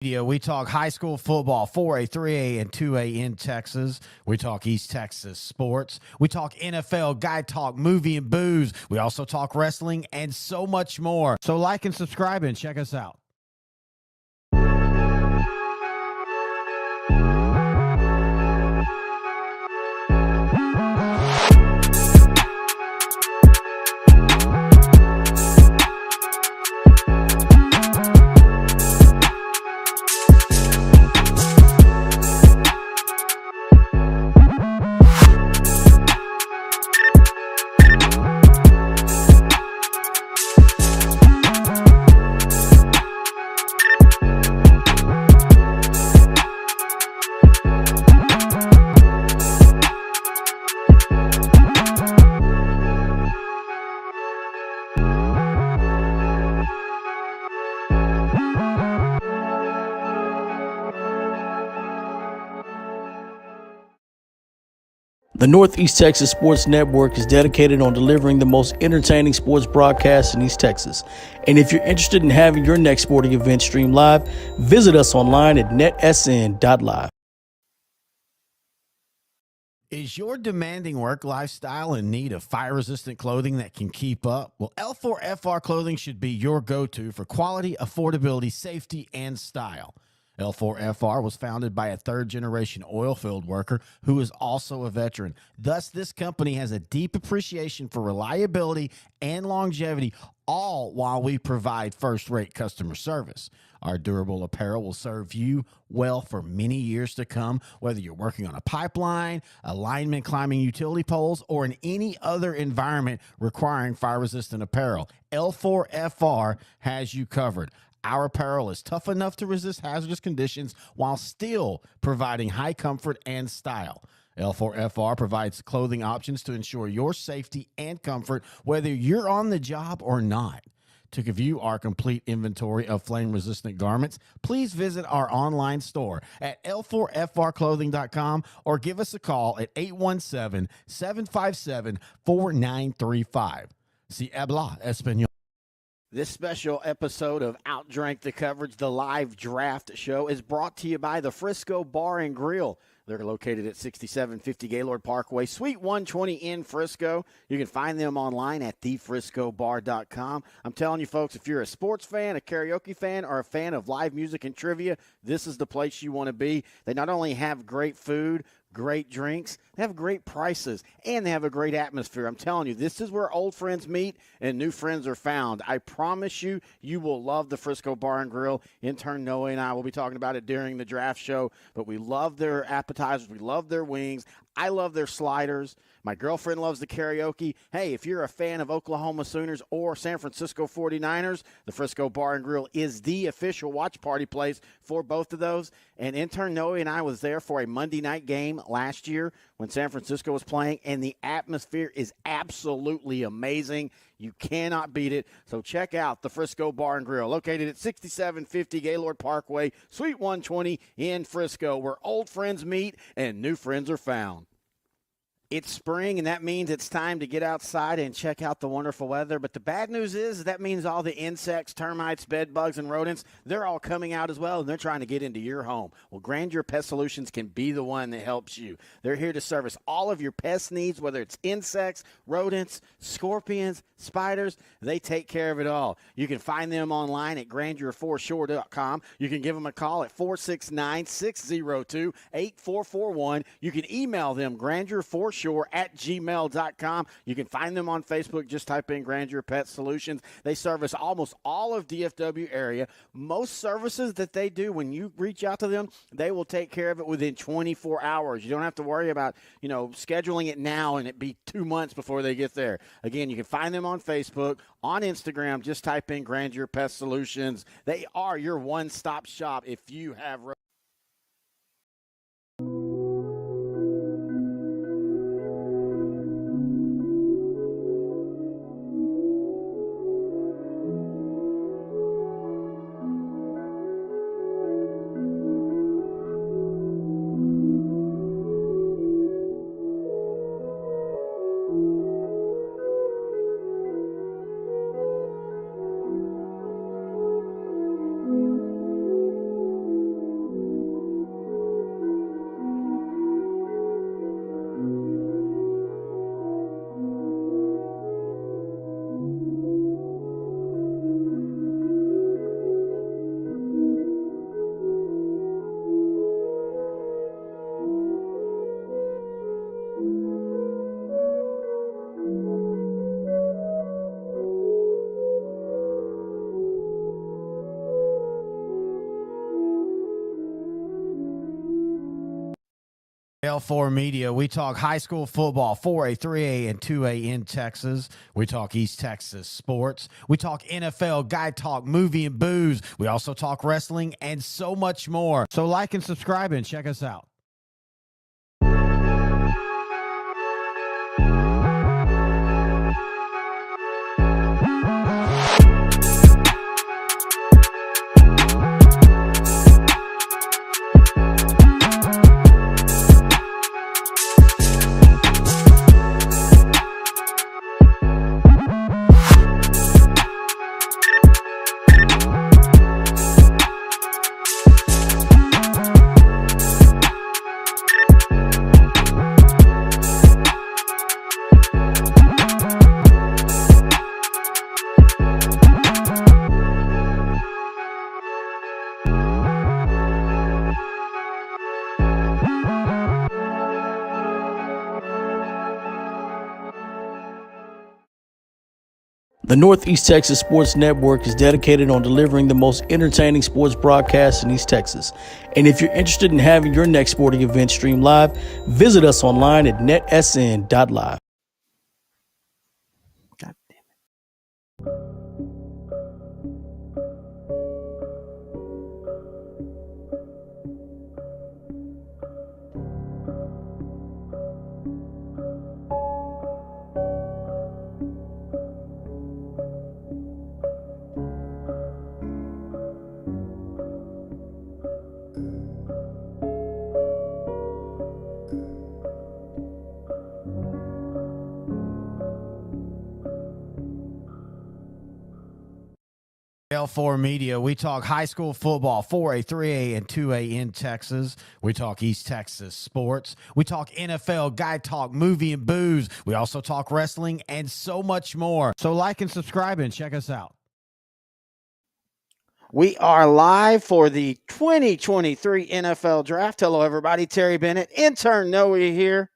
We talk high school football, 4A, 3A, and 2A in Texas. We talk East Texas sports. We talk NFL, guy talk, movie, and booze. We also talk wrestling and so much more. So like and subscribe and check us out. The Northeast Texas Sports Network is dedicated on delivering the most entertaining sports broadcasts in East Texas. And if you're interested in having your next sporting event streamed live, visit us online at netsn.live. Is your demanding work lifestyle in need of fire-resistant clothing that can keep up? Well, L4FR clothing should be your go-to for quality, affordability, safety, and style. L4FR was founded by a third-generation oil field worker who is also a veteran. Thus, this company has a deep appreciation for reliability and longevity, all while we provide first-rate customer service. Our durable apparel will serve you well for many years to come, whether you're working on a pipeline, a lineman climbing utility poles, or in any other environment requiring fire-resistant apparel. L4FR has you covered. Our apparel is tough enough to resist hazardous conditions while still providing high comfort and style. L4FR provides clothing options to ensure your safety and comfort, whether you're on the job or not. To view our complete inventory of flame-resistant garments, please visit our online store at l4frclothing.com or give us a call at 817-757-4935. Si habla español. This special episode of Outdrank the Coverage, the live draft show, is brought to you by the Frisco Bar and Grill. They're located at 6750 Gaylord Parkway, Suite 120 in Frisco. You can find them online at thefriscobar.com. I'm telling you, folks, if you're a sports fan, a karaoke fan, or a fan of live music and trivia, this is the place you want to be. They not only have great food, great drinks, they have great prices, and they have a great atmosphere. I'm telling you, this is where old friends meet and new friends are found. I promise you, you will love the Frisco Bar and Grill. Intern Nohe and I will be talking about it during the draft show, but we love their appetizers. We love their wings. I love their sliders. My girlfriend loves the karaoke. Hey, if you're a fan of Oklahoma Sooners or San Francisco 49ers, the Frisco Bar and Grill is the official watch party place for both of those. And Intern Nohe and I was there for a Monday night game last year when San Francisco was playing, and the atmosphere is absolutely amazing. You cannot beat it. So check out the Frisco Bar and Grill, located at 6750 Gaylord Parkway, Suite 120 in Frisco, where old friends meet and new friends are found. It's spring, and that means it's time to get outside and check out the wonderful weather. But the bad news is that means all the insects, termites, bed bugs, and rodents, they're all coming out as well, and they're trying to get into your home. Well, Grandeur Pest Solutions can be the one that helps you. They're here to service all of your pest needs, whether it's insects, rodents, scorpions, spiders. They take care of it all. You can find them online at grandeur4shore.com. You can give them a call at 469-602-8441. You can email them, grandeur4shore@gmail.com. You can find them on Facebook. Just type in Grandeur Pet Solutions. They service almost all of DFW area. Most services that they do, when you reach out to them, they will take care of it within 24 hours. You don't have to worry about, scheduling it now and it be 2 months before they get there. Again, you can find them on Facebook, on Instagram. Just type in Grandeur Pest Solutions. They are your one-stop shop if you have L4 Media, we talk high school football, 4A, 3A, and 2A in Texas. We talk East Texas sports. We talk NFL, guy talk, movie, and booze. We also talk wrestling and so much more. So like and subscribe and check us out. The Northeast Texas Sports Network is dedicated on delivering the most entertaining sports broadcasts in East Texas. And if you're interested in having your next sporting event streamed live, visit us online at netsn.live. God damn it. L4 Media, we talk high school football, 4A, 3A, and 2A in Texas. We talk East Texas sports. We talk NFL, guy talk, movie, and booze. We also talk wrestling and so much more. So like and subscribe and check us out. We are live for the 2023 NFL Draft. Hello, everybody. Terry Bennett, Intern Nohe here,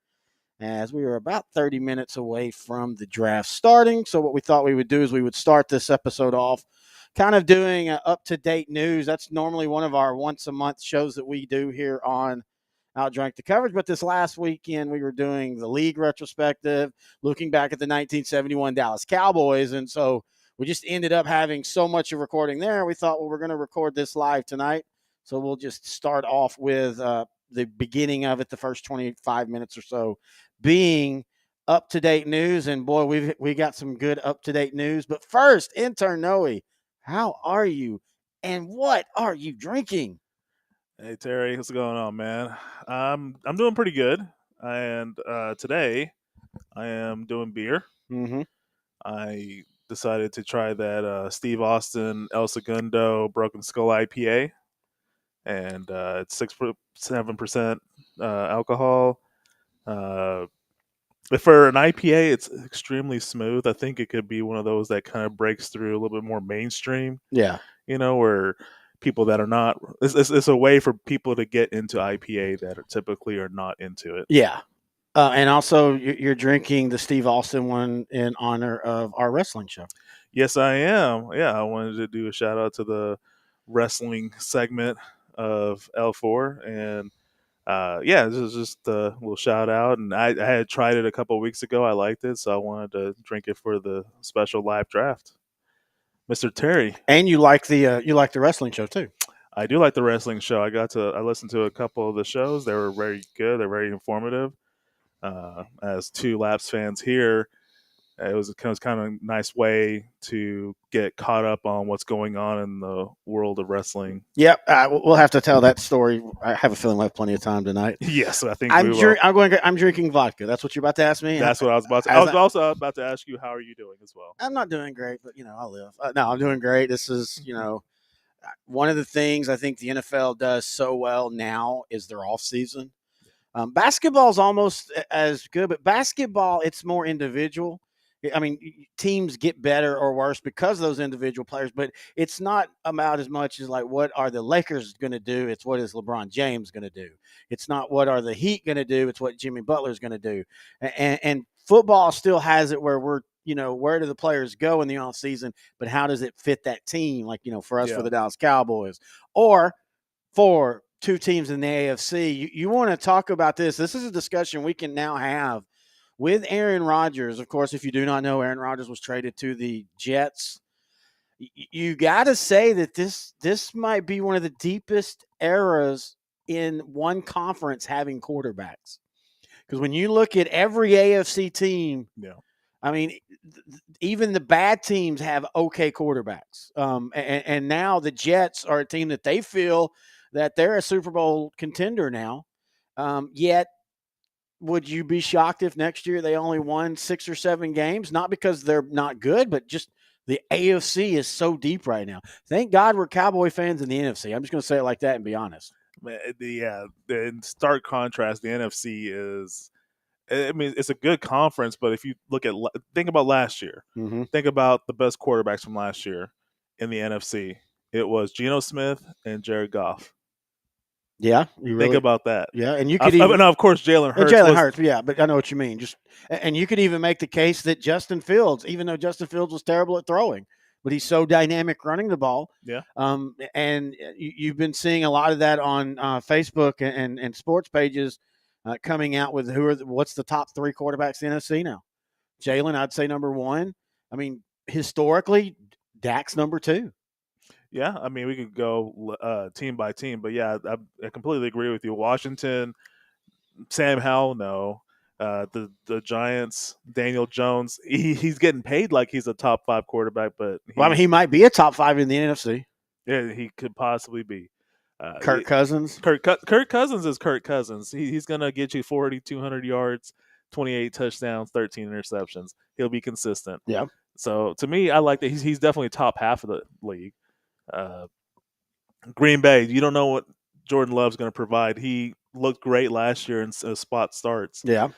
as we are about 30 minutes away from the draft starting. So what we thought we would do is we would start this episode off kind of doing up-to-date news. That's normally one of our once-a-month shows that we do here on Outdrank the Coverage. But this last weekend, we were doing the league retrospective, looking back at the 1971 Dallas Cowboys. And so we just ended up having so much of recording there. We thought, well, we're going to record this live tonight. So we'll just start off with the beginning of it, the first 25 minutes or so being up-to-date news. And, boy, we got some good up-to-date news. But first, Intern Nohe, how are you, and what are you drinking? Hey Terry, what's going on, man? I'm doing pretty good, and today I am doing beer. Mm-hmm. I decided to try that Steve Austin El Segundo Broken Skull IPA, and it's 7% alcohol. For an IPA, it's extremely smooth. I think it could be one of those that kind of breaks through a little bit more mainstream. Yeah. Where people that are not, it's a way for people to get into IPA that typically are not into it. Yeah. And also, you're drinking the Steve Austin one in honor of our wrestling show. Yes, I am. Yeah, I wanted to do a shout out to the wrestling segment of L4. And this is just a little shout out. And I had tried it a couple of weeks ago. I liked it, so I wanted to drink it for the special live draft. Mr. Terry. And you like the wrestling show too. I do like the wrestling show. I listened to a couple of the shows. They were very good. They're very informative. As two Laps fans here, it was kind of a nice way to get caught up on what's going on in the world of wrestling. Yep, we'll have to tell that story. I have a feeling we'll have plenty of time tonight. Yes, I think I'm drinking vodka. That's what you're about to ask me. That's what I was about to. I was also about to ask you, how are you doing as well? I'm not doing great, but I'll live. No, I'm doing great. This is one of the things I think the NFL does so well now is their off season. Basketball is almost as good, but basketball, it's more individual. I mean, teams get better or worse because of those individual players, but it's not about as much as like, what are the Lakers going to do? It's what is LeBron James going to do? It's not what are the Heat going to do? It's what Jimmy Butler is going to do. And football still has it where we're, where do the players go in the off season, but how does it fit that team? Like, for us, for the Dallas Cowboys, or for two teams in the AFC. You want to talk about this. This is a discussion we can now have with Aaron Rodgers. Of course, if you do not know, Aaron Rodgers was traded to the Jets. You got to say that this might be one of the deepest eras in one conference having quarterbacks. Because when you look at every AFC team, I mean, even the bad teams have okay quarterbacks. And now the Jets are a team that they feel that they're a Super Bowl contender now. Yet, would you be shocked if next year they only won 6 or 7 games? Not because they're not good, but just the AFC is so deep right now. Thank God we're Cowboy fans in the NFC. I'm just going to say it like that and be honest. In stark contrast, the NFC is, I mean, it's a good conference, but if you think about last year, think about the best quarterbacks from last year in the NFC. It was Geno Smith and Jared Goff. Yeah, think about that. Yeah, and you could even now, of course, Jalen Hurts. Hurts, yeah, but I know what you mean. And you could even make the case that Justin Fields, even though Justin Fields was terrible at throwing, but he's so dynamic running the ball. Yeah. And you've been seeing a lot of that on Facebook and sports pages coming out with what's the top 3 quarterbacks in the NFC now. Jalen, I'd say number 1. I mean, historically, Dak's number 2. Yeah, I mean, we could go team by team, but yeah, I completely agree with you. Washington, Sam Howell, no. The Giants, Daniel Jones, he's getting paid like he's a top 5 quarterback, but he might be a top 5 in the NFC. Yeah, he could possibly be. Kirk Cousins. Kirk Cousins is Kirk Cousins. He's going to get you 40, 200 yards, 28 touchdowns, 13 interceptions. He'll be consistent. Yeah. So to me, I like that. He's definitely top half of the league. Green Bay, you don't know what Jordan Love's going to provide. He looked great last year in spot starts. Yeah.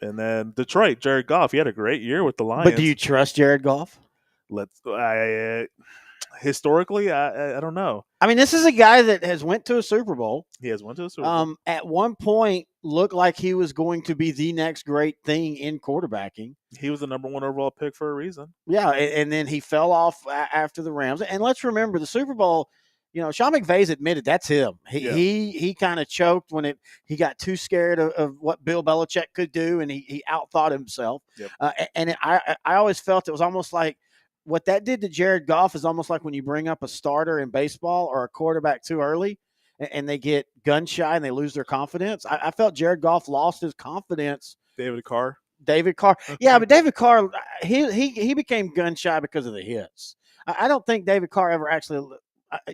And then Detroit, Jared Goff, he had a great year with the Lions. But do you trust Jared Goff? Historically, I don't know. I mean, this is a guy that has went to a Super Bowl. He has went to a Super Bowl. At one point, looked like he was going to be the next great thing in quarterbacking. He was the number 1 overall pick for a reason. Yeah, and then he fell off after the Rams. And let's remember, the Super Bowl, Sean McVay's admitted that's him. He kind of choked when he got too scared of what Bill Belichick could do, and he outthought himself. Yep. I always felt it was almost like what that did to Jared Goff is almost like when you bring up a starter in baseball or a quarterback too early and they get gun shy and they lose their confidence. I felt Jared Goff lost his confidence. David Carr. Yeah, but David Carr, he became gun shy because of the hits. I don't think David Carr ever actually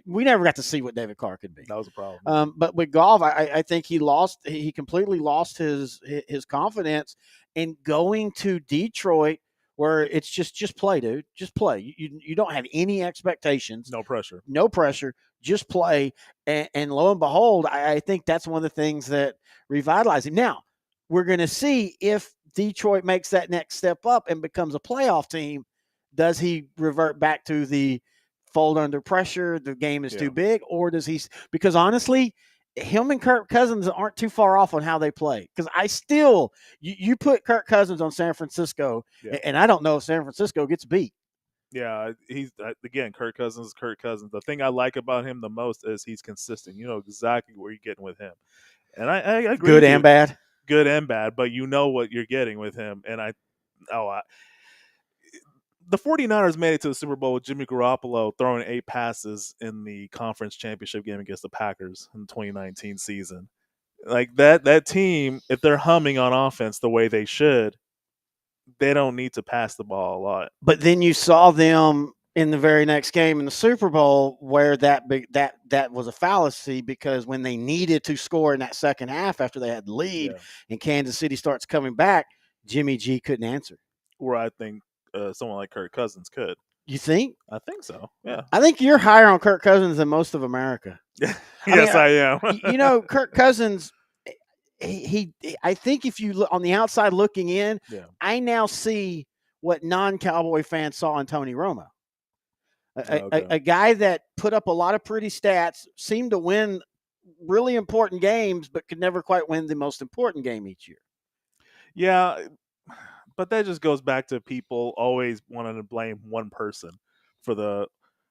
we never got to see what David Carr could be. That was a problem. But with Goff, I think he completely lost his confidence in going to Detroit, where it's just play, dude. Just play. You don't have any expectations. No pressure. Just play. And lo and behold, I think that's one of the things that revitalized him. Now, we're going to see if Detroit makes that next step up and becomes a playoff team. Does he revert back to the fold under pressure, the game is too big, or does he – because honestly – him and Kirk Cousins aren't too far off on how they play. Because I still, you put Kirk Cousins on San Francisco, and I don't know if San Francisco gets beat. Yeah, he's again, Kirk Cousins is Kirk Cousins. The thing I like about him the most is he's consistent. You know exactly where you're getting with him, and I agree. Good and bad, but you know what you're getting with him. And the 49ers made it to the Super Bowl with Jimmy Garoppolo throwing 8 passes in the conference championship game against the Packers in the 2019 season. Like that team, if they're humming on offense the way they should, they don't need to pass the ball a lot. But then you saw them in the very next game in the Super Bowl where that was a fallacy, because when they needed to score in that second half after they had the lead and Kansas City starts coming back, Jimmy G couldn't answer. Where I think someone like Kirk Cousins could. You think? I think so. Yeah. I think you're higher on Kirk Cousins than most of America. I am. Kirk Cousins. I think if you look on the outside looking in, I now see what non-Cowboy fans saw in Tony Romo. A guy that put up a lot of pretty stats, seemed to win really important games, but could never quite win the most important game each year. Yeah. But that just goes back to people always wanting to blame one person for the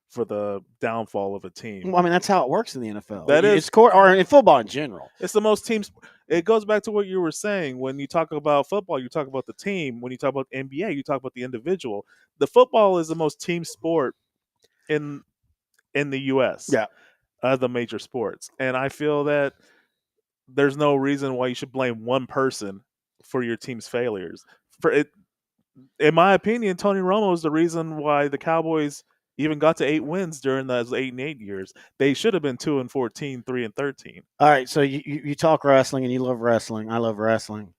for the downfall of a team. Well, I mean, that's how it works in the NFL. That is, it's or in football in general. it's the most teams. It goes back to what you were saying. When you talk about football, you talk about the team. When you talk about NBA, you talk about the individual. The football is the most team sport in the U.S. Yeah. Of the major sports, and I feel that there's no reason why you should blame one person for your team's failures. For it, in my opinion, Tony Romo is the reason why the Cowboys even got to 8 wins during those 8-8 years. They should have been 2-14, 3-13. All right, so you talk wrestling and you love wrestling. I love wrestling.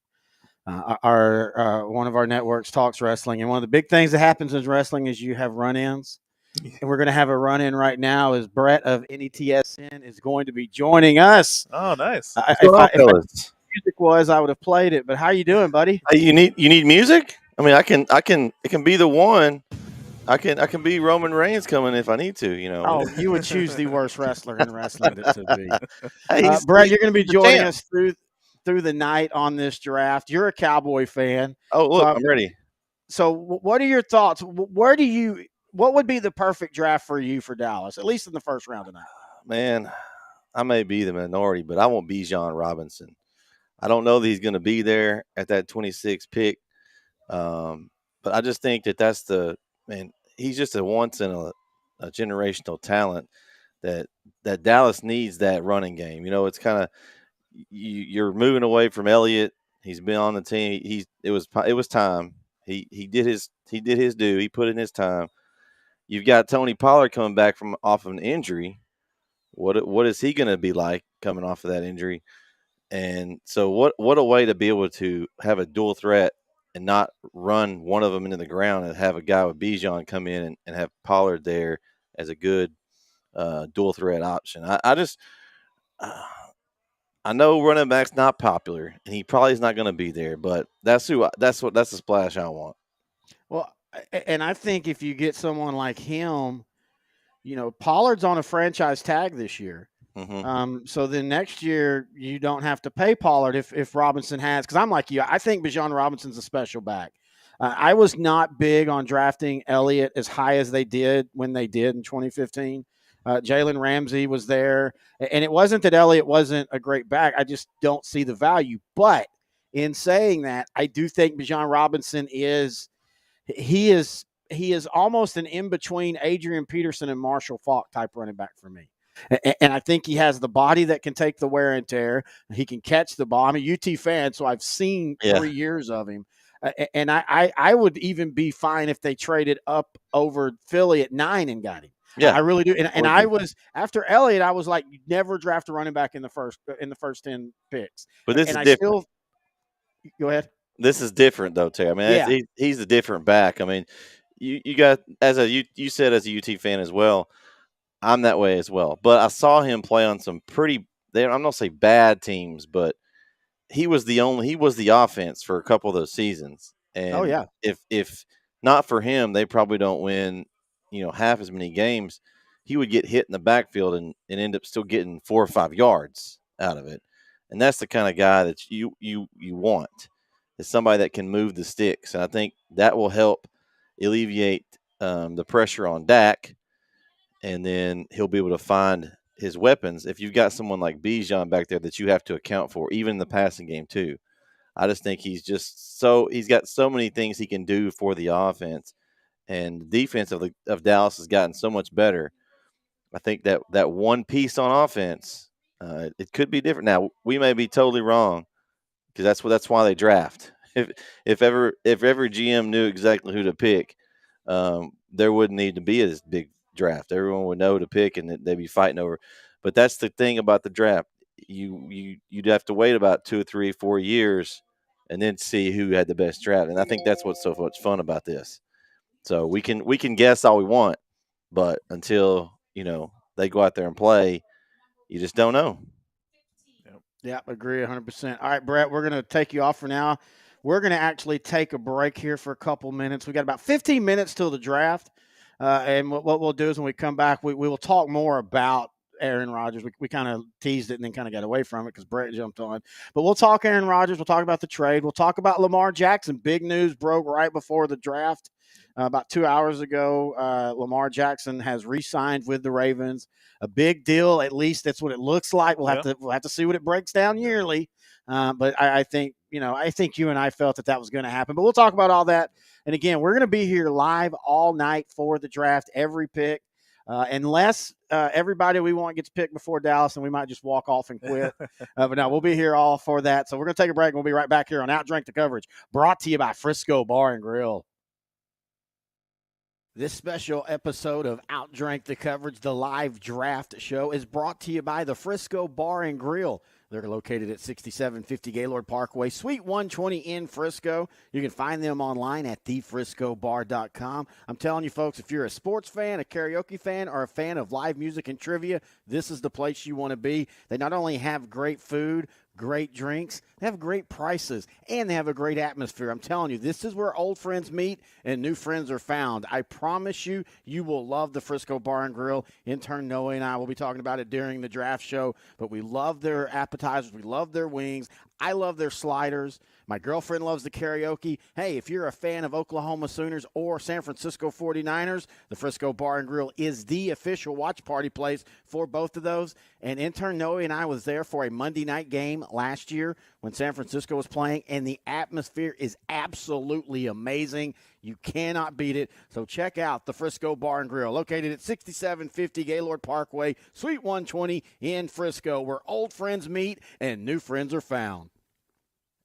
Our one of our networks talks wrestling, and one of the big things that happens in wrestling is you have run-ins. And we're going to have a run-in right now as Brett of NETSN is going to be joining us. Oh, nice. If music was, I would have played it. But how you doing, buddy? You need music? I mean, it can be the one. I can be Roman Reigns coming if I need to, you know. Oh, you would choose the worst wrestler in wrestling to be. Hey, Brett, you're going to be joining us through the night on this draft. You're a Cowboy fan. Oh, look, I'm ready. So what are your thoughts? What would be the perfect draft for you for Dallas, at least in the first round tonight? Man, I may be the minority, but I want Bijan Robinson. I don't know that he's going to be there at that 26 pick, but I just think that's he's just a once in a generational talent that Dallas needs that running game. You know, it's kind of you're moving away from Elliott. He's been on the team. It was time. He did his due. He put in his time. You've got Tony Pollard coming back from off of an injury. What is he going to be like coming off of that injury? And so what a way to be able to have a dual threat and not run one of them into the ground and have a guy with Bijan come in and have Pollard there as a good dual threat option. I know running back's not popular and he probably is not going to be there, but that's the splash I want. Well, and I think if you get someone like him, you know, Pollard's on a franchise tag this year. Mm-hmm. So then next year you don't have to pay Pollard if Robinson has, because I'm like you. I think Bijan Robinson's a special back. I was not big on drafting Elliott as high as they did when they did in 2015. Jalen Ramsey was there, and it wasn't that Elliott wasn't a great back. I just don't see the value. But in saying that, I do think Bijan Robinson is almost an in-between Adrian Peterson and Marshall Faulk type running back for me. And I think he has the body that can take the wear and tear. He can catch the ball. I'm a UT fan, so I've seen 3 years of him. And I would even be fine if they traded up over Philly at 9 and got him. Yeah, I really do. And I was, after Elliott, I was like, you never draft a running back in the first 10 picks. But this is different. Go ahead. This is different though, Terry. I mean, he's a different back. I mean, you got you said as a UT fan as well. I'm that way as well. But I saw him play on some I'm not gonna say bad teams, but he was the offense for a couple of those seasons. And if not for him, they probably don't win, half as many games. He would get hit in the backfield and end up still getting 4 or 5 yards out of it. And that's the kind of guy that you want. Is somebody that can move the sticks. And I think that will help alleviate the pressure on Dak. And then he'll be able to find his weapons. If you've got someone like Bijan back there that you have to account for, even in the passing game too. I just think he's got so many things he can do for the offense. And the defense of Dallas has gotten so much better. I think that one piece on offense, it could be different. Now, we may be totally wrong because that's why they draft. If every GM knew exactly who to pick, there wouldn't need to be this big draft. Everyone would know who to pick, and they'd be fighting over. But that's the thing about the draft. You'd have to wait about 2 or 3, 4 years, and then see who had the best draft. And I think that's what's so much fun about this. So we can guess all we want, but until they go out there and play, you just don't know. Yeah, agree 100%. All right, Brett, we're going to take you off for now. We're going to actually take a break here for a couple minutes. We got about 15 minutes till the draft. And what we'll do is when we come back, we will talk more about Aaron Rodgers. We kind of teased it and then kind of got away from it because Brett jumped on. But we'll talk Aaron Rodgers. We'll talk about the trade. We'll talk about Lamar Jackson. Big news broke right before the draft. about 2 hours ago, Lamar Jackson has re-signed with the Ravens. A big deal, at least that's what it looks like. We'll have to see what it breaks down yearly. But I think you and I felt that was going to happen. But we'll talk about all that. And again, we're going to be here live all night for the draft, every pick. Unless everybody we want gets picked before Dallas, and we might just walk off and quit. But no, we'll be here all for that. So we're going to take a break, and we'll be right back here on Outdrink the Coverage, brought to you by Frisco Bar and Grill. This special episode of Outdrink the Coverage, the live draft show, is brought to you by the Frisco Bar and Grill. They're located at 6750 Gaylord Parkway, Suite 120 in Frisco. You can find them online at thefriscobar.com. I'm telling you, folks, if you're a sports fan, a karaoke fan, or a fan of live music and trivia, this is the place you want to be. They not only have great food, great drinks, they have great prices, and they have a great atmosphere. I'm telling you, this is where old friends meet and new friends are found. I promise you, you will love the Frisco Bar and Grill. Intern Nohe and I will be talking about it during the draft show, but we love their appetizers. We love their wings. I love their sliders. My girlfriend loves the karaoke. Hey, if you're a fan of Oklahoma Sooners or San Francisco 49ers, the Frisco Bar and Grill is the official watch party place for both of those. And Intern Nohe and I was there for a Monday night game last year when San Francisco was playing, and the atmosphere is absolutely amazing. You cannot beat it. So check out the Frisco Bar and Grill, located at 6750 Gaylord Parkway, Suite 120 in Frisco, where old friends meet and new friends are found.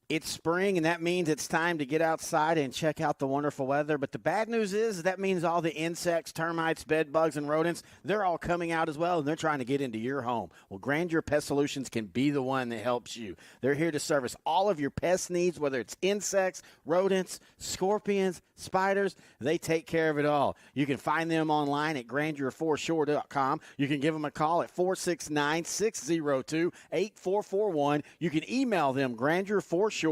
It's spring, and that means it's time to get outside and check out the wonderful weather. But the bad news is that means all the insects, termites, bed bugs, and rodents, they're all coming out as well, and they're trying to get into your home. Well, Grandeur Pest Solutions can be the one that helps you. They're here to service all of your pest needs, whether it's insects, rodents, scorpions, spiders. They take care of it all. You can find them online at grandeur4shore.com. You can give them a call at 469-602-8441. You can email them grandeur4shore@gmail.com.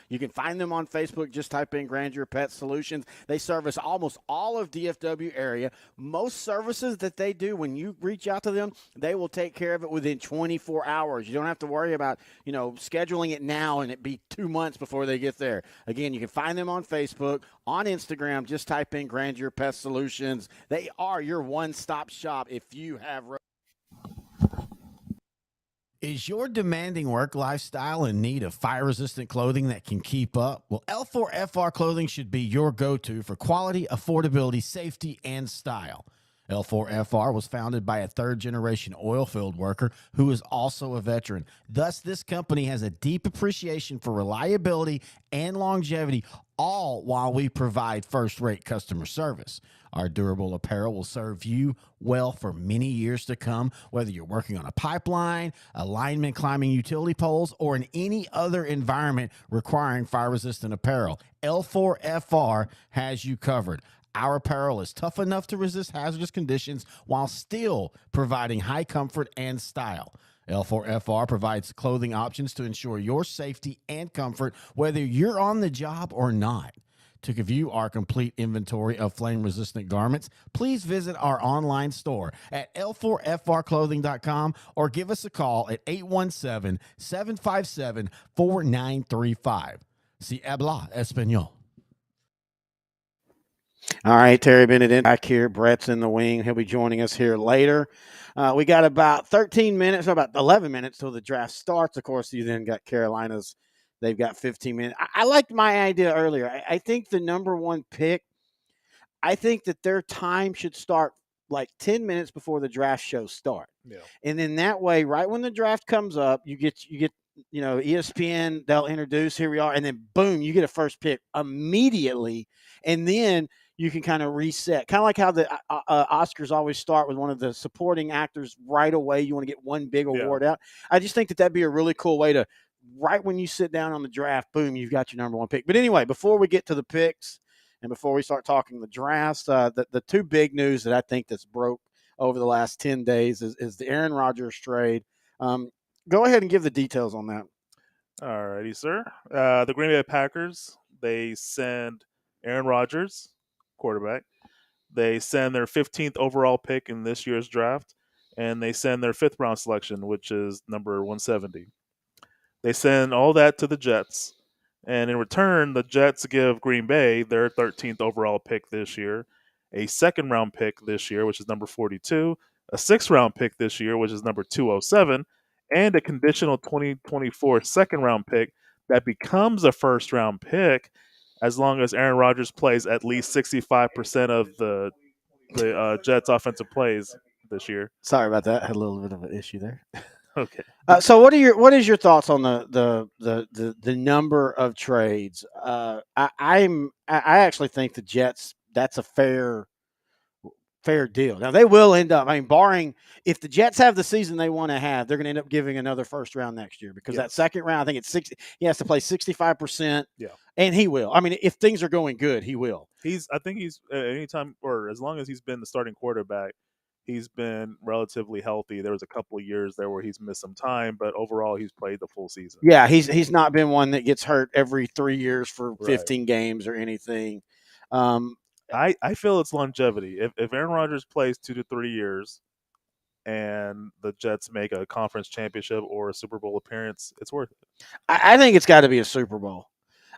You can find them on Facebook. Just type in Grandeur Pet Solutions. They service almost all of DFW area. Most services that they do, when you reach out to them, they will take care of it within 24 hours. You don't have to worry about, scheduling it now and it be 2 months before they get there. Again, you can find them on Facebook, on Instagram. Just type in Grandeur Pest Solutions. They are your one-stop shop if you have. Is your demanding work lifestyle in need of fire-resistant clothing that can keep up? Well, L4FR clothing should be your go-to for quality, affordability, safety, and style. L4FR was founded by a third-generation oil field worker who is also a veteran. Thus, this company has a deep appreciation for reliability and longevity, all while we provide first-rate customer service. Our durable apparel will serve you well for many years to come, whether you're working on a pipeline, a lineman climbing utility poles, or in any other environment requiring fire-resistant apparel. L4FR has you covered. Our apparel is tough enough to resist hazardous conditions while still providing high comfort and style. L4FR provides clothing options to ensure your safety and comfort, whether you're on the job or not. To view our complete inventory of flame-resistant garments, please visit our online store at l4frclothing.com or give us a call at 817-757-4935. Si habla español. All right, Terry Bennett back here. Brett's in the wing. He'll be joining us here later. We got about 13 minutes, about 11 minutes till the draft starts. Of course, you then got Carolina's. They've got 15 minutes. I liked my idea earlier. I think the number one pick, I think that their time should start like 10 minutes before the draft shows start. Yeah. And then that way, right when the draft comes up, you get ESPN, they'll introduce, here we are, and then boom, you get a first pick immediately. And then you can kind of reset, kind of like how the Oscars always start with one of the supporting actors right away. You want to get one big award out. I just think that that'd be a really cool way to, right when you sit down on the draft, boom, you've got your number one pick. But anyway, before we get to the picks and before we start talking the drafts, the two big news that I think that's broke over the last 10 days is the Aaron Rodgers trade. Go ahead and give the details on that. All righty, sir. The Green Bay Packers, they send Aaron Rodgers, quarterback. They send their 15th overall pick in this year's draft, and they send their 5th round selection, which is number 170. They send all that to the Jets. And in return, the Jets give Green Bay their 13th overall pick this year, a second-round pick this year, which is number 42, a sixth-round pick this year, which is number 207, and a conditional 2024 second-round pick that becomes a first-round pick as long as Aaron Rodgers plays at least 65% of the Jets' offensive plays this year. Sorry about that. I had a little bit of an issue there. Okay. So what is your thoughts on the number of trades? I actually think the Jets, that's a fair deal. Now they will end up. I mean, barring if the Jets have the season they want to have, they're going to end up giving another first round next year because that second round, I think it's 60. He has to play 65%. Yeah, and he will. I mean, if things are going good, he will. I think he's anytime or as long as he's been the starting quarterback, he's been relatively healthy. There was a couple of years there where he's missed some time, but overall he's played the full season. Yeah, he's not been one that gets hurt every 3 years for 15 games or anything. I feel it's longevity. If Aaron Rodgers plays 2 to 3 years and the Jets make a conference championship or a Super Bowl appearance, it's worth it. I think it's got to be a Super Bowl.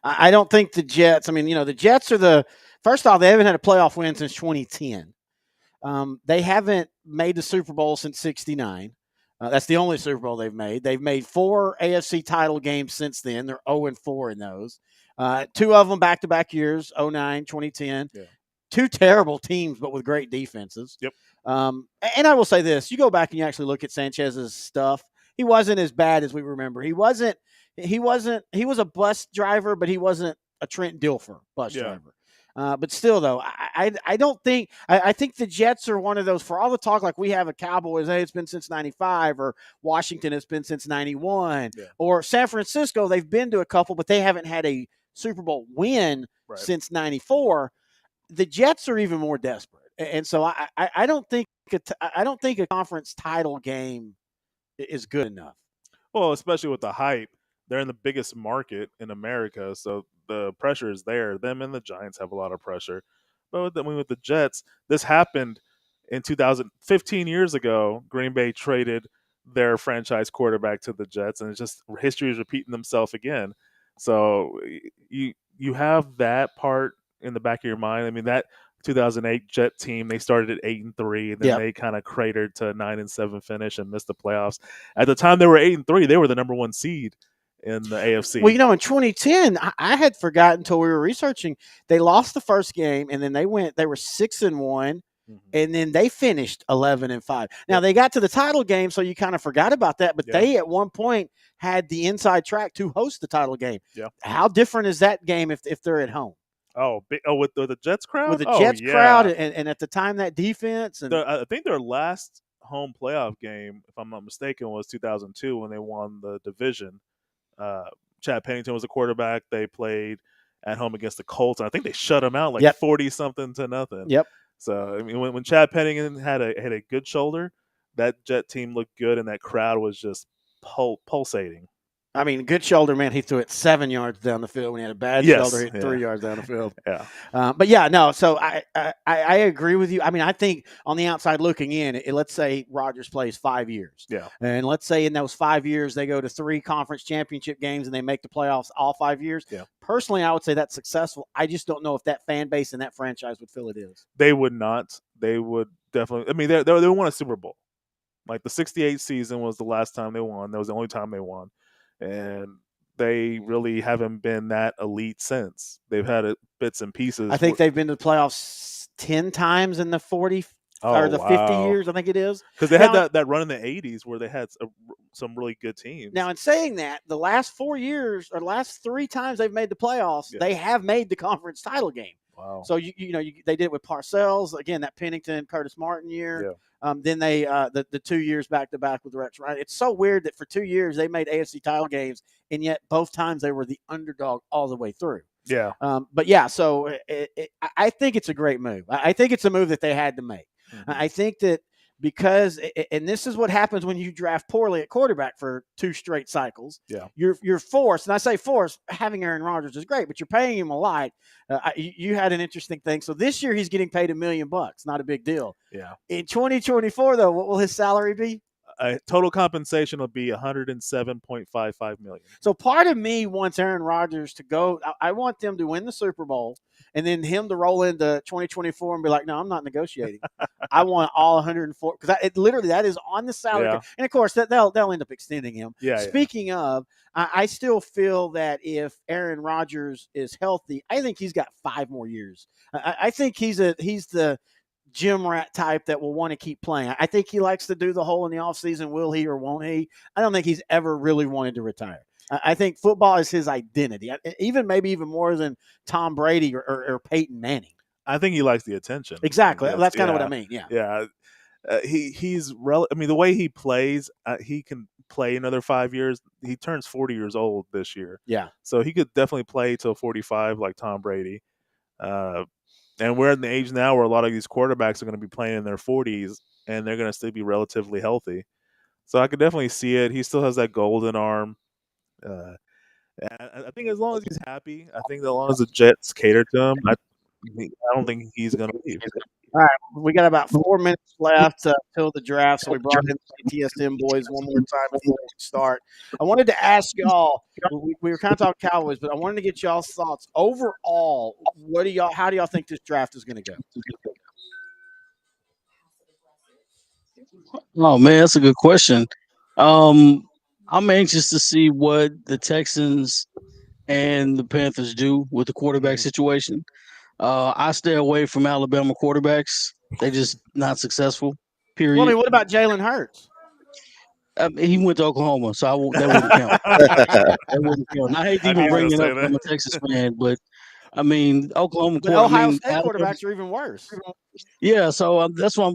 I don't think the Jets, I mean, the Jets are first off, they haven't had a playoff win since 2010. They haven't made the Super Bowl since 69. That's the only Super Bowl they've made. They've made 4 AFC title games since then. They're 0-4 in those. 2 of them back-to-back years, 2009, 2010. Yeah. 2 terrible teams, but with great defenses. Yep. And I will say this: you go back and you actually look at Sanchez's stuff. He wasn't as bad as we remember. He was a bus driver, but he wasn't a Trent Dilfer bus driver. But still, though, I don't think I think the Jets are one of those, for all the talk like we have a Cowboys, hey, it's been since 95, or Washington, it's been since 91, or San Francisco, they've been to a couple, but they haven't had a Super Bowl win since 94. The Jets are even more desperate. And so I don't think a conference title game is good enough. Well, especially with the hype. They're in the biggest market in America, so the pressure is there. Them and the Giants have a lot of pressure. But with the Jets, this happened in 2015 years ago. Green Bay traded their franchise quarterback to the Jets, and it's just history is repeating themselves again. So you have that part in the back of your mind. I mean, that 2008 Jet team, they started at 8-3, and then they kind of cratered to a 9-7 finish and missed the playoffs. At the time they were 8-3, they were the number 1 seed in the AFC. Well, in 2010, I had forgotten until we were researching. They lost the first game, and then they were 6-1, and then they finished 11-5. Now they got to the title game, so you kind of forgot about that. But they at one point had the inside track to host the title game. Yeah. How different is that game if they're at home? With the Jets crowd? With the Jets crowd, and at the time that defense. And I think their last home playoff game, if I'm not mistaken, was 2002 when they won the division. Chad Pennington was a quarterback. They played at home against the Colts, and I think they shut them out 40-something to nothing. Yep. So I mean, when Chad Pennington had a good shoulder, that Jet team looked good, and that crowd was just pulsating. I mean, good shoulder, man. He threw it 7 yards down the field. When he had a bad shoulder, he 3 yards down the field. So I agree with you. I mean, I think on the outside looking in, let's say Rodgers plays 5 years. Yeah. And let's say in those 5 years, they go to 3 conference championship games and they make the playoffs all 5 years. Yeah. Personally, I would say that's successful. I just don't know if that fan base and that franchise would feel it is. They would not. They would definitely. I mean, they won a Super Bowl. Like the 68 season was the last time they won. That was the only time they won. And they really haven't been that elite since. They've had bits and pieces. I think they've been to the playoffs 10 times in the 40 or the 50 years, I think it is. Because they had that run in the 80s where they had some really good teams. Now, in saying that, the last 4 years or last 3 times they've made the playoffs, they have made the conference title game. Wow. So, they did it with Parcells. Again, that Pennington, Curtis Martin year. Yeah. Then they the 2 years back-to-back with Rex Ryan. It's so weird that for 2 years they made AFC title games, and yet both times they were the underdog all the way through. Yeah. So I think it's a great move. I think it's a move that they had to make. Mm-hmm. I think that because, and this is what happens when you draft poorly at quarterback for 2 straight cycles. Yeah. You're forced, and I say forced, having Aaron Rodgers is great, but you're paying him a lot. You had an interesting thing. So this year he's getting paid $1 million. Not a big deal. Yeah. In 2024, though, what will his salary be? total compensation will be $107.55 million. So part of me wants Aaron Rodgers to go. I want them to win the Super Bowl, and then him to roll into 2024 and be like, "No, I'm not negotiating. I want all 104." Because it literally that is on the salary, and of course they'll end up extending him. Speaking of, I still feel that if Aaron Rodgers is healthy, I think he's got 5 more years. I think he's the gym rat type that will want to keep playing. I think he likes to do the whole in the offseason. Will he or won't he? I don't think he's ever really wanted to retire. I think football is his identity, maybe even more than Tom Brady or Peyton Manning. I think he likes the attention. Exactly. That's kind of what I mean. Yeah. Yeah. I mean, the way he plays, he can play another 5 years. He turns 40 years old this year. Yeah. So he could definitely play till 45 like Tom Brady. And we're in the age now where a lot of these quarterbacks are going to be playing in their 40s, and they're going to still be relatively healthy. So I could definitely see it. He still has that golden arm. I think as long as he's happy, I think as long as the Jets cater to him, I don't think he's going to leave. All right, we got about 4 minutes left till the draft, so we brought in the TSM boys one more time before we start. I wanted to ask y'all. We were kind of talking Cowboys, but I wanted to get y'all's thoughts overall. How do y'all think this draft is going to go? Oh man, that's a good question. I'm anxious to see what the Texans and the Panthers do with the quarterback situation. I stay away from Alabama quarterbacks. They just not successful. Period. Well, I mean, what about Jalen Hurts? He went to Oklahoma, so that wouldn't count. That wouldn't count. And I hate to even bring it up from a Texas fan, but I mean, Oklahoma. But Ohio State quarterbacks are even worse. Yeah, so that's why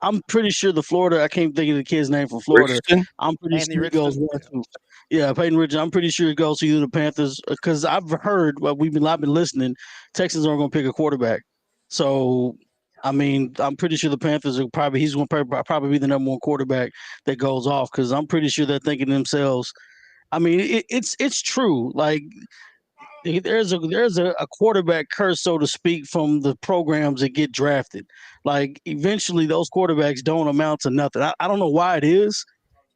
I'm pretty sure the Florida. I can't think of the kid's name from Florida. Richardson? I'm pretty sure he goes one too. Yeah, Peyton Richardson. I'm pretty sure it goes to either the Panthers because I've heard. I've been listening. Texans aren't going to pick a quarterback, so I mean, I'm pretty sure the Panthers are he's going to probably be the number 1 quarterback that goes off because I'm pretty sure they're thinking to themselves. I mean, it's true. Like there's a quarterback curse, so to speak, from the programs that get drafted. Like eventually, those quarterbacks don't amount to nothing. I don't know why it is,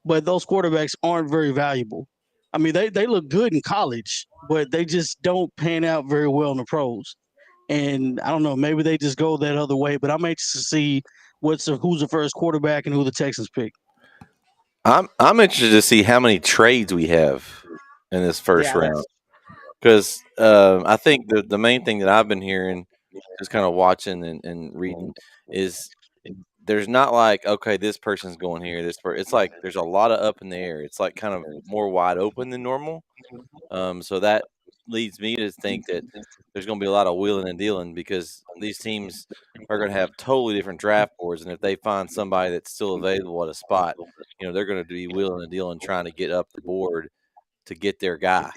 but those quarterbacks aren't very valuable. I mean, they look good in college, but they just don't pan out very well in the pros. And I don't know, maybe they just go that other way. But I'm anxious to see who's the first quarterback and who the Texans pick. I'm interested to see how many trades we have in this first round. Because I think the main thing that I've been hearing, just kind of watching and reading, is there's not like, okay, this person's going here. It's like there's a lot of up in the air. It's like kind of more wide open than normal. So that leads me to think that there's going to be a lot of wheeling and dealing because these teams are going to have totally different draft boards. And if they find somebody that's still available at a spot, they're going to be wheeling and dealing, trying to get up the board to get their guy.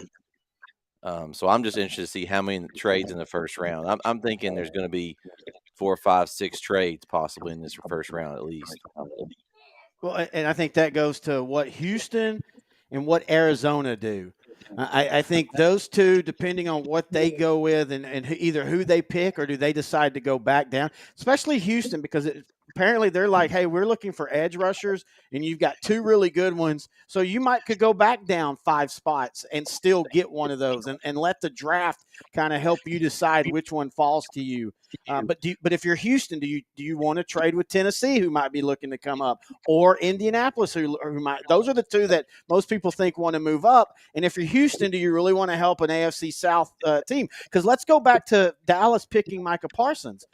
So I'm just interested to see how many trades in the first round. I'm thinking there's going to be 4, 5, 6 trades possibly in this first round at least. Well, and I think that goes to what Houston and what Arizona do. I think those two, depending on what they go with and either who they pick or do they decide to go back down, especially Houston, because apparently they're like, hey, we're looking for edge rushers, and you've got 2 really good ones. So you could go back down 5 spots and still get one of those and let the draft kind of help you decide which one falls to you. But if you're Houston, do you want to trade with Tennessee, who might be looking to come up, or Indianapolis, who might? Those are the 2 that most people think want to move up. And if you're Houston, do you really want to help an AFC South team? Because let's go back to Dallas picking Micah Parsons.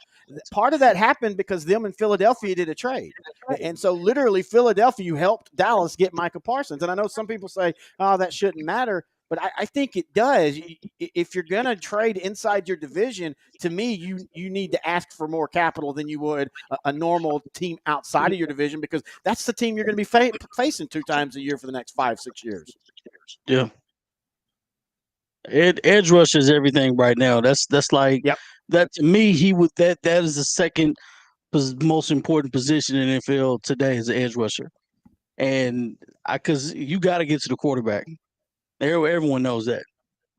Part of that happened because them and Philadelphia did a trade. And so literally Philadelphia helped Dallas get Micah Parsons. And I know some people say, oh, that shouldn't matter. But I think it does. If you're going to trade inside your division, to me, you need to ask for more capital than you would a normal team outside of your division, because that's the team you're going to be facing 2 times a year for the next 5, 6 years. Yeah. Edge rush is everything right now. That's like that to me. That is the second most important position in the NFL today is the edge rusher, and because you got to get to the quarterback. Everyone knows that.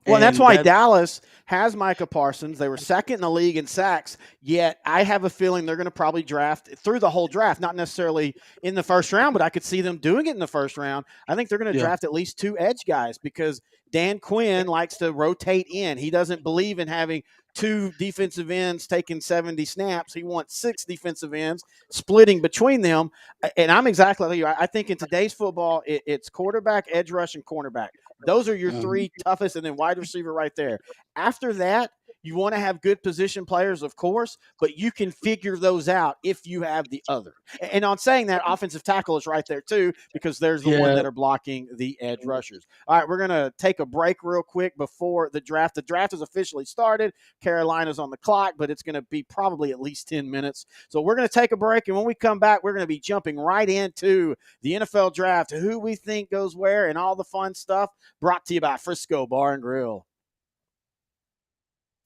Well, that's And why Dallas has Micah Parsons. They were second in the league in sacks, yet I have a feeling they're going to probably draft through the whole draft, not necessarily in the first round, but I could see them doing it in the first round. I think they're going to draft at least 2 edge guys because Dan Quinn likes to rotate in. He doesn't believe in having 2 defensive ends taking 70 snaps. He wants 6 defensive ends splitting between them. And I'm exactly like you. I think in today's football, it's quarterback, edge rush, and cornerback. Those are your 3 toughest, and then wide receiver right there. After that, you want to have good position players, of course, but you can figure those out if you have the other. And on saying that, offensive tackle is right there too, because there's the one that are blocking the edge rushers. All right, we're going to take a break real quick before the draft. The draft has officially started. Carolina's on the clock, but it's going to be probably at least 10 minutes. So we're going to take a break, and when we come back, we're going to be jumping right into the NFL draft, who we think goes where, and all the fun stuff. Brought to you by Frisco Bar and Grill.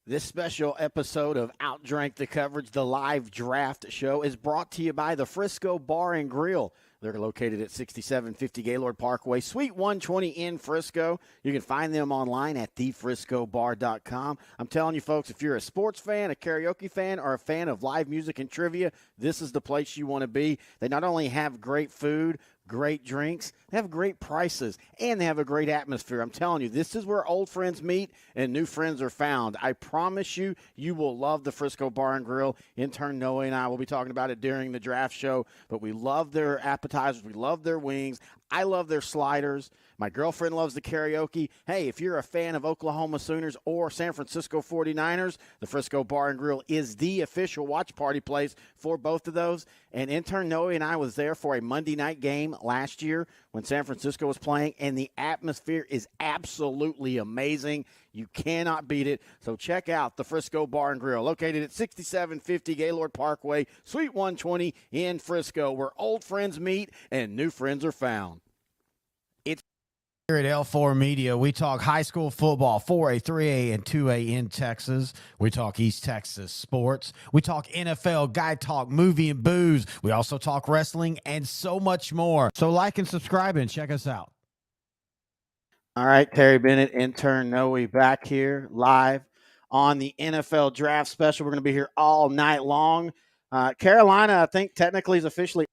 This special episode of Outdrank the Coverage, the live draft show, is brought to you by the Frisco Bar and Grill. They're located at 6750 Gaylord Parkway, Suite 120 in Frisco. You can find them online at thefriscobar.com. I'm telling you, folks, if you're a sports fan, a karaoke fan, or a fan of live music and trivia, this is the place you want to be. They not only have great food, great drinks, they have great prices, and they have a great atmosphere. I'm telling you, this is where old friends meet and new friends are found. I promise you, you will love the Frisco Bar and Grill. Intern Nohe and I will be talking about it during the draft show, but we love their appetizers. We love their wings. I love their sliders. My girlfriend loves the karaoke. Hey, if you're a fan of Oklahoma Sooners or San Francisco 49ers, the Frisco Bar and Grill is the official watch party place for both of those. And Intern Nohe and I was there for a Monday night game last year when San Francisco was playing, and the atmosphere is absolutely amazing. You cannot beat it. So check out the Frisco Bar and Grill, located at 6750 Gaylord Parkway, Suite 120 in Frisco, where old friends meet and new friends are found. Here at L4 Media, we talk high school football, 4A, 3A, and 2A in Texas. We talk East Texas sports. We talk NFL, guy talk, movie, and booze. We also talk wrestling and so much more. So like and subscribe and check us out. All right, Terry Bennett, Intern Nohe, back here live on the NFL Draft Special. We're going to be here all night long. Carolina, I think, technically is officially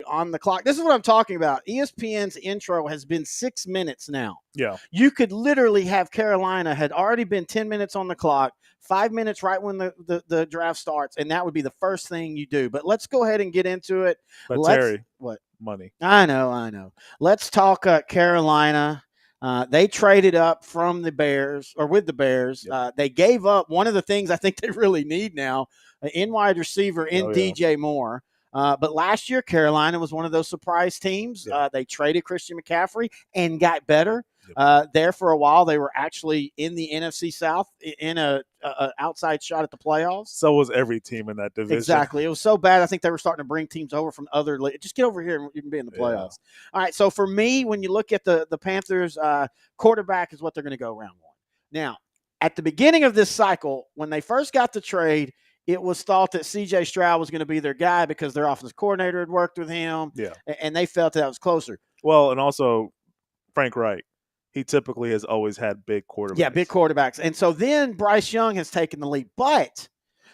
on the clock. This is what I'm talking about. ESPN's intro has been 6 minutes now. Yeah. You could literally have Carolina had already been 10 minutes on the clock, 5 minutes right when the draft starts, and that would be the first thing you do. But let's go ahead and get into it. But Terry, what? Money. I know. Let's talk Carolina. They traded up from the Bears, or with the Bears. Yep. They gave up one of the things I think they really need now, in wide receiver in DJ Moore. But last year, Carolina was one of those surprise teams. Yeah. They traded Christian McCaffrey and got better. Yep. There for a while, they were actually in the NFC South in a outside shot at the playoffs. So was every team in that division. Exactly. It was so bad, I think they were starting to bring teams over from other – just get over here and you can be in the playoffs. Yeah. All right, so for me, when you look at the Panthers, quarterback is what they're going to go round one. Now, at the beginning of this cycle, when they first got the trade – it was thought that C.J. Stroud was going to be their guy because their offensive coordinator had worked with him, and they felt that was closer. Well, and also Frank Reich, he typically has always had big quarterbacks. Yeah, big quarterbacks. And so then Bryce Young has taken the lead. But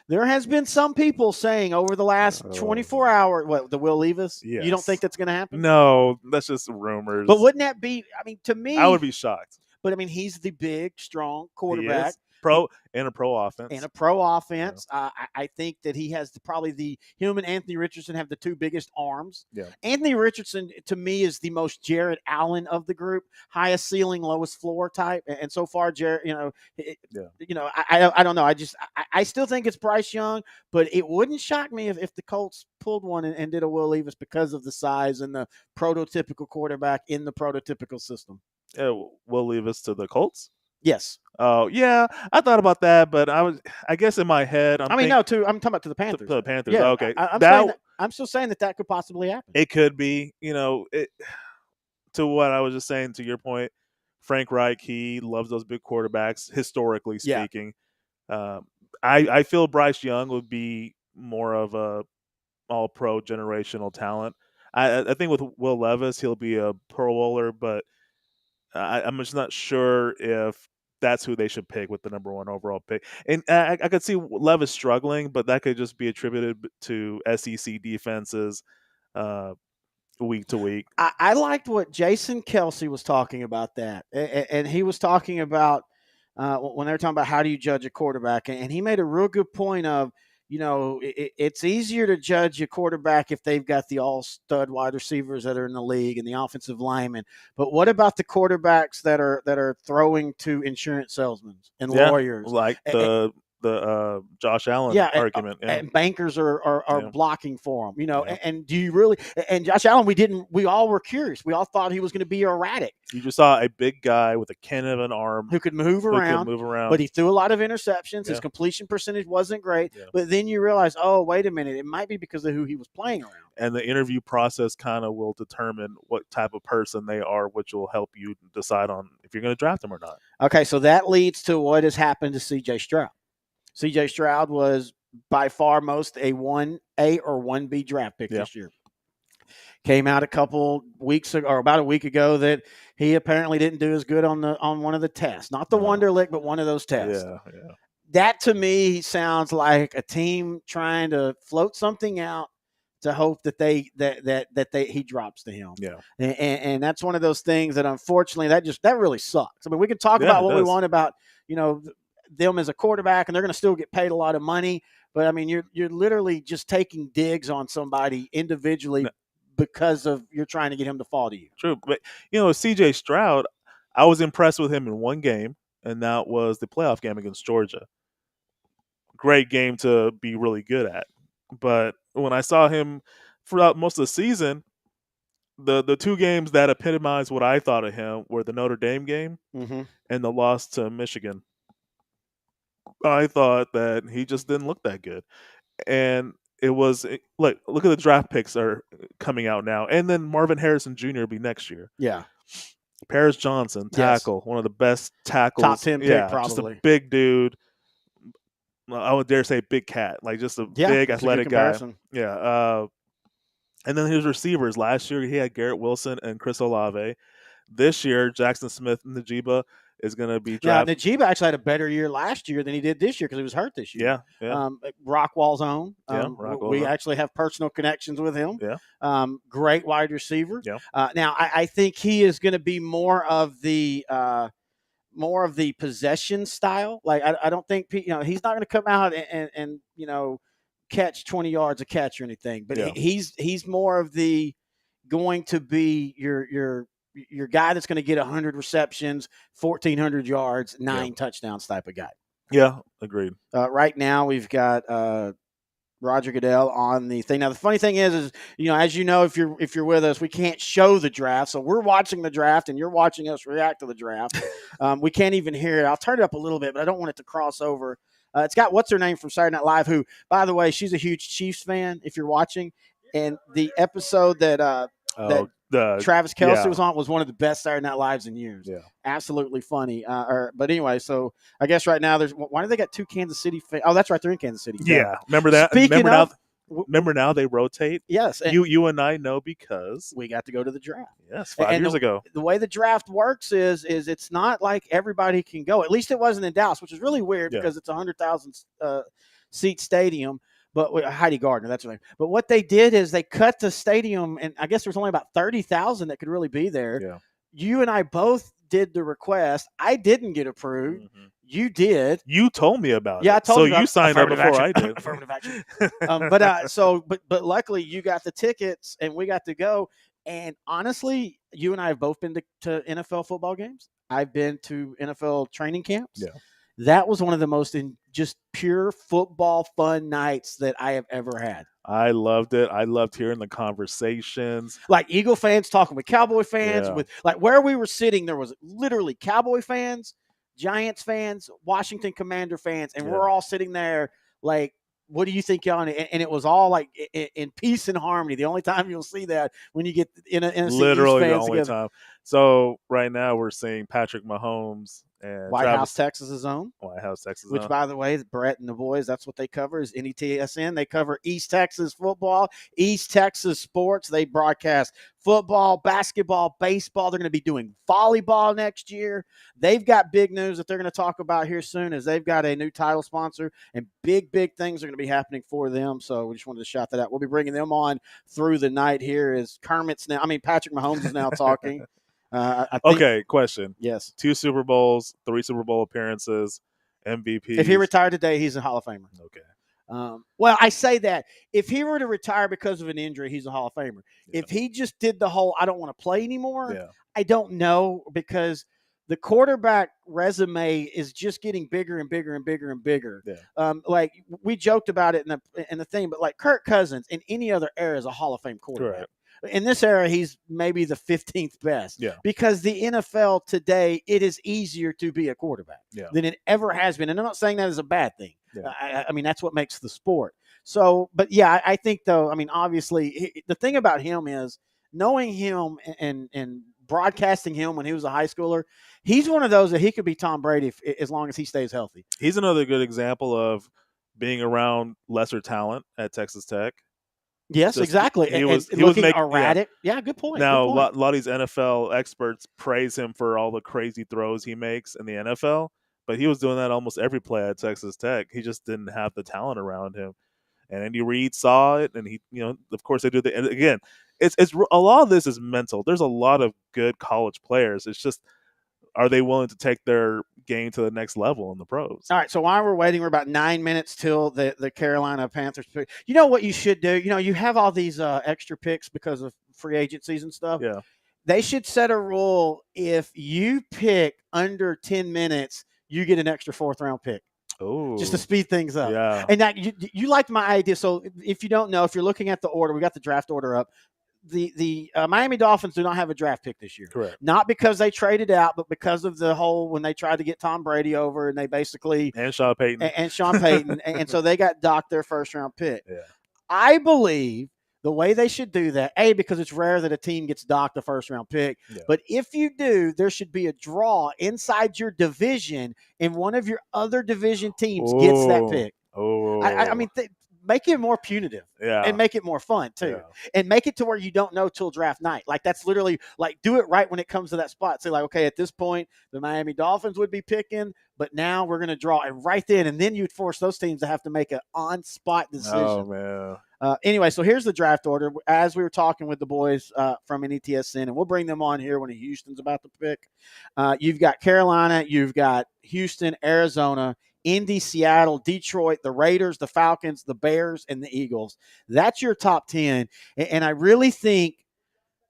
there has been some people saying over the last 24 hours, the Will Levis? Yes. You don't think that's going to happen? No, that's just rumors. But wouldn't that be – I mean, to me – I would be shocked. But, I mean, he's the big, strong quarterback. Pro offense. And a pro offense. Yeah. I think that he has probably him and Anthony Richardson have the 2 biggest arms. Yeah. Anthony Richardson, to me, is the most Jared Allen of the group, highest ceiling, lowest floor type. And so far, Jared, I don't know. I still think it's Bryce Young, but it wouldn't shock me if the Colts pulled one and did a Will Levis because of the size and the prototypical quarterback in the prototypical system. Will Levis to the Colts? Yes. Oh, yeah. I thought about that, but I guess in my head, I'm talking about to the Panthers. To the Panthers. Yeah, okay. I'm still saying that could possibly happen. It could be, to what I was just saying, to your point, Frank Reich, he loves those big quarterbacks, historically speaking. Yeah. I feel Bryce Young would be more of a all-pro generational talent. I think with Will Levis, he'll be a Pro Bowler, but I'm just not sure if that's who they should pick with the number 1 overall pick. And I could see Levis struggling, but that could just be attributed to SEC defenses week to week. I liked what Jason Kelsey was talking about that. And he was talking about when they were talking about how do you judge a quarterback. And he made a real good point of, it's easier to judge a quarterback if they've got the all-stud wide receivers that are in the league and the offensive linemen. But what about the quarterbacks that are throwing to insurance salesmen and lawyers? Like the Josh Allen argument. And bankers are blocking for him, and do you really – and Josh Allen, we all were curious. We all thought he was going to be erratic. You just saw a big guy with a cannon of an arm. Who could move around. But he threw a lot of interceptions. His completion percentage wasn't great. Yeah. But then you realize, oh, wait a minute. It might be because of who he was playing around. And the interview process kind of will determine what type of person they are, which will help you decide on if you're going to draft them or not. Okay, so that leads to what has happened to C.J. Stroud. C.J. Stroud was by far most a 1A or 1B draft pick this year. Came out a couple weeks ago, or about a week ago, that he apparently didn't do as good on one of the tests. Not the Wonderlic, but one of those tests. Yeah. That to me sounds like a team trying to float something out to hope that he drops to him. Yeah. And that's one of those things that unfortunately that really sucks. I mean, we can talk about what we want about, them as a quarterback, and they're going to still get paid a lot of money. But I mean, you're literally just taking digs on somebody individually because of you're trying to get him to fall to you. True, but C.J. Stroud, I was impressed with him in one game, and that was the playoff game against Georgia. Great game to be really good at, but when I saw him throughout most of the season, the 2 games that epitomized what I thought of him were the Notre Dame game and the loss to Michigan. I thought that he just didn't look that good. And it was look at the draft picks are coming out now. And then Marvin Harrison Jr. will be next year. Yeah. Paris Johnson, tackle, one of the best tackles. Top 10 pick, probably. Just a big dude. I would dare say big cat, like just a big athletic guy. Yeah. And then his receivers. Last year he had Garrett Wilson and Chris Olave. This year, Jackson Smith and Najiba is going to be drafted. Yeah, Najiba actually had a better year last year than he did this year because he was hurt this year. Yeah. Rockwall's own. We own. actually have personal connections with him. Yeah. Great wide receiver. Yeah. Now, I think he is going to be more of the possession style. Like I don't think he's not going to come out and catch 20 yards a catch or anything. But he's more of the going to be your guy that's going to get 100 receptions, 1,400 yards, 9 touchdowns type of guy. Yeah, agreed. Right now we've got Roger Goodell on the thing. Now the funny thing is as you know, if you're with us, we can't show the draft, so we're watching the draft and you're watching us react to the draft. We can't even hear it. I'll turn it up a little bit, but I don't want it to cross over. It's got what's her name from Saturday Night Live, who, by the way, she's a huge Chiefs fan. If you're watching, and the episode that Travis Kelce was on was one of the best Saturday Night Lives in years. Yeah. Absolutely funny. But anyway, so I guess right now why do they got 2 Kansas City fans? Oh, that's right. They're in Kansas City. Yeah. Remember that? Remember now they rotate? Yes. And you and I know because we got to go to the draft. Yes, 5 years ago. The way the draft works is it's not like everybody can go. At least it wasn't in Dallas, which is really weird because it's a 100,000 seat stadium. But Heidi Gardner, that's her name. But what they did is they cut the stadium, and I guess there's only about 30,000 that could really be there. Yeah. You and I both did the request. I didn't get approved. Mm-hmm. You did. You told me about it. Yeah, I told you. So you signed up before I did. Affirmative action. But luckily you got the tickets and we got to go. And honestly, you and I have both been to NFL football games. I've been to NFL training camps. Yeah. That was one of the most just pure football fun nights that I have ever had. I loved it. I loved hearing the conversations. Like Eagle fans talking with Cowboy fans. With like where we were sitting, there was literally Cowboy fans, Giants fans, Washington Commander fans, and we're all sitting there like, what do you think, y'all? And it was all like in peace and harmony. The only time you'll see that when you get in a literally fans the only together. time. So right now we're seeing Patrick Mahomes and White House, Texas' own. White House, Texas. Which, by the way, Brett and the boys, that's what they cover is NETSN. They cover East Texas football, East Texas sports. They broadcast football, basketball, baseball. They're going to be doing volleyball next year. They've got big news that they're going to talk about here soon as they've got a new title sponsor, and big things are going to be happening for them. So we just wanted to shout that out. We'll be bringing them on through the night here as Patrick Mahomes is now talking. I think, okay, question. Yes. 2 Super Bowls, 3 Super Bowl appearances, MVP. If he retired today, he's a Hall of Famer. Okay. Well, I say that. If he were to retire because of an injury, he's a Hall of Famer. Yeah. If he just did the whole I don't want to play anymore, Yeah. I don't know, because the quarterback resume is just getting bigger and bigger and bigger and bigger. Yeah. Like we joked about it in the thing, but like Kirk Cousins in any other era is a Hall of Fame quarterback. Correct. In this era, he's maybe the 15th best. Yeah. Because the NFL today, it is easier to be a quarterback than it ever has been. And I'm not saying that is a bad thing. Yeah. I mean, that's what makes the sport. So, but yeah, I think though, I mean, obviously the thing about him is knowing him and broadcasting him when he was a high schooler, he's one of those that he could be Tom Brady as long as he stays healthy. He's another good example of being around lesser talent at Texas Tech. Yes, exactly. He was looking making erratic. Yeah, good point. Now, good point. a lot of these NFL experts praise him for all the crazy throws he makes in the NFL, but he was doing that almost every play at Texas Tech. He just didn't have the talent around him. And Andy Reid saw it, and he, of course, they do the. And again, it's a lot of this is mental. There's a lot of good college players. It's just, are they willing to take their game to the next level in the pros? All right, so while we're waiting, we're about 9 minutes till the Carolina Panthers pick. You know what you should do? You have all these extra picks because of free agencies and stuff. Yeah. They should set a rule: if you pick under 10 minutes, you get an extra 4th-round pick. Oh, just to speed things up. Yeah. And that you liked my idea. So if you don't know, if you're looking at the order, we got the draft order up. The Miami Dolphins do not have a draft pick this year. Correct. Not because they traded out, but because of the whole when they tried to get Tom Brady over and they basically and Sean Payton and so they got docked their 1st-round pick. Yeah. I believe the way they should do that, because it's rare that a team gets docked a 1st-round pick. Yeah. But if you do, there should be a draw inside your division, and one of your other division teams gets that pick. Oh, I mean, make it more punitive, and make it more fun too, and make it to where you don't know till draft night. Like that's literally like do it right when it comes to that spot. Say like, okay, at this point the Miami Dolphins would be picking, but now we're going to draw, and right then, and then you'd force those teams to have to make an on-spot decision. Oh man. Anyway, so here's the draft order. As we were talking with the boys from NETSN, and we'll bring them on here when Houston's about to pick. You've got Carolina, you've got Houston, Arizona, Indy, Seattle, Detroit, the Raiders, the Falcons, the Bears, and the Eagles. That's your top 10. And I really think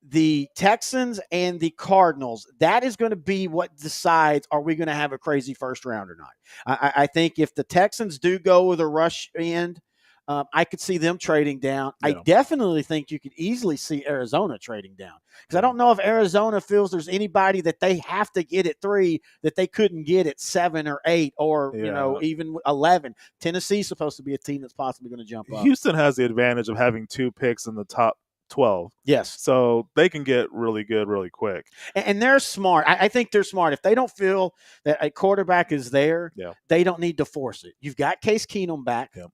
the Texans and the Cardinals, that is going to be what decides, are we going to have a crazy 1st round or not? I think if the Texans do go with a rush end, I could see them trading down. Yeah. I definitely think you could easily see Arizona trading down, because I don't know if Arizona feels there's anybody that they have to get at 3 that they couldn't get at 7 or 8 or even 11. Tennessee's supposed to be a team that's possibly going to jump up. Houston has the advantage of having 2 picks in the top 12. Yes. So they can get really good really quick. And they're smart. I think they're smart. If they don't feel that a quarterback is there, they don't need to force it. You've got Case Keenum back. Yeah.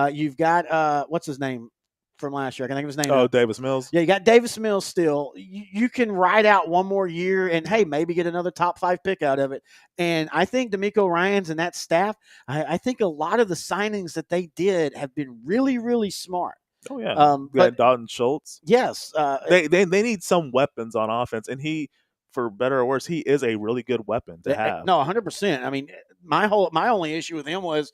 You've got what's his name from last year? I can think of his name. Oh, Davis Mills. Yeah, you got Davis Mills still. You can ride out one more year and, hey, maybe get another top 5 pick out of it. And I think DeMeco Ryans and that staff, I think a lot of the signings that they did have been really, really smart. Oh, yeah. But Dalton Schultz. Yes. They need some weapons on offense. And he, for better or worse, he is a really good weapon to have. No, 100%. I mean, my only issue with him was,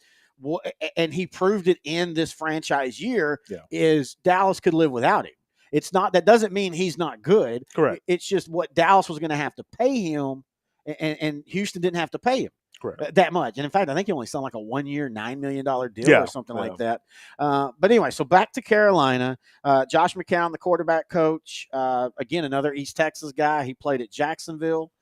and he proved it in this franchise year, is Dallas could live without him. It's not, that doesn't mean he's not good. Correct. It's just what Dallas was going to have to pay him, and Houston didn't have to pay him. Correct. That much. And in fact, I think he only signed like a 1-year, $9 million deal or something like that. But anyway, so back to Carolina. Josh McCown, the quarterback coach, again, another East Texas guy. He played at Jacksonville.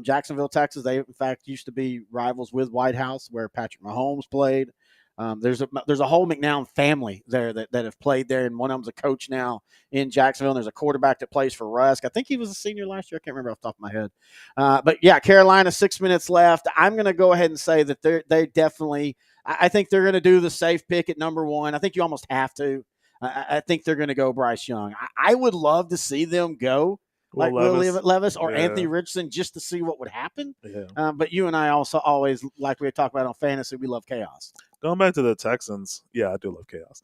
Jacksonville, Texas. They, in fact, used to be rivals with White House, where Patrick Mahomes played. There's a whole McNown family there that have played there, and one of them's a coach now in Jacksonville. And there's a quarterback that plays for Rusk. I think he was a senior last year. I can't remember off the top of my head. But yeah, Carolina, 6 minutes left. I'm going to go ahead and say that they definitely. I think they're going to do the safe pick at number 1. I think you almost have to. I think they're going to go Bryce Young. I would love to see them go like Will Levis or Anthony Richardson just to see what would happen. Yeah. But you and I also always, like we talk about on fantasy, we love chaos. Going back to the Texans, yeah, I do love chaos.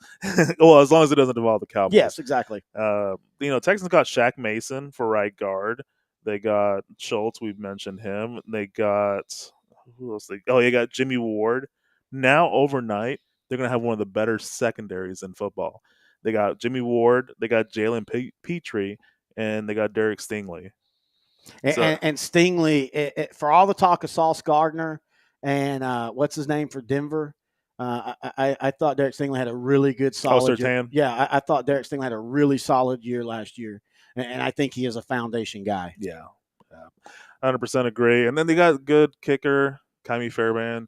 Well, as long as it doesn't involve the Cowboys. Yes, exactly. Texans got Shaq Mason for right guard. They got Schultz. We've mentioned him. They got who else? They got Jimmy Ward. Now overnight, they're going to have one of the better secondaries in football. They got Jimmy Ward. They got Jalen Petrie, and they got Derek Stingley. And Stingley, for all the talk of Sauce Gardner and what's his name for Denver. I thought Derek Stingley had a really good solid year. Yeah, I thought Derek Stingley had a really solid year last year, and I think he is a foundation guy. Yeah, 100% agree. And then they got good kicker, Kaimi Fairbairn.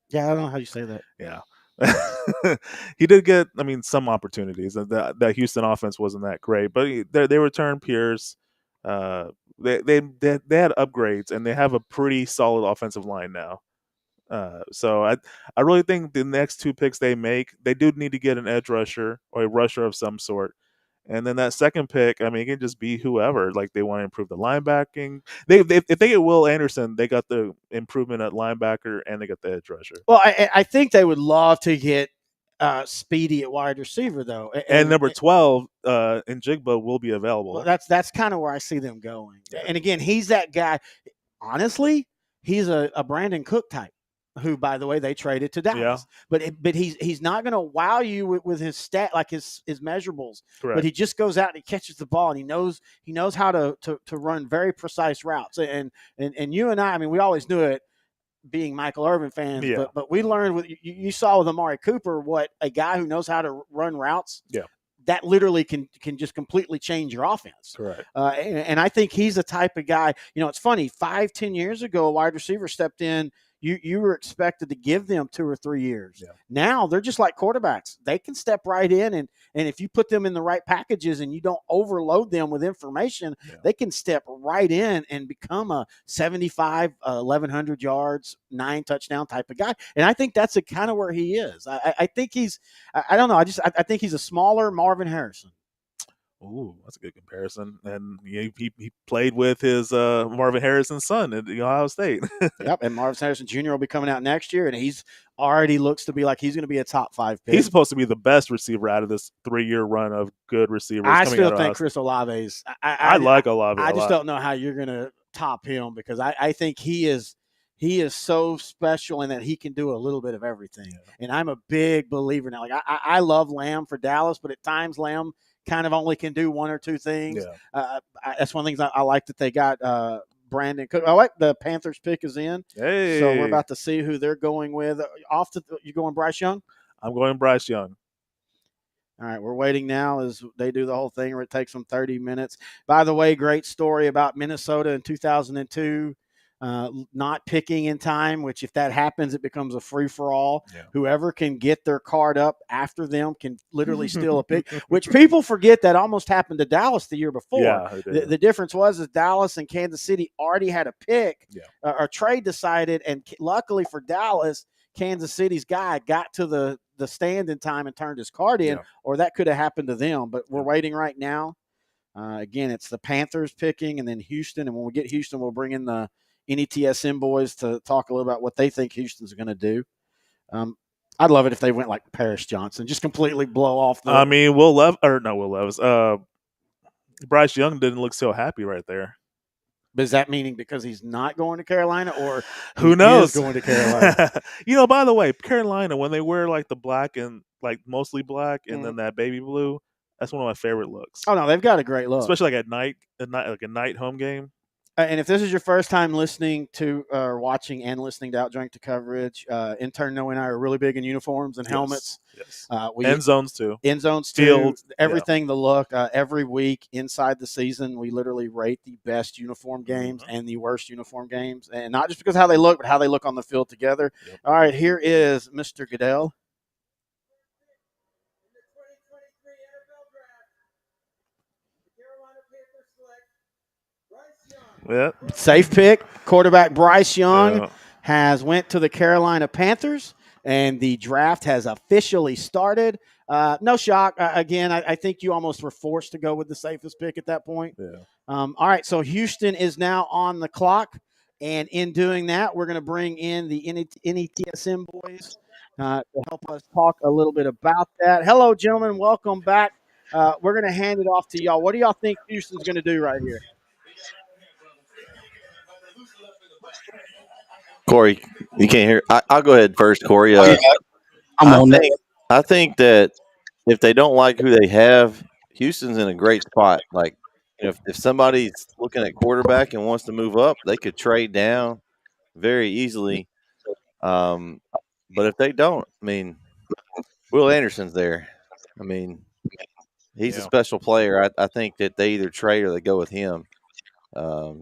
Yeah, I don't know how you say that. Yeah. He did get, some opportunities. That Houston offense wasn't that great, but they returned Pierce. They had upgrades, and they have a pretty solid offensive line now. So I really think the next 2 picks they make, they do need to get an edge rusher or a rusher of some sort. And then that second pick, it can just be whoever. Like, they want to improve the linebacking. If they get Will Anderson, they got the improvement at linebacker and they got the edge rusher. Well, I think they would love to get Speedy at wide receiver, though. And number 12, Njigba will be available. Well, that's kind of where I see them going. And again, he's that guy. Honestly, he's a Brandon Cook type. Who, by the way, they traded to Dallas. Yeah. But he's not going to wow you with his stat, like his measurables. Correct. But he just goes out and he catches the ball, and he knows how to run very precise routes. And you and I we always knew it, being Michael Irvin fans. Yeah. But we learned with you saw with Amari Cooper what a guy who knows how to run routes. Yeah. That literally can just completely change your offense. Correct. And I think he's the type of guy. It's funny. 5-10 years ago, a wide receiver stepped in. You were expected to give them 2 or 3 years. Yeah. Now they're just like quarterbacks. They can step right in, and if you put them in the right packages and you don't overload them with information, they can step right in and become a 75, 1,100 yards, 9 touchdown type of guy. And I think that's kind of where he is. I think he's – I don't know. I think he's a smaller Marvin Harrison. Ooh, that's a good comparison. And he played with his Marvin Harrison's son at Ohio State. Yep, and Marvin Harrison Jr. will be coming out next year, and he's already looks to be like he's going to be a top 5 pick. He's supposed to be the best receiver out of this 3-year run of good receivers. I still think Chris Olave's. I like Olave. I just don't know how you're going to top him because I think he is so special in that he can do a little bit of everything. Yeah. And I'm a big believer now. Like I love Lamb for Dallas, but at times Lamb kind of only can do 1 or 2 things. Yeah. That's one of the things I like that they got Brandon Cook. I like the Panthers pick is in. Hey. So we're about to see who they're going with. You going Bryce Young? I'm going Bryce Young. All right, we're waiting now as they do the whole thing where it takes them 30 minutes. By the way, great story about Minnesota in 2002. Not picking in time, which if that happens, it becomes a free-for-all. Yeah. Whoever can get their card up after them can literally steal a pick, which people forget that almost happened to Dallas the year before. Yeah, the difference was that Dallas and Kansas City already had a pick or trade decided, and luckily for Dallas, Kansas City's guy got to the stand in time and turned his card in, or that could have happened to them. But we're waiting right now. Again, it's the Panthers picking and then Houston, and when we get Houston, we'll bring in the NETSM boys to talk a little about what they think Houston's going to do. I'd love it if they went like Paris Johnson, just completely blow off the. Will Levis. Bryce Young didn't look so happy right there. But is that meaning because he's not going to Carolina, or who knows? Is going to Carolina. By the way, Carolina, when they wear like the black and like mostly black and then that baby blue, that's one of my favorite looks. Oh no, they've got a great look, especially like at night, like a night home game. And if this is your first time listening to or watching and listening to Outdrank the Coverage, Intern Nohe and I are really big in uniforms and helmets. Yes. We End zones too. End zones too. Field, everything the look. Every week inside the season, we literally rate the best uniform games and the worst uniform games, and not just because of how they look, but how they look on the field together. Yep. All right, here is Mr. Goodell. Yeah. Safe pick. Quarterback Bryce Young has went to the Carolina Panthers, and the draft has officially started. No shock. Again, I think you almost were forced to go with the safest pick at that point. Yeah. All right, so Houston is now on the clock, and in doing that, we're going to bring in the NETSM boys to help us talk a little bit about that. Hello, gentlemen. Welcome back. We're going to hand it off to y'all. What do y'all think Houston's going to do right here? Corey, you can't hear. I'll go ahead first, Corey. I think that if they don't like who they have, Houston's in a great spot. Like, if somebody's looking at quarterback and wants to move up, they could trade down very easily. But if they don't, I mean, Will Anderson's there. I mean, he's a special player. I think that they either trade or they go with him. I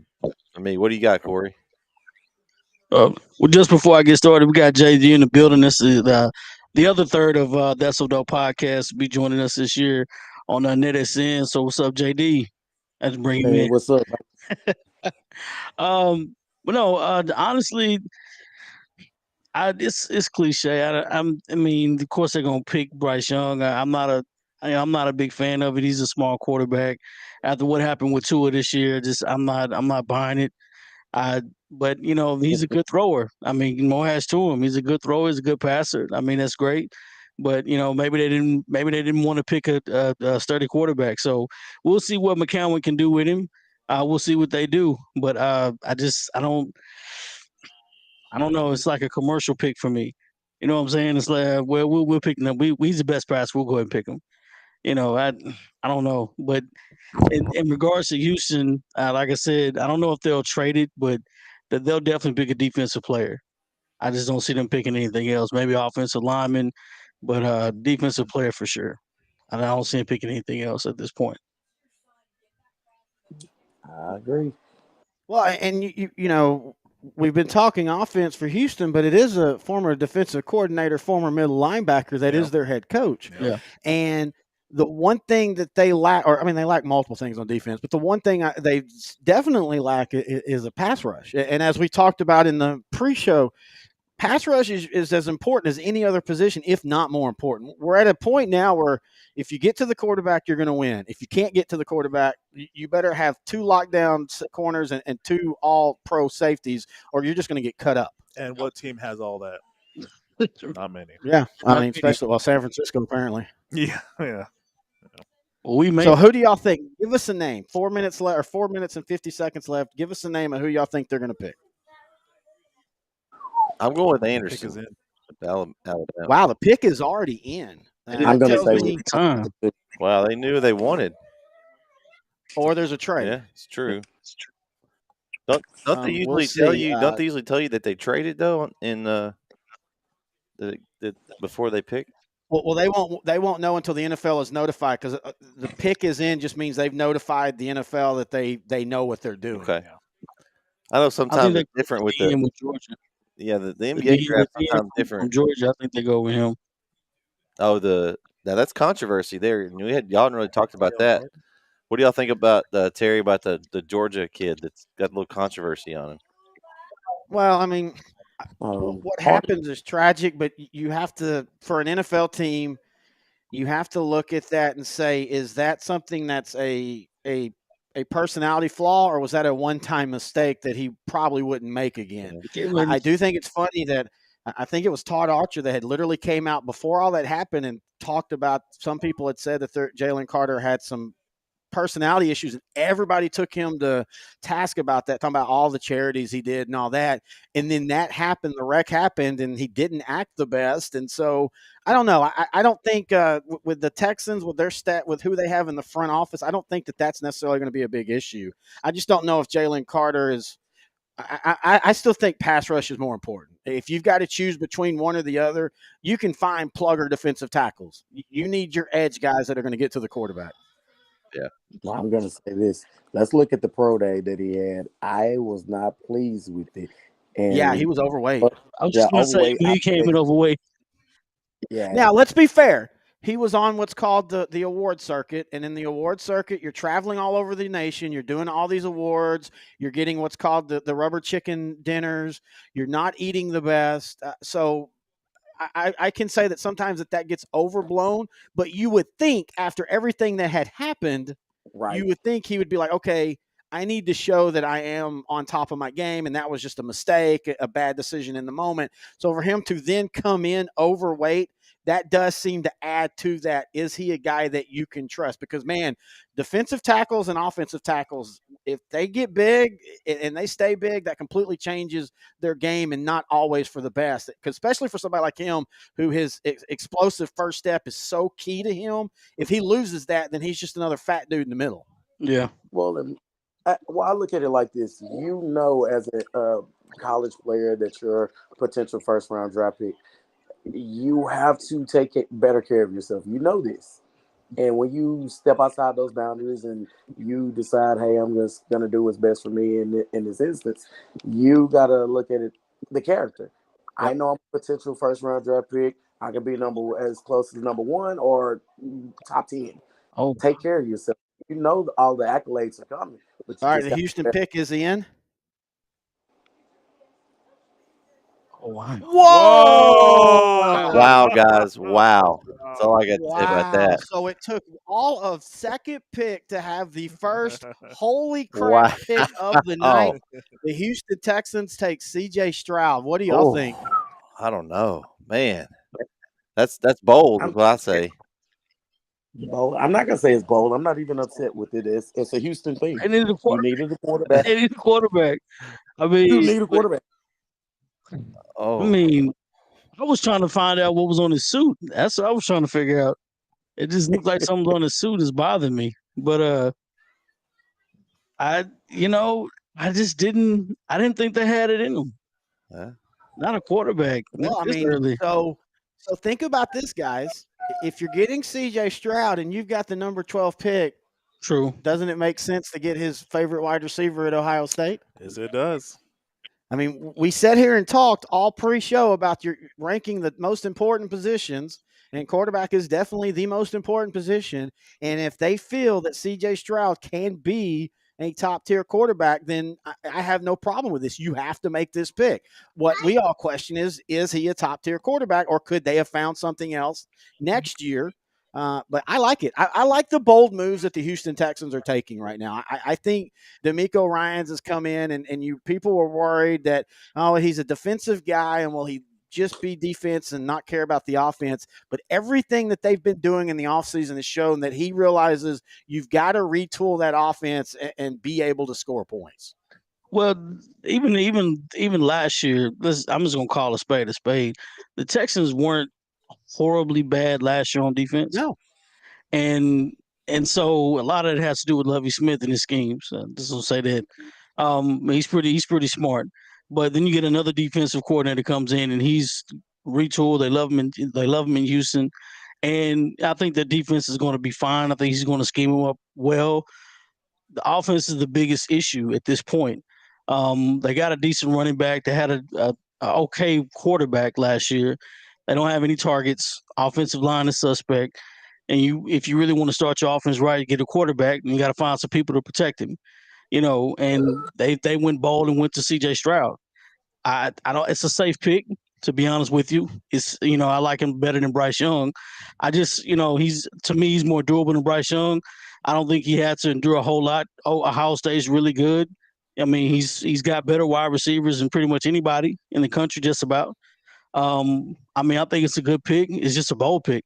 mean, what do you got, Corey? Well, just before I get started, we got JD in the building. This is the other third of That's So Dope podcast. Be joining us this year on NetSN. So what's up, JD? Let's bring him in. What's up? But no, honestly, it's cliche. I mean, of course they're gonna pick Bryce Young. I'm not a big fan of it. He's a small quarterback. After what happened with Tua this year, I'm not buying it. But he's a good thrower. I mean, more has to him. He's a good thrower. He's a good passer. I mean, that's great. But maybe they didn't want to pick a sturdy quarterback. So we'll see what McCowan can do with him. We'll see what they do. But I don't know. It's like a commercial pick for me. You know what I'm saying? It's like, well, we'll pick him. He's the best passer. We'll go ahead and pick him. I don't know. But in regards to Houston, like I said, I don't know if they'll trade it, but they'll definitely pick a defensive player. I just don't see them picking anything else. Maybe offensive lineman, but defensive player for sure. I don't see them picking anything else at this point. I agree. Well, and we've been talking offense for Houston, but it is a former defensive coordinator, former middle linebacker that is their head coach. Yeah. And the one thing that they lack, they lack multiple things on defense, but the one thing they definitely lack is a pass rush. And as we talked about in the pre-show, pass rush is as important as any other position, if not more important. We're at a point now where if you get to the quarterback, you're going to win. If you can't get to the quarterback, you better have 2 lockdown corners and 2 all-pro safeties, or you're just going to get cut up. And what team has all that? Not many. Yeah, I mean, especially San Francisco apparently. Yeah. Well, so who do y'all think? Give us a name. 4 minutes left, or 4 minutes and 50 seconds left. Give us a name of who y'all think they're going to pick. I'm going with Anderson. Alabama. Wow, the pick is already in. I'm going to say wow, they knew they wanted. Or there's a trade. Yeah, it's true. Don't they usually tell you? Don't they usually tell you that they traded though in before they pick? Well, they won't know until the NFL is notified, because the pick is in just means they've notified the NFL that they know what they're doing. Okay. I know sometimes it's different with Georgia. Yeah, the NBA draft sometimes different. From Georgia, I think they go with him. Oh, now that's controversy there. Y'all hadn't really talked about that. What do y'all think about Terry, about the Georgia kid that's got a little controversy on him? Well, I mean, what happens is tragic, but you have to, for an NFL team, you have to look at that and say, is that something that's a personality flaw, or was that a one-time mistake that he probably wouldn't make again? I do think it's funny that I think it was Todd Archer that had literally came out before all that happened and talked about, some people had said that Jalen Carter had some personality issues, and everybody took him to task about that, talking about all the charities he did and all that. And then that happened, the wreck happened, and he didn't act the best. And so I don't know. I don't think with the Texans, with their with who they have in the front office, I don't think that that's necessarily going to be a big issue. I just don't know if Jalen Carter is. I still think pass rush is more important. If you've got to choose between one or the other, you can find plugger defensive tackles. You need your edge guys that are going to get to the quarterback. Yeah. Well, I'm going to say this. Let's look at the pro day that he had. I was not pleased with it. And yeah, he was overweight. I was just going to say, he came in overweight. Yeah. Now, let's be fair. He was on what's called the award circuit. And in the award circuit, you're traveling all over the nation. You're doing all these awards. You're getting what's called the rubber chicken dinners. You're not eating the best. So I can say that sometimes that gets overblown. But you would think after everything that had happened, right, you would think he would be like, okay, I need to show that I am on top of my game. And that was just a mistake, a bad decision in the moment. So for him to then come in overweight, that does seem to add to that. Is he a guy that you can trust? Because, man, defensive tackles and offensive tackles, if they get big and they stay big, that completely changes their game, and not always for the best. Because especially for somebody like him, who his explosive first step is so key to him, if he loses that, then he's just another fat dude in the middle. Yeah. Well, I look at it like this. You know, as a college player, that you're a potential first-round draft pick. You have to take better care of yourself. You know this. And when you step outside those boundaries and you decide, hey, I'm just going to do what's best for me in this instance, you got to look at it, the character. Yep. I know I'm a potential first-round draft pick. I can be as close as number 1 or top 10. Oh, take care of yourself. You know all the accolades are coming. But all right, the Houston pick is in. Oh, wow. Whoa! Wow, guys. Wow. That's all I got to say about that. So it took all of second pick to have the first holy crap pick of the night. The Houston Texans take C.J. Stroud. What do y'all think? I don't know. Man, that's bold is what I say. Bold. I'm not going to say it's bold. I'm not even upset with it. It's a Houston thing. They needed a quarterback. They need a quarterback. I mean, you need a quarterback. I mean, I was trying to find out what was on his suit. That's what I was trying to figure out. It just looked like something on his suit is bothering me. But I just didn't think they had it in them. Not a quarterback. Well, I mean, early. So think about this, guys. If you're getting C.J. Stroud and you've got the number 12 pick, true, doesn't it make sense to get his favorite wide receiver at Ohio State? Yes, it does. I mean, we sat here and talked all pre-show about your ranking the most important positions, and quarterback is definitely the most important position. And if they feel that C.J. Stroud can be a top-tier quarterback, then I have no problem with this. You have to make this pick. What we all question is he a top-tier quarterback, or could they have found something else next year? But I like it. I like the bold moves that the Houston Texans are taking right now. I think D'Amico Ryans has come in, and you people were worried that, oh, he's a defensive guy, and will he just be defense and not care about the offense? But everything that they've been doing in the offseason has shown that he realizes you've got to retool that offense and be able to score points. Well, even last year, I'm just gonna call a spade a spade. The Texans weren't horribly bad last year on defense. No. And so a lot of it has to do with Lovie Smith and his schemes. Just will say that he's pretty smart. But then you get another defensive coordinator comes in and he's retooled. They love him in Houston, and I think the defense is going to be fine. I think he's going to scheme them up well. The offense is the biggest issue at this point. They got a decent running back. They had a okay quarterback last year. They don't have any targets. Offensive line is suspect. And if you really want to start your offense right, get a quarterback, and you got to find some people to protect him. And they went bold and went to C.J. Stroud. I don't. It's a safe pick, to be honest with you. It's I like him better than Bryce Young. I just he's more durable than Bryce Young. I don't think he had to endure a whole lot. Ohio State's really good. I mean, he's got better wide receivers than pretty much anybody in the country, just about. I think it's a good pick. It's just a bold pick.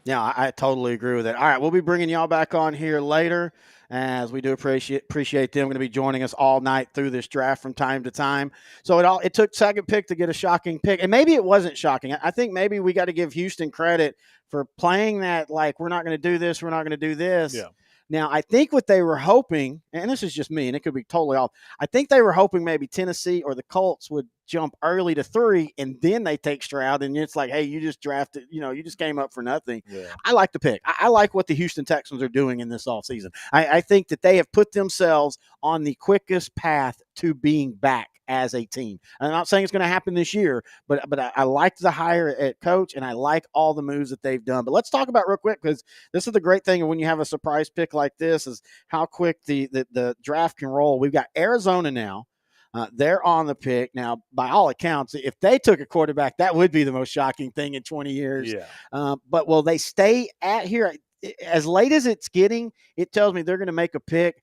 Yeah, I totally agree with that. All right, we'll be bringing y'all back on here later, as we do appreciate them going to be joining us all night through this draft from time to time. So it took second pick to get a shocking pick, and maybe it wasn't shocking. I think maybe we got to give Houston credit for playing that like we're not going to do this, we're not going to do this. Yeah. Now, I think what they were hoping, and this is just me, and it could be totally off, I think they were hoping maybe Tennessee or the Colts would jump early to 3, and then they take Stroud, and it's like, hey, you just drafted, you just came up for nothing. Yeah. I like the pick. I like what the Houston Texans are doing in this offseason. I think that they have put themselves on the quickest path to being back as a team. I'm not saying it's going to happen this year, but I like the hire at coach, and I like all the moves that they've done. But let's talk about real quick, because this is the great thing when you have a surprise pick like this is how quick the draft can roll. We've got Arizona now. They're on the pick. Now, by all accounts, if they took a quarterback, that would be the most shocking thing in 20 years. Yeah. But will they stay at here? As late as it's getting, it tells me they're going to make a pick.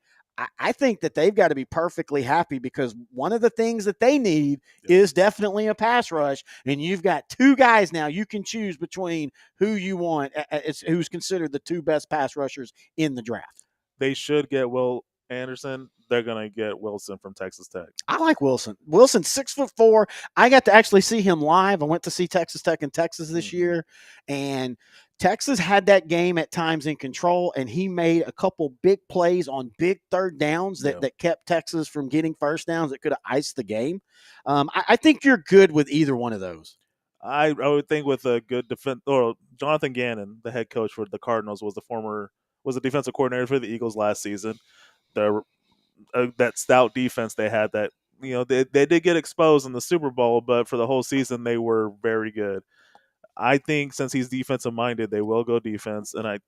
I think that they've got to be perfectly happy, because one of the things that they need is definitely a pass rush. And you've got 2 guys now you can choose between who you want, who's considered the 2 best pass rushers in the draft. They should get Will Anderson. They're going to get Wilson from Texas Tech. I like Wilson. Wilson's 6'4". I got to actually see him live. I went to see Texas Tech in Texas this year, and Texas had that game at times in control, and he made a couple big plays on big third downs that kept Texas from getting first downs that could have iced the game. I think you're good with either one of those. I would think with a good defense, or Jonathan Gannon, the head coach for the Cardinals, was the defensive coordinator for the Eagles last season. That stout defense they had, that they did get exposed in the Super Bowl, but for the whole season they were very good. I think since he's defensive minded, they will go defense, and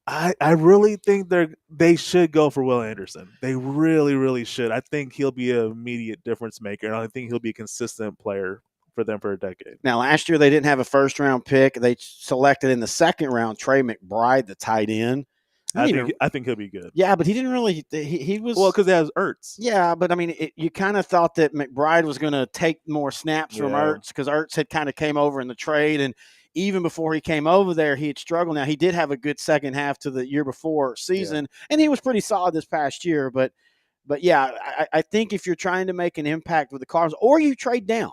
I really think they should go for Will Anderson. They really, really should. I think he'll be an immediate difference maker, and I think he'll be a consistent player for them for a decade. Now, last year they didn't have a first-round pick. They selected in the second round Trey McBride, the tight end. I think he'll be good. Yeah, but he didn't really. He was because he has Ertz. Yeah, but I mean, you kind of thought that McBride was going to take more snaps from Ertz, because Ertz had kind of came over in the trade, and even before he came over there, he had struggled. Now, he did have a good second half to the year before season, and he was pretty solid this past year. But yeah, I think if you're trying to make an impact with the Cardinals, or you trade down,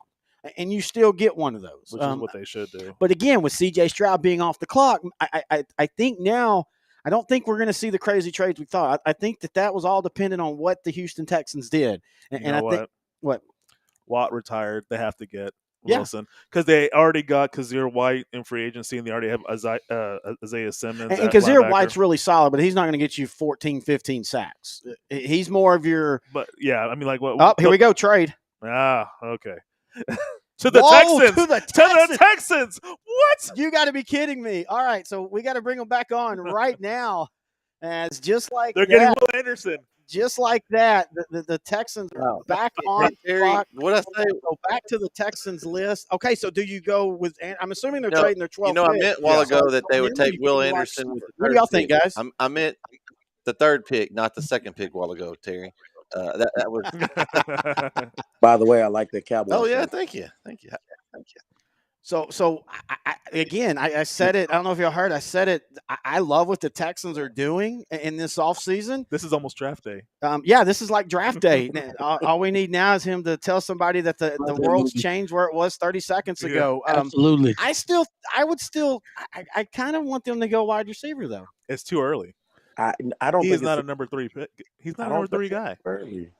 and you still get one of those, which is what they should do. But again, with C.J. Stroud being off the clock, I think now. I don't think we're going to see the crazy trades we thought. I think that was all dependent on what the Houston Texans did. And I think what Watt retired, they have to get Wilson, because they already got Kazir White in free agency, and they already have Isaiah Simmons. And Kazir White's really solid, but he's not going to get you 14, 15 sacks. He's more of your. But yeah, I mean, like what? Oh, here we go, trade. Okay. To the Texans. What? You got to be kidding me. All right, so we got to bring them back on right now. As just like they're getting Will Anderson. Just like that, the Texans are back on clock. What I say? Go back to the Texans list. Okay, so do you go with? I'm assuming they're trading their 12th. I meant a while ago that they would take Will Anderson. What do y'all think, guys? I meant the 3rd pick, not the 2nd pick. A while ago, Terry. That was. By the way, I like the Cowboys. Oh yeah, thank you. So I said it. I don't know if y'all heard. I said it. I love what the Texans are doing in this offseason. This is almost draft day. Yeah, this is like draft day. All we need now is him to tell somebody that the world's changed where it was 30 seconds ago. Absolutely. I kind of want them to go wide receiver though. It's too early. I don't. He's not a number 3 pick. He's not a number 3 guy. Early.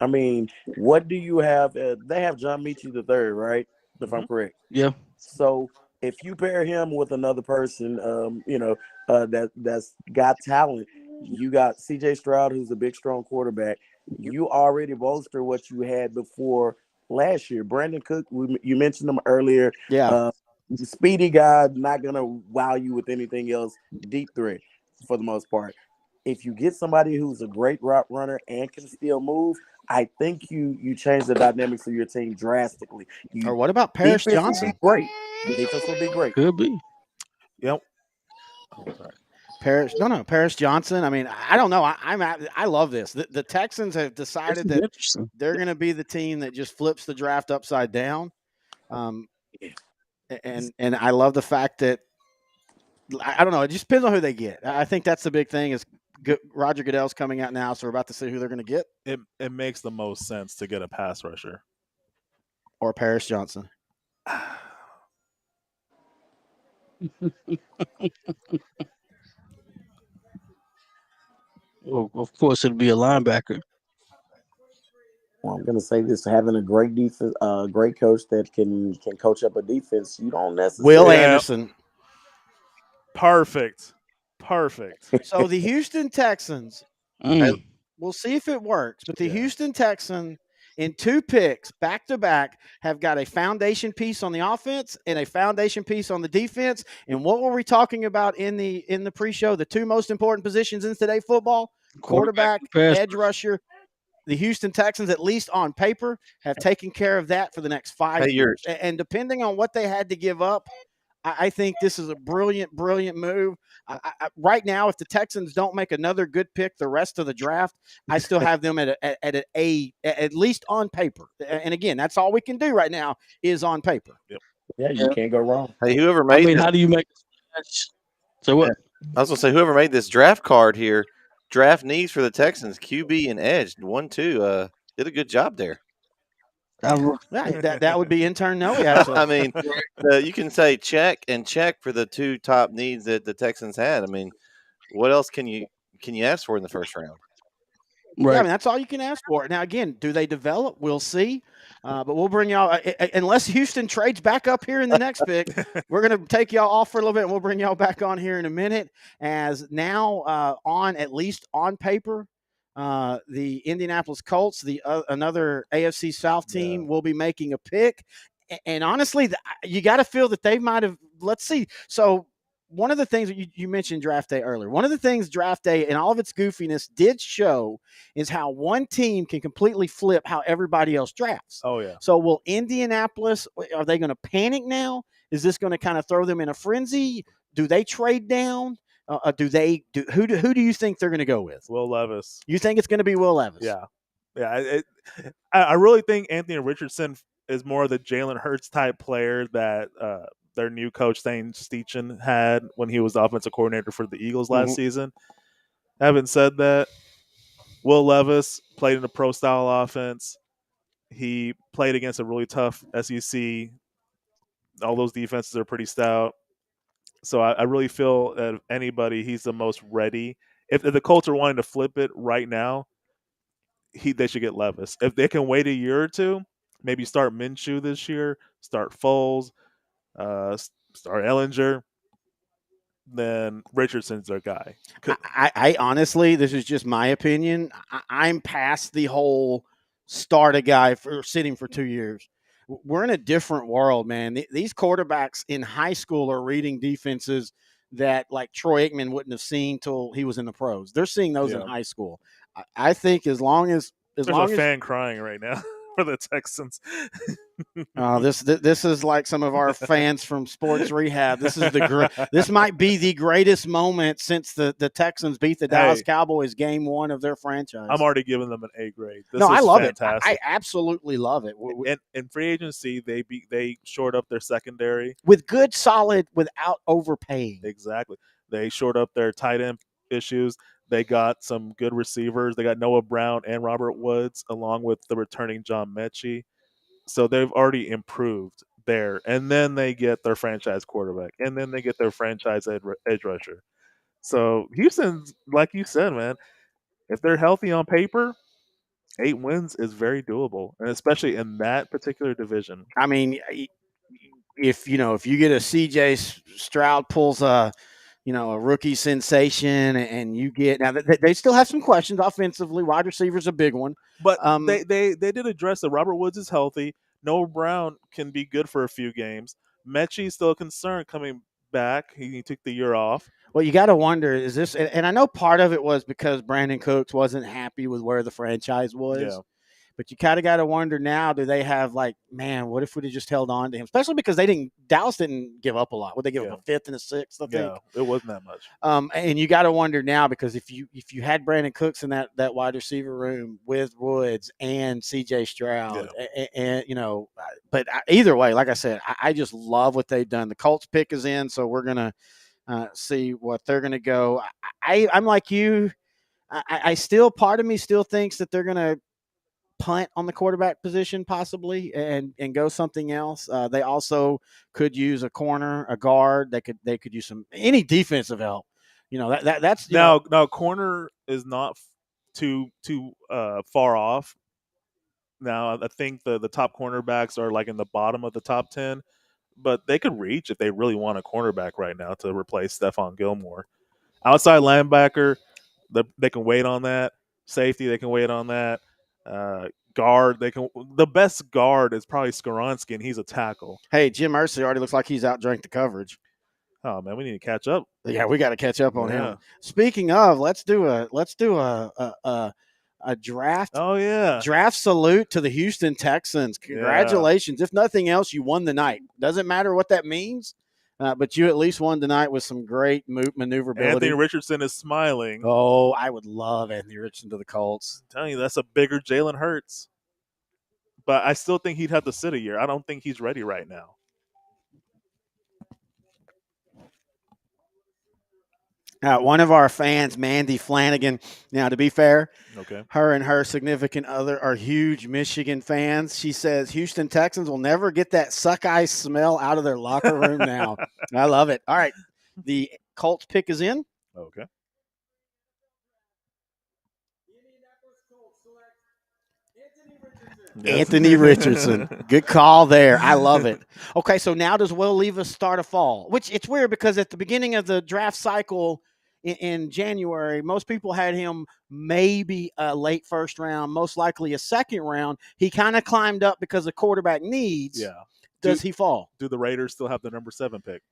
I mean, what do you have? They have John Metchie the third, right? If I'm correct. Yeah. So if you pair him with another person, that's got talent, you got C.J. Stroud, who's a big, strong quarterback. You already bolster what you had before last year. Brandon Cook, you mentioned him earlier. Yeah. Speedy guy, not gonna wow you with anything else. Deep threat for the most part. If you get somebody who's a great route runner and can still move, I think you change the dynamics of your team drastically. Or what about Paris Johnson? Great. Defense will be great. Could be. Yep. Paris Johnson. I mean, I don't know. I love this. The Texans have decided that they're going to be the team that just flips the draft upside down. And I love the fact that I don't know. It just depends on who they get. I think that's the big thing is Roger Goodell's coming out now, so we're about to see who they're going to get. It makes the most sense to get a pass rusher. Or Paris Johnson. Well, of course, it'll be a linebacker. Well, I'm gonna say this: having a great defense, great coach that can coach up a defense, you don't necessarily. Will Anderson. Perfect. So the Houston Texans, we'll see if it works, but the Houston Texans in 2 picks back-to-back have got a foundation piece on the offense and a foundation piece on the defense. And what were we talking about in the pre-show? The 2 most important positions in today's football, quarterback, edge rusher. The Houston Texans, at least on paper, have taken care of that for the next 5 years. And depending on what they had to give up, I think this is a brilliant move. Right now, if the Texans don't make another good pick the rest of the draft, I still have them at least on paper. And again, that's all we can do right now is on paper. Yep. Yeah, you can't go wrong. Hey, whoever made how do you make this? So what? I was gonna say whoever made this draft card here, draft needs for the Texans, QB and edge, 1-2, did a good job there. Yeah, that would be intern Nohe, actually. I mean, you can say check for the 2 top needs that the Texans had. I mean, what else can you ask for in the first round? Right. Yeah, I mean, that's all you can ask for. Now, again, do they develop? We'll see. But we'll bring y'all, unless Houston trades back up here in the next pick, we're going to take y'all off for a little bit, and we'll bring y'all back on here in a minute. As now at least on paper, the Indianapolis Colts, another AFC South team, will be making a pick. And honestly, you got to feel that they might have. Let's see. So one of the things that you mentioned draft day earlier, one of the things draft day and all of its goofiness did show is how one team can completely flip how everybody else drafts. Oh, yeah. So will Indianapolis, are they going to panic now? Is this going to kind of throw them in a frenzy? Do they trade down? Who do you think they're going to go with? Will Levis. You think it's going to be Will Levis? Yeah. I really think Anthony Richardson is more of the Jalen Hurts type player that their new coach Thane Steichen had when he was the offensive coordinator for the Eagles last season. Having said that, Will Levis played in a pro-style offense. He played against a really tough SEC. All those defenses are pretty stout. So I really feel that if anybody, he's the most ready. If the Colts are wanting to flip it right now, they should get Levis. If they can wait a year or 2, maybe start Minshew this year, start Foles, start Ellinger, then Richardson's their guy. I honestly, this is just my opinion. I'm past the whole start a guy for sitting for 2 years. We're in a different world, man. These quarterbacks in high school are reading defenses that like Troy Aikman wouldn't have seen till he was in the pros. They're seeing those in high school. I think as long as there's a fan crying right now for the Texans. This is like some of our fans from Sports Rehab. This might be the greatest moment since the Texans beat the Dallas Cowboys game 1 of their franchise. I'm already giving them an A grade. I love fantastic. It. I absolutely love it. In free agency, they shored up their secondary with good, solid, without overpaying. Exactly. They shored up their tight end issues. They got some good receivers. They got Noah Brown and Robert Woods, along with the returning John Mechie. So they've already improved there. And then they get their franchise quarterback. And then they get their franchise edge rusher. So Houston's, like you said, man, if they're healthy on paper, 8 wins is very doable. And especially in that particular division. I mean, if you get a CJ Stroud pulls a rookie sensation, and you get now they still have some questions offensively. Wide receiver is a big one, but they did address that. Robert Woods is healthy. Noah Brown can be good for a few games. Mechie's still a concern coming back. He took the year off. Well, you got to wonder, is this? And I know part of it was because Brandon Cooks wasn't happy with where the franchise was. Yeah. But you kind of got to wonder now, do they have man, what if we'd have just held on to him? Especially because Dallas didn't give up a lot. Would they give up a 5th and a 6th, I think? Yeah, it wasn't that much. And you got to wonder now, because if you had Brandon Cooks in that wide receiver room with Woods and CJ Stroud, and but either way, like I said, I just love what they've done. The Colts pick is in, so we're going to see what they're going to go. I'm like you. I still, part of me still thinks that they're going to punt on the quarterback position possibly and go something else. They also could use a corner, a guard. They could use any defensive help. That's now corner is not too far off. Now I think the top cornerbacks are like in the bottom of the top 10, but they could reach if they really want a cornerback right now to replace Stephon Gilmore. Outside linebacker, they can wait on that. Safety, they can wait on that. Guard, they can. The best guard is probably Skoronski, and he's a tackle. Hey, Jim Irsay already looks like he's outdrank the coverage. Oh man, we need to catch up. Yeah, we got to catch up on him. Speaking of, let's do a draft. Oh yeah, draft salute to the Houston Texans. Congratulations! Yeah. If nothing else, you won the night. Doesn't matter what that means, but you at least won tonight with some great maneuverability. Anthony Richardson is smiling. Oh, I would love Anthony Richardson to the Colts. I'm telling you, that's a bigger Jalen Hurts. But I still think he'd have to sit a year. I don't think he's ready right now. One of our fans, Mandy Flanagan. Now, to be fair, okay, her and her significant other are huge Michigan fans. She says Houston Texans will never get that suck ice smell out of their locker room now. I love it. All right, the Colts pick is in. Okay. Anthony Richardson. Good call there. I love it. Okay, so now does Will Levis start a fall? Which it's weird because at the beginning of the draft cycle in January, most people had him maybe a late first round, most likely a second round. He kind of climbed up because of quarterback needs. Yeah. Does he fall? Do the Raiders still have the number 7 pick?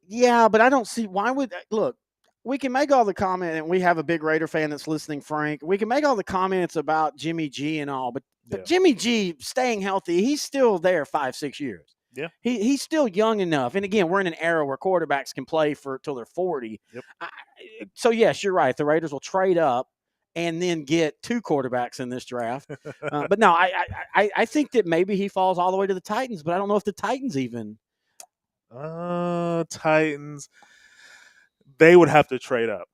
Yeah, but I don't see why would – look, we can make all the comment, and we have a big Raider fan that's listening, Frank. We can make all the comments about Jimmy G and all, but Jimmy G staying healthy, he's still there 5-6 years. Yeah, he's still young enough. And again, we're in an era where quarterbacks can play till they're 40. Yep. So yes, you're right. The Raiders will trade up and then get 2 quarterbacks in this draft. But no, I think that maybe he falls all the way to the Titans, but I don't know if the Titans even. Titans. They would have to trade up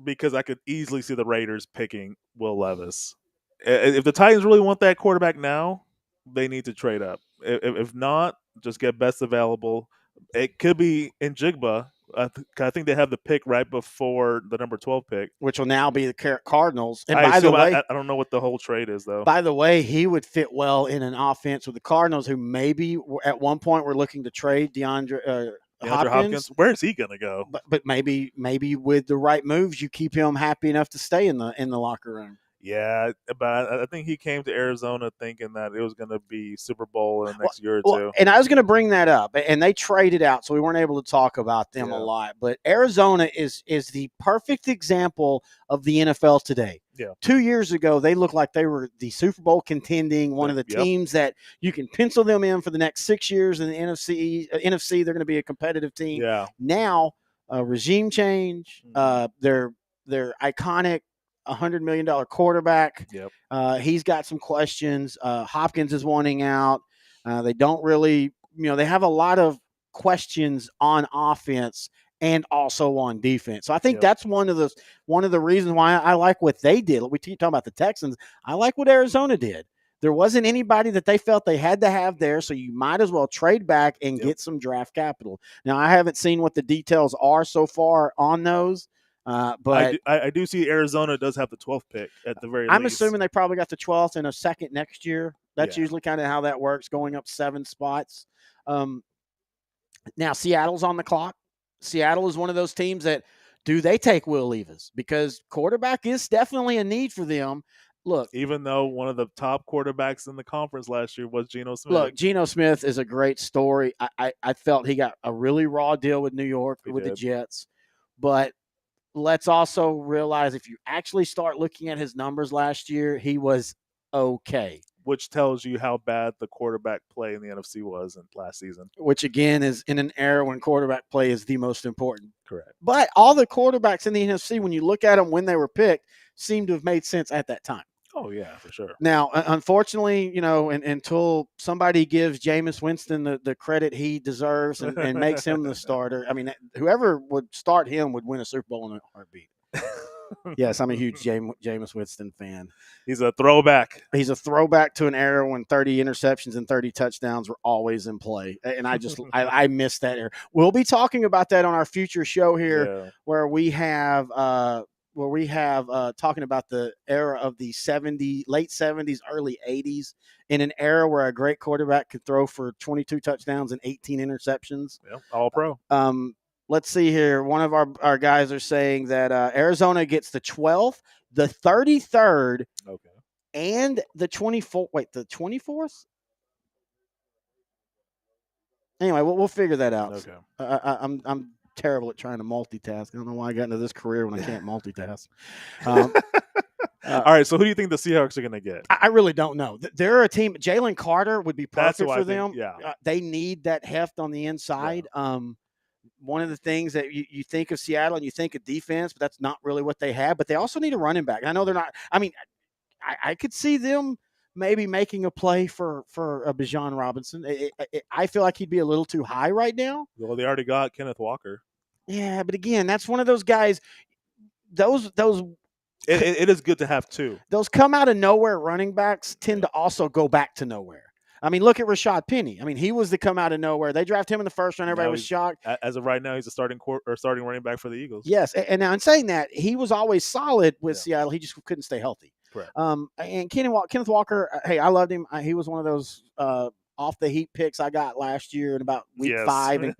because I could easily see the Raiders picking Will Levis. If the Titans really want that quarterback now, they need to trade up. If not, just get best available. It could be in Jigba. I think they have the pick right before the number 12 pick, which will now be the Cardinals. And by the way, I don't know what the whole trade is though. By the way, he would fit well in an offense with the Cardinals, who maybe at one point were looking to trade DeAndre Hopkins. Where is he going to go? But maybe with the right moves, you keep him happy enough to stay in the locker room. Yeah, but I think he came to Arizona thinking that it was going to be Super Bowl in the next year or two. And I was going to bring that up, and they traded out, so we weren't able to talk about them a lot. But Arizona is the perfect example of the NFL today. Yeah. 2 years ago, they looked like they were the Super Bowl contending, one of the teams that you can pencil them in for the next 6 years in the NFC. They're going to be a competitive team. Yeah. Now, regime change, their iconic $100 million quarterback. Yep. He's got some questions. Hopkins is wanting out. They don't really, they have a lot of questions on offense and also on defense. So I think that's one of the reasons why I like what they did. We keep talking about the Texans. I like what Arizona did. There wasn't anybody that they felt they had to have there, so you might as well trade back and get some draft capital. Now, I haven't seen what the details are so far on those. But I do see Arizona does have the 12th pick at the very least. I'm assuming they probably got the 12th and a second next year. That's usually kind of how that works, going up 7 spots. Now, Seattle's on the clock. Seattle is one of those teams that do they take Will Levis? Because quarterback is definitely a need for them. Look, even though one of the top quarterbacks in the conference last year was Geno Smith. Look, Geno Smith is a great story. I felt he got a really raw deal with New York with the Jets. But let's also realize if you actually start looking at his numbers last year, he was okay. Which tells you how bad the quarterback play in the NFC was last season. Which, again, is in an era when quarterback play is the most important. Correct. But all the quarterbacks in the NFC, when you look at them when they were picked, seem to have made sense at that time. Oh yeah, for sure. Now, unfortunately, until somebody gives Jameis Winston the credit he deserves and makes him the starter, I mean, whoever would start him would win a Super Bowl in a heartbeat. Yes, I'm a huge Jameis Winston fan. He's a throwback. He's a throwback to an era when 30 interceptions and 30 touchdowns were always in play. And I miss that era. We'll be talking about that on our future show here, where we have talking about the era of the late 70s, early 80s, in an era where a great quarterback could throw for 22 touchdowns and 18 interceptions. Yeah, all pro. Let's see here. One of our guys are saying that Arizona gets the 12th, the 33rd, and the 24th. Wait, the 24th? Anyway, we'll figure that out. Okay. I'm terrible at trying to multitask. I don't know why I got into this career when I can't multitask. All right, so who do you think the Seahawks are going to get? I really don't know. They're a team. Jalen Carter would be perfect for them. Yeah. They need that heft on the inside. Yeah. One of the things that you think of Seattle and you think of defense, but that's not really what they have. But they also need a running back. I know they're not. I mean, I could see them maybe making a play for a Bijan Robinson. I feel like he'd be a little too high right now. Well, they already got Kenneth Walker. Yeah, but again, that's one of those guys. Those it is good to have two. Those come out of nowhere running backs tend to also go back to nowhere. I mean, look at Rashad Penny. I mean, he was the come out of nowhere. They drafted him in the first round. Everybody was shocked. As of right now, he's a starting running back for the Eagles. Yes, and now in saying that, he was always solid with Seattle. He just couldn't stay healthy. Correct. And Kenneth Walker, hey, I loved him. He was one of those off the heat picks I got last year in about week 5 and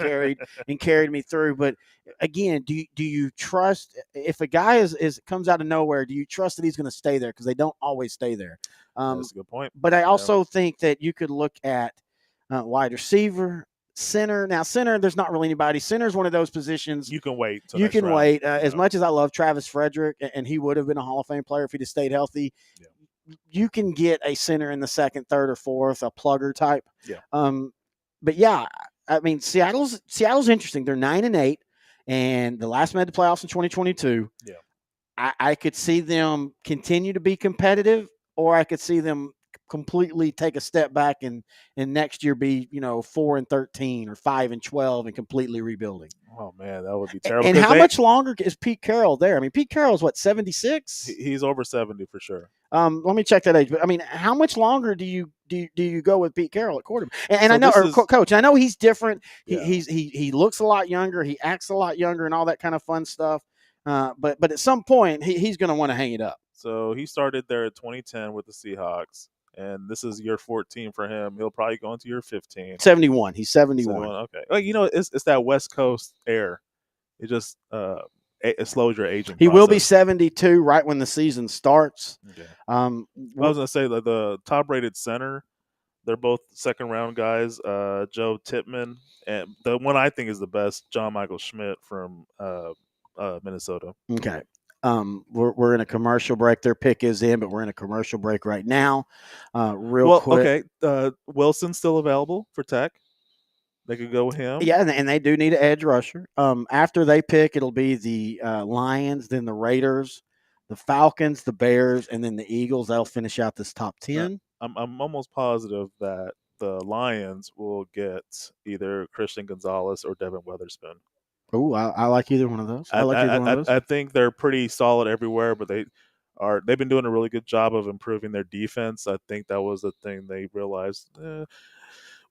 carried me through. But again, do you trust if a guy comes out of nowhere? Do you trust that he's going to stay there? Because they don't always stay there. That's a good point. But I also think that you could look at wide receiver, center. Now, center, there's not really anybody. Center is one of those positions you can wait. You can wait. As much as I love Travis Frederick, and he would have been a Hall of Fame player if he'd have stayed healthy. Yeah. You can get a center in the second, third, or fourth, a plugger type. Yeah. But yeah, I mean, Seattle's interesting. They're 9-8, and the last made the playoffs in 2022. Yeah. I could see them continue to be competitive, or I could see them completely take a step back and next year be 4-13 or 5-12 and completely rebuilding. Oh man, that would be terrible. And how much longer is Pete Carroll there? I mean, Pete Carroll's what, 76? He's over 70 for sure. Let me check that age. But I mean, how much longer do you go with Pete Carroll at quarterback? And so I know, coach. I know he's different. Yeah. He looks a lot younger. He acts a lot younger, and all that kind of fun stuff. But at some point, he's going to want to hang it up. So he started there in 2010 with the Seahawks, and this is year 14 for him. He'll probably go into year 15. 71. He's 71. Okay. Well, it's that West Coast air. It just it slows your aging He process. will be 72 right when the season starts. Okay. I was going to say the top-rated center, they're both second-round guys, Joe Tippmann, and the one I think is the best, John Michael Schmidt from Minnesota. Okay. We're in a commercial break. Their pick is in, but we're in a commercial break right now. Quick. Okay. Wilson's still available for Tech. They could go with him. Yeah, and they do need an edge rusher. After they pick, it'll be the Lions, then the Raiders, the Falcons, the Bears, and then the Eagles. That'll finish out this top 10. I'm almost positive that the Lions will get either Christian Gonzalez or Devin Witherspoon. Oh, I like either one of those. I think they're pretty solid everywhere, but they've been doing a really good job of improving their defense. I think that was the thing they realized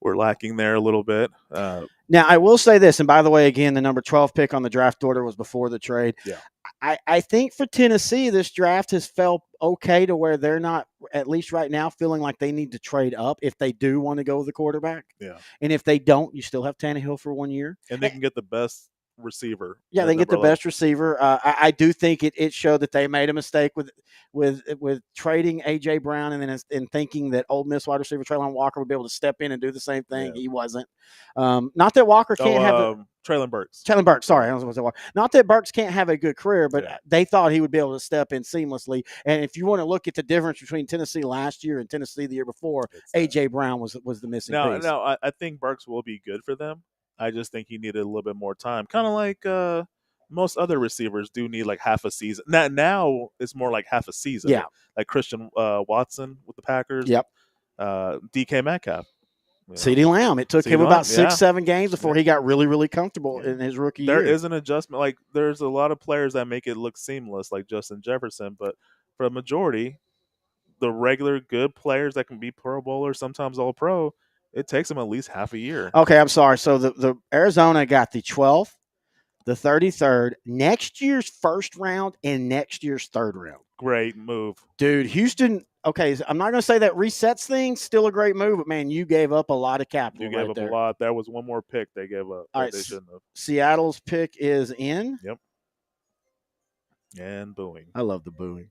we're lacking there a little bit. Now, I will say this, and by the way, again, the number 12 pick on the draft order was before the trade. Yeah. I think for Tennessee, this draft has felt okay to where they're not, at least right now, feeling like they need to trade up if they do want to go with the quarterback. Yeah. And if they don't, you still have Tannehill for 1 year. And they can get the best receiver. Yeah, they get the best receiver. I do think it showed that they made a mistake with trading A.J. Brown and then in thinking that Ole Miss wide receiver Traylon Walker would be able to step in and do the same thing. Yeah. He wasn't. Not that Walker can't have Traylon Burks. Sorry, I was going to say Walker. Not that Burks can't have a good career, but they thought he would be able to step in seamlessly. And if you want to look at the difference between Tennessee last year and Tennessee the year before, A.J. Brown was the missing piece. No, I think Burks will be good for them. I just think he needed a little bit more time. Kind of like most other receivers do need like half a season. Now it's more like half a season. Yeah. Like Christian Watson with the Packers. Yep. DK Metcalf. CeeDee Lamb. It took him about 6-7 games before he got really, really comfortable in his rookie year. There is an adjustment. Like there's a lot of players that make it look seamless, like Justin Jefferson, but for a majority, the regular good players that can be Pro Bowler, sometimes All Pro, it takes them at least half a year. Okay, I'm sorry. So the Arizona got the 12th, the 33rd, next year's first round, and next year's third round. Great move. Dude, Houston, okay, I'm not going to say that resets things. Still a great move, but, man, you gave up a lot of capital. You gave up there. a lot. There was one more pick they gave up. All right, they shouldn't have. Seattle's pick is in. Yep. And booing. I love the booing.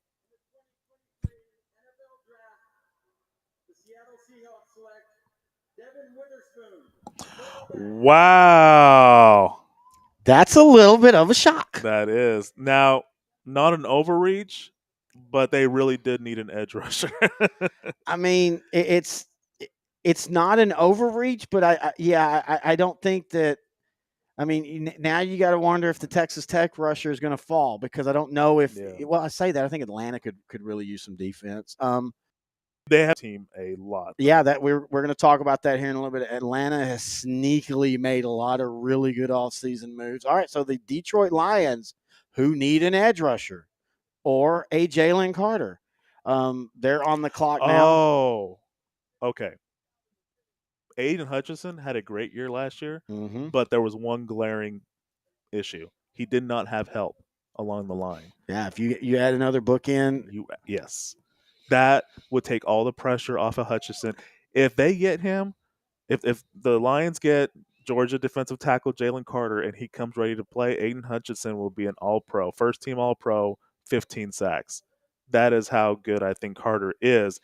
Wow. That's a little bit of a shock. That is. Now, not an overreach, but they really did need an edge rusher. I mean, it's not an overreach, but I don't think that. I mean, now you got to wonder if the Texas Tech rusher is going to fall, because I don't know if. Yeah. Well, I say that I think Atlanta could really use some defense. They have team a lot. Yeah, that we're going to talk about that here in a little bit. Atlanta has sneakily made a lot of really good offseason moves. All right, so the Detroit Lions, who need an edge rusher or a Jalen Carter, they're on the clock now. Oh, okay. Aiden Hutchinson had a great year last year, but there was one glaring issue. He did not have help along the line. Yeah, if you add another bookend. Yes. That would take all the pressure off of Hutchinson. If they get him, if the Lions get Georgia defensive tackle Jalen Carter and he comes ready to play, Aiden Hutchinson will be an all-pro, first-team all-pro, 15 sacks. That is how good I think Carter is.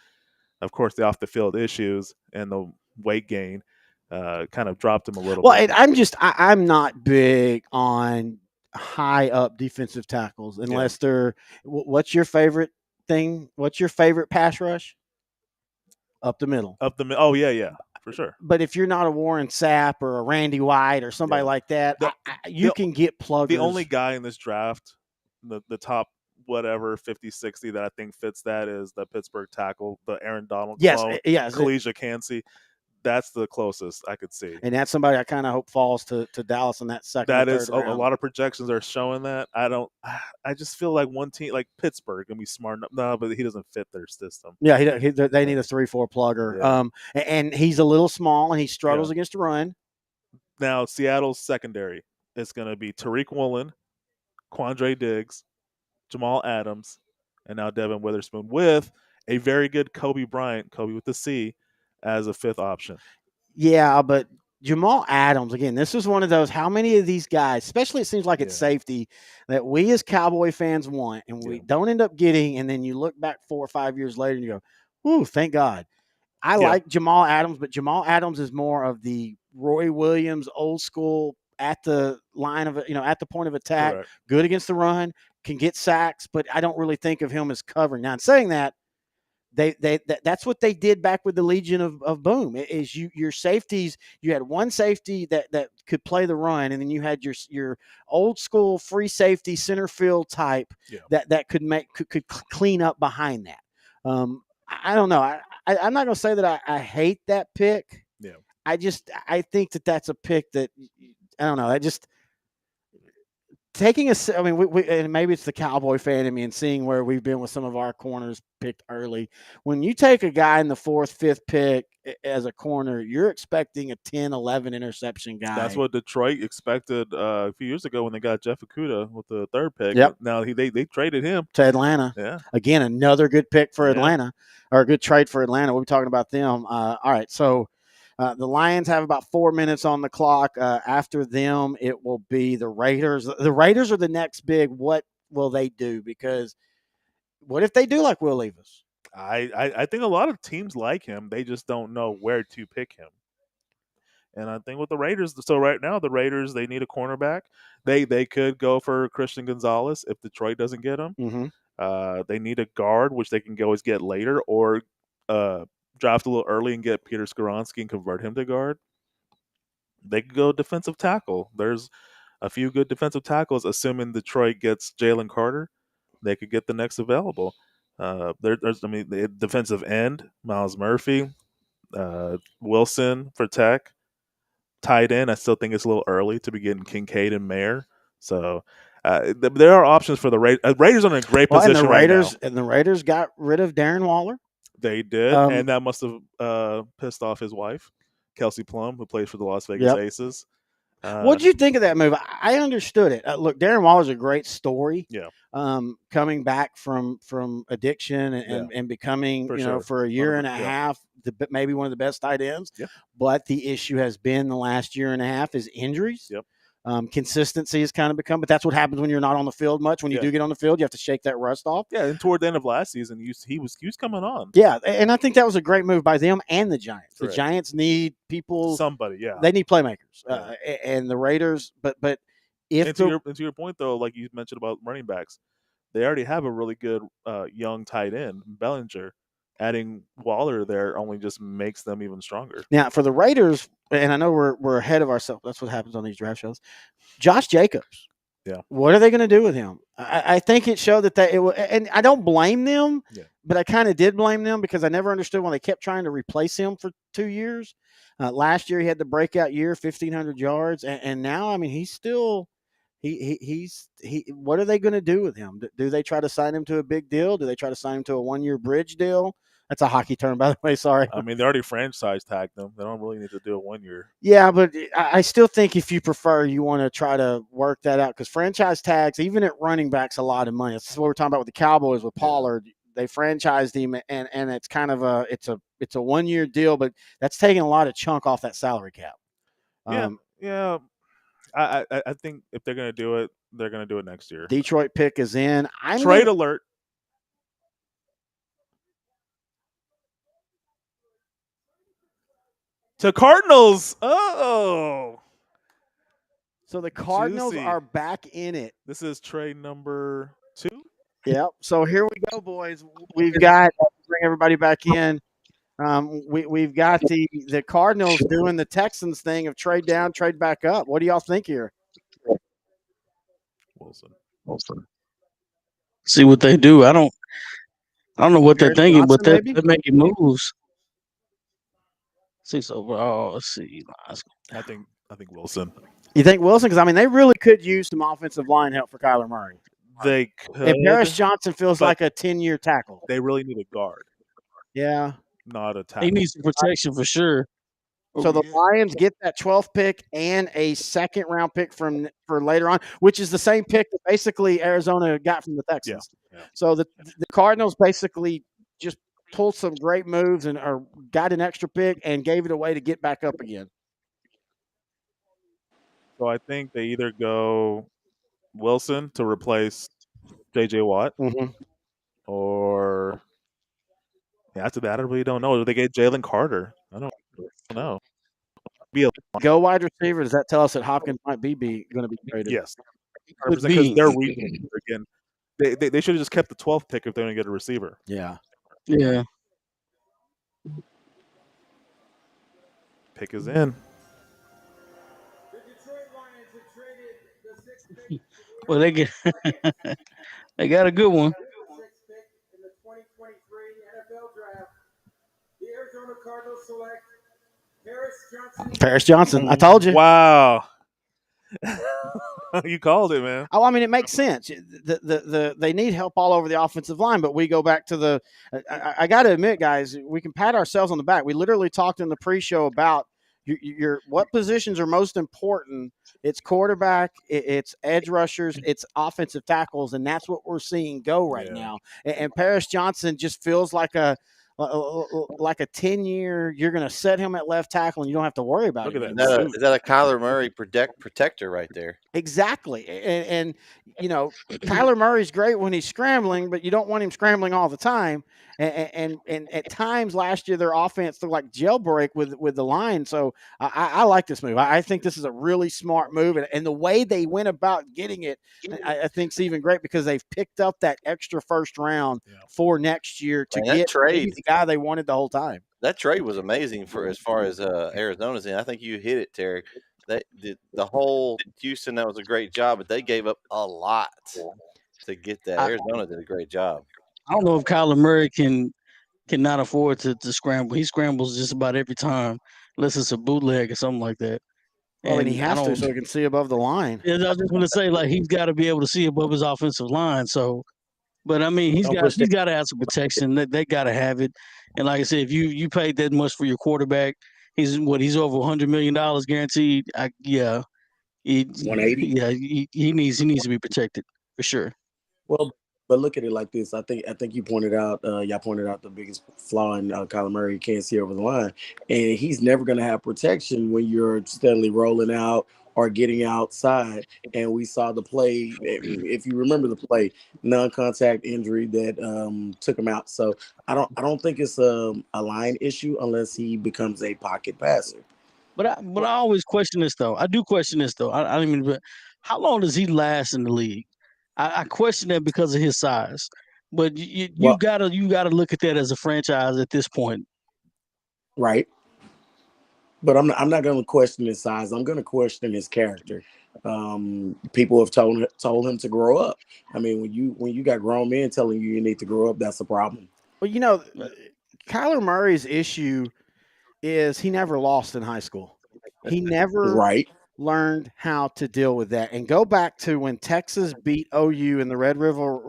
Of course, the off-the-field issues and the weight gain kind of dropped him a little bit. Well, I'm not big on high-up defensive tackles unless they're – what's your favorite thing? What's your favorite pass rush? Up the middle. Oh, yeah, for sure. But if you're not a Warren Sapp or a Randy White or somebody like that, you can get pluggers. The only guy in this draft, the top whatever 50-60 that I think fits that is the Pittsburgh tackle, the Aaron Donald clone, Kalijah Kancey. That's the closest I could see. And that's somebody I kind of hope falls to Dallas in that second That or is third a lot of projections are showing that. I just feel like one team like Pittsburgh can be smart enough. No, but he doesn't fit their system. Yeah, they need a 3-4 plugger. Yeah. And he's a little small and he struggles against the run. Now, Seattle's secondary is going to be Tariq Woolen, Quandre Diggs, Jamal Adams, and now Devin Witherspoon with a very good Kobe Bryant, Kobe with the C, as a fifth option. Yeah, but Jamal Adams, again, this is one of those, how many of these guys, especially it seems like it's safety, that we as Cowboy fans want and we don't end up getting, and then you look back 4 or 5 years later and you go, ooh, thank God. I like Jamal Adams, but Jamal Adams is more of the Roy Williams, old school, at the line of, at the point of attack, good against the run, can get sacks, but I don't really think of him as covering. Now, in saying that, that's what they did back with the Legion of Boom. Is your safeties? You had one safety that could play the run, and then you had your old school free safety center field type that could clean up behind that. I don't know. I'm not going to say that I hate that pick. Yeah. I think that's a pick that I don't know. I just. Taking we and maybe it's the Cowboy fan in me and seeing where we've been with some of our corners picked early. When you take a guy in the 4th, 5th pick as a corner, you're expecting a 10, 11 interception guy. That's what Detroit expected a few years ago when they got Jeff Okudah with the 3rd pick. Yep. Now they traded him to Atlanta. Yeah. Again, another good pick for Atlanta, or a good trade for Atlanta. We'll be talking about them. All right, so. The Lions have about 4 minutes on the clock. After them, it will be the Raiders. The Raiders are the next big. What will they do? Because what if they do like Will Levis? I think a lot of teams like him. They just don't know where to pick him. And I think with the Raiders, so right now the Raiders, they need a cornerback. They could go for Christian Gonzalez if Detroit doesn't get him. Mm-hmm. They need a guard, which they can always get later, or draft a little early and get Peter Skoronski and convert him to guard. They could go defensive tackle. There's a few good defensive tackles, assuming Detroit gets Jalen Carter, they could get the next available. There's the defensive end, Miles Murphy, Wilson for Tech. Tight end, I still think it's a little early to be getting Kincaid and Mayer. So there are options for the Raiders. Raiders are in a great position right now. And the Raiders got rid of Darren Waller. They did, and that must have pissed off his wife, Kelsey Plum, who plays for the Las Vegas Aces. What did you think of that move? I understood it. Look, Darren Waller's a great story. Yeah. Coming back from addiction and becoming, for a year and a half, maybe one of the best tight ends. Yeah. But the issue has been the last year and a half is injuries. Yep. Consistency has kind of become, but that's what happens when you're not on the field much. When you do get on the field, you have to shake that rust off. Yeah, and toward the end of last season, he was coming on. Yeah, and I think that was a great move by them and the Giants. Correct. The Giants need people. Somebody, yeah. They need playmakers. And the Raiders, but if to your point though, like you mentioned about running backs, they already have a really good young tight end, Bellinger. Adding Waller there only just makes them even stronger. Now, for the Raiders, and I know we're ahead of ourselves. That's what happens on these draft shows. Josh Jacobs. Yeah. What are they going to do with him? I think it showed that and I don't blame them, but I kind of did blame them because I never understood when they kept trying to replace him for 2 years. Last year he had the breakout year, 1,500 yards, and now I mean he's still. What are they going to do with him? Do they try to sign him to a big deal? Do they try to sign him to a 1-year bridge deal? That's a hockey term, by the way. Sorry. I mean, they already franchise tagged them. They don't really need to do a 1 year. Yeah, but I still think if you prefer, you want to try to work that out because franchise tags, even at running backs, a lot of money. That's what we're talking about with the Cowboys with Pollard. They franchised him, and it's kind of a 1-year deal, but that's taking a lot of chunk off that salary cap. Yeah. I think if they're going to do it, they're going to do it next year. Detroit pick is in. Trade alert. To Cardinals. Oh. So the Cardinals are back in it. This is trade number 2. Yep. So here we go, boys. We've got bring everybody back in. We've got the Cardinals doing the Texans thing of trade down, trade back up. What do y'all think here? Wilson. See what they do. I don't know what they're thinking, but they're making moves. 6 overall. Let's see. I think Wilson. You think Wilson? Because I mean, they really could use some offensive line help for Kyler Murray. They could. And Paris Johnson feels like a 10-year tackle. They really need a guard. Yeah. Not a tackle. He needs some protection for sure. So the Lions get that 12th pick and a second-round pick for later on, which is the same pick that basically Arizona got from the Texans. Yeah. So the Cardinals basically just pulled some great moves or got an extra pick and gave it away to get back up again. So I think they either go Wilson to replace J.J. Watt, or after that, I really don't know. Do they get Jalen Carter? I don't know. Go wide receiver. Does that tell us that Hopkins might be going to be traded? Yes, because they're reaching again. They should have just kept the 12th pick if they're going to get a receiver. Yeah. Yeah. Pick is in. Well, they got a good one. In the 2023 NFL Draft, the Arizona Cardinals select Paris Johnson. I told you. Wow. You called it, man. Oh, I mean, it makes sense. They need help all over the offensive line, but we go back to I got to admit, guys, we can pat ourselves on the back. We literally talked in the pre-show about what positions are most important. It's quarterback, it's edge rushers, it's offensive tackles, and that's what we're seeing go right now. And Paris Johnson just feels like a 10-year. You're going to set him at left tackle, and you don't have to worry about it. Is that a Kyler Murray protector right there? Exactly. And Kyler Murray's great when he's scrambling, but you don't want him scrambling all the time. And at times last year, their offense looked like jailbreak with the line. So I like this move. I think this is a really smart move. And the way they went about getting it, I think is even great because they've picked up that extra first round for next year to get the guy they wanted the whole time. That trade was amazing as far as Arizona's in. I think you hit it, Terry. the whole Houston, that was a great job, but they gave up a lot to get that. Arizona did a great job. I don't know if Kyler Murray cannot afford to scramble. He scrambles just about every time, unless it's a bootleg or something like that. Well, and he has to so he can see above the line. I was just going to say, like, he's got to be able to see above his offensive line. So, but I mean, he's got to have some protection. They got to have it. And like I said, if you paid that much for your quarterback, he's over $100 million guaranteed. He 180. Yeah, he needs to be protected for sure. Well, but look at it like this. I think you pointed out, y'all pointed out the biggest flaw in Kyler Murray. He can't see over the line, and he's never going to have protection when you're steadily rolling out or getting outside. And we saw the play. If you remember the play, non-contact injury that took him out. So I don't think it's a line issue unless he becomes a pocket passer. But I always question this though. I do question this though. I don't even. How long does he last in the league? I question that because of his size. But you gotta look at that as a franchise at this point, right? But I'm not going to question his size. I'm going to question his character. People have told him to grow up. I mean, when you got grown men telling you need to grow up, that's a problem. Well, Kyler Murray's issue is he never lost in high school. He never learned how to deal with that. And go back to when Texas beat OU in the Red River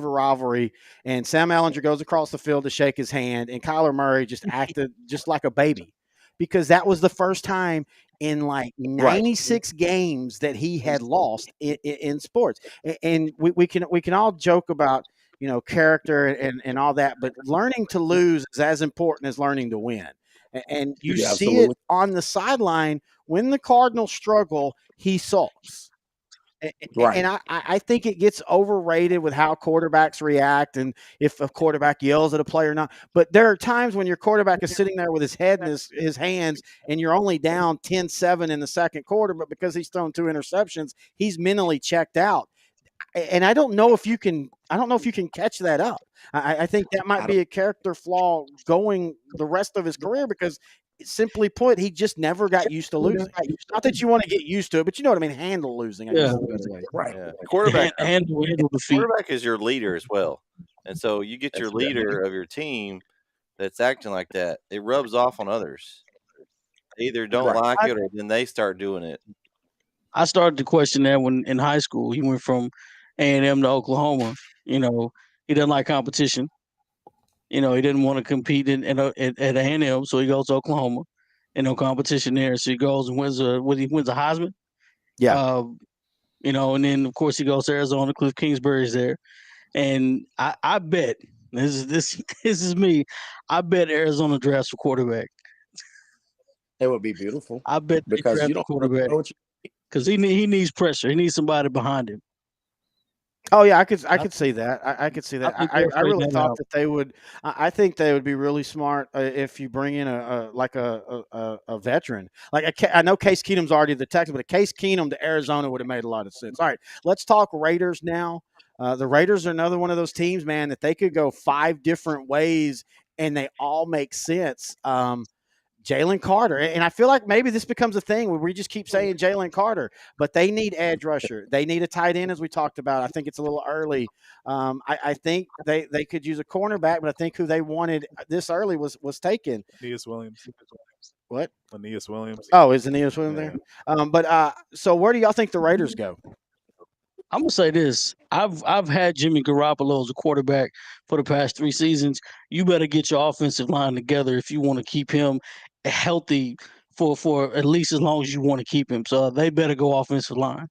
rivalry, and Sam Ehlinger goes across the field to shake his hand, and Kyler Murray just acted just like a baby, because that was the first time in like 96 games that he had lost in sports. And we can all joke about character and all that, but learning to lose is as important as learning to win. And you see it on the sideline when the Cardinals struggle, he sulks. And I think it gets overrated with how quarterbacks react and if a quarterback yells at a player or not. But there are times when your quarterback is sitting there with his head in his hands and you're only down 10-7 in the second quarter, but because he's thrown 2 interceptions, he's mentally checked out. And I don't know if you can catch that up. I think that might be a character flaw going the rest of his career, because simply put, he just never got used to losing. Not that you want to get used to it, but you know what I mean, handle losing. I guess is the better way. Right. Yeah. Quarterback defeat. Quarterback is your leader as well. And so you get your leader of your team that's acting like that. It rubs off on others. They either don't like it or then they start doing it. I started to question that when in high school. He went from A&M to Oklahoma. He didn't like competition. He didn't want to compete at A&M, so he goes to Oklahoma. And no competition there, so he goes and wins a Heisman. Yeah. And then of course he goes to Arizona. Cliff Kingsbury's there, and I bet this is me. I bet Arizona drafts a quarterback. It would be beautiful. I bet because they you draft don't a quarterback because he needs pressure. He needs somebody behind him. Oh yeah, I could see that. I could see that. I really thought that they would. I think they would be really smart if you bring in a veteran. Like I know Case Keenum's already the Texans, but a Case Keenum to Arizona would have made a lot of sense. All right, let's talk Raiders now. The Raiders are another one of those teams, man, that they could go 5 different ways and they all make sense. Jalen Carter. And I feel like maybe this becomes a thing where we just keep saying Jalen Carter, but they need edge rusher. They need a tight end, as we talked about. I think it's a little early. I think they could use a cornerback, but I think who they wanted this early was taken. Aeneas Williams. What? Aeneas Williams. Oh, is Aeneas Williams there? So where do y'all think the Raiders go? I'm gonna say this. I've had Jimmy Garoppolo as a quarterback for the past 3 seasons. You better get your offensive line together if you want to keep him healthy for at least as long as you want to keep him. So they better go offensive line.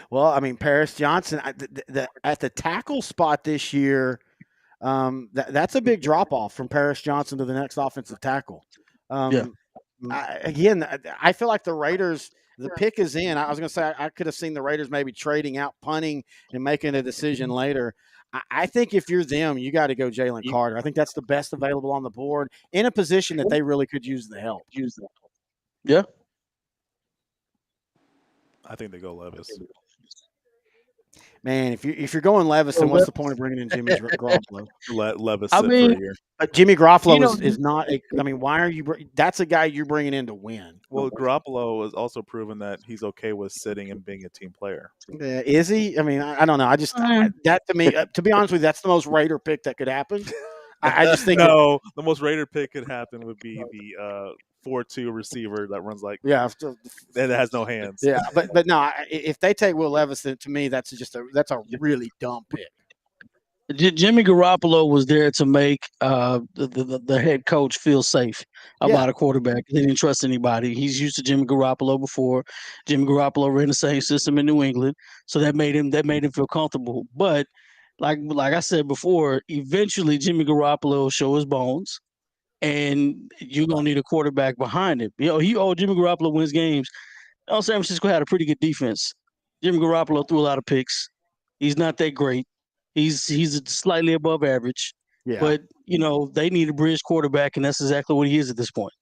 Well, I mean, Paris Johnson at the tackle spot this year, that's a big drop off from Paris Johnson to the next offensive tackle. I feel like the Raiders, the pick is in. I was going to say I could have seen the Raiders maybe trading out, punting, and making a decision later. I think if you're them, you got to go Jalen Carter. I think that's the best available on the board in a position that they really could use the help. Yeah. I think they go Levis. Man, if you're going Levis, then what's the point of bringing in Jimmy Garoppolo? Let Levis I sit for mean, a year. Jimmy Garoppolo You know- is not. I mean, why are you? That's a guy you're bringing in to win. Well, Garoppolo has also proven that he's okay with sitting and being a team player. Is he? I mean, I don't know. That to me, to be honest with you, that's the most Raider pick that could happen. I just think No, the most Raider pick could happen would be the 4-2 receiver that runs like that has no hands. Yeah, but no, if they take Will Levis, then to me that's a really dumb pick. Jimmy Garoppolo was there to make the head coach feel safe about a quarterback. He didn't trust anybody. He's used to Jimmy Garoppolo before. Jimmy Garoppolo ran the same system in New England, so that made him feel comfortable. But like I said before, eventually Jimmy Garoppolo will show his bones, and you're gonna need a quarterback behind him. Jimmy Garoppolo wins games. San Francisco had a pretty good defense. Jimmy Garoppolo threw a lot of picks. He's not that great. He's slightly above average. Yeah. But they need a bridge quarterback, and that's exactly what he is at this point.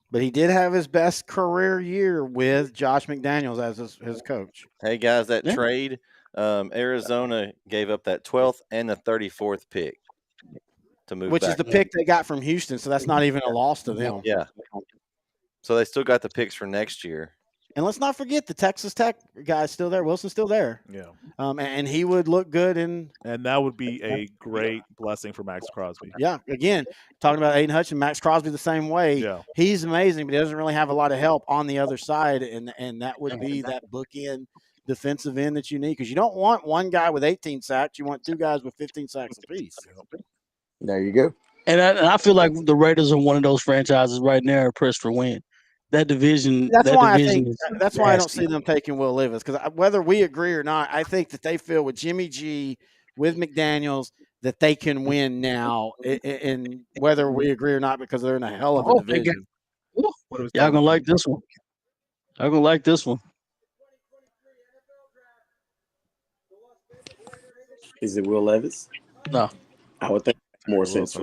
But he did have his best career year with Josh McDaniels as his coach. Hey guys, that trade, Arizona gave up that 12th and the 34th pick to move, which is the pick they got from Houston. So that's not even a loss to them. Yeah. So they still got the picks for next year. And let's not forget the Texas Tech guy's still there. Wilson's still there. Yeah. And he would look good and that would be a great blessing for Max Crosby. Yeah. Again, talking about Aiden Hutchinson, Max Crosby the same way. Yeah. He's amazing, but he doesn't really have a lot of help on the other side. And that would be that bookend defensive end that you need, because you don't want one guy with 18 sacks. You want two guys with 15 sacks apiece. There you go. And I feel like the Raiders are one of those franchises right now pressed for win. That division. That's why I don't nasty. see them taking Will Levis, because whether we agree or not, I think that they feel with Jimmy G, with McDaniels, that they can win now, and whether we agree or not, because they're in a hell of a division. Y'all gonna like this one. Y'all gonna like this one. Is it Will Levis? No. I would think more sense.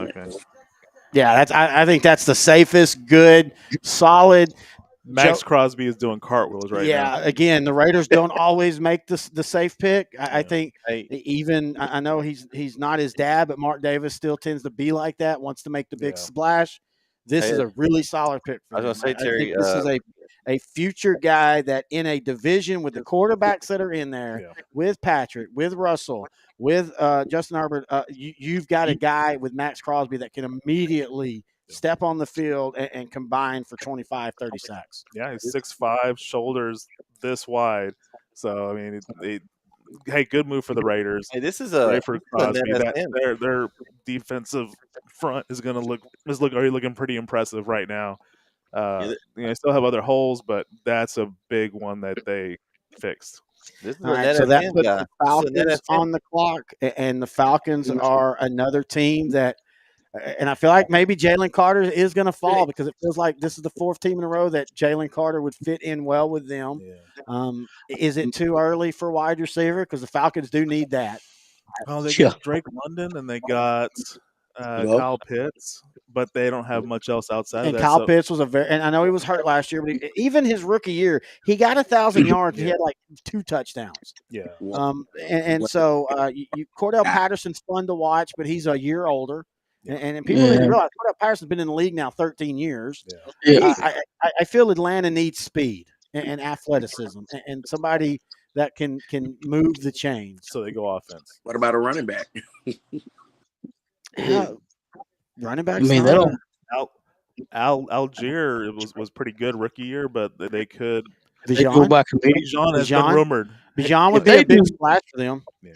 Yeah, I think that's the safest, good, solid. Max Crosby is doing cartwheels right now. Yeah, again, the Raiders don't always make the safe pick. I think even I know he's not his dad, but Mark Davis still tends to be like that. Wants to make the big splash. This is a really solid pick for I was going to say, Terry, this is a future guy that in a division with the quarterbacks that are in there, with Patrick, with Russell, with Justin Herbert, you've got a guy with Max Crosby that can immediately step on the field and combine for 25, 30 sacks. Yeah, he's 6'5", shoulders this wide. So, I mean, hey, good move for the Raiders. Hey, this is great for Crosby. Their defensive front is already looking pretty impressive right now. They still have other holes, but that's a big one that they fixed. So that puts the Falcons on the clock, and the Falcons are another team that, and I feel like maybe Jalen Carter is going to fall, because it feels like this is the fourth team in a row that Jalen Carter would fit in well with them. Yeah. Is it too early for wide receiver? Because the Falcons do need that. Oh, they got Drake London and they got Kyle Pitts, but they don't have much else outside of that. And Kyle Pitts was and I know he was hurt last year, but even his rookie year, he got 1,000 yards. He had like 2 touchdowns. Yeah. So Cordell Patterson's fun to watch, but he's a year older. And people need to realize Cordell Patterson's been in the league now 13 years. Yeah. I feel Atlanta needs speed and athleticism and somebody that can move the chains. So they go offense. What about a running back? Running back. I mean, they don't. Algier was pretty good rookie year, but they could. Bijan has been rumored. Bijan would be a big splash for them. Yeah.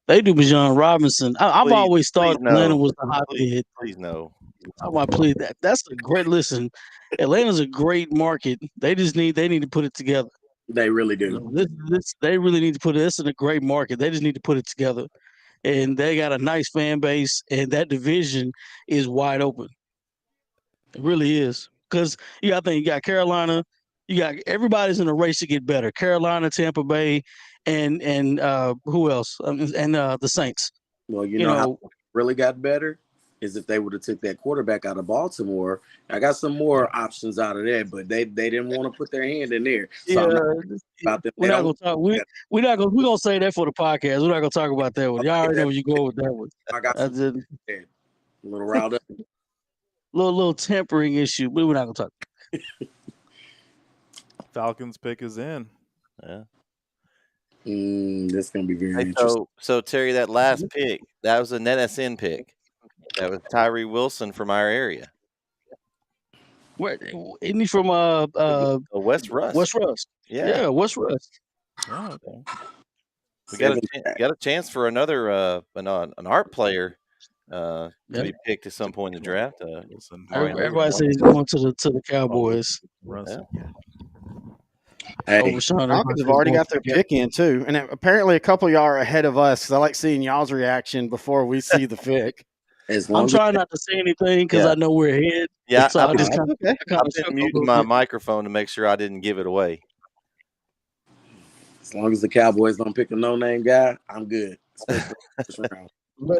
They do Bijan Robinson. I've always thought Atlanta was the hotbed. Please no. I want to plead that. That's a great listen. Atlanta's a great market. They need to put it together. They really do. They really need to put it. This is a great market. They just need to put it together. And they got a nice fan base, and that division is wide open. It really is. Because I think you got Carolina, everybody's in a race to get better. Carolina, Tampa Bay, and who else? And the Saints. Well, you know how really got better is if they would have took that quarterback out of Baltimore. I got some more options out of there, but they didn't want to put their hand in there. So Yeah, I'm not about them. we're They not don't. gonna talk. We're gonna say that for the podcast. We're not gonna talk about that one. Y'all already know where you go with that one. I got That's some a a little riled up. little tempering issue, but we're not gonna talk. Falcons pick is in. Yeah. That's gonna be very Hey, interesting. so Terry, that last pick, that was a NetSN pick. That was Tyree Wilson from our area. Where isn't he from? West Rusk. West Rust. Yeah, West Rust. Oh, okay. We got a chance for another an art player to be picked at some point in the draft. Everybody says he's going to the Cowboys. Russell. Hey, Over Sean, Falcons have already got their pick in too, and apparently a couple of y'all are ahead of us. Because I like seeing y'all's reaction before we see the pick. I'm trying not to say anything because I know we're ahead. Yeah, so I've just been muting my microphone to make sure I didn't give it away. As long as the Cowboys don't pick a no-name guy, I'm good.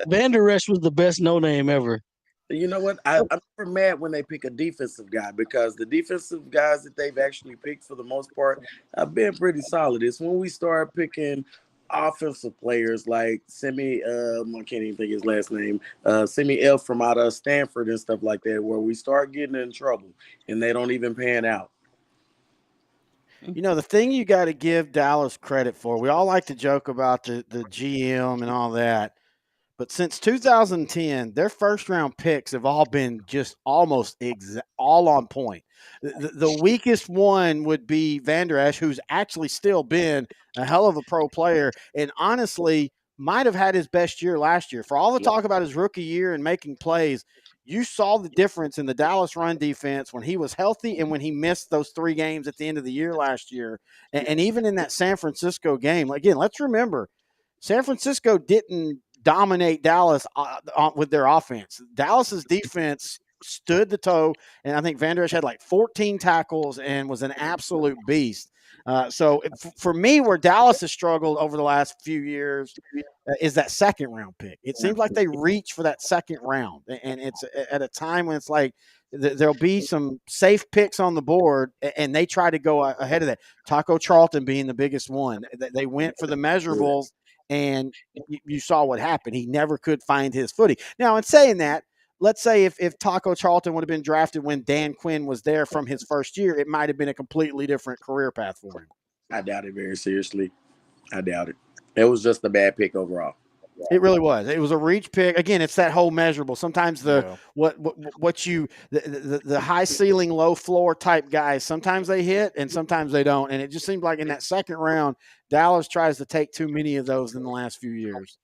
Van Der Esch was the best no-name ever. You know what? I'm never mad when they pick a defensive guy because the defensive guys that they've actually picked for the most part have been pretty solid. It's when we start picking offensive players like I can't even think his last name, Semi L from out of Stanford and stuff like that, where we start getting in trouble and they don't even pan out. You know, the thing you got to give Dallas credit for, we all like to joke about the GM and all that, but since 2010, their first-round picks have all been just almost all on point. The weakest one would be Van Der Esch, who's actually still been a hell of a pro player and honestly might have had his best year last year. For all the talk about his rookie year and making plays, you saw the difference in the Dallas run defense when he was healthy and when he missed those 3 games at the end of the year last year. And even in that San Francisco game, again, let's remember, San Francisco didn't dominate Dallas with their offense. Dallas's defense stood the toe, and I think Van Der Esch had like 14 tackles and was an absolute beast. So for me, where Dallas has struggled over the last few years is that second round pick. It seems like they reach for that second round, and it's at a time when it's like there'll be some safe picks on the board, and they try to go ahead of that. Taco Charlton being the biggest one. They went for the measurables, and you saw what happened. He never could find his footing. Now, in saying that, let's say if Taco Charlton would have been drafted when Dan Quinn was there from his first year, it might have been a completely different career path for him. I doubt it very seriously. I doubt it. It was just a bad pick overall. It really was. It was a reach pick. Again, it's that whole measurable. Sometimes the high ceiling, low floor type guys, sometimes they hit and sometimes they don't. And it just seemed like in that second round, Dallas tries to take too many of those in the last few years.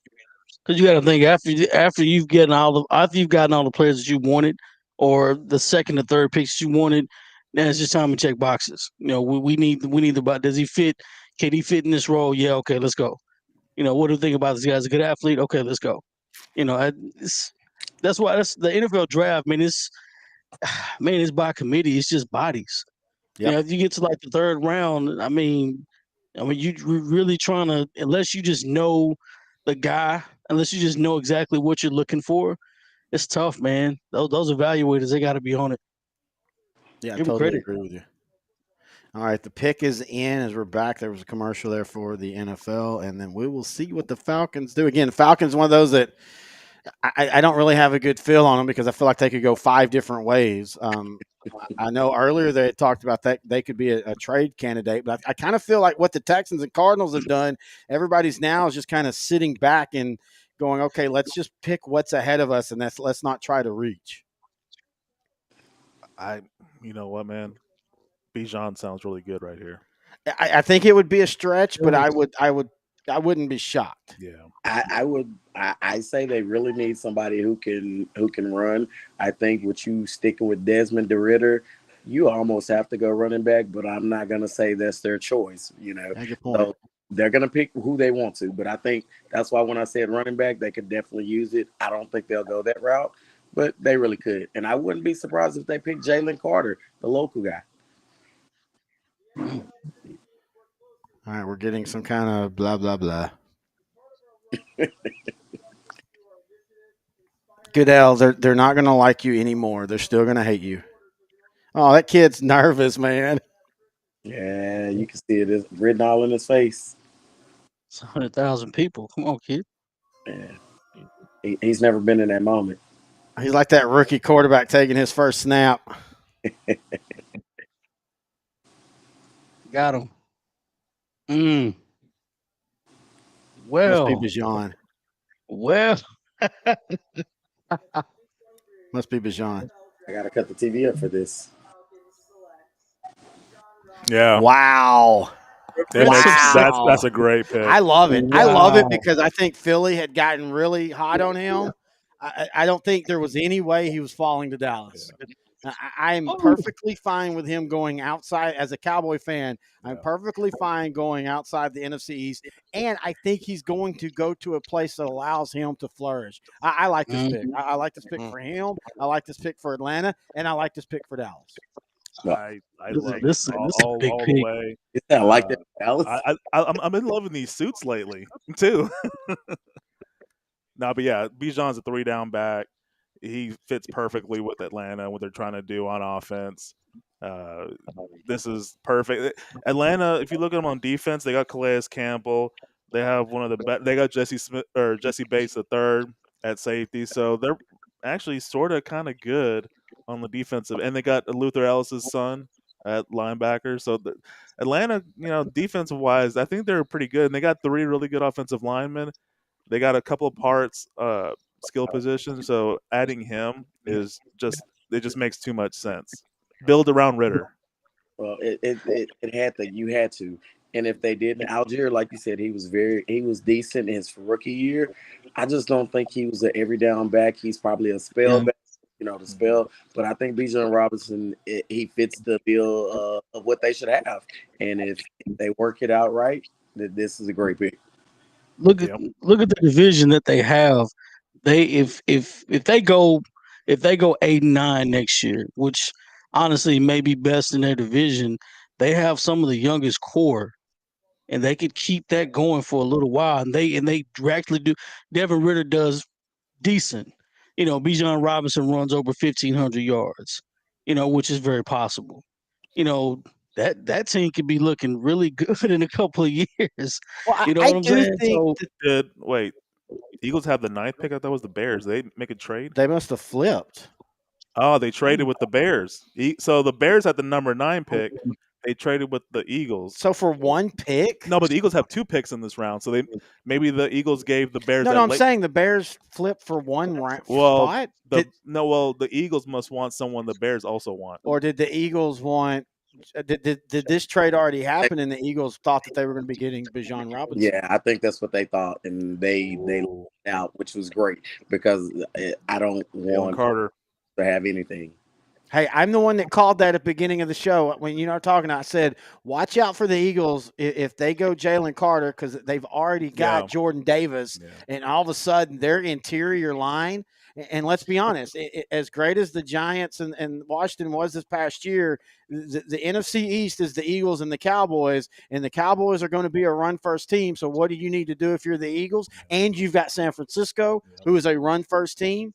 Because you got to think after you've gotten all the players that you wanted, or the second or third picks you wanted, then it's just time to check boxes. You know, we need the. Does he fit? Can he fit in this role? Yeah, okay, let's go. You know, what do you think about this guy's a good athlete? Okay, let's go. You know, that's why the NFL draft. It's by committee. It's just bodies. Yep. You know, if you get to like the third round, I mean, you really trying to, unless you just know the guy, unless you just know exactly what you're looking for, it's tough, man. Those evaluators, they got to be on it. Yeah, I totally agree with you. All right, the pick is in as we're back. There was a commercial there for the NFL, and then we will see what the Falcons do. Again, the Falcons, one of those that I don't really have a good feel on them because I feel like they could go 5 different ways. I know earlier they talked about that they could be a trade candidate, but I kind of feel like what the Texans and Cardinals have done, everybody's now is just kind of sitting back and going, okay, let's just pick what's ahead of us, and let's not try to reach. You know what, man? Bijan sounds really good right here. I think it would be a stretch, but I wouldn't be shocked. Yeah, I would. I say they really need somebody who can run. I think with you sticking with Desmond DeRitter, you almost have to go running back. But I'm not gonna say that's their choice. You know, so they're gonna pick who they want to. But I think that's why when I said running back, they could definitely use it. I don't think they'll go that route, but they really could. And I wouldn't be surprised if they pick Jalen Carter, the local guy. All right, we're getting some kind of blah, blah, blah. Goodell, they're not going to like you anymore. They're still going to hate you. Oh, that kid's nervous, man. Yeah, you can see it is written all in his face. It's 100,000 people. Come on, kid. Yeah, he's never been in that moment. He's like that rookie quarterback taking his first snap. Got him. Mm. Must be Well, Bijan. well. Must be Bijan. I gotta cut the TV up for this. Yeah, Wow. it That's makes upset. that's a great pick. I love it. I love it Wow. because I think Philly had gotten really hot on him. I don't think there was any way he was falling to Dallas. I'm Oh, perfectly fine with him going outside as a Cowboy fan. I'm perfectly fine going outside the NFC East, and I think he's going to go to a place that allows him to flourish. I like this pick. mhm. I like this pick for him. I like this pick for Atlanta, and I like this pick for Dallas. Well, I This is love it this is this is a big all the pick. way. I like Uh, that, Dallas. I'm in love with these suits lately too. No, but yeah, Bijan's a 3 down back. He fits perfectly with Atlanta, what they're trying to do on offense. Uh, this is perfect. Atlanta, if you look at them on defense, they got Calais Campbell. They have one of the best. They got Jesse Smith or Jesse Bates the third at safety. So they're actually sort of kind of good on the defensive, and they got Luther Ellis's son at linebacker. So Atlanta, defensive wise, I think they're pretty good. And they got 3 really good offensive linemen. They got a couple of parts, skill positions. So adding him is just makes too much sense. Build around Ritter. Well, it had to. You had to. And if they didn't, Algier, like you said, he was decent in his rookie year. I just don't think he was an every down back. He's probably a spell Yeah. back, the spell. But I think Bijan Robinson, he fits the bill of what they should have. And if they work it out right, this is a great pick. Look at Yep. look at the division that they have. They if they go 8-9 next year, which honestly may be best in their division, they have some of the youngest core, and they could keep that going for a little while. And they actually do. Devin Ritter does decent. Bijan Robinson runs over 1,500 yards. Which is very possible. That team could be looking really good in a couple of years. Well, You know I what I'm do saying? think So Did wait? Eagles have the 9th pick. I thought it was the Bears. They make a trade. they must have flipped. Oh, they traded with the Bears. So the Bears had the number 9 pick. They traded with the Eagles. So for one pick? No, but the Eagles have 2 picks in this round. So maybe the Eagles gave the Bears No, that no, I'm late. saying the Bears flipped for one Well, spot. the Eagles must want someone the Bears also want. Or did the Eagles want? Did this trade already happen, and the Eagles thought that they were going to be getting Bijan Robinson? Yeah, I think that's what they thought, and they Ooh. out, which was great because I don't Jalen want Carter. to have anything. Hey, I'm the one that called that at the beginning of the show when you were talking. I said, watch out for the Eagles if they go Jalen Carter because they've already got Jordan Davis, and all of a sudden their interior line. And let's be honest, as great as the Giants and Washington was this past year, the NFC East is the Eagles and the Cowboys are going to be a run-first team. So what do you need to do if you're the Eagles? And you've got San Francisco, who is a run-first team.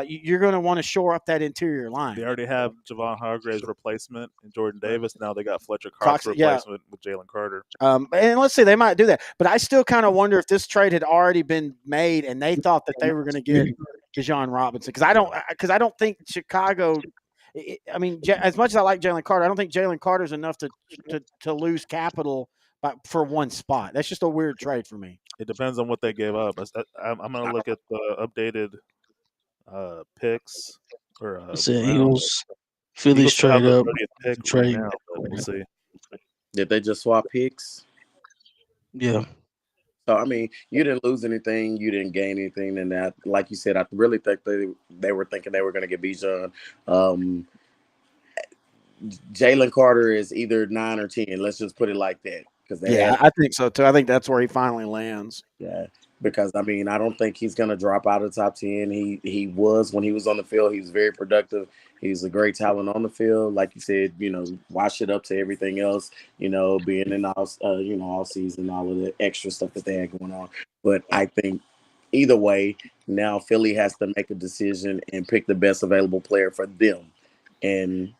You're going to want to shore up that interior line. They already have Javon Hargrave's replacement and Jordan Davis. Now they got Fletcher Cox's replacement with Jalen Carter. And let's say they might do that. But I still kind of wonder if this trade had already been made and they thought that they were going to get Bijan Robinson. Because I don't think Chicago – I mean, as much as I like Jalen Carter, I don't think Jalen Carter is enough to lose capital for one spot. That's just a weird trade for me. It depends on what they gave up. I'm going to look at the updated – picks or Eagles, Phillies trade up. Pick right now, but we'll see. Did they just swap picks? Yeah. So I mean, you didn't lose anything, you didn't gain anything, and that, like you said, I really think they were thinking they were going to get Bijan. Jalen Carter is either 9 or 10. Let's just put it like that. I think so too. I think that's where he finally lands. Yeah, because I mean, I don't think he's going to drop out of the top 10. He was when he was on the field. He was very productive. He's a great talent on the field. Like you said, wash it up to everything else. Being in all season, all of the extra stuff that they had going on. But I think either way, now Philly has to make a decision and pick the best available player for them, and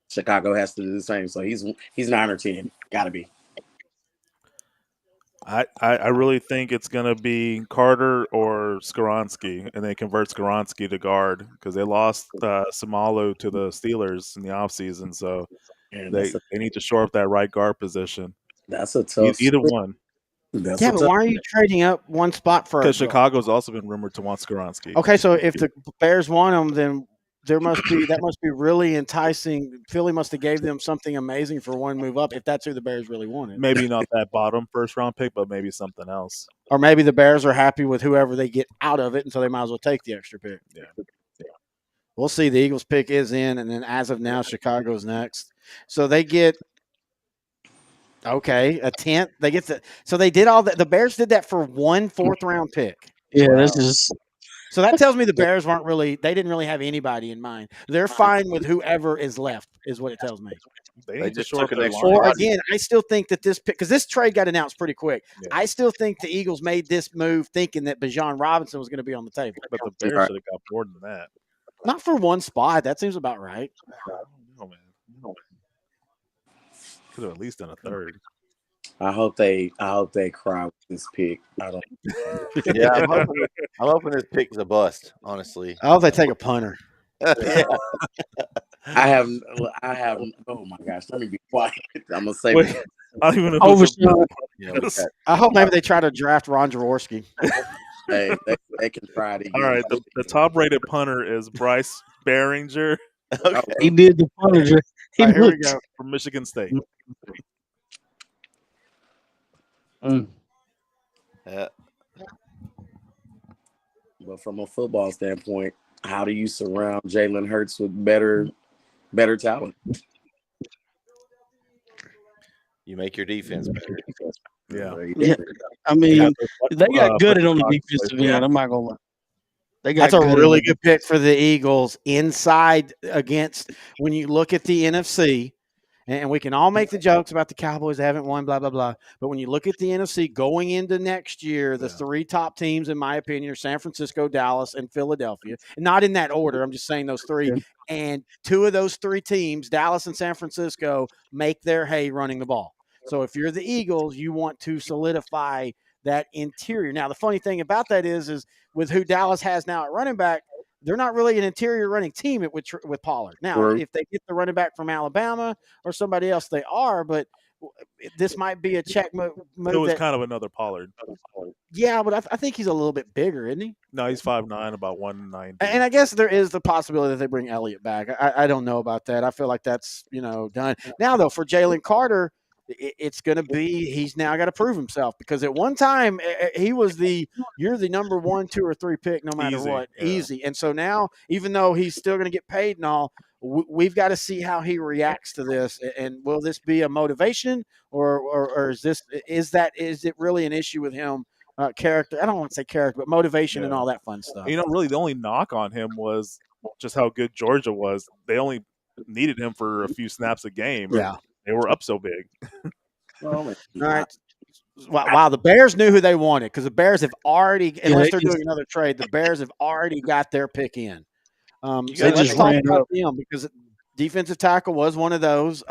Chicago has to do the same. So he's 9 or 10, gotta be. I really think it's going to be Carter or Skoronski, and they convert Skoronski to guard because they lost Samalo to the Steelers in the offseason. So And they need to shore up that right guard position. that's a tough. Either one. That's Yeah, a but tough. why are you trading up one spot for? Because Chicago's also been rumored to want Skoronski. Okay, so if the Bears want him, then that must be really enticing. Philly must have gave them something amazing for one move up if that's who the Bears really wanted. Maybe not that bottom first round pick, but maybe something else. Or maybe the Bears are happy with whoever they get out of it, and so they might as well take the extra pick. Yeah. We'll see. The Eagles pick is in, and then as of now, Chicago's next. So they get a 10th. They get so they did all that. The Bears did that for one 4th round pick. Yeah, this is. So that tells me the Bears they didn't really have anybody in mind. They're fine with whoever is left, is what it tells me. They just shore took up an their extra line. Or again, I still think that this pick, because this trade got announced pretty quick. Yeah. I still think the Eagles made this move thinking that Bijan Robinson was going to be on the table. But the Bears should have got more than that. Not for one spot. That seems about right. Oh man, could have at least done a third. I hope they cry with this pick. I don't. Yeah, I'm hoping this pick is a bust. Honestly, I hope they take a punter. yeah. I have. Oh my gosh! Let me be quiet. I'm gonna say. Wait, I don't even know. Who's Overshown. I hope maybe they try to draft Ron Jaworski. Hey, they can try to. all right, the top rated punter is Bryce Behringer Okay. He did the punter. He All right, here we looked. go. from Michigan State. Yeah. But from a football standpoint, how do you surround Jalen Hurts with better talent? You make your defense better. Yeah. Yeah, I mean, they got good on the defensive Yeah. end. I'm not gonna lie. They got That's a good really at it. good pick for the Eagles inside against when you look at the NFC. And we can all make the jokes about the Cowboys haven't won, blah, blah, blah. But when you look at the NFC going into next year, the 3 top teams, in my opinion, are San Francisco, Dallas, and Philadelphia. Not in that order. I'm just saying those 3. Okay. And 2 of those 3 teams, Dallas and San Francisco, make their hay running the ball. So if you're the Eagles, you want to solidify that interior. Now, the funny thing about that is with who Dallas has now at running back, they're not really an interior running team with Pollard. Now, if they get the running back from Alabama or somebody else, they are. But this might be a check move. It was kind of another Pollard. Yeah, but I think he's a little bit bigger, isn't he? No, he's 5'9", about 190. And I guess there is the possibility that they bring Elliott back. I don't know about that. I feel like that's done. Now, though, for Jalen Carter, it's going to be he's now got to prove himself because at one time he was you're the number 1, 2, or 3 pick no matter what. Yeah. Easy. And so now, even though he's still going to get paid and all, we've got to see how he reacts to this. And will this be a motivation or is it really an issue with him? Character. I don't want to say character, but motivation and all that fun stuff. Really the only knock on him was just how good Georgia was. They only needed him for a few snaps a game. Yeah. They were up so big. All right. Wow, the Bears knew who they wanted because the Bears have already, unless they're doing another trade, the Bears have already got their pick in. So let's talk about them because defensive tackle was one of those.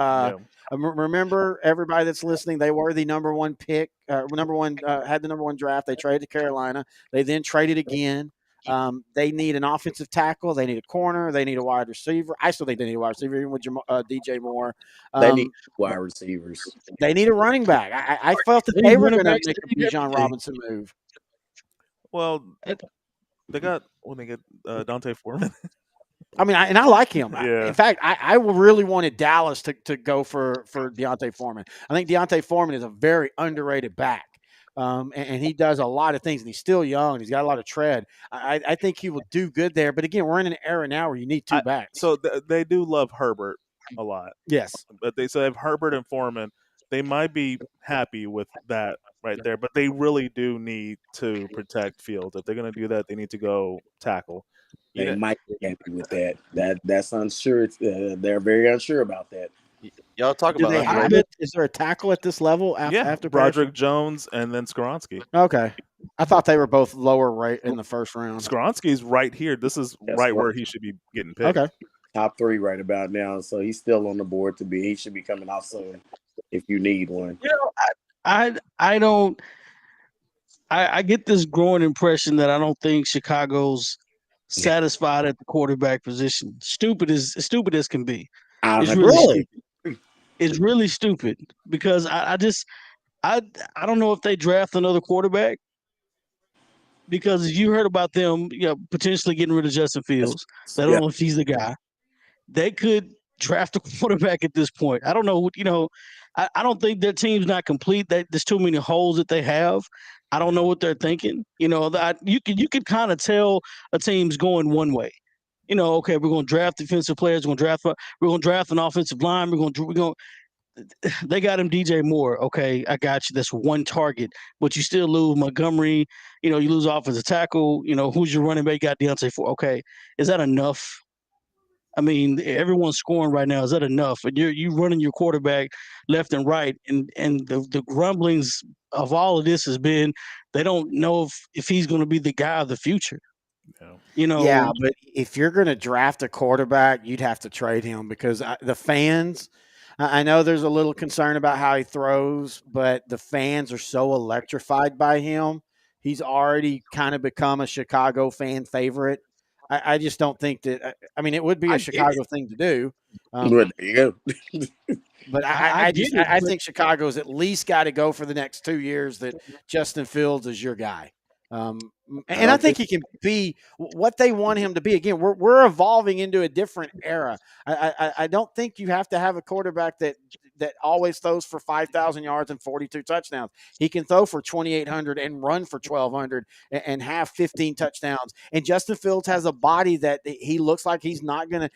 Remember, everybody that's listening, they were the number 1 pick, had the number 1 draft. They traded to Carolina. They then traded again. They need an offensive tackle. They need a corner. They need a wide receiver. I still think they need a wide receiver, even with DJ Moore. They need wide receivers. They need a running back. I felt that they were going to make a Bijan Robinson move. Well, they got Dante Foreman. I mean, I like him. Yeah. In fact, I really wanted Dallas to go for Deontay Foreman. I think Deontay Foreman is a very underrated back. And he does a lot of things, and he's still young, and he's got a lot of tread. I think he will do good there. But, again, we're in an era now where you need 2 backs. So they do love Herbert a lot. Yes. But they have Herbert and Foreman. They might be happy with that right there, but they really do need to protect Fields. If they're going to do that, they need to go tackle. They might be happy with that. That's unsure. They're very unsure about that. Y'all talk about Is there a tackle at this level after Broderick Jones and then Skoronski? Okay. I thought they were both lower rate in the first round. Skoronski's right here. This is right where he should be getting picked. Okay. Top 3 right about now, so he's still on the board to be. He should be coming off soon if you need one. I don't. I get this growing impression that I don't think Chicago's satisfied at the quarterback position. Stupid as can be. It's really stupid. It's really stupid because I don't know if they draft another quarterback, because you heard about them, potentially getting rid of Justin Fields. They don't know if he's the guy. They could draft a quarterback at this point. I don't know. I don't think their team's not complete. There's too many holes that they have. I don't know what they're thinking. You could kind of tell a team's going one way. Okay, we're going to draft defensive players. We're going to draft an offensive line. They got him DJ Moore. Okay, I got you. That's one target, but you still lose Montgomery. You lose offensive tackle. Who's your running back? Got Deontay Ford. Okay, is that enough? I mean, everyone's scoring right now. Is that enough? And you running your quarterback left and right, and the grumblings of all of this has been they don't know if he's going to be the guy of the future. Yeah, but if you're going to draft a quarterback, you'd have to trade him because the fans. I know there's a little concern about how he throws, but the fans are so electrified by him. He's already kind of become a Chicago fan favorite. I just don't think that. I mean, it would be a Chicago thing to do. There you go. But I think Chicago's at least got to go for the next 2 years that Justin Fields is your guy. And I think he can be what they want him to be. Again, we're evolving into a different era. I don't think you have to have a quarterback that always throws for 5,000 yards and 42 touchdowns. He can throw for 2,800 and run for 1,200 and have 15 touchdowns. And Justin Fields has a body that he looks like he's not gonna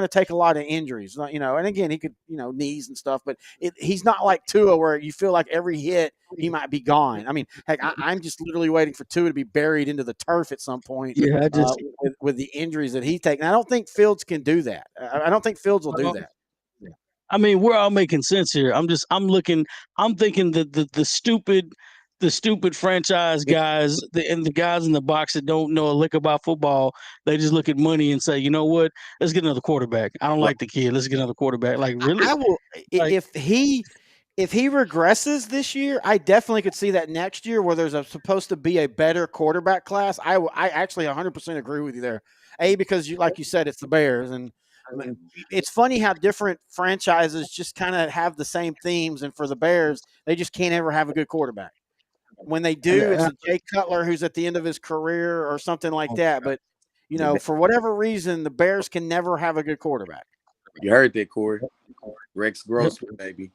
take a lot of injuries. And again, he could knees and stuff, but he's not like Tua where you feel like every hit he might be gone. I mean, heck, I'm just literally waiting for Tua to be buried into the turf at some point. Yeah, with the injuries that he's taken. I don't think Fields can do that. I don't think Fields will do that. I mean, we're all making sense here. I'm thinking that the stupid franchise guys and the guys in the box that don't know a lick about football, they just look at money and say, you know what, let's get another quarterback. I don't like the kid. Let's get another quarterback. Like, really? I will. If he regresses this year, I definitely could see that next year where there's supposed to be a better quarterback class. I actually 100% agree with you there. Because like you said, it's the Bears, and it's funny how different franchises just kind of have the same themes. And for the Bears, they just can't ever have a good quarterback. When they do, it's a Jay Cutler who's at the end of his career or something like that. But for whatever reason, the Bears can never have a good quarterback. You heard that, Corey. Rex Grossman, baby.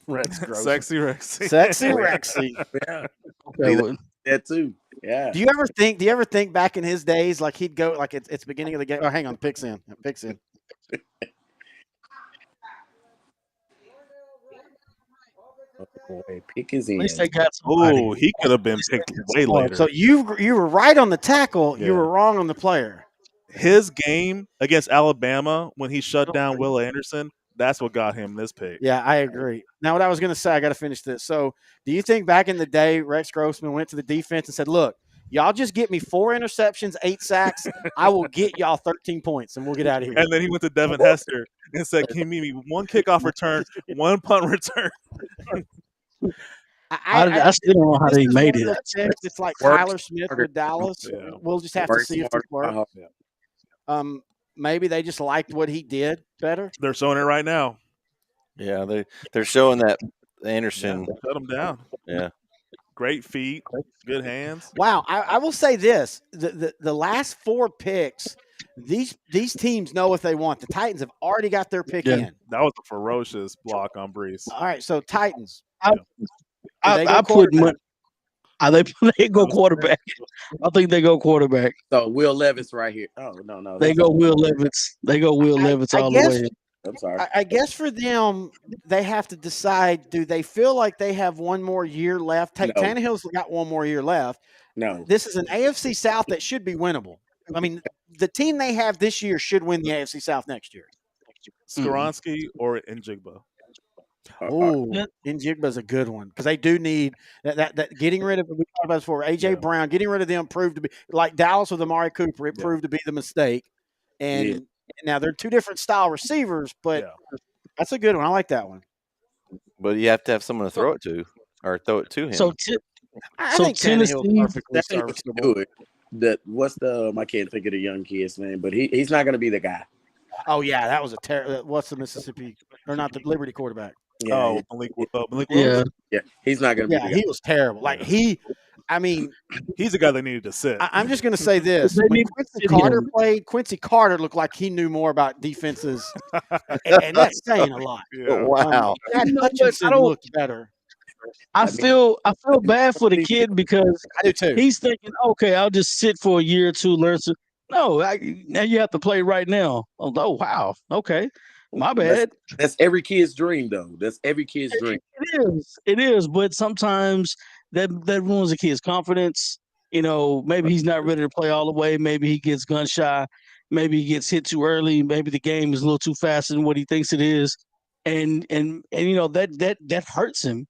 Rex Grossman. Sexy Rexy. Sexy Rexy. Yeah. Okay, That too. Yeah. Do you ever think back in his days, like he'd go like it's beginning of the game? Oh, hang on, picks in. Oh, boy, pick his in. At least they got somebody. Oh, he could have been picked way later. So you were right on the tackle. Yeah. You were wrong on the player. His game against Alabama when he shut down Will Anderson, that's what got him this pick. Yeah, I agree. Now, what I was going to say, I got to finish this. So, do you think back in the day, Rex Grossman went to the defense and said, look, y'all just get me 4 interceptions, 8 sacks. I will get y'all 13 points, and we'll get out of here. And then he went to Devin Hester and said, can you meet me 1 kickoff return, 1 punt return? I still don't know how they made it. It's like Tyler Smith with Dallas. Yeah. We'll just have to see if it works. Maybe they just liked what he did better. They're showing it right now. Yeah, they're showing that Anderson shut him down. Yeah, great feet, good hands. Wow, I will say this: the last 4 picks, these teams know what they want. The Titans have already got their pick in. That was a ferocious block on Brees. All right, so Titans. I put money. They go quarterback. I think they go quarterback. So Will Levis right here. Oh no. They go Will Levis. They go Will Levis all the way. I'm sorry. I guess for them, they have to decide: do they feel like they have one more year left? Tannehill's got one more year left. No, this is an AFC South that should be winnable. I mean, the team they have this year should win the AFC South next year. Skoronski or Njigba. Oh, Njigba's a good one because they do need that getting rid of. We talked about this before. AJ Brown, getting rid of them proved to be like Dallas with Amari Cooper. It proved to be the mistake, and now they're two different style receivers, but that's a good one. I like that one. But you have to have someone to throw it to, or throw it to him. So, I think Tannehill's perfectly serviceable. What's the I can't think of the young kid's name, but he's not going to be the guy. Oh yeah, that was a terrible. What's the Mississippi or not the Liberty quarterback? Yeah, Malik Willis? Yeah, he's not going to be the guy. He was terrible. Like I mean, he's the guy that needed to sit. I'm just going to say this: when Quincy Carter played, Quincy Carter looked like he knew more about defenses, and that's saying a lot. Wow, Hutchinson looked better. I feel bad for the kid because I do too. He's thinking, okay, I'll just sit for a year or two, learn some. No, now you have to play right now. Oh wow, okay, my bad. That's every kid's dream, though. That's every kid's dream. It is. But sometimes that ruins a kid's confidence. Maybe he's not ready to play all the way. Maybe he gets gun shy. Maybe he gets hit too early. Maybe the game is a little too fast than what he thinks it is, and that hurts him.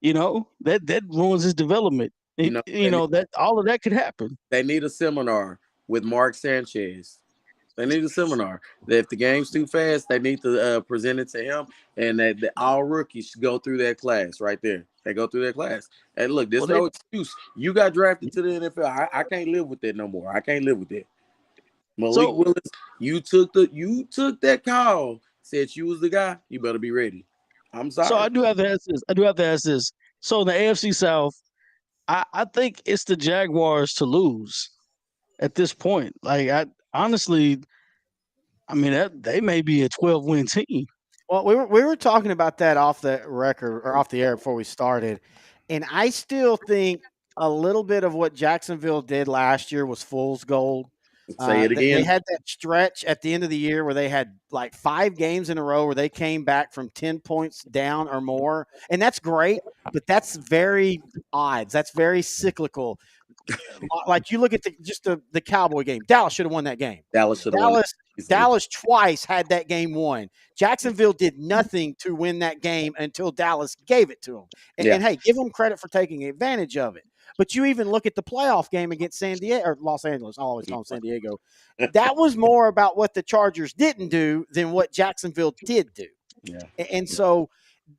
That ruins his development. That all of that could happen. They need a seminar with Mark Sanchez. They need a seminar. That if the game's too fast, they need to present it to him, and that all rookies should go through that class right there. They go through that class. And look, there's no excuse. You got drafted to the NFL. I can't live with that no more. I can't live with that. Malik Willis, you took that call. Said you was the guy. You better be ready. I'm sorry. So I do have to ask this. So in the AFC South, I think it's the Jaguars to lose at this point. Like honestly, they may be a 12-win team. Well, we were talking about that off the record or off the air before we started, and I still think a little bit of what Jacksonville did last year was fool's gold. Say it again. They had that stretch at the end of the year where they had like 5 games in a row where they came back from 10 points down or more. And that's great, but that's very odds. That's very cyclical. Like you look at the Cowboy game. Dallas should have won that game. Dallas twice had that game won. Jacksonville did nothing to win that game until Dallas gave it to them. And hey, give them credit for taking advantage of it. But you even look at the playoff game against San Diego or Los Angeles. I always call them San Diego. That was more about what the Chargers didn't do than what Jacksonville did do. Yeah. And so,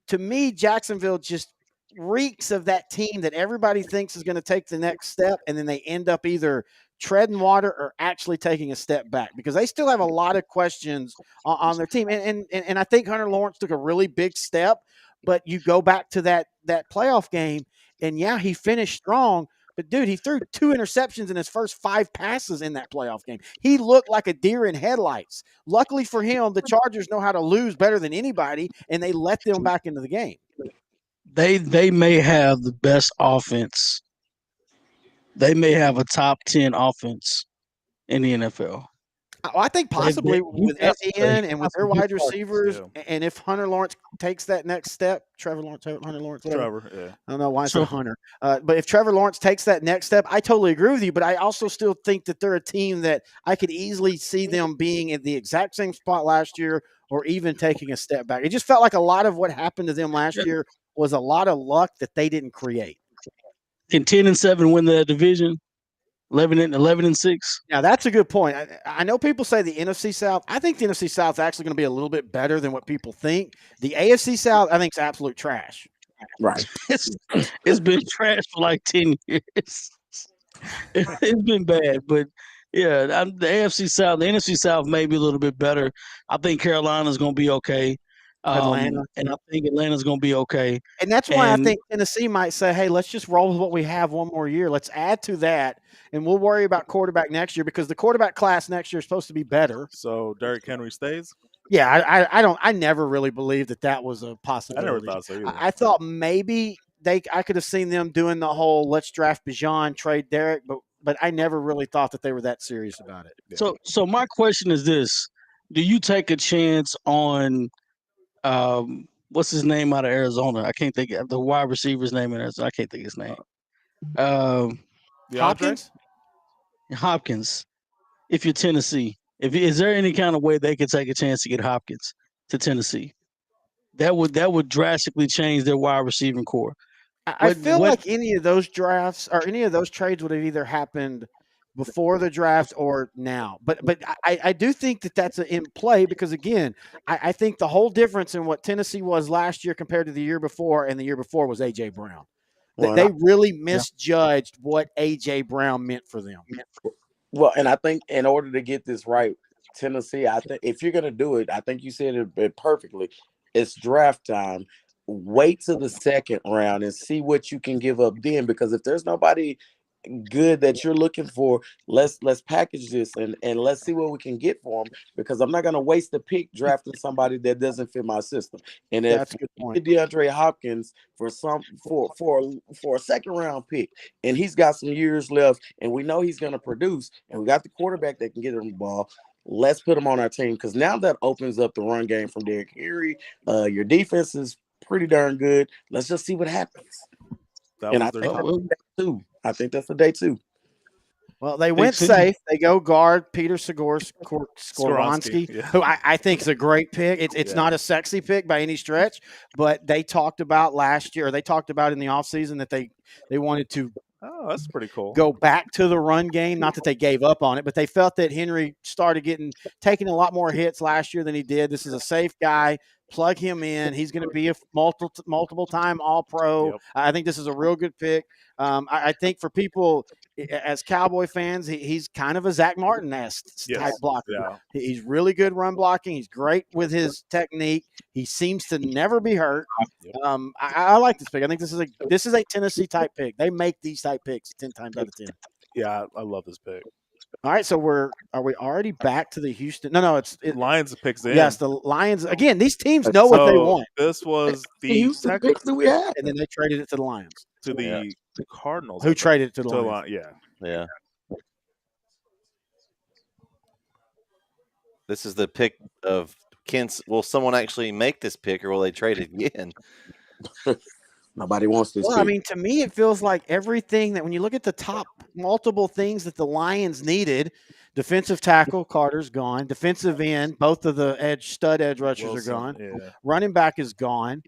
to me, Jacksonville just reeks of that team that everybody thinks is going to take the next step, and then they end up either treading water or actually taking a step back because they still have a lot of questions on their team. And I think Hunter Lawrence took a really big step, but you go back to that playoff game, and he finished strong. But, dude, he threw 2 interceptions in his first 5 passes in that playoff game. He looked like a deer in headlights. Luckily for him, the Chargers know how to lose better than anybody, and they let them back into the game. They may have the best offense. They may have a top 10 offense in the NFL. I think possibly with Etienne and with their wide receivers, and if Hunter Lawrence takes that next step, Hunter Lawrence, whatever. Trevor, I don't know why I said Hunter, but if Trevor Lawrence takes that next step, I totally agree with you. But I also still think that they're a team that I could easily see them being in the exact same spot last year, or even taking a step back. It just felt like a lot of what happened to them last year was a lot of luck that they didn't create. Can 10-7 win the division? 11-6. Now that's a good point. I know people say the NFC South. I think the NFC South is actually going to be a little bit better than what people think. The AFC South, I think, is absolute trash. Right. It's been trash for like 10 years. It's been bad, but the AFC South, the NFC South may be a little bit better. I think Carolina's going to be okay. Atlanta. And I think Atlanta's going to be okay. And that's why I think Tennessee might say, hey, let's just roll with what we have one more year. Let's add to that, and we'll worry about quarterback next year because the quarterback class next year is supposed to be better. So Derrick Henry stays? Yeah, I never really believed that was a possibility. I never thought so either. I thought maybe I could have seen them doing the whole let's draft Bijan, trade Derrick, but I never really thought that they were that serious about it. Yeah. So my question is this. Do you take a chance on what's his name out of Arizona? I can't think of the wide receiver's name in Arizona. I can't think of his name. Hopkins. If you're Tennessee, is there any kind of way they could take a chance to get Hopkins to Tennessee? that would drastically change their wide receiving core. I feel like any of those drafts or any of those trades would have either happened before the draft or now. But I do think that that's in play because, again, I think the whole difference in what Tennessee was last year compared to the year before and the year before was A.J. Brown. They really misjudged what A.J. Brown meant for them. Well, and I think in order to get this right, Tennessee, I think if you're going to do it, I think you said it perfectly. It's draft time. Wait till the second round and see what you can give up then, because if there's nobody good that you're looking for, let's package this and let's see what we can get for them, because I'm not going to waste the pick drafting somebody that doesn't fit my system. And if That's a good point. DeAndre Hopkins for a second round pick and he's got some years left and we know he's going to produce and we got the quarterback that can get him the ball, let's put him on our team, because now that opens up the run game from Derrick Henry. Your defense is pretty darn good. Let's just see what happens. And I think that's day two. I think that's the day two. Well, they went safe. They go guard Peter Skoronski, who I think is a great pick. It's not a sexy pick by any stretch, but they talked about last year. They talked about in the offseason that they wanted to that's pretty cool. Go back to the run game. Not that they gave up on it, but they felt that Henry started taking a lot more hits last year than he did. This is a safe guy. Plug him in. He's going to be a multiple time All-Pro. Yep. I think this is a real good pick. I think for people as Cowboy fans, he's kind of a Zach Martin-esque type blocker. Yeah. He's really good run blocking. He's great with his technique. He seems to never be hurt. Yep. I like this pick. I think this is a Tennessee type pick. They make these type picks 10 times out of 10. Yeah, I love this pick. All right, so are we already back to the Houston? No, it's Lions picks in. Yes, the Lions. Again, these teams know what they want. This was the Houston picks that we had, and then they traded it to the Lions. To the Cardinals. Who traded it to the Lions? Yeah. This is the pick of will someone actually make this pick, or will they trade it again? Nobody wants this. Well, I mean, to me, it feels like everything that when you look at the top multiple things that the Lions needed, defensive tackle, Carter's gone. Defensive end, both of the stud edge rushers are gone. Yeah. Running back is gone.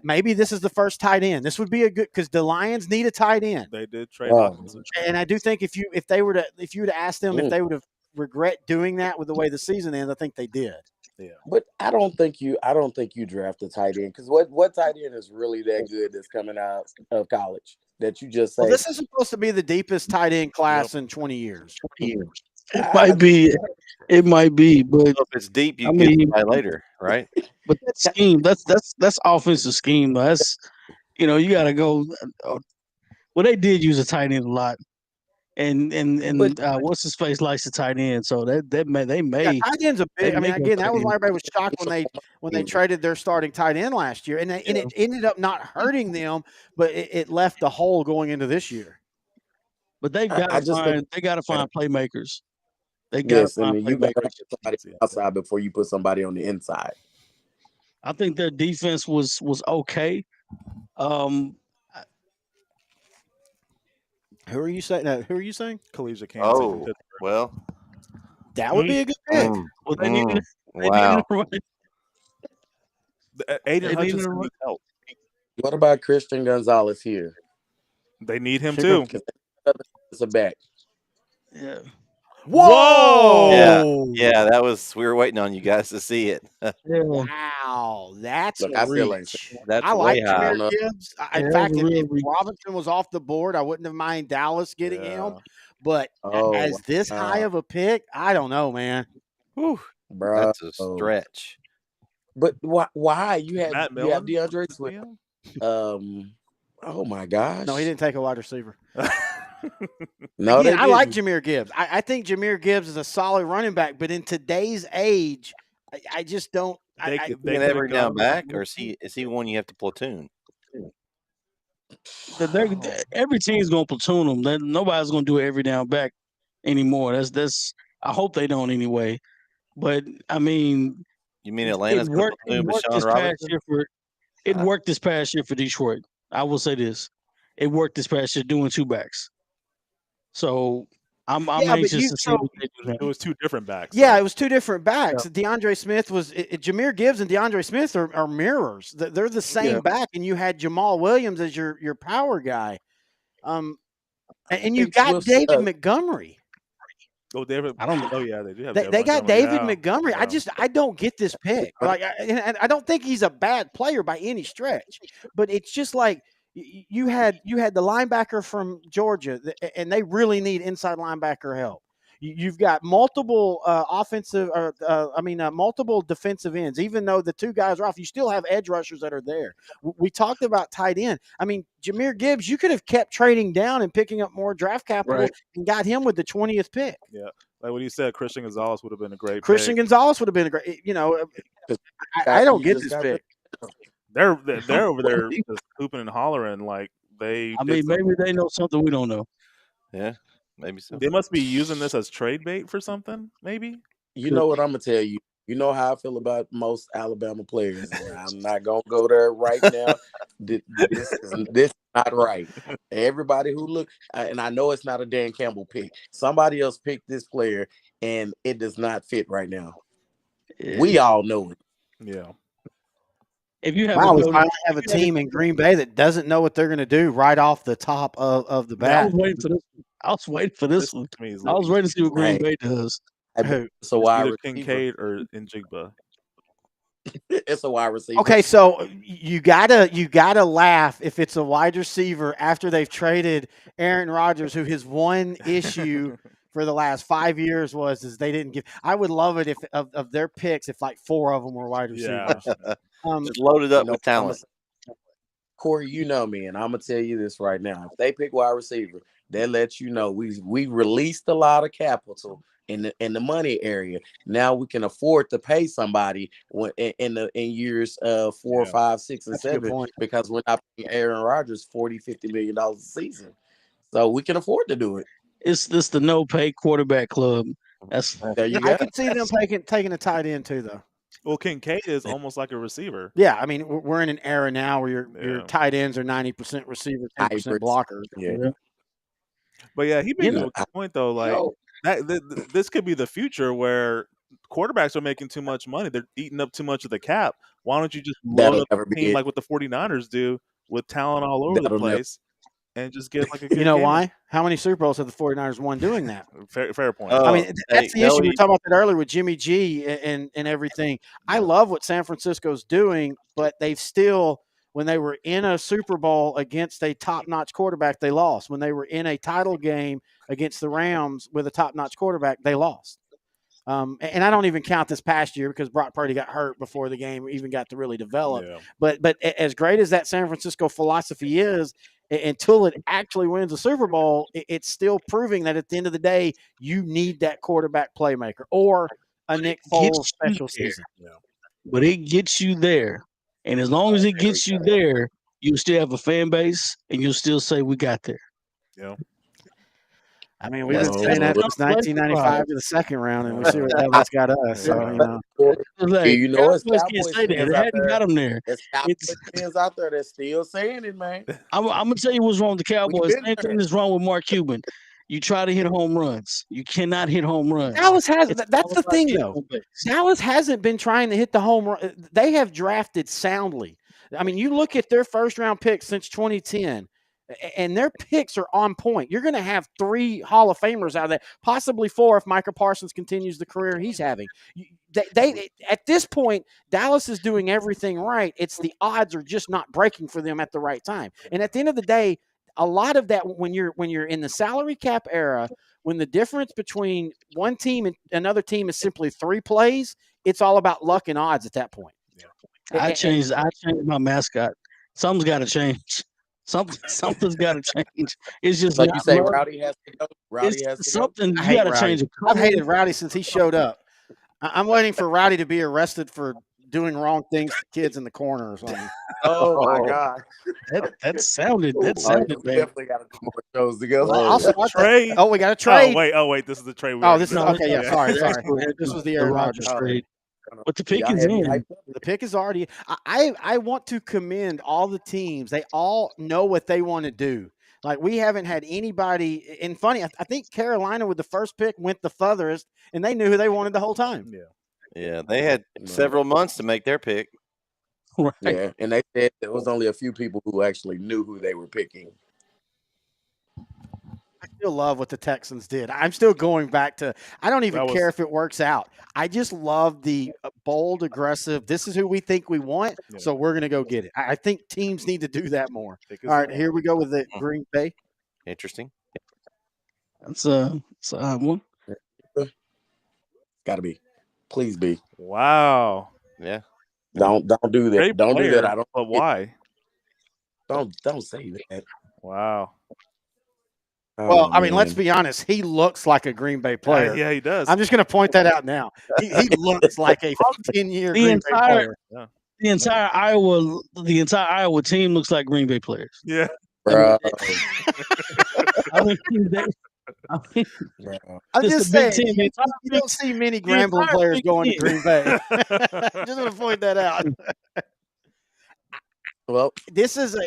Maybe this is the first tight end. This would be a good, because the Lions need a tight end. They did trade Hopkins. And I do think if you would have asked them if they would have regret doing that with the way the season ends, I think they did. Yeah. But I don't think you draft a tight end, because what tight end is really that good that's coming out of college that you just say? Well, this is supposed to be the deepest tight end class in 20 years. It might be, but if it's deep, you get it by later, right? But that scheme, that's offensive scheme. That's you got to go. Well, they did use a tight end a lot. And what's his face likes the tight end, so they may. Tight end's a big. I mean, again, that was why everybody was shocked when they traded their starting tight end last year, and it ended up not hurting them, but it left a hole going into this year. But they got to find playmakers. They got to find you got to playmakers. put somebody outside before you put somebody on the inside. I think their defense was okay. Who are you saying? Collegiate Kansas. Oh, well, that would be a good pick. Well, they needed Aiden Hutchinson needs help. What about Christian Gonzalez here? They need him too. It's a back. Yeah. Whoa! Yeah, that was. We were waiting on you guys to see it. Wow, that's Look, a reach. I like Jahmyr Gibbs. In fact, if Robinson was off the board, I wouldn't have mind Dallas getting him. But as this high of a pick, I don't know, man. Whew, that's a stretch. But why you have DeAndre Swift? Oh my gosh! No, he didn't take a wide receiver. No, I like Jahmyr Gibbs. I think Jahmyr Gibbs is a solid running back, but in today's age, I just don't. They can every down back, or is he one you have to platoon? Every team's gonna platoon them. Nobody's gonna do it every down back anymore. That's. I hope they don't anyway. But I mean, you mean Atlanta's it worked this past year for Detroit. I will say this: it worked this past year doing two backs. So I'm Yeah, but anxious to see what they do It now. was two different backs. Yeah, though. it was two different backs. DeAndre Smith was Jameer Gibbs and DeAndre Smith are mirrors. They're the same back, and you had Jamal Williams as your power guy. And you think got Swift's, David Montgomery. Oh, David. I don't know. Oh yeah, they do have. They got David Montgomery. Yeah. I don't get this pick. Like, and I don't think he's a bad player by any stretch, but it's just like you had the linebacker from Georgia, and they really need inside linebacker help. You've got multiple multiple defensive ends. Even though the two guys are off, you still have edge rushers that are there. We talked about tight end. I mean, Jameer Gibbs, you could have kept trading down and picking up more draft capital and got him with the 20th pick. Yeah, like what you said, Christian Gonzalez would have been a great. Christian pick. Gonzalez would have been a great. I don't get this pick. They're over there just hooping and hollering like they. I mean, maybe they know something we don't know. Yeah, maybe so. They must be using this as trade bait for something. Maybe. You know what I'm gonna tell you. You know how I feel about most Alabama players. And I'm not gonna go there right now. This is not right. Everybody who look, and I know it's not a Dan Campbell pick. Somebody else picked this player, and it does not fit right now. We all know it. Yeah. If you have we finally have a team in Green Bay that doesn't know what they're going to do right off the top of the bat. I was waiting for this one. I was waiting to see what Green Bay does. It's a wide either receiver. Kincaid or Njigba. It's a wide receiver. Okay, so you gotta laugh if it's a wide receiver after they've traded Aaron Rodgers, who his one issue for the last 5 years is they didn't give. I would love it if of their picks, if like 4 of them were wide receivers. Yeah. Just loaded up with talent. Corey, you know me, and I'm gonna tell you this right now. If they pick wide receiver, that lets you know we released a lot of capital in the money area. Now we can afford to pay somebody in years 4, 5, 6, and 7 because we're not paying Aaron Rodgers $40-50 million a season. So we can afford to do it. It's this the no pay quarterback club. There you go. I could see them taking a tight end too, though. Well, Kincaid is almost like a receiver. Yeah, I mean, we're in an era now where your tight ends are 90% receiver, 10% blockers. Yeah. But yeah, he made a good point though. Like this could be the future where quarterbacks are making too much money. They're eating up too much of the cap. Why don't you just load up a team like what the 49ers do with talent all over the place and just get like a good You know game? why? How many Super Bowls have the 49ers won doing that? Fair point. I mean, that's the issue. We were talking about that earlier with Jimmy G and everything. I love what San Francisco's doing, but they've still, when they were in a Super Bowl against a top-notch quarterback, they lost. When they were in a title game against the Rams with a top-notch quarterback, they lost. And I don't even count this past year because Brock Purdy got hurt before the game even got to really develop. Yeah. But as great as that San Francisco philosophy is, until it actually wins a Super Bowl, it's still proving that at the end of the day, you need that quarterback playmaker or a Nick Foles special season. Yeah. But it gets you there. And as long as it gets you there, you'll still have a fan base and you'll still say we got there. Yeah. I mean, we've been saying that since 1995 to the second round, and we see what that's got us. So, you know, it's can't say that. It hadn't got them there. It's fans out there that's still saying it, man. I'm gonna tell you what's wrong with the Cowboys. Same thing is wrong with Mark Cuban. You try to hit home runs. You cannot hit home runs. Dallas has. That's the thing, though. Dallas hasn't been trying to hit the home run. They have drafted soundly. I mean, you look at their first-round picks since 2010. And their picks are on point. You're going to have 3 Hall of Famers out of that, possibly 4 if Micah Parsons continues the career he's having. They at this point, Dallas is doing everything right. It's the odds are just not breaking for them at the right time. And at the end of the day, a lot of that when you're in the salary cap era, when the difference between one team and another team is simply 3 plays, it's all about luck and odds at that point. Yeah. I changed my mascot. Something's got to change. Something's got to change. It's just like you say, Rowdy has to go. Rowdy has to something go. You got to change. I've hated Rowdy since he showed up. I'm waiting for Rowdy to be arrested for doing wrong things to kids in the corner or something. Oh my God, that sounded bad. Definitely got to do more shows together. Trade. Oh, we got a trade. Oh wait, this is the trade. This is okay. Yeah, sorry. This was the Aaron Rodgers trade. But the pick is in. The pick is already. I want to commend all the teams. They all know what they want to do. Like we haven't had anybody. And funny, I think Carolina with the first pick went the furthest, and they knew who they wanted the whole time. Yeah, they had several months to make their pick. Right. Yeah, and they said there was only a few people who actually knew who they were picking. I still love what the Texans did. I'm still going back to. I don't even care if it works out. I just love the bold, aggressive. This is who we think we want, so we're going to go get it. I think teams need to do that more. All right, here we go with the Green Bay. Interesting. That's a odd one. Got to be. Please be. Wow. Yeah. Don't do that. Great Don't player, do that. I don't. But why? Don't say that. Wow. Well, I mean, let's be honest. He looks like a Green Bay player. Yeah, he does. I'm just going to point that out now. He looks like a 15-year Green Bay player. The entire Iowa team looks like Green Bay players. Yeah. Bro. I'm just saying, you don't see many Grambling players going to Green Bay. Just want to point that out. Well, this is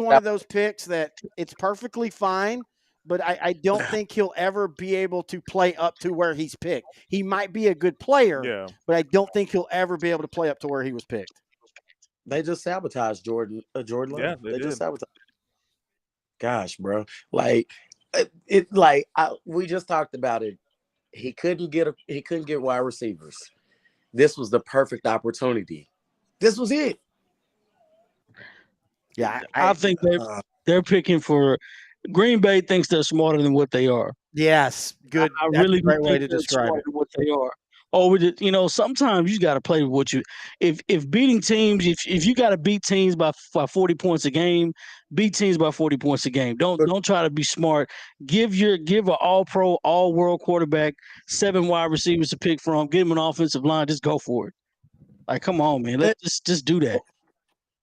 one of those picks that it's perfectly fine, but I don't think he'll ever be able to play up to where he's picked. He might be a good player, but I don't think he'll ever be able to play up to where he was picked. They just sabotaged Jordan Love. Yeah, they just sabotaged. Gosh, bro. Like we just talked about it. He couldn't get wide receivers. This was the perfect opportunity. This was it. Yeah, I think they're picking for Green Bay thinks they're smarter than what they are. Yes, good. I really a great think way to describe it. what they are. Or sometimes you got to play with what you. If beating teams, if you got to beat teams by 40 points a game, beat teams by 40 points a game. Don't try to be smart. Give an all-pro, all-world quarterback 7 wide receivers to pick from. Give him an offensive line. Just go for it. Like, come on, man. Let's just do that.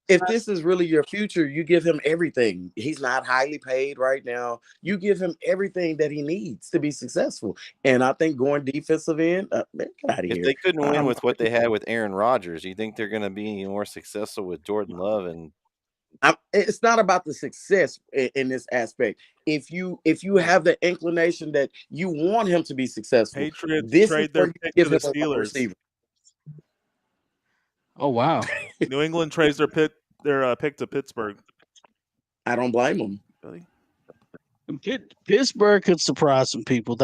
If this is really your future, you give him everything. He's not highly paid right now. You give him everything that he needs to be successful. And I think going defensive end, man, get out of here. If they couldn't win with what they had with Aaron Rodgers, you think they're going to be any more successful with Jordan Love? And it's not about the success in this aspect. If you have the inclination that you want him to be successful, Patriots this trade is where their you pick give to him the a Steelers. receiver. Oh wow! New England trades their pick to Pittsburgh. I don't blame them. Really? Pittsburgh could surprise some people.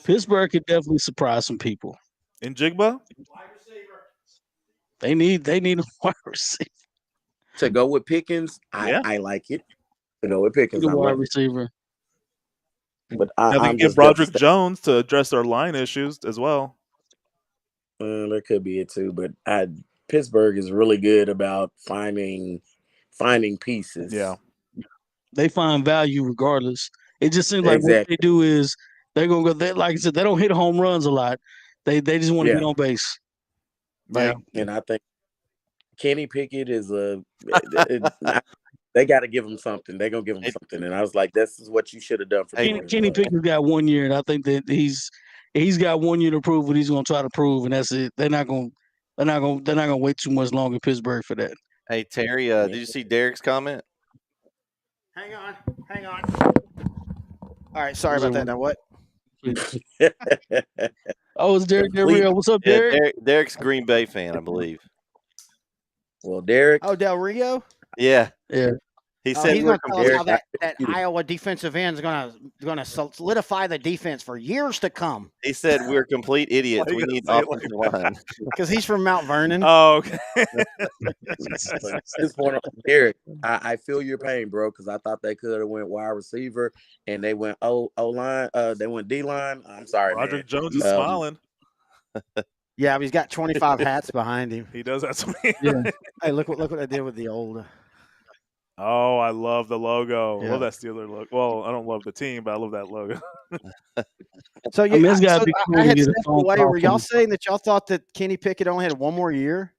Pittsburgh could definitely surprise some people. In Jigba? They need a wide receiver. To go with Pickens, I like it. To go with Pickens, a wide receiver. But I'm give Broderick Jones to address their line issues as well. That could be it too, but Pittsburgh is really good about finding pieces. Yeah, they find value regardless. It just seems like what they do is they're gonna go. Like I said, they don't hit home runs a lot. They just want to get on base. Like, and I think Kenny Pickett is they got to give him something. They're gonna give him something, and I was like, "This is what you should have done for me." Kenny Pickett's got 1 year, and I think that he's got 1 year to prove what he's going to try to prove, and that's it. They're not going to wait too much longer in Pittsburgh for that. Hey Terry, did you see Derek's comment? Hang on. All right, sorry about that. Now what? Oh, it's Derek Del Rio. What's up, Derek? Yeah, Derek's a Green Bay fan, I believe. Well, Derek. Oh, Del Rio. Yeah. He said he's going to tell us how that Iowa defensive end is going to solidify the defense for years to come. He said we're complete idiots. We need offensive line because he's from Mount Vernon. Oh, okay. This point, Derek, I feel your pain, bro, because I thought they could have went wide receiver and they went O line. They went D line. I'm sorry, Broderick Jones is smiling. Yeah, but he's got 25 hats behind him. He does have 20. Yeah. Hey, look what I did with the old. Oh, I love the logo. I love that Steeler look. Well, I don't love the team, but I love that logo. So I had stepped away. Were y'all saying that y'all thought that Kenny Pickett only had 1 more year?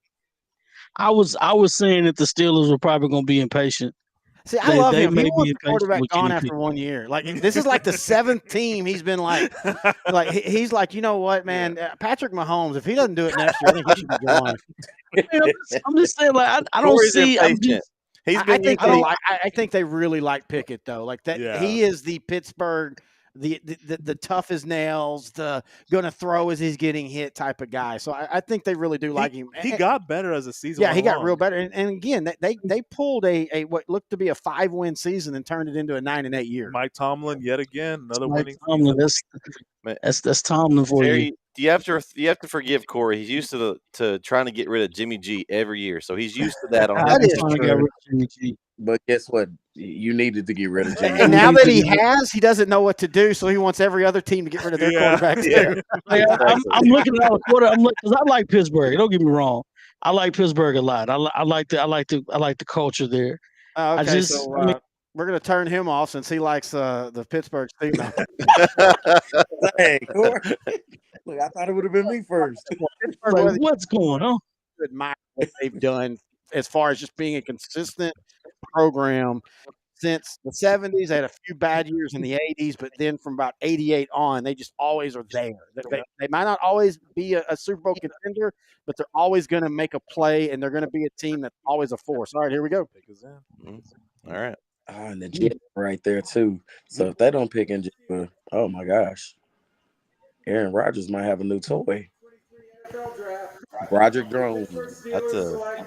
I was saying that the Steelers were probably going to be impatient. See, I love him. He wants the quarterback gone after 1 year. Like this is like the 7th team he's been like he's like, you know what, man, Patrick Mahomes. If he doesn't do it next year, I think he should be gone. I'm just saying, like I don't see. He's I been think using. I think they really like Pickett though. Like that, Yeah. he is the Pittsburgh, the tough as nails, the gonna throw as he's getting hit type of guy. So I think they really do like him. He got better as the season. Yeah, went he got along. real better. And again, they pulled a what looked to be a 5-win season and turned it into a 9-8 year. Mike Tomlin yet again another Mike winning Tomlin, season. that's Tomlin for you. Terry, you have to forgive Corey. He's used to trying to get rid of Jimmy G every year, so he's used to that. On That his is Trying to get rid of Jimmy G. But guess what? You needed to get rid of Jimmy. And now that he doesn't know what to do, so he wants every other team to get rid of their quarterback too. Yeah. Like, I'm looking at our quarter. Because I like Pittsburgh. Don't get me wrong. I like Pittsburgh a lot. I like the culture there. Okay, so we're gonna turn him off since he likes the Pittsburgh team. Hey, Corey. Look, I thought it would have been me first. Like, what's going on? Admire what they've done as far as just being a consistent program since the 70s. They had a few bad years in the 80s, but then from about 88 on, they just always are there. They might not always be a Super Bowl contender, but they're always going to make a play, and they're going to be a team that's always a force. All right, here we go. All right. And the Jets right there too. So if they don't pick in Jets, oh my gosh, Aaron Rodgers might have a new toy. Roger Jones. That's a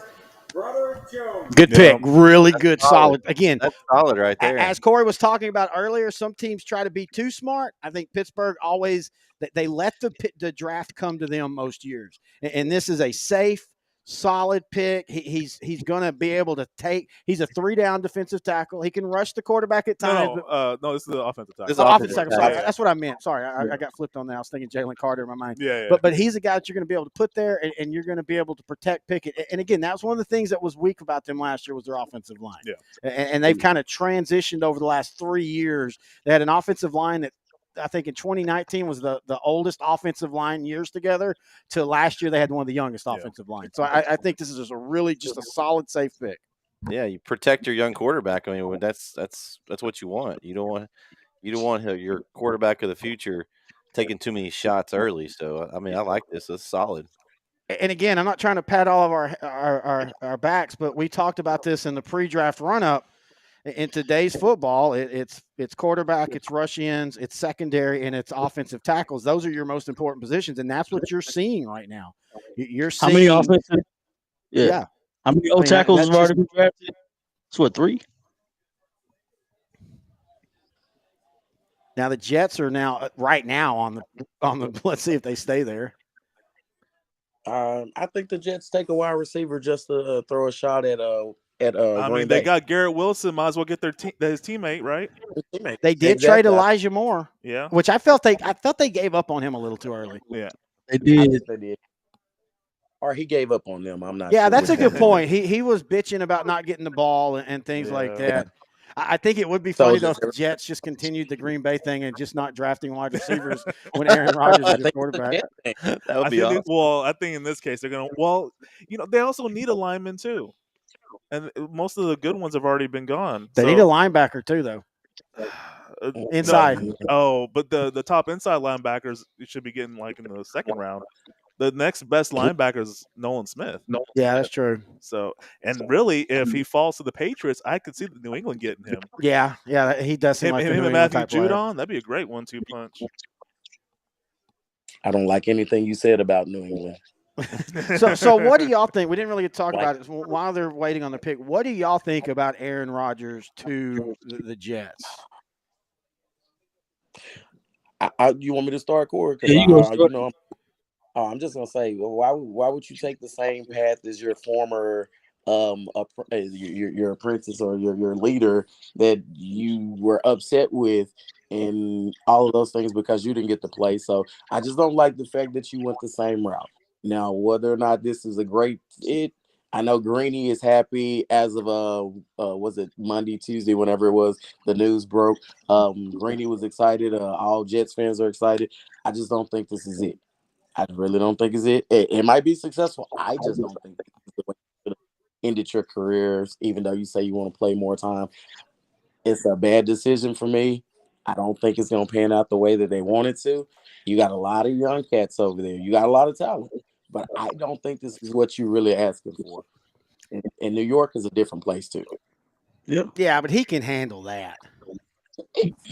good pick. Really good, solid. Again, that's solid right there. As Corey was talking about earlier, some teams try to be too smart. I think Pittsburgh always they let the draft come to them most years, and this is a safe, solid pick. He's going to be able to take. He's a 3-down defensive tackle. He can rush the quarterback at times. No, this is the offensive tackle. This is Offensive tackle. Sorry, Yeah. that's what I meant. Sorry, I got flipped on that. I was thinking Jalen Carter in my mind. Yeah. But he's a guy that you're going to be able to put there, and you're going to be able to protect Pickett. And again, that was one of the things that was weak about them last year was their offensive line. Yeah. And they've kind of transitioned over the last 3 years. They had an offensive line that I think in 2019 was the oldest offensive line years together. To last year, they had one of the youngest offensive lines. So I think this is just a solid, safe pick. Yeah, you protect your young quarterback. I mean, that's what you want. You don't want your quarterback of the future taking too many shots early. So I mean, I like this. It's solid. And again, I'm not trying to pat all of our backs, but we talked about this in the pre-draft run-up. In today's football, it's quarterback, it's rush ends, it's secondary, and it's offensive tackles. Those are your most important positions, and that's what you're seeing right now. You're seeing how many offensive? Yeah. How many tackles have already been drafted? It's what, 3? Now the Jets are right now on the. Let's see if they stay there. I think the Jets take a wide receiver just to throw a shot at I mean, they got Garrett Wilson. Might as well get his teammate, right? They did trade Elijah Moore. Yeah, which I felt they gave up on him a little too early. Yeah, they did. Or he gave up on them. I'm not. Yeah, sure that's a good point. He was bitching about not getting the ball and things like that. I think it would be funny though if the Jets just continued the Green Bay thing and just not drafting wide receivers when Aaron Rodgers is your quarterback. That would be awesome. I think in this case they're gonna. Well, they also need a lineman too, and most of the good ones have already been gone. They need a linebacker too, though. Inside. No. But the top inside linebackers you should be getting like in the second round. The next best linebacker is Nolan Smith. Yeah, that's true. So, and really, if he falls to the Patriots, I could see the New England getting him. Yeah, he does seem like him and Matthew Judon. That'd be a great 1-2 punch. I don't like anything you said about New England. So what do y'all think? We didn't really get to talk about it while they're waiting on the pick. What do y'all think about Aaron Rodgers to the Jets? You want me to start, Corey? I'm just gonna say, why would you take the same path as your former your apprentice or your leader that you were upset with and all of those things because you didn't get to play? So I just don't like the fact that you went the same route. Now, whether or not this is a great fit, I know Greeny is happy as of was it Monday, Tuesday, whenever it was, the news broke. Greeny was excited. All Jets fans are excited. I just don't think this is it. I really don't think it's it. It might be successful. I just don't think it's the way you ended your careers, even though you say you want to play more time. It's a bad decision for me. I don't think it's going to pan out the way that they wanted to. You got a lot of young cats over there. You got a lot of talent. But I don't think this is what you're really asking for. And New York is a different place, too. Yep. Yeah, but he can handle that.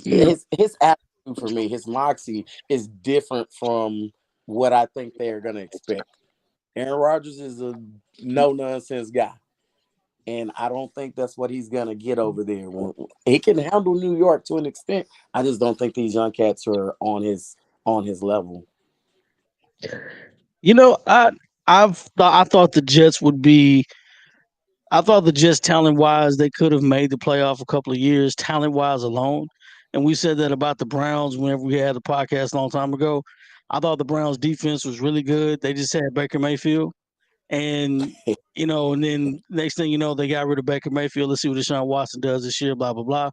Yeah. His attitude for me, his moxie is different from what I think they're gonna expect. Aaron Rodgers is a no nonsense guy, and I don't think that's what he's gonna get over there. He can handle New York to an extent. I just don't think these young cats are on his level. You know, I thought the Jets would be. I thought the Jets, talent wise, they could have made the playoff a couple of years, talent wise alone. And we said that about the Browns whenever we had the podcast a long time ago. I thought the Browns defense was really good. They just had Baker Mayfield. And and then next thing you know, they got rid of Baker Mayfield. Let's see what Deshaun Watson does this year, blah, blah, blah.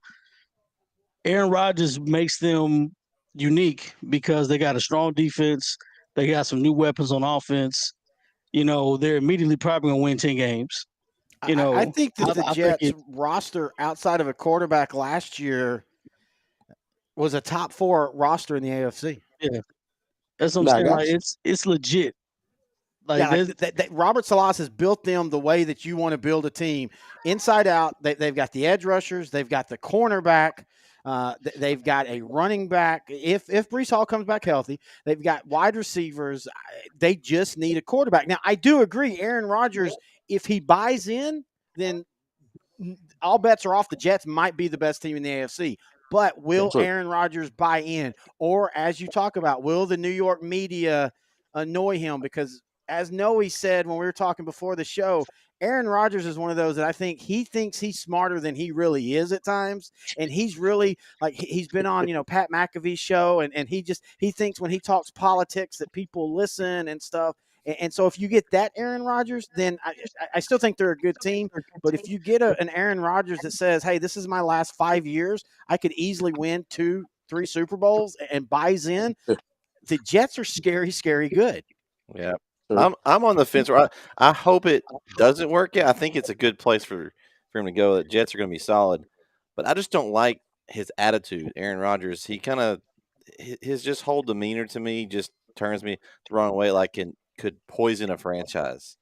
Aaron Rodgers makes them unique because they got a strong defense. They got some new weapons on offense. They're immediately probably going to win 10 games. I think that the I think Jets roster outside of a quarterback last year was a top 4 roster in the AFC. yeah, that's what I'm No, I saying. got Like you. it's legit. Like Yeah, like Robert Salas has built them the way that you want to build a team, inside out. They've got the edge rushers, they've got the cornerback, they've got a running back. If Brees Hall comes back healthy, they've got wide receivers. They just need a quarterback. Now, I do agree, Aaron Rodgers, if he buys in, then all bets are off. The Jets might be the best team in the AFC. But will True. Aaron Rodgers buy in? Or, as you talk about, will the New York media annoy him? Because, as Nohe said when we were talking before the show, Aaron Rodgers is one of those that I think he thinks he's smarter than he really is at times. And he's really, like, he's been on, Pat McAfee's show, and he thinks when he talks politics that people listen and stuff. And so if you get that Aaron Rodgers, then I still think they're a good team. But if you get an Aaron Rodgers that says, hey, this is my last 5 years, I could easily win 2, 3 Super Bowls, and buys in, the Jets are scary, scary good. Yeah, True. I'm on the fence. I hope it doesn't work out. I think it's a good place for him to go. The Jets are going to be solid, but I just don't like his attitude. Aaron Rodgers, he kind of his just whole demeanor to me just turns me the wrong way. Like could poison a franchise.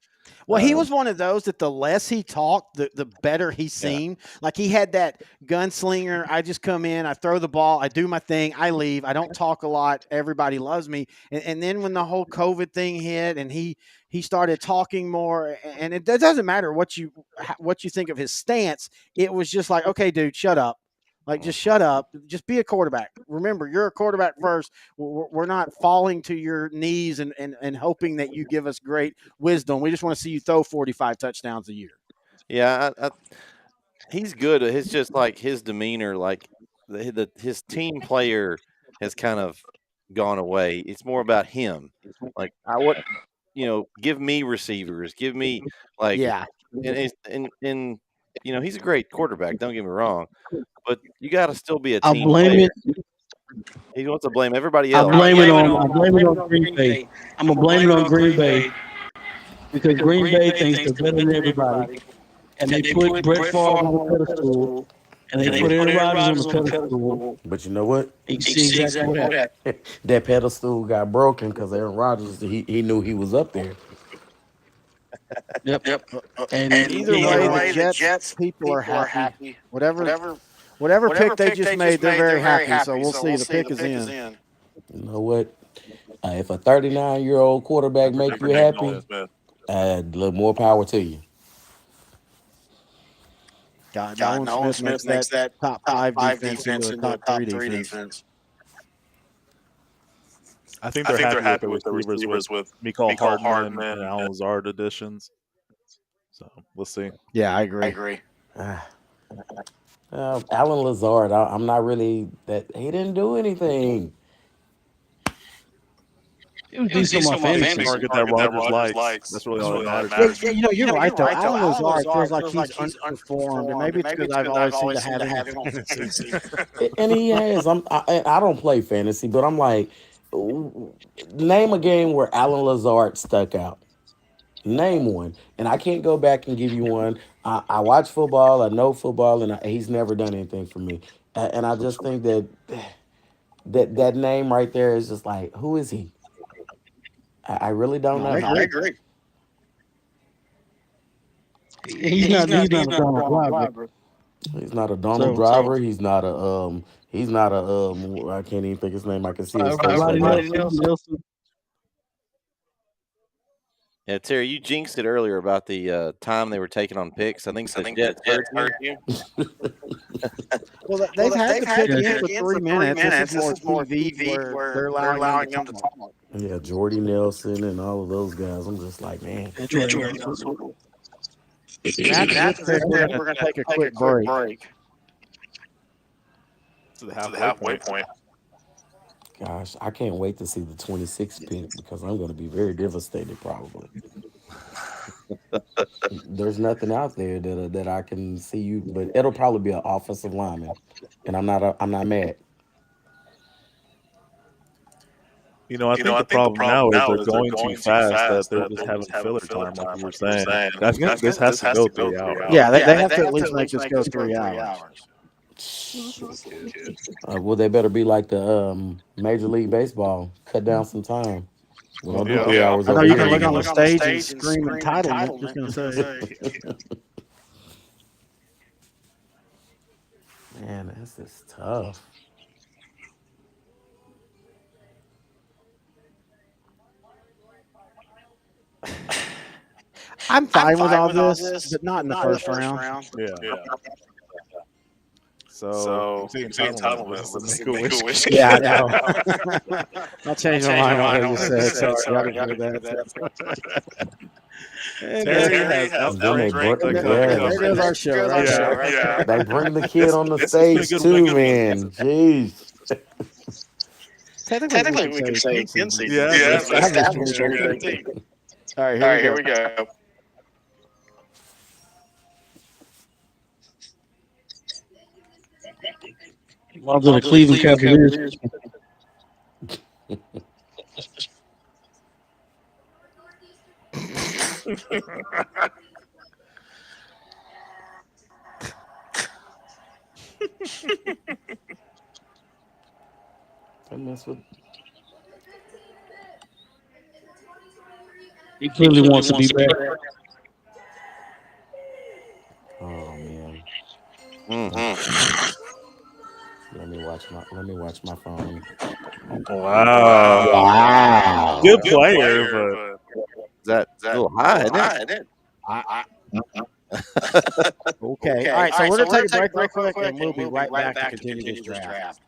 Well, he was one of those that the less he talked, the better he seemed. Yeah. Like he had that gunslinger. I just come in, I throw the ball, I do my thing, I leave. I don't talk a lot. Everybody loves me. And then when the whole COVID thing hit, and he started talking more, and it doesn't matter what you think of his stance. It was just like, okay, dude, shut up. Like, just shut up. Just be a quarterback. Remember, you're a quarterback first. We're not falling to your knees and hoping that you give us great wisdom. We just want to see you throw 45 touchdowns a year. Yeah, he's good. It's just like his demeanor, like his team player has kind of gone away. It's more about him. Like give me receivers, give me yeah, and he's a great quarterback. Don't get me wrong, but you got to still be a I team blame player. it. He wants to blame everybody I else. blame it on Green Bay. I'm gonna blame it on Green Bay because Green Bay thinks they're better than everybody, and they put Brett Favre on the pedestal, and they put Aaron Rodgers on the pedestal. But you know what? You see exactly what happened. That pedestal got broken because Aaron Rodgers, he knew he was up there. Yep. And either way, the Jets people are happy. Whatever pick they just made, they're very happy. So we'll see. The pick is in. You know what? If a 39-year-old quarterback make you happy, a little more power to you. God, Nolan Smith makes that top 5 defense into a top 3 defense. I think they're happy with the receivers with Mecole Hardman and Alan Lazard additions. So we'll see. Yeah, I agree. Alan Lazard, I'm not really that. He didn't do anything. it was decent on my fantasy. Target that Rodgers likes. That's really all that matters. Yeah, you're right, though. Alan Lazard feels like he's underperformed, and maybe it's because I've always seemed to have him in fantasy. And he has. I don't play fantasy, but I'm like, name a game where Alan Lazard stuck out. Name one, and I can't go back and give you one. I watch football, I know football, and he's never done anything for me. And I just think that name right there is just like, who is he? I really don't know. I agree. He's not a wide receiver. He's not a Donald Driver. He's not a I can't even think his name. I can see his face right now. Nelson. Yeah, Terry, you jinxed it earlier about the time they were taking on picks. I think the Jets hurt you. Well, they've had the pick in for 3 minutes. This is more TV where they're allowing them to talk. Yeah, Jordy Nelson and all of those guys. I'm just like, man. After this pick, we're going to take a quick break. To the halfway point. Gosh, I can't wait to see the 26th pick because I'm going to be very devastated probably. There's nothing out there that I can see you, but it'll probably be an offensive lineman, and I'm not mad. You know, I think the problem now is they're going too fast that they're just having filler time, like you were saying. I think this has to go 3 hours. Yeah, they have to at least make this go 3 hours. Well, they better be like the Major League Baseball. Cut down some time. We don't do 3 hours. I know over you here. can look on the stage and scream entitlement. Just going to say. Man, this is tough. I'm fine with all this, but not in the first round. Yeah. So entitlement. Make a wish. Yeah, I know. I'll change my mind on what you said. Sorry, I didn't do that. Terry has there goes our show. Yeah. They bring the kid on the stage too, man. Jeez. Technically, we can say it's in season. Yeah. All right, here we go. Loves of the Cleveland Cavaliers. He clearly wants to be back. Oh man. Mm-hmm. Let me watch my phone. Wow. Good player, but That's a little high, isn't it? Okay. All right, so we're going to take a break real quick, and we'll be right back to continue this draft.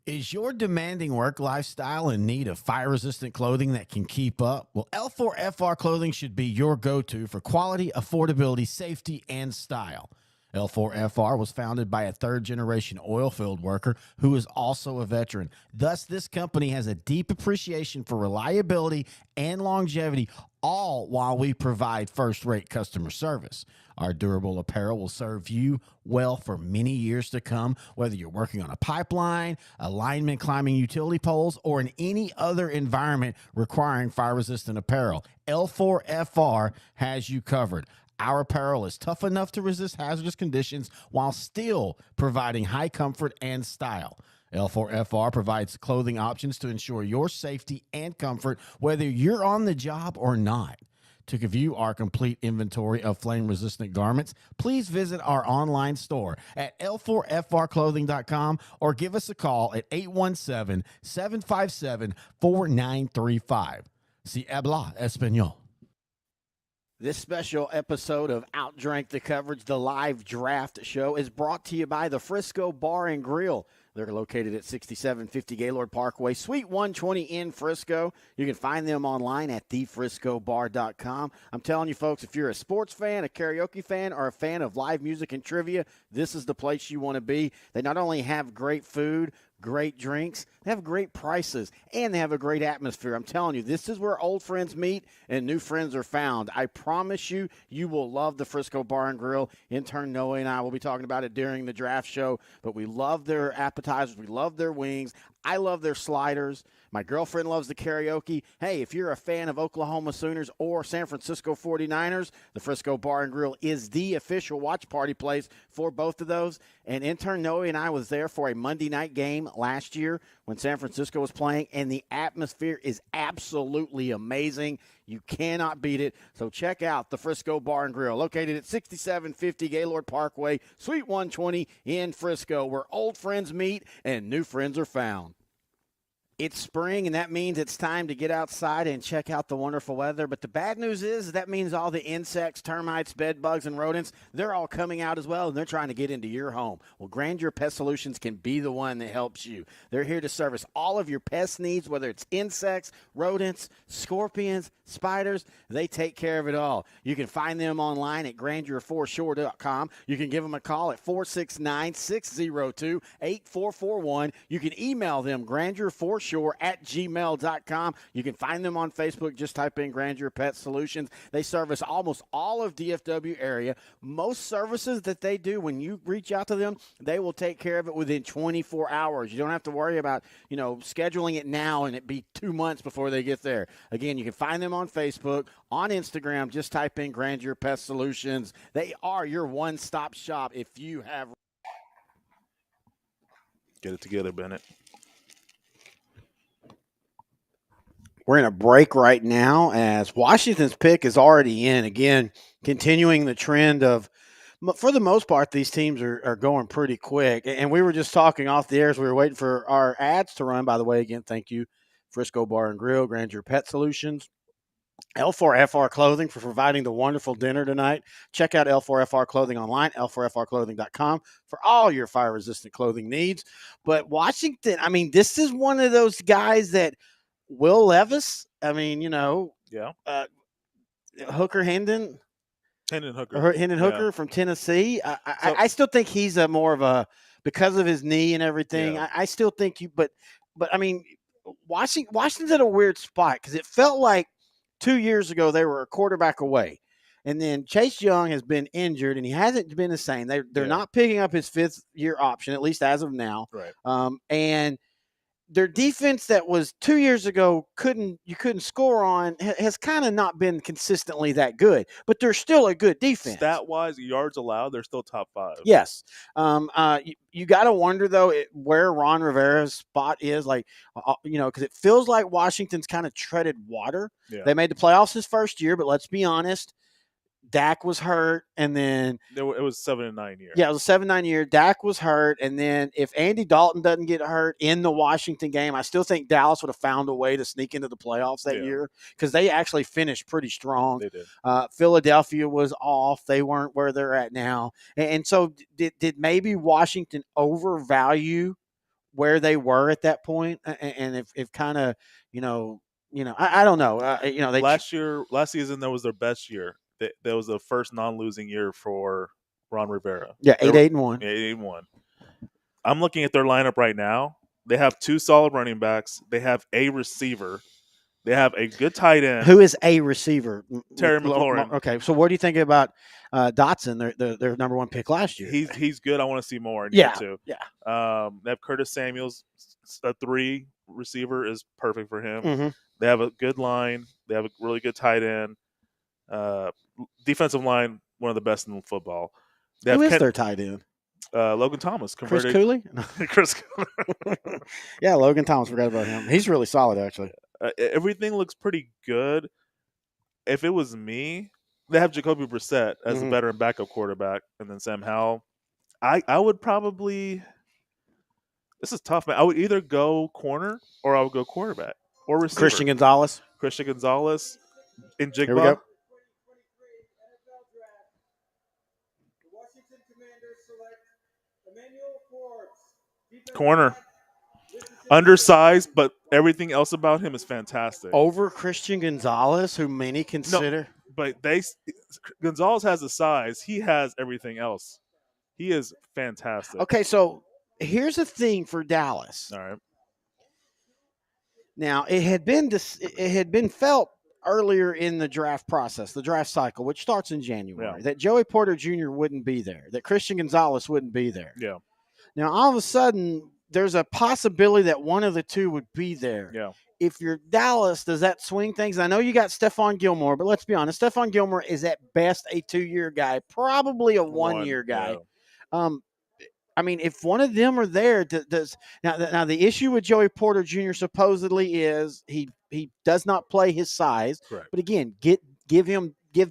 Is your demanding work lifestyle in need of fire-resistant clothing that can keep up? Well, L4FR clothing should be your go-to for quality, affordability, safety, and style. L4FR was founded by a third-generation oil field worker who is also a veteran. Thus, this company has a deep appreciation for reliability and longevity, all while we provide first-rate customer service. Our durable apparel will serve you well for many years to come, whether you're working on a pipeline, a lineman climbing utility poles, or in any other environment requiring fire-resistant apparel. L4FR has you covered. Our apparel is tough enough to resist hazardous conditions while still providing high comfort and style. L4FR provides clothing options to ensure your safety and comfort, whether you're on the job or not. To view our complete inventory of flame-resistant garments, please visit our online store at l4frclothing.com or give us a call at 817-757-4935. Si habla español. This special episode of Outdrank the Coverage, the live draft show, is brought to you by the Frisco Bar and Grill. They're located at 6750 Gaylord Parkway, Suite 120 in Frisco. You can find them online at thefriscobar.com. I'm telling you, folks, if you're a sports fan, a karaoke fan, or a fan of live music and trivia, this is the place you want to be. They not only have great food, great drinks, they have great prices, and they have a great atmosphere. I'm telling you, this is where old friends meet and new friends are found. I promise you, you will love the Frisco Bar and Grill. Intern Nohe and I will be talking about it during the draft show, but we love their appetizers. We love their wings. I love their sliders. My girlfriend loves the karaoke. Hey, if you're a fan of Oklahoma Sooners or San Francisco 49ers, the Frisco Bar and Grill is the official watch party place for both of those. And Intern Nohe and I was there for a Monday night game last year when San Francisco was playing, and the atmosphere is absolutely amazing. You cannot beat it. So check out the Frisco Bar and Grill, located at 6750 Gaylord Parkway, Suite 120 in Frisco, where old friends meet and new friends are found. It's spring, and that means it's time to get outside and check out the wonderful weather. But the bad news is that means all the insects, termites, bed bugs, and rodents, they're all coming out as well, and they're trying to get into your home. Well, Grandeur Pest Solutions can be the one that helps you. They're here to service all of your pest needs, whether it's insects, rodents, scorpions, spiders. They take care of it all. You can find them online at grandeur4shore.com. You can give them a call at 469-602-8441. You can email them, grandeur4shore@gmail.com. You can find them on Facebook. Just type in Grandeur Pet Solutions. They service almost all of DFW area. Most services that they do, when you reach out to them, they will take care of it within 24 hours. You don't have to worry about, scheduling it now and it be 2 months before they get there. Again, you can find them on Facebook, on Instagram. Just type in Grandeur Pest Solutions. They are your one-stop shop if you have. Get it together, Bennett. We're in a break right now as Washington's pick is already in. Again, continuing the trend of, for the most part, these teams are going pretty quick. And we were just talking off the air as we were waiting for our ads to run. By the way, again, thank you, Frisco Bar and Grill, Grandeur Pet Solutions, L4FR Clothing for providing the wonderful dinner tonight. Check out L4FR Clothing online, L4FRclothing.com for all your fire-resistant clothing needs. But Washington, this is one of those guys that Will Levis, Yeah. Hooker Hendon. Hendon Hooker. Hendon Hooker from Tennessee. I still think he's a more of a, because of his knee and everything. Yeah. I still think Washington's at a weird spot because it felt like 2 years ago they were a quarterback away, and then Chase Young has been injured and he hasn't been the same. They're not picking up his 5th-year option, at least as of now. Right. And their defense that was 2 years ago you couldn't score on has kind of not been consistently that good, but they're still a good defense. Stat-wise, yards allowed, they're still top 5. Yes. You got to wonder, though, where Ron Rivera's spot is, because it feels like Washington's kind of treaded water. Yeah. They made the playoffs his first year, but let's be honest, Dak was hurt, and then it was 7-9 year. Yeah, it was a 7-9 year. Dak was hurt, and then if Andy Dalton doesn't get hurt in the Washington game, I still think Dallas would have found a way to sneak into the playoffs that year because they actually finished pretty strong. They did. Philadelphia was off; they weren't where they're at now, and so did maybe Washington overvalue where they were at that point, and if kind of I don't know. Last season that was their best year. That was the first non-losing year for Ron Rivera. Yeah, 8-1. 8-1. I'm looking at their lineup right now. They have 2 solid running backs. They have a receiver. They have a good tight end. Who is a receiver? Terry McLaurin. Okay, so what do you think about Dotson, their number 1 pick last year? He's good. I want to see more in year 2. Yeah. They have Curtis Samuels, a 3 receiver is perfect for him. Mm-hmm. They have a good line. They have a really good tight end. Defensive line, one of the best in football. Who is their tight end? Logan Thomas. Chris Cooley? Chris Cooley. Yeah, Logan Thomas. Forgot about him. He's really solid, actually. Everything looks pretty good. If it was me, they have Jacoby Brissett as a veteran backup quarterback, and then Sam Howell. I would probably – this is tough, man. I would either go corner or I would go quarterback or receiver. Christian Gonzalez. In Jigba. Here we go. Corner. Undersized, but everything else about him is fantastic. Over Christian Gonzalez, who many consider. No, but Gonzalez has the size. He has everything else. He is fantastic. Okay, so here's the thing for Dallas. All right. Now, it had been felt earlier in the draft process, the draft cycle, which starts in January, that Joey Porter Jr. wouldn't be there, that Christian Gonzalez wouldn't be there. Yeah. Now, all of a sudden, there's a possibility that one of the two would be there. Yeah. If you're Dallas, does that swing things? I know you got Stephon Gilmore, but let's be honest. Stephon Gilmore is at best a 2-year guy, probably a 1-year guy. Yeah. I mean, if one of them are there, does now the issue with Joey Porter Jr. supposedly is he does not play his size. Correct. But again, give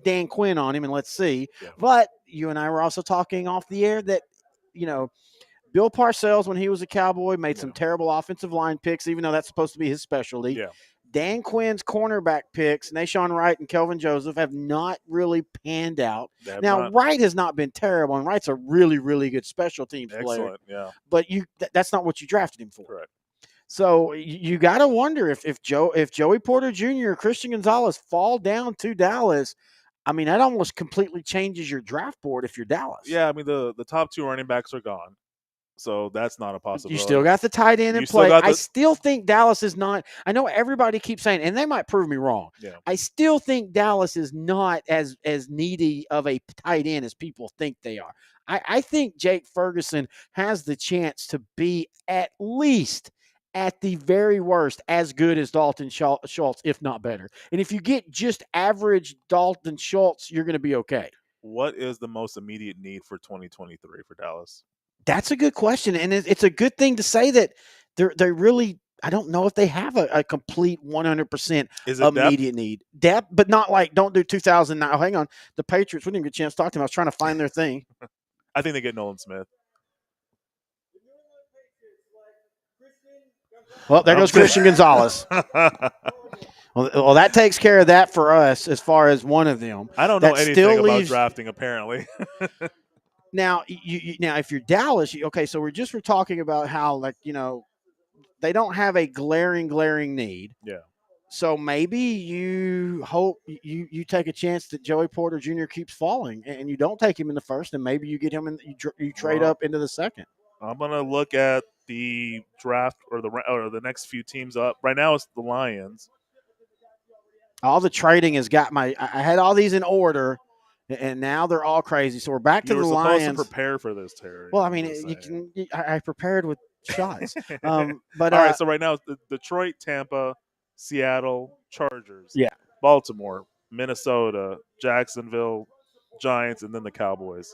Dan Quinn on him and let's see. Yeah. But you and I were also talking off the air that Bill Parcells, when he was a Cowboy, made some terrible offensive line picks, even though that's supposed to be his specialty. Yeah. Dan Quinn's cornerback picks, Nashawn Wright and Kelvin Joseph, have not really panned out. Wright has not been terrible, and Wright's a really, really good special teams player. Yeah. But that's not what you drafted him for. Correct. So you got to wonder if Joey Porter Jr. or Christian Gonzalez fall down to Dallas. I mean, that almost completely changes your draft board if you're Dallas. Yeah, I mean the top 2 running backs are gone. So that's not a possibility. You still got the tight end in play. I still think Dallas is not. I know everybody keeps saying, and they might prove me wrong. Yeah. I still think Dallas is not as needy of a tight end as people think they are. I think Jake Ferguson has the chance to be at least, at the very worst, as good as Dalton Schultz, if not better. And if you get just average Dalton Schultz, you're going to be okay. What is the most immediate need for 2023 for Dallas? That's a good question, and it's a good thing to say that they really. I don't know if they have a complete 100% immediate need. Depth, but not like don't do 2009. Oh, hang on, the Patriots. We didn't get a chance to talk to them. I was trying to find their thing. I think they get Nolan Smith. Well, there goes Christian Gonzalez. Well, that takes care of that for us as far as one of them. I don't know anything about drafting, apparently. Now, now, if you're Dallas, okay, so we're talking about how, they don't have a glaring need. Yeah. So maybe you hope you take a chance that Joey Porter Jr. keeps falling and you don't take him in the first, and maybe you get him and you trade up into the second. I'm gonna look at the draft or the next few teams up. Right now, it's the Lions. All the trading has got I had all these in order. And now they're all crazy. So we're back to the Lions. You were supposed to prepare for this, Terry. Well, I mean, I prepared with shots. But all right. So right now, it's the Detroit, Tampa, Seattle, Chargers, Baltimore, Minnesota, Jacksonville, Giants, and then the Cowboys.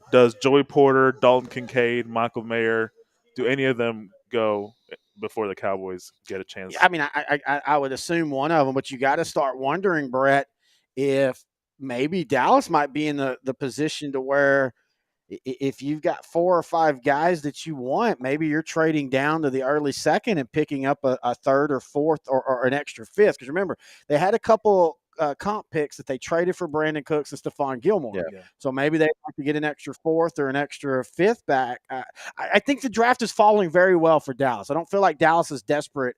Does Joey Porter, Dalton Kincaid, Michael Mayer, do any of them go before the Cowboys get a chance? I mean, I would assume one of them, but you got to start wondering, Brett, if maybe Dallas might be in the position to where if you've got 4 or 5 guys that you want, maybe you're trading down to the early second and picking up a third or fourth or an extra fifth. Because remember, they had a couple comp picks that they traded for Brandon Cooks and Stephon Gilmore. Yeah. So maybe they'd like to get an extra fourth or an extra fifth back. I think the draft is falling very well for Dallas. I don't feel like Dallas is desperate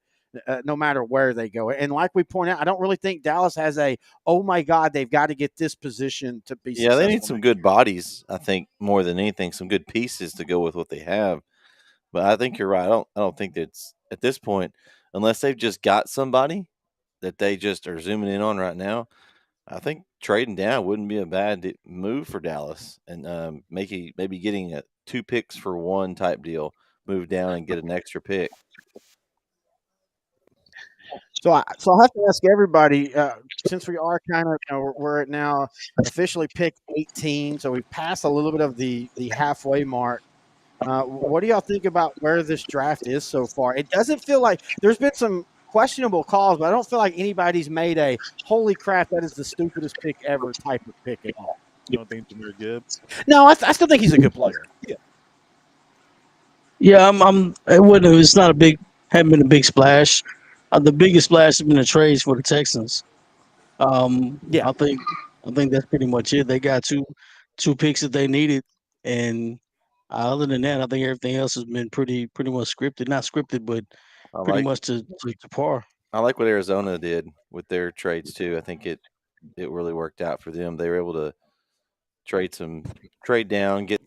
no matter where they go. And like we point out, I don't really think Dallas has oh my God, they've got to get this position to be successful. They need some good bodies, I think, more than anything, some good pieces to go with what they have. But I think you're right. I don't think that's at this point, unless they've just got somebody that they just are zooming in on right now, I think trading down wouldn't be a bad move for Dallas, and maybe getting 2 picks for 1 type deal, move down and get an extra pick. So I'll have to ask everybody, since we are kind of, we're at now officially pick 18, so we've passed a little bit of the halfway mark. What do y'all think about where this draft is so far? It doesn't feel like there's been some questionable calls, but I don't feel like anybody's made a holy crap, that is the stupidest pick ever type of pick at all. You don't think Jahmyr Gibbs? No, I still think he's a good player. Yeah, it's not haven't been a big splash. The biggest splash has been the trades for the Texans. I think that's pretty much it. They got two picks that they needed, and other than that, I think everything else has been pretty much scripted. Not scripted, but pretty much to par. I like what Arizona did with their trades too. I think it really worked out for them. They were able to trade down, get.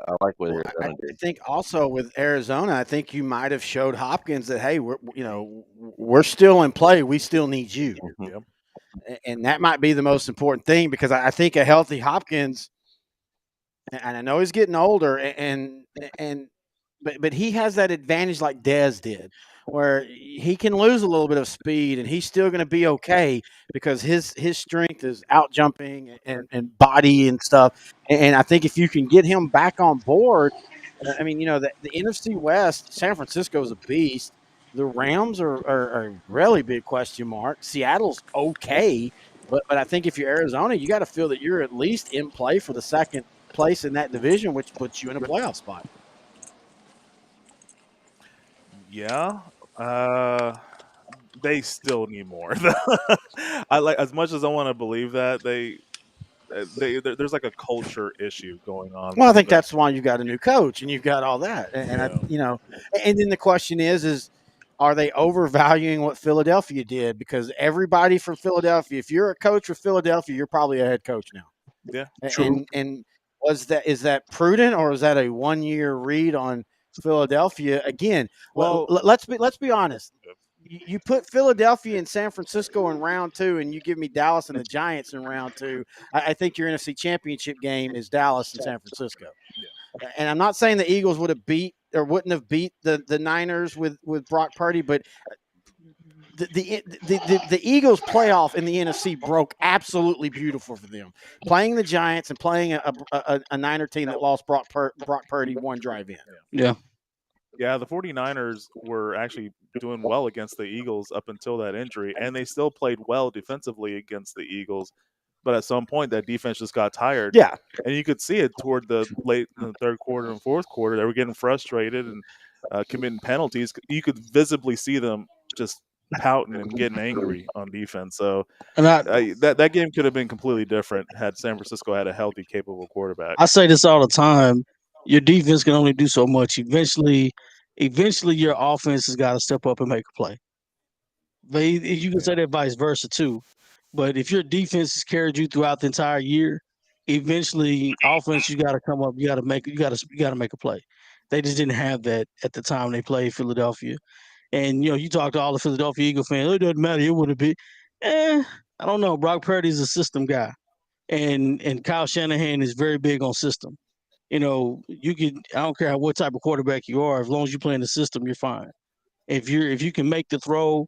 I like what Arizona did. I think also with Arizona, I think you might have showed Hopkins that, hey, we're still in play. We still need you. Mm-hmm. And that might be the most important thing, because I think a healthy Hopkins, and I know he's getting older, but he has that advantage like Dez did, where he can lose a little bit of speed and he's still going to be okay because his strength is out jumping and body and stuff. And I think if you can get him back on board, I mean, the NFC West, San Francisco's a beast. The Rams are a really big question mark. Seattle's okay, but I think if you're Arizona, you got to feel that you're at least in play for the second place in that division, which puts you in a playoff spot. Yeah. They still need more. I like as much as I want to believe that there's like a culture issue going on Well, I from think them. that's why you've got a new coach and you've got all that. And then the question is, are they overvaluing what Philadelphia did? Because everybody from Philadelphia, if you're a coach for Philadelphia, you're probably a head coach now. Yeah, True. And is that prudent or is that a 1 year read on Philadelphia? Again, well, let's be honest. You put Philadelphia and San Francisco in round 2, and you give me Dallas and the Giants in round 2. I think your NFC Championship game is Dallas and San Francisco. yeah. And I'm not saying the Eagles would have beat or wouldn't have beat the Niners with Brock Purdy, but the Eagles playoff in the NFC broke absolutely beautiful for them. Playing the Giants and playing a Niner team that lost Brock Purdy one drive in. Yeah. Yeah, the 49ers were actually doing well against the Eagles up until that injury, and they still played well defensively against the Eagles. But at some point, that defense just got tired. Yeah. And you could see it toward the late in the third quarter and fourth quarter. They were getting frustrated and committing penalties. You could visibly see them just pouting and getting angry on defense. So And that game could have been completely different had San Francisco had a healthy, capable quarterback. I say this all the time. Your defense can only do so much. Eventually your offense has got to step up and make a play. But you can say that vice versa too. But if your defense has carried you throughout the entire year, eventually offense you got to come up. You got to make a play. They just didn't have that at the time they played Philadelphia. And you talk to all the Philadelphia Eagle fans. It doesn't matter. It would have been. I don't know. Brock Purdy's a system guy, and Kyle Shanahan is very big on system. You can. I don't care what type of quarterback you are. As long as you play in the system, you're fine. If you can make the throw,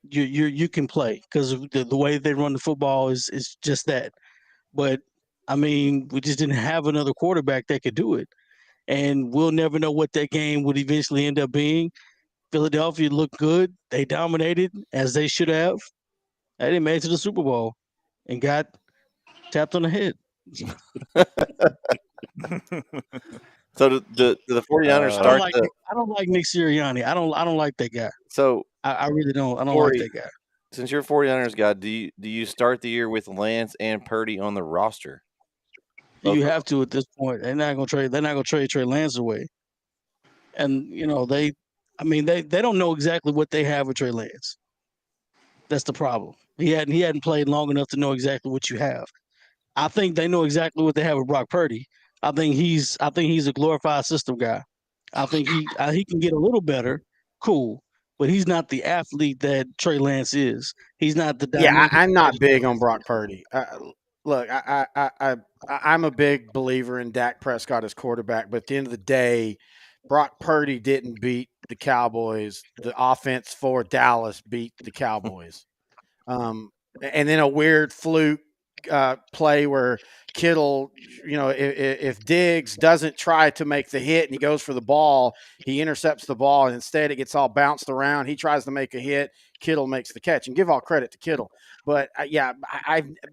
you can play because the way they run the football is just that. But I mean, we just didn't have another quarterback that could do it, and we'll never know what that game would eventually end up being. Philadelphia looked good; they dominated as they should have. They made it to the Super Bowl and got tapped on the head. So the 49ers I don't start like the I don't like Nick Sirianni. I don't like that guy. so I really don't. I don't Corey, like that guy. since you're a 49ers guy, do you start the year with Lance and Purdy on the roster? You have to at this point. They're not gonna trade Trey Lance away. And they don't know exactly what they have with Trey Lance. That's the problem. He hadn't played long enough to know exactly what you have. I think they know exactly what they have with Brock Purdy. I think he's a glorified system guy. I think he can get a little better, cool, but he's not the athlete that Trey Lance is. He's not the Yeah, dynamic. I'm not big on Brock Purdy. Look, I'm a big believer in Dak Prescott as quarterback, but at the end of the day, Brock Purdy didn't beat the Cowboys. The offense for Dallas beat the Cowboys. And then a weird fluke play where Kittle, if Diggs doesn't try to make the hit and he goes for the ball, he intercepts the ball and instead it gets all bounced around. He tries to make a hit. Kittle makes the catch, and give all credit to Kittle. But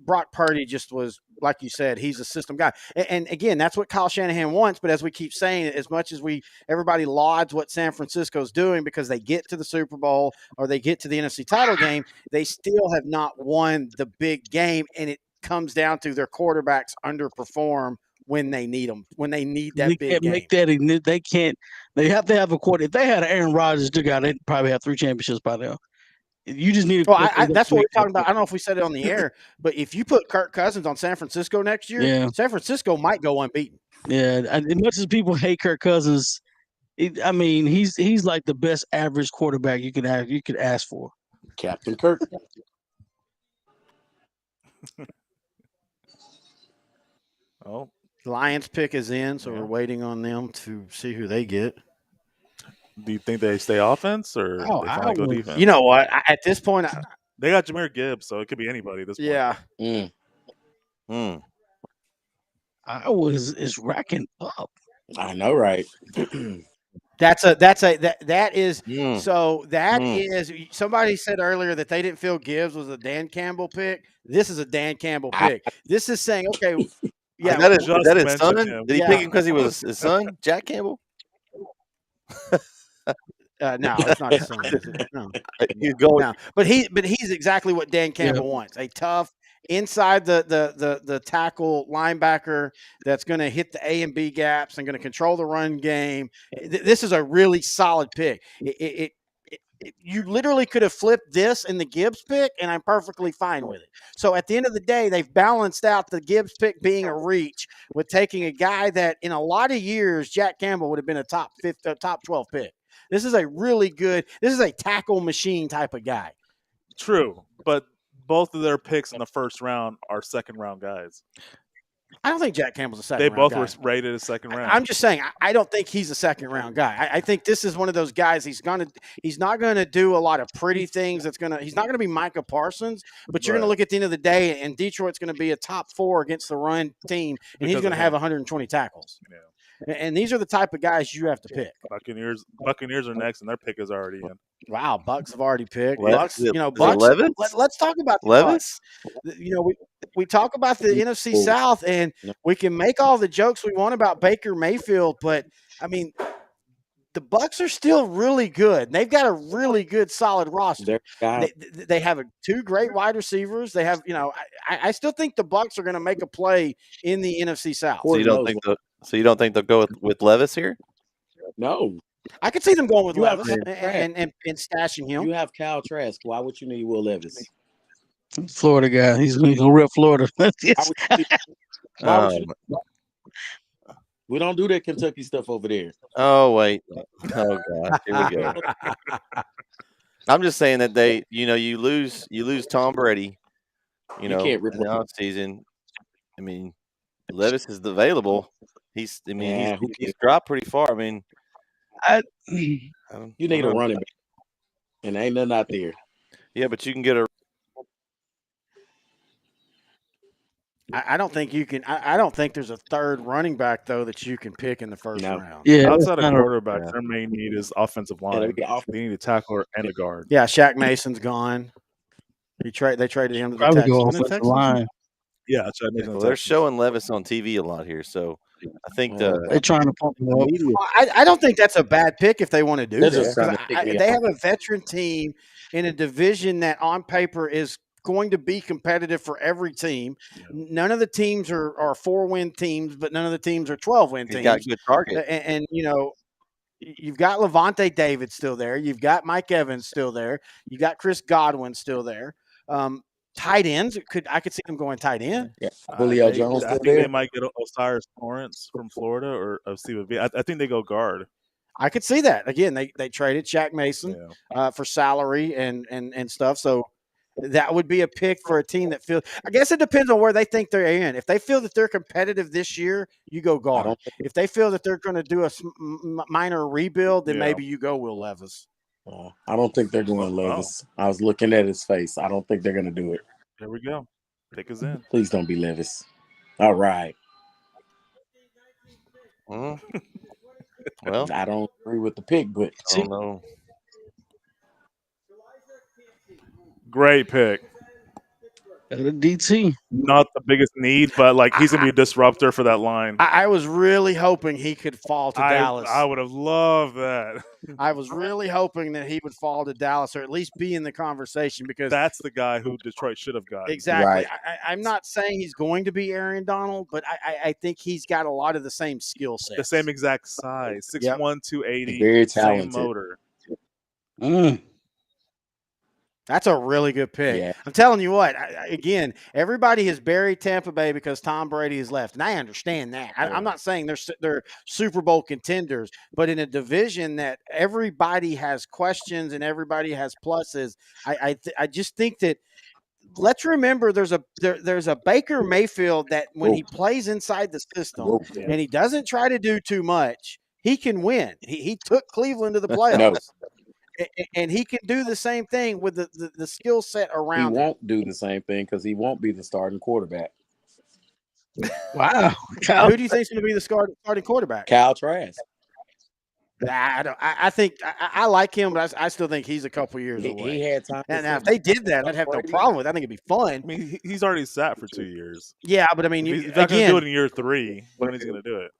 Brock Purdy just was, like you said, he's a system guy. And again, that's what Kyle Shanahan wants. But as we keep saying, as much as everybody lauds what San Francisco's doing because they get to the Super Bowl or they get to the NFC title game, they still have not won the big game. And it comes down to their quarterbacks underperform when they need them, when they need that big game. Make that. They can't. They have to have a quarter. If they had an Aaron Rodgers to go, they'd probably have 3 championships by now. You just need. Well, that's what we're talking about. I don't know if we said it on the air, but if you put Kirk Cousins on San Francisco next year, San Francisco might go unbeaten. Yeah, as much as people hate Kirk Cousins, he's like the best average quarterback you could ask for. Captain Kirk. Oh, Lions pick is in, so we're waiting on them to see who they get. Do you think they stay offense or Oh, they finally go would. defense? You know what? At this point, They got Jahmyr Gibbs, so it could be anybody at this point. yeah. Iowa is racking up. I know, right? That is Mm. so that is somebody said earlier that they didn't feel Gibbs was a Dan Campbell pick. This is a Dan Campbell pick. This is saying, okay, yeah, Is that his son? him. Did he pick him because he was his son, Jack Campbell? no, it's not his son. Is it? No. He's going. No. But he's exactly what Dan Campbell wants. A tough inside the tackle linebacker that's going to hit the A and B gaps and going to control the run game. This is a really solid pick. You literally could have flipped this in the Gibbs pick, and I'm perfectly fine with it. So at the end of the day, they've balanced out the Gibbs pick being a reach with taking a guy that in a lot of years, Jack Campbell would have been a top 12 pick. This is a tackle machine type of guy. True, but both of their picks in the first round are second round guys. I don't think Jack Campbell's a second They round both guy. were rated as second round. I'm just saying, I don't think he's a second round guy. I think this is one of those guys. He's not gonna do a lot of pretty things. He's not gonna be Micah Parsons, but you're gonna look at the end of the day, and Detroit's gonna be a top 4 against the run team, and he's gonna have 120 tackles. Yeah. And these are the type of guys you have to pick. Buccaneers are next, and their pick is already in. Wow, Bucks have already picked. Bucks, Bucks. Let's talk about the Levis. Bucks. We talk about the NFC South, and we can make all the jokes we want about Baker Mayfield, but I mean, the Bucks are still really good. They've got a really good, solid roster. They have 2 great wide receivers. They have, I still think the Bucks are going to make a play in the NFC South. So you don't think they'll go with Levis here? No. I could see them going with Levis and stashing him. You have Kyle Trask. Why would you need Will Levis? Florida guy. He's going to rip Florida. We don't do that Kentucky stuff over there. Oh wait. Oh god. Here we go. I'm just saying that you lose Tom Brady. You can't rip the off season. I mean, Levis is available. He's dropped pretty far. I mean, you need a running back, and ain't nothing out there. Yeah, but you can get a. I don't think you can. I don't think there's a third running back though that you can pick in the first round. Yeah, outside of quarterback, their main need is offensive line. They need a tackler and a guard. Yeah, Shaq Mason's gone. They traded him to the Texans. Line. Yeah, they're showing Levis on TV a lot here, so I think they're trying to pump him up. I don't think that's a bad pick if they want to do that. They have a veteran team in a division that on paper is going to be competitive for every team. None of the teams are 4-win teams, but none of the teams are 12-win teams. He's got a good target. And you've got Levante David still there. You've got Mike Evans still there. You got Chris Godwin still there. Tight ends, I could see them going tight end. Yeah, Julio Jones. I think they might get Osiris Torrance from Florida or Steve V. I think they go guard. I could see that. Again, they traded Shaq Mason for salary and stuff. So that would be a pick for a team that feels. I guess it depends on where they think they're in. If they feel that they're competitive this year, you go guard. If they feel that they're going to do a minor rebuild, then maybe you go Will Levis. I don't think they're going Levis. I was looking at his face. I don't think they're going to do it. Here we go. Pick us in. Please don't be Levis. All right. Well, I don't agree with the pick, but I don't know. Great pick. The DT. Not the biggest need, but he's gonna be a disruptor for that line. I was really hoping he could fall to Dallas. I would have loved that. I was really hoping that he would fall to Dallas or at least be in the conversation because that's the guy who Detroit should have got. Exactly. Right. I'm not saying he's going to be Aaron Donald, but I think he's got a lot of the same skill set. The same exact size. 6'1", 280. Very talented. Same motor. That's a really good pick. Yeah. I'm telling you what, again, everybody has buried Tampa Bay because Tom Brady has left. And I understand that. I'm not saying they're Super Bowl contenders, but in a division that everybody has questions and everybody has pluses, I just think that let's remember there's a Baker Mayfield that when he plays inside the system and he doesn't try to do too much, he can win. He took Cleveland to the playoffs. And he can do the same thing with the skill set He around him. won't do the same thing because he won't be the starting quarterback. Wow. Who do you think is going to be the starting quarterback? Kyle Trask. I think I like him, but I still think he's a couple years away. He had time. And now if they did that, I'd have no problem with it. I think it'd be fun. I mean, he's already sat for 2 years. Yeah, but I mean, If he's not going to do it in year 3, when is he going to do it?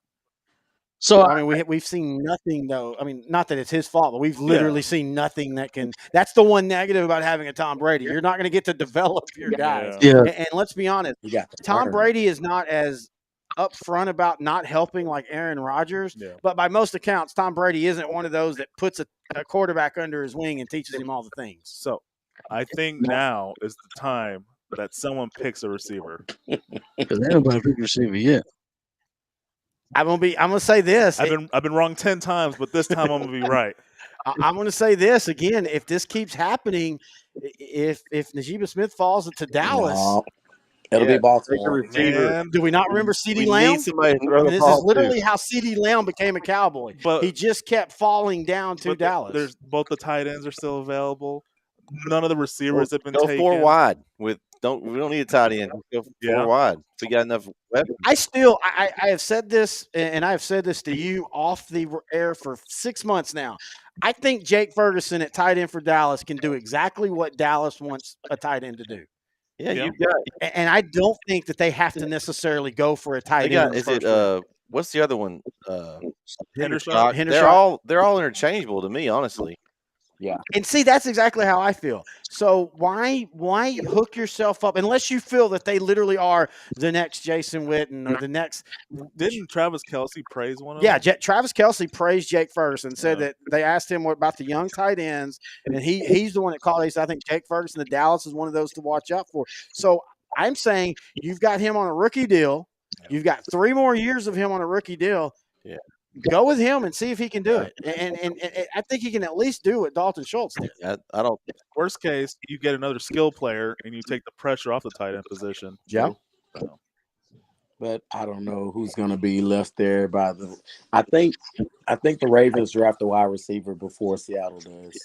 So I mean, we've seen nothing though. I mean, not that it's his fault, but we've literally seen nothing that can. That's the one negative about having a Tom Brady. You're not going to get to develop your guys. Yeah. And let's be honest, Tom Brady is not as upfront about not helping like Aaron Rodgers. Yeah. But by most accounts, Tom Brady isn't one of those that puts a quarterback under his wing and teaches him all the things. So I think now is the time that someone picks a receiver. Because nobody picked receiver yet. I'm gonna say this. I've been wrong 10 times, but this time I'm gonna be right. I'm going to say this again. If this keeps happening, if Najee Smith falls to Dallas, it'll be Baltimore. Man, do we not remember CeeDee We Lamb? need somebody to throw the This ball is literally to. how CeeDee Lamb became a Cowboy. But he just kept falling down to Dallas. There's both the tight ends are still available. None of the receivers have been Go taken. 4 wide. We don't need a tight end. Go 4 wide. If we got enough weapons. I have said this, and I have said this to you off the air for 6 months now. I think Jake Ferguson at tight end for Dallas can do exactly what Dallas wants a tight end to do. Yeah, you've got. And I don't think that they have to necessarily go for a tight end. Is it what's the other one? Hendershot. They're all interchangeable to me, honestly. Yeah. And see, that's exactly how I feel. So why hook yourself up unless you feel that they literally are the next Jason Witten or the next? Didn't Travis Kelce praise one of them? Yeah, Travis Kelce praised Jake Ferguson, said that they asked him what about the young tight ends, and he's the one that called. He said, I think Jake Ferguson of Dallas is one of those to watch out for. So I'm saying you've got him on a rookie deal. You've got 3 more years of him on a rookie deal. Yeah. Go with him and see if he can do it. And I think he can at least do what Dalton Schultz did. I don't. Worst case, you get another skill player and you take the pressure off the tight end position. Yeah. So, But I don't know who's going to be left there by the. I think the Ravens draft a wide receiver before Seattle does.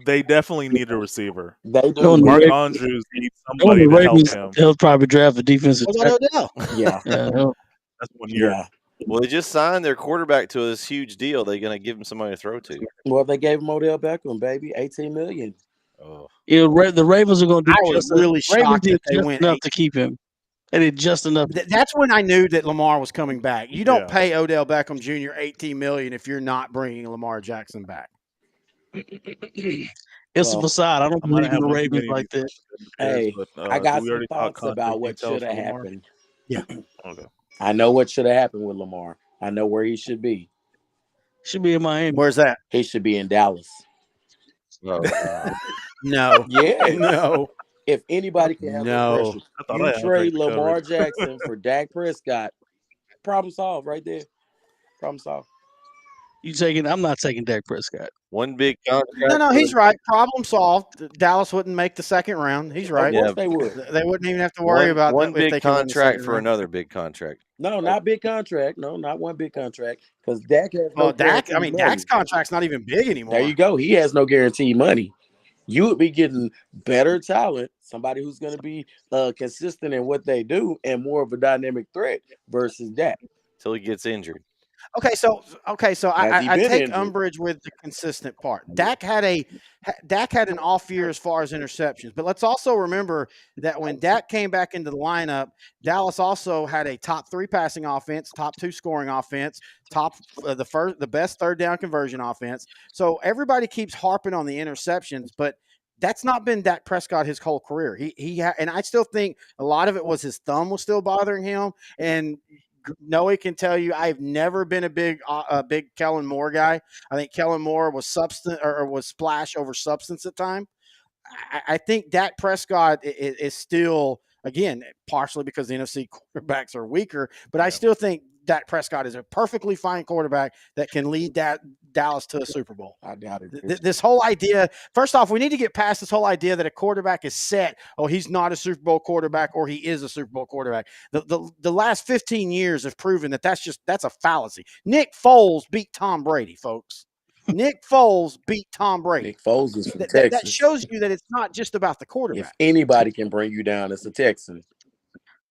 they definitely need a receiver. They do. Mark Andrews needs somebody to help him. He'll probably draft a defensive. What about Odell? Yeah. That's 1 year. Yeah. Well, they just signed their quarterback to this huge deal. They're going to give him somebody to throw to. Well, they gave him Odell Beckham, baby, $18 million. Oh. The Ravens are going to do. I was really shocked that they went enough to keep him. They did just enough. That's when I knew that Lamar was coming back. You don't pay Odell Beckham Jr. $18 million if you're not bringing Lamar Jackson back. It's a facade. I don't believe in the Ravens like that. Hey, I got some thoughts about what should have happened. Yeah. Okay. I know what should have happened with Lamar. I know where he should be. Should be in Miami. Where's that? He should be in Dallas. Oh, No. Yeah. No. If anybody can have No. pressure, you trade Lamar Jackson for Dak Prescott. Problem solved right there. Problem solved. I'm not taking Dak Prescott. one big contract. No, he's right. Problem solved. Dallas wouldn't make the second round. He's right. Of course they would. They wouldn't even have to worry about one that if big they could win the contract second for round. another big contract. No, not big contract. No, not one big contract. Because Dak has no Dak. guaranteed money. Dak's contract's not even big anymore. There you go. He has no guaranteed money. You would be getting better talent, somebody who's going to be consistent in what they do, and more of a dynamic threat versus Dak. Till he gets injured. Okay, so I take injured? umbrage with the consistent part. Dak had an off year as far as interceptions, but let's also remember that when Dak came back into the lineup, Dallas also had a top 3 passing offense, top 2 scoring offense, the best third down conversion offense. So everybody keeps harping on the interceptions, but that's not been Dak Prescott his whole career. And I still think a lot of it was his thumb was still bothering him. And Nohe can tell you I've never been a big Kellen Moore guy. I think Kellen Moore was substance or was splash over substance at time. I think Dak Prescott is still, again, partially because the NFC quarterbacks are weaker, but I still think Dak Prescott is a perfectly fine quarterback that can lead Dallas to a Super Bowl. I doubt it. This whole idea, first off, we need to get past this whole idea that a quarterback is set. Oh, he's not a Super Bowl quarterback, or he is a Super Bowl quarterback. The last 15 years have proven that that's a fallacy. Nick Foles beat Tom Brady, folks. Nick Foles beat Tom Brady. Nick Foles is from Texas. That shows you that it's not just about the quarterback. If anybody can bring you down, it's a Texan.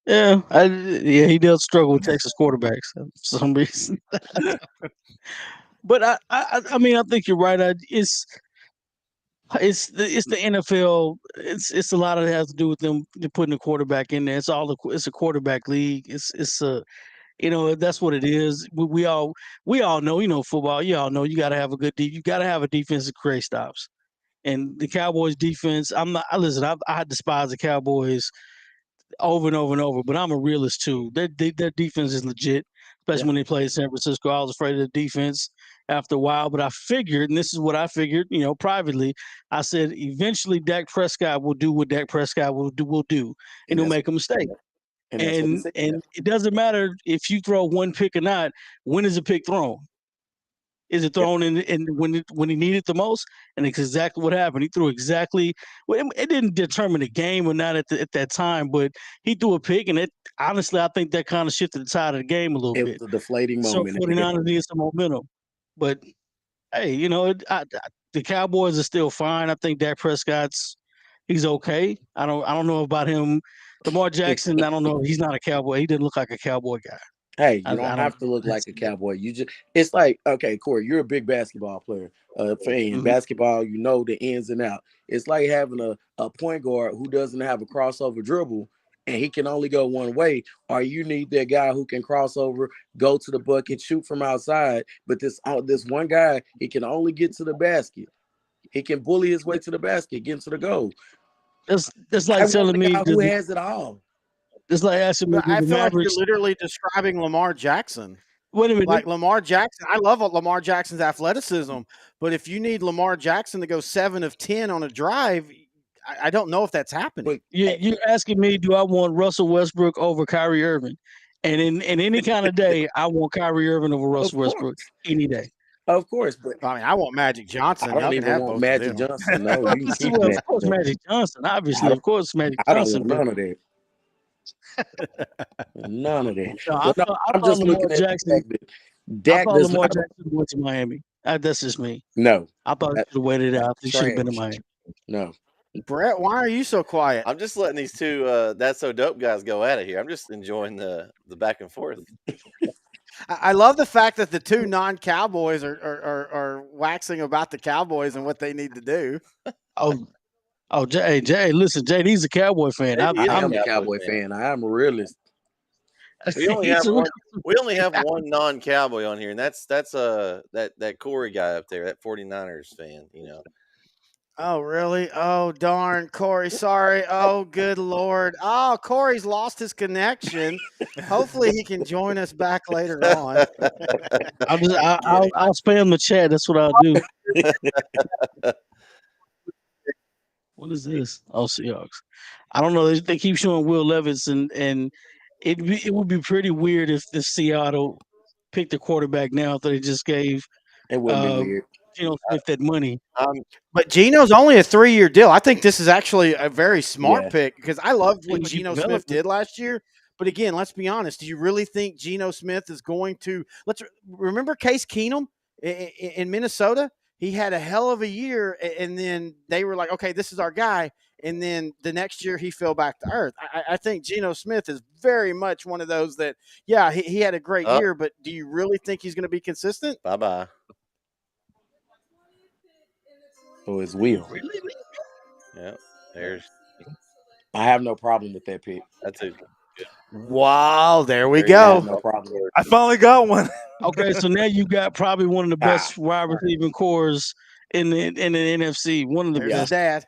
Yeah, he does struggle with Texas quarterbacks for some reason. But I mean, I think you're right. It's the NFL. It's a lot of it has to do with them putting the quarterback in there. It's a quarterback league. It's a that's what it is. We all know football. You all know you got to have you got to have a defense that create stops. And the Cowboys defense, I despise the Cowboys over and over and over, but I'm a realist too. Their defense is legit, especially when they played San Francisco. I was afraid of the defense after a while, but I figured, and this is what I figured, privately, I said eventually Dak Prescott will do what Dak Prescott will do, and he'll make a mistake. And it doesn't matter if you throw one pick or not. When is a pick thrown? Is it thrown in when he needed the most? And it's exactly what happened. He threw exactly. Well, it didn't determine the game or not at that time, but he threw a pick, and honestly, I think that kind of shifted the tide of the game a little bit. It was a deflating moment. So 49ers needed some momentum, but hey, the Cowboys are still fine. I think Dak he's okay. I don't know about him. Lamar Jackson, I don't know. He's not a Cowboy. He didn't look like a Cowboy guy. Hey, you don't have to look like a Cowboy. It's like, okay, Corey, you're a big basketball player. In basketball, you know the ins and out. It's like having a point guard who doesn't have a crossover dribble and he can only go one way, or you need that guy who can cross over, go to the bucket, shoot from outside. But this one guy, he can only get to the basket. He can bully his way to the basket, get to the goal. That's like telling me who has it all. It's like asking me. I feel like you're literally describing Lamar Jackson. Wait a minute. Like Lamar Jackson, I love Lamar Jackson's athleticism, but if you need Lamar Jackson to go 7 of 10 on a drive, I don't know if that's happening. You're asking me, do I want Russell Westbrook over Kyrie Irving? And in any kind of day, I want Kyrie Irving over Russell Westbrook any day. Of course, but I mean, I want Magic Johnson. I don't even want Magic Johnson. No, of course, Magic Johnson. Obviously, of course, Magic Johnson. I don't want none of that. None of that. No, I'm just looking at Jackson. Dak does Lamar Jackson went to Miami. That's just me. No, I thought he should have waited out. He should have been in Miami. No, Brett, why are you so quiet? I'm just letting these two That's So Dope guys go at it here. I'm just enjoying the back and forth. I love the fact that the two non-Cowboys are waxing about the Cowboys and what they need to do. Oh, Jay, listen, JD's a Cowboy fan. I'm a Cowboy fan. I am a realist. We only have one non-Cowboy on here, and that's that Corey guy up there, that 49ers fan, Oh, really? Oh, darn, Corey. Sorry. Oh, good Lord. Oh, Corey's lost his connection. Hopefully he can join us back later on. I'll spam the chat. That's what I'll do. What is this? Oh, Seahawks. I don't know. They keep showing Will Levis, and it would be pretty weird if the Seattle picked a quarterback now after they just gave Geno Smith that money. But Geno's only a 3-year deal. I think this is actually a very smart pick because I loved what Geno Smith did last year. But again, let's be honest. Do you really think Geno Smith is going to – let's remember Case Keenum in Minnesota? He had a hell of a year, and then they were like, okay, this is our guy. And then the next year he fell back to earth. I think Geno Smith is very much one of those that, yeah, he had a great year, but do you really think he's going to be consistent? Bye-bye. Oh, it's Will. Yeah, there's. I have no problem with that pick. That's it. Wow, there we go. No problem. I finally got one. Okay, so now you got probably one of the best wide receiving cores in the NFC. One of the best. His dad.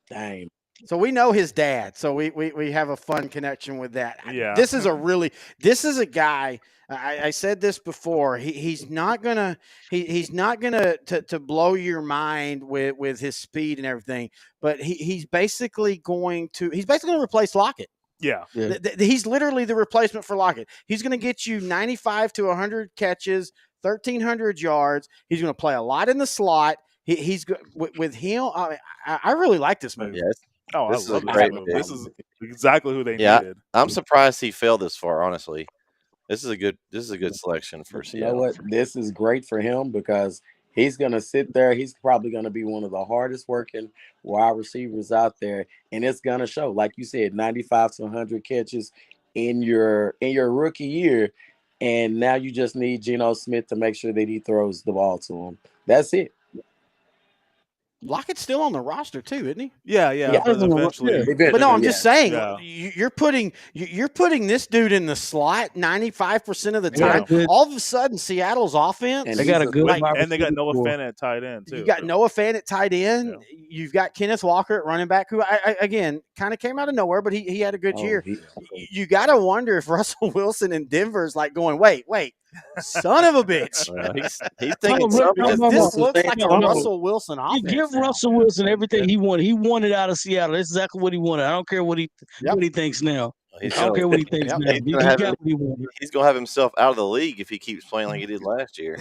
Dang. So we know his dad. So we have a fun connection with that. Yeah. This is a guy. I said this before. He's not gonna to blow your mind with his speed and everything. But he's basically going to replace Lockett. Yeah. He's literally the replacement for Lockett. He's going to get you 95 to 100 catches, 1,300 yards. He's going to play a lot in the slot. He's with him. I really like this move. Yes. Oh, This I is love a this great move. pick. This is exactly who they Yeah, needed. I'm surprised he fell this far. Honestly, this is a good selection for But you know Seattle. what? This is great for him because he's going to sit there. He's probably going to be one of the hardest working wide receivers out there, and it's going to show. Like you said, 95 to 100 catches in your rookie year, and now you just need Geno Smith to make sure that he throws the ball to him. That's it. Lockett's still on the roster too, isn't he? Yeah. Yeah. But eventually, But no, I'm just saying, Yeah. you're putting this dude in the slot 95% of the time. good- All of a sudden, Seattle's offense. And They got a good Wait, wide and they got receiver Noah core. Fant at tight end too. You got so. Noah Fant at tight end. Yeah. You've got Kenneth Walker at running back, who I again kind of came out of nowhere, but he had a good year. You got to wonder if Russell Wilson in Denver is like going, wait, son of a bitch. Well, he's thinking No, something. Because this looks like a no. Russell Wilson You offense. give now. Russell Wilson everything he wanted. He wanted out of Seattle. That's exactly what he wanted. I don't care what he thinks now. I don't care what he thinks now. He got what he wanted. He's gonna have himself out of the league if he keeps playing like he did last year.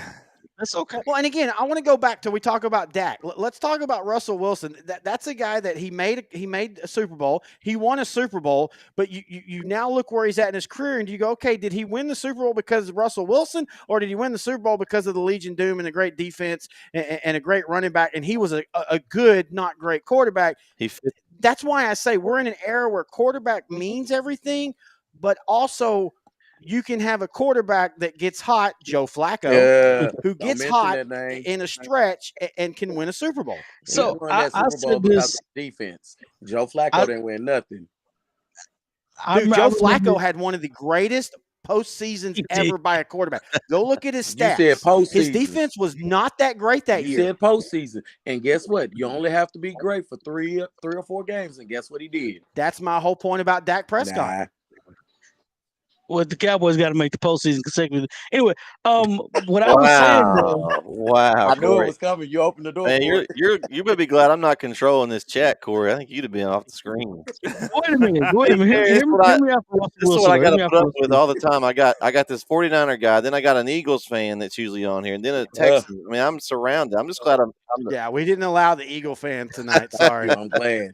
That's okay. Well, and again, I want to go back to we talk about Dak. Let's talk about Russell Wilson. That's a guy that he made a Super Bowl. He won a Super Bowl, but you now look where he's at in his career, and you go, okay, did he win the Super Bowl because of Russell Wilson, or did he win the Super Bowl because of the Legion Doom and a great defense and a great running back? And he was a good, not great quarterback. That's why I say we're in an era where quarterback means everything, but also you can have a quarterback that gets hot, Joe Flacco, who gets hot in a stretch and can win a Super Bowl. So I said this defense. Joe Flacco didn't win nothing. Joe Flacco had one of the greatest postseasons ever by a quarterback. Go look at his stats. You said postseason. His defense was not that great that year. You said postseason. And guess what? You only have to be great for three or four games. And guess what he did? That's my whole point about Dak Prescott. Well, the Cowboys got to make the postseason consecutively. Anyway, what I was saying, though, wow, I knew it was coming. You opened the door. Man, you better be glad I'm not controlling this chat, Corey. I think you'd have been off the screen. Wait a minute. Hear me out for Russell This is Wilson. what I got to put up with all the time. I got this 49er guy. Then I got an Eagles fan that's usually on here, and then a Texan. I mean, I'm surrounded. I'm just glad I'm yeah, we didn't allow the Eagle fan tonight. Sorry. I'm glad.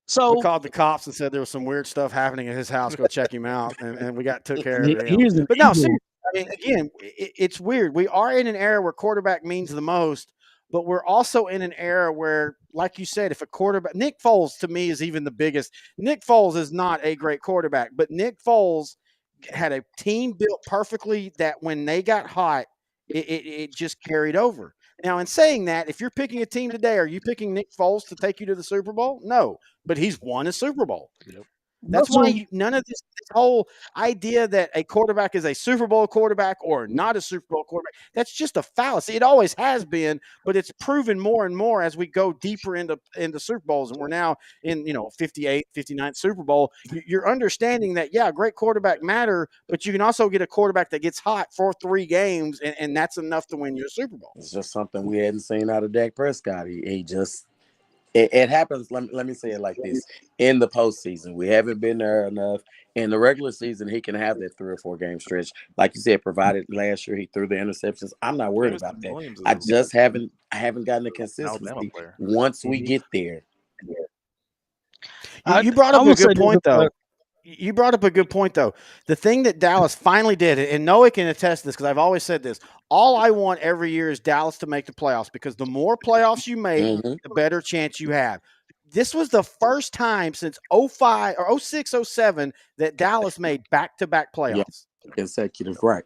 So we called the cops and said there was some weird stuff happening at his house. Go check him out, and we took care of it. But no, seriously, I mean, again, it's weird. We are in an era where quarterback means the most, but we're also in an era where, like you said, if a quarterback, Nick Foles to me is even the biggest. Nick Foles is not a great quarterback, but Nick Foles had a team built perfectly that when they got hot, it just carried over. Now, in saying that, if you're picking a team today, are you picking Nick Foles to take you to the Super Bowl? No, but he's won a Super Bowl. Yep. That's why none of this whole idea that a quarterback is a Super Bowl quarterback or not a Super Bowl quarterback, that's just a fallacy. It always has been, but it's proven more and more as we go deeper into Super Bowls. And we're now in, 58th, 59th Super Bowl. You're understanding that, yeah, a great quarterback matter, but you can also get a quarterback that gets hot for 3 games, and that's enough to win your Super Bowl. It's just something we hadn't seen out of Dak Prescott. He just – it happens. Let me say it like this: in the postseason, we haven't been there enough. In the regular season, he can have that 3 or 4 game stretch, like you said. Provided last year he threw the interceptions, I'm not worried about that. I just haven't gotten the consistency once we get there. You brought up a good point, though. You brought up a good point, though. The thing that Dallas finally did, and Nohe can attest to this because I've always said this, all I want every year is Dallas to make the playoffs because the more playoffs you make, the better chance you have. This was the first time since 05 or 06, 07 that Dallas made back-to-back playoffs. Yeah, consecutive, right.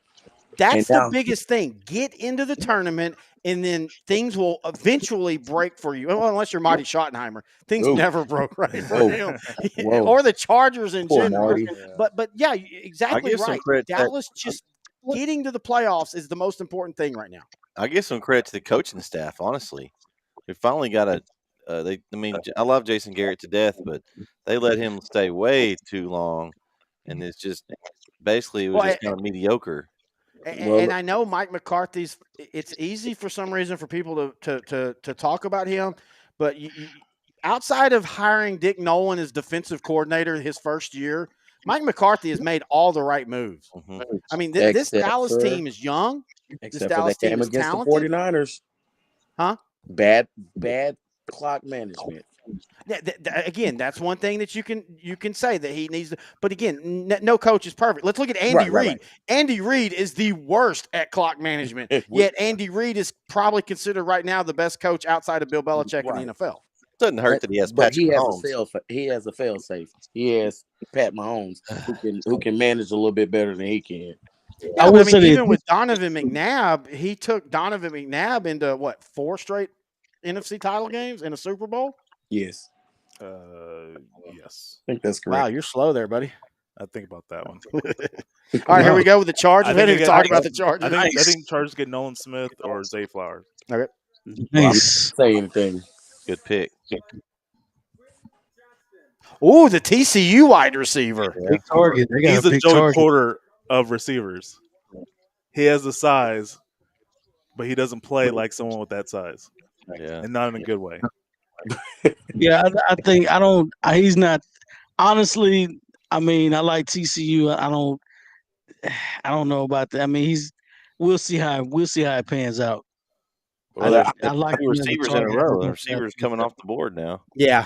That's the biggest thing. Get into the tournament, and then things will eventually break for you. Well, unless you're Marty Schottenheimer. Things never broke right for him. Or the Chargers in general. But yeah, exactly right. Dallas just getting to the playoffs is the most important thing right now. I give some credit to the coaching staff, honestly. We finally got I love Jason Garrett to death, but they let him stay way too long, and it's just basically it was just kind of mediocre. And I know Mike McCarthy's. It's easy for some reason for people to talk about him, but outside of hiring Dick Nolan as defensive coordinator his first year, Mike McCarthy has made all the right moves. Mhm. I mean, this Dallas team is young. This Except for Dallas that team game is against talented. the 49ers. Huh? Bad clock management. Again, that's one thing that you can say that he needs to. But again, no coach is perfect. Let's look at Andy Reid. Right. Andy Reid is the worst at clock management. Yet Andy Reid is probably considered right now the best coach outside of Bill Belichick in the NFL. Doesn't hurt that he has but Patrick Mahomes. He has a fail safe. He has Pat Mahomes who can manage a little bit better than he can. Yeah, I mean, even with Donovan McNabb, he took Donovan McNabb into what 4 straight NFC title games and a Super Bowl. Yes. Yes. I think that's correct. Wow, you're slow there, buddy. I think about that one. All right, here we go with the Chargers. I didn't even talk about the Chargers. I think Chargers get Nolan Smith or Zay Flowers. Okay. Nice. Well, say anything. Good pick. Oh, the TCU wide receiver. Big target. He's a Joey Porter of receivers. He has the size, but he doesn't play like someone with that size. Yeah. And not in a good way. Yeah, I think he's not. Honestly, I mean, I like TCU. I don't know about that. I mean, we'll see how it pans out. Well, I like receivers in a row. The receivers coming off the board now. Yeah,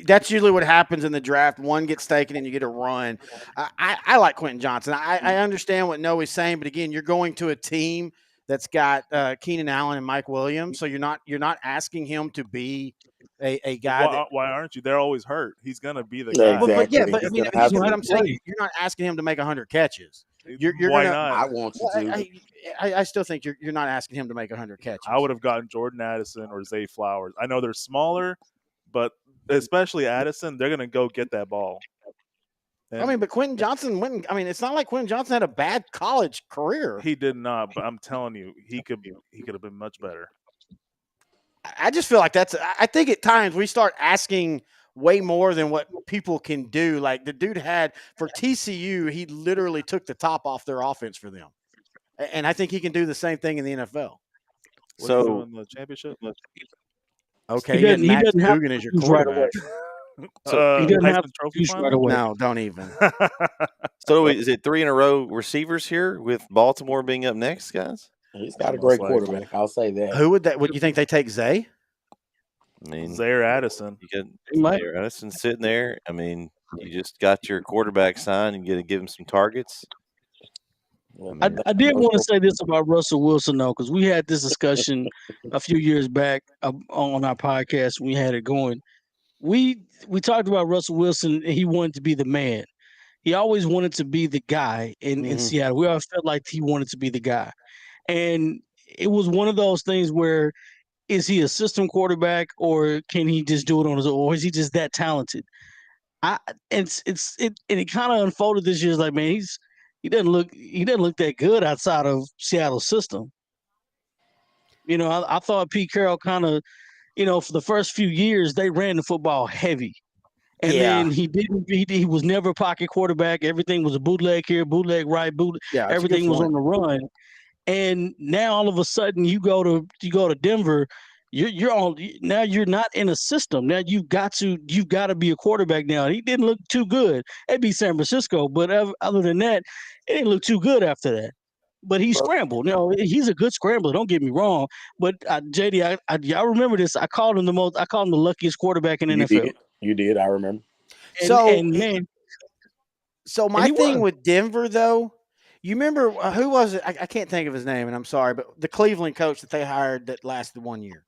that's usually what happens in the draft. One gets taken and you get a run. I like Quentin Johnson. I understand what Noe's saying, but again, you're going to a team that's got Keenan Allen and Mike Williams, so you're not asking him to be a guy. Why aren't you? They're always hurt. He's gonna be the guy. Exactly. But I mean, what I'm saying, you're not asking him to make 100 catches. Why not? I want you to. I still think you're not asking him to make 100 catches. I would have gotten Jordan Addison or Zay Flowers. I know they're smaller, but especially Addison, they're gonna go get that ball. And but Quentin Johnson went. I mean, it's not like Quentin Johnson had a bad college career. He did not, but I'm telling you, he could have been much better. I just feel like I think at times we start asking way more than what people can do. Like the dude had for TCU, he literally took the top off their offense for them. And I think he can do the same thing in the NFL. So in the championship? Okay, he doesn't have Dugan as your quarterback. So he doesn't have trophy right away. No, don't even. So is it 3 in a row receivers here with Baltimore being up next, guys? He's got a great quarterback. I'll say that. Who would that? Would you think they take Zay? I mean, Zay or Addison. You got Zay or Addison sitting there. I mean, you just got your quarterback signed and you got to give him some targets. I did want to say this about Russell Wilson, though, because we had this discussion a few years back on our podcast. We had it going. We talked about Russell Wilson. And he wanted to be the man. He always wanted to be the guy in Seattle. We always felt like he wanted to be the guy. And it was one of those things where, is he a system quarterback or can he just do it on his own? Or is he just that talented? It kind of unfolded this year. It's like, man, he doesn't look that good outside of Seattle's system. You know, I thought Pete Carroll kind of, for the first few years they ran the football heavy. And then he was never a pocket quarterback. Everything was a bootleg here, bootleg right, everything was on the run. And now all of a sudden you go to Denver, now you're not in a system. Now you've got to be a quarterback now. He didn't look too good. It beat San Francisco, but other than that, it didn't look too good after that. But he scrambled. He's a good scrambler. Don't get me wrong. But JD, I remember this. I called him the luckiest quarterback in the NFL. You did. I remember. So my thing with Denver, though, you remember who was it? I can't think of his name, and I'm sorry, but the Cleveland coach that they hired that lasted 1 year.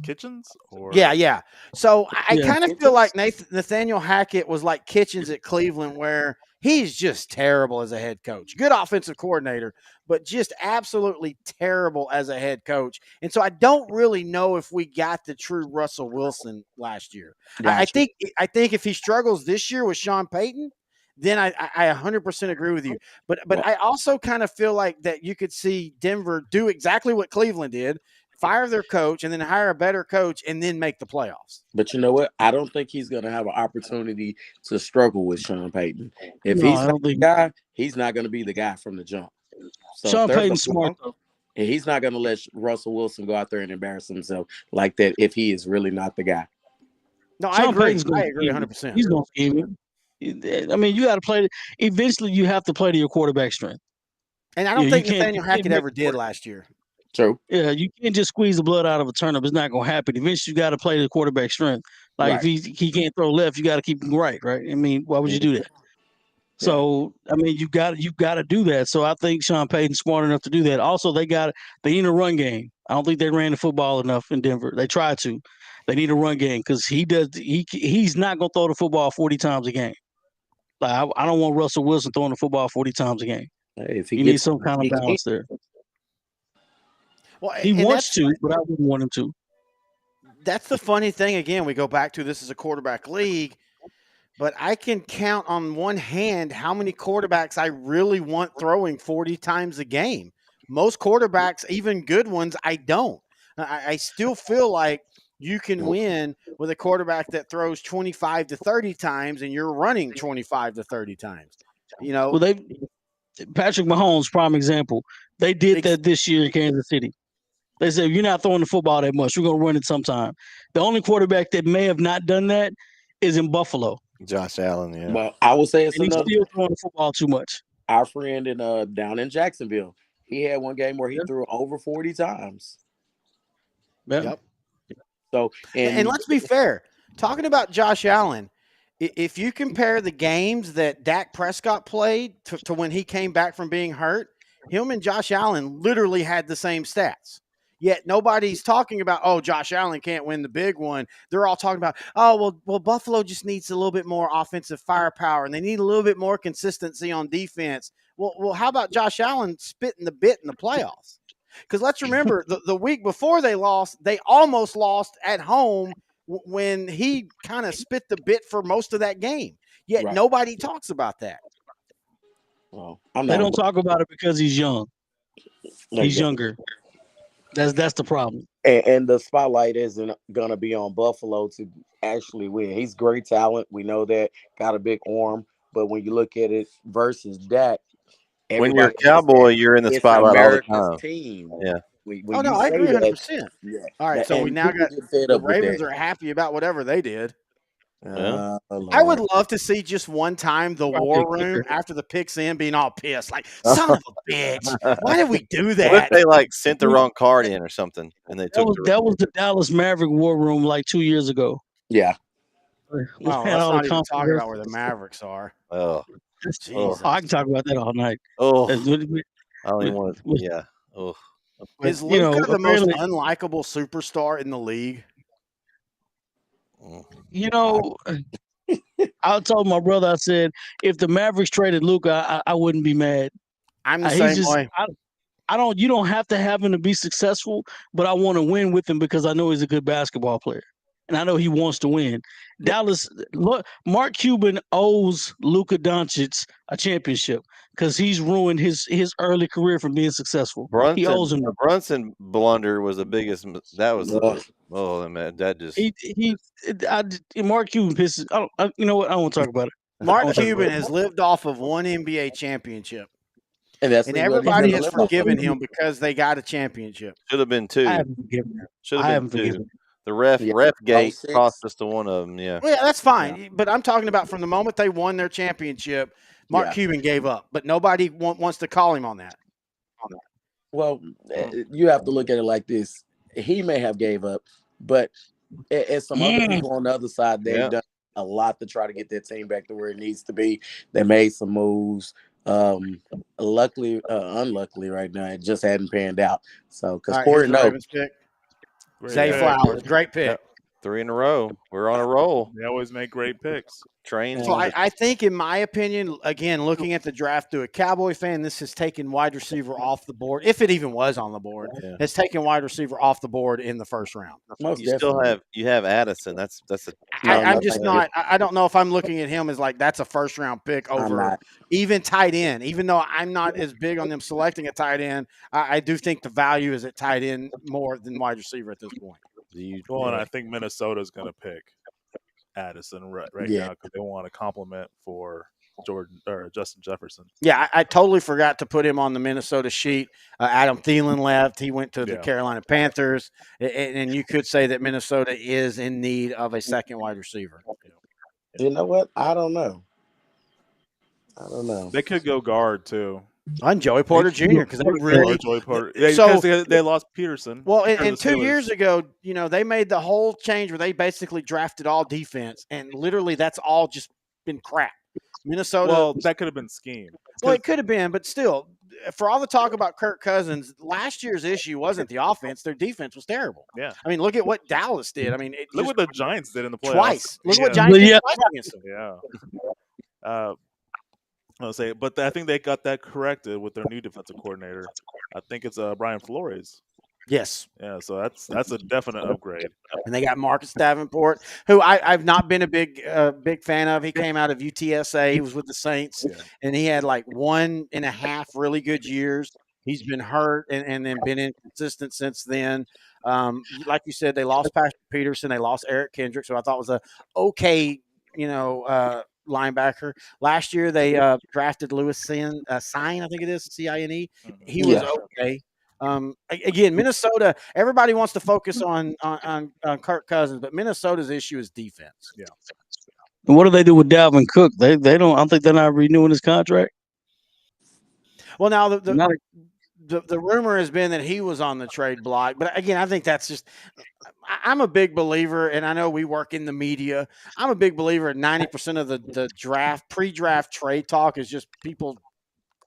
Kitchens? Yeah. So I kind of feel like Nathaniel Hackett was like Kitchens at Cleveland, where he's just terrible as a head coach. Good offensive coordinator, but just absolutely terrible as a head coach. And so I don't really know if we got the true Russell Wilson last year. Gotcha. I think if he struggles this year with Sean Payton, then I 100% agree with you. But I also kind of feel like that you could see Denver do exactly what Cleveland did, fire their coach and then hire a better coach and then make the playoffs. But you know what? I don't think he's going to have an opportunity to struggle with Sean Payton. If he's not the guy, he's not going to be the guy from the jump. So Sean Payton's smart, though. And he's not going to let Russell Wilson go out there and embarrass himself like that if he is really not the guy. No, I Sean agree. Payton's gonna I agree scheme you. 100%. He's going to scheme you. I mean, you got to play. Eventually, you have to play to your quarterback strength. And I You don't know, think you Nathaniel can't Hackett make ever it did work. last year. True. Yeah, you can't just squeeze the blood out of a turnip. It's not going to happen. Eventually, you got to play the quarterback strength. Like Right. if he can't throw left, you got to keep him right. I mean, why would you do that? So I mean, you got to do that. So I think Sean Payton's smart enough to do that. Also, they need a run game. I don't think they ran the football enough in Denver. They tried to. They need a run game because he's not going to throw the football 40 times a game. Like I don't want Russell Wilson throwing the football 40 times a game. Hey, if he You need gets some kind of balance there. Well, He and wants to, but I wouldn't want him to. that's the funny thing. Again, we go back to this is a quarterback league, but I can count on one hand how many quarterbacks I really want throwing 40 times a game. Most quarterbacks, even good ones, I don't. I still feel like you can win with a quarterback that throws 25 to 30 times and you're running 25 to 30 times. You know, Well, Patrick Mahomes, prime example. They did that this year in Kansas City. They said, you're not throwing the football that much. We're going to run it sometime. The only quarterback that may have not done that is in Buffalo. Josh Allen, yeah. Well, I would say it's and he's another. still throwing the football too much. Our friend down in Jacksonville, he had one game where he threw over 40 times. Yep. So and let's be fair. Talking about Josh Allen, if you compare the games that Dak Prescott played to when he came back from being hurt, him and Josh Allen literally had the same stats. Yet nobody's talking about, oh, Josh Allen can't win the big one. They're all talking about, oh, well, Buffalo just needs a little bit more offensive firepower and they need a little bit more consistency on defense. Well, how about Josh Allen spitting the bit in the playoffs? Because let's remember, the week before they almost lost at home when he kind of spit the bit for most of that game. Yet nobody talks about that. Well, they don't talk about it because he's young. He's younger. That's the problem. And the spotlight isn't going to be on Buffalo to actually win. He's great talent. We know that. Got a big arm. But when you look at it versus Dak, when you're a Cowboy, you're in the spotlight America's all the time. Team. Yeah. I agree 100%. Yeah. All right, so we now got the Ravens are happy about whatever they did. Yeah. I would love to see just one time the war room after the picks in being all pissed, like son of a bitch. Why did we do that? What if they sent the wrong card in or something and they took that was the Dallas Maverick war room like 2 years ago. Yeah. Well, let's not even talk about where the Mavericks are. Oh, I can talk about that all night. Oh, I don't even want to. Yeah. Oh, is Luka the most unlikable superstar in the league? I told my brother, I said, if the Mavericks traded Luka, I wouldn't be mad. I'm the same way. You don't have to have him to be successful, but I want to win with him because I know he's a good basketball player. And I know he wants to win. Dallas, look, Mark Cuban owes Luka Doncic a championship because he's ruined his early career from being successful. He owes him. The Brunson blunder was the biggest. That was man, that just Mark Cuban pisses. You know what? I don't want to talk about it. Mark Cuban has lived off of one NBA championship. And everybody has forgiven him because they got a championship. Should have been two. I haven't forgiven him. Should have been two. The ref gate cost us to one of them. Yeah. Well, yeah, that's fine. Yeah. But I'm talking about from the moment they won their championship, Mark Cuban gave up. But nobody wants to call him on that. Well, you have to look at it like this. He may have gave up, but as some other people on the other side, they've done a lot to try to get that team back to where it needs to be. They made some moves. Unluckily right now, it just hadn't panned out. So, because Corey knows. Zay Flowers, great pick. Yep. 3 in a row. We're on a roll. They always make great picks. So I think, in my opinion, again, looking at the draft through a Cowboy fan, this has taken wide receiver off the board, if it even was on the board. Yeah. Has taken wide receiver off the board in the first round. You have Addison. That's I'm just not. I don't know if I'm looking at him as like that's a first round pick over even tight end. Even though I'm not as big on them selecting a tight end, I do think the value is at tight end more than wide receiver at this point. And I think Minnesota's going to pick Addison right now because they want a compliment for Justin Jefferson. Yeah, I totally forgot to put him on the Minnesota sheet. Adam Thielen left. He went to the Yeah. Carolina Panthers. And you could say that Minnesota is in need of a second wide receiver. You know what? I don't know. They could go guard too. On Joey Porter Jr. because they really Joey Porter. So because they lost Peterson. well, for and the 2 years Steelers. ago, they made the whole change where they basically drafted all defense, and literally that's all just been crap. Minnesota. Well, that could have been scheme. Well, it could have been, but still, for all the talk about Kirk Cousins, last year's issue wasn't the offense; their defense was terrible. Yeah. I mean, look at what Dallas did. I mean, Look what the Giants did in the playoffs. twice. Look what Yeah. Giants did twice against them. Yeah. I'll say, but I think they got that corrected with their new defensive coordinator. I think it's Brian Flores. Yes. Yeah, so that's a definite upgrade. And they got Marcus Davenport, who I've not been a big fan of. He came out of UTSA. He was with the Saints, and he had like 1.5 really good years. He's been hurt and then been inconsistent since then. Like you said, they lost Patrick Peterson. They lost Eric Kendricks, who I thought was a okay, linebacker. Last year they drafted Lewis Cine, I think it is, Cine. He was okay. Again, Minnesota. Everybody wants to focus on Kirk Cousins, but Minnesota's issue is defense. Yeah. And what do they do with Dalvin Cook? They don't. I don't think they're not renewing his contract. Well, now the rumor has been that he was on the trade block, but again, I think that's just. I'm a big believer, and I know we work in the media. I'm a big believer in 90% of the pre-draft trade talk is just people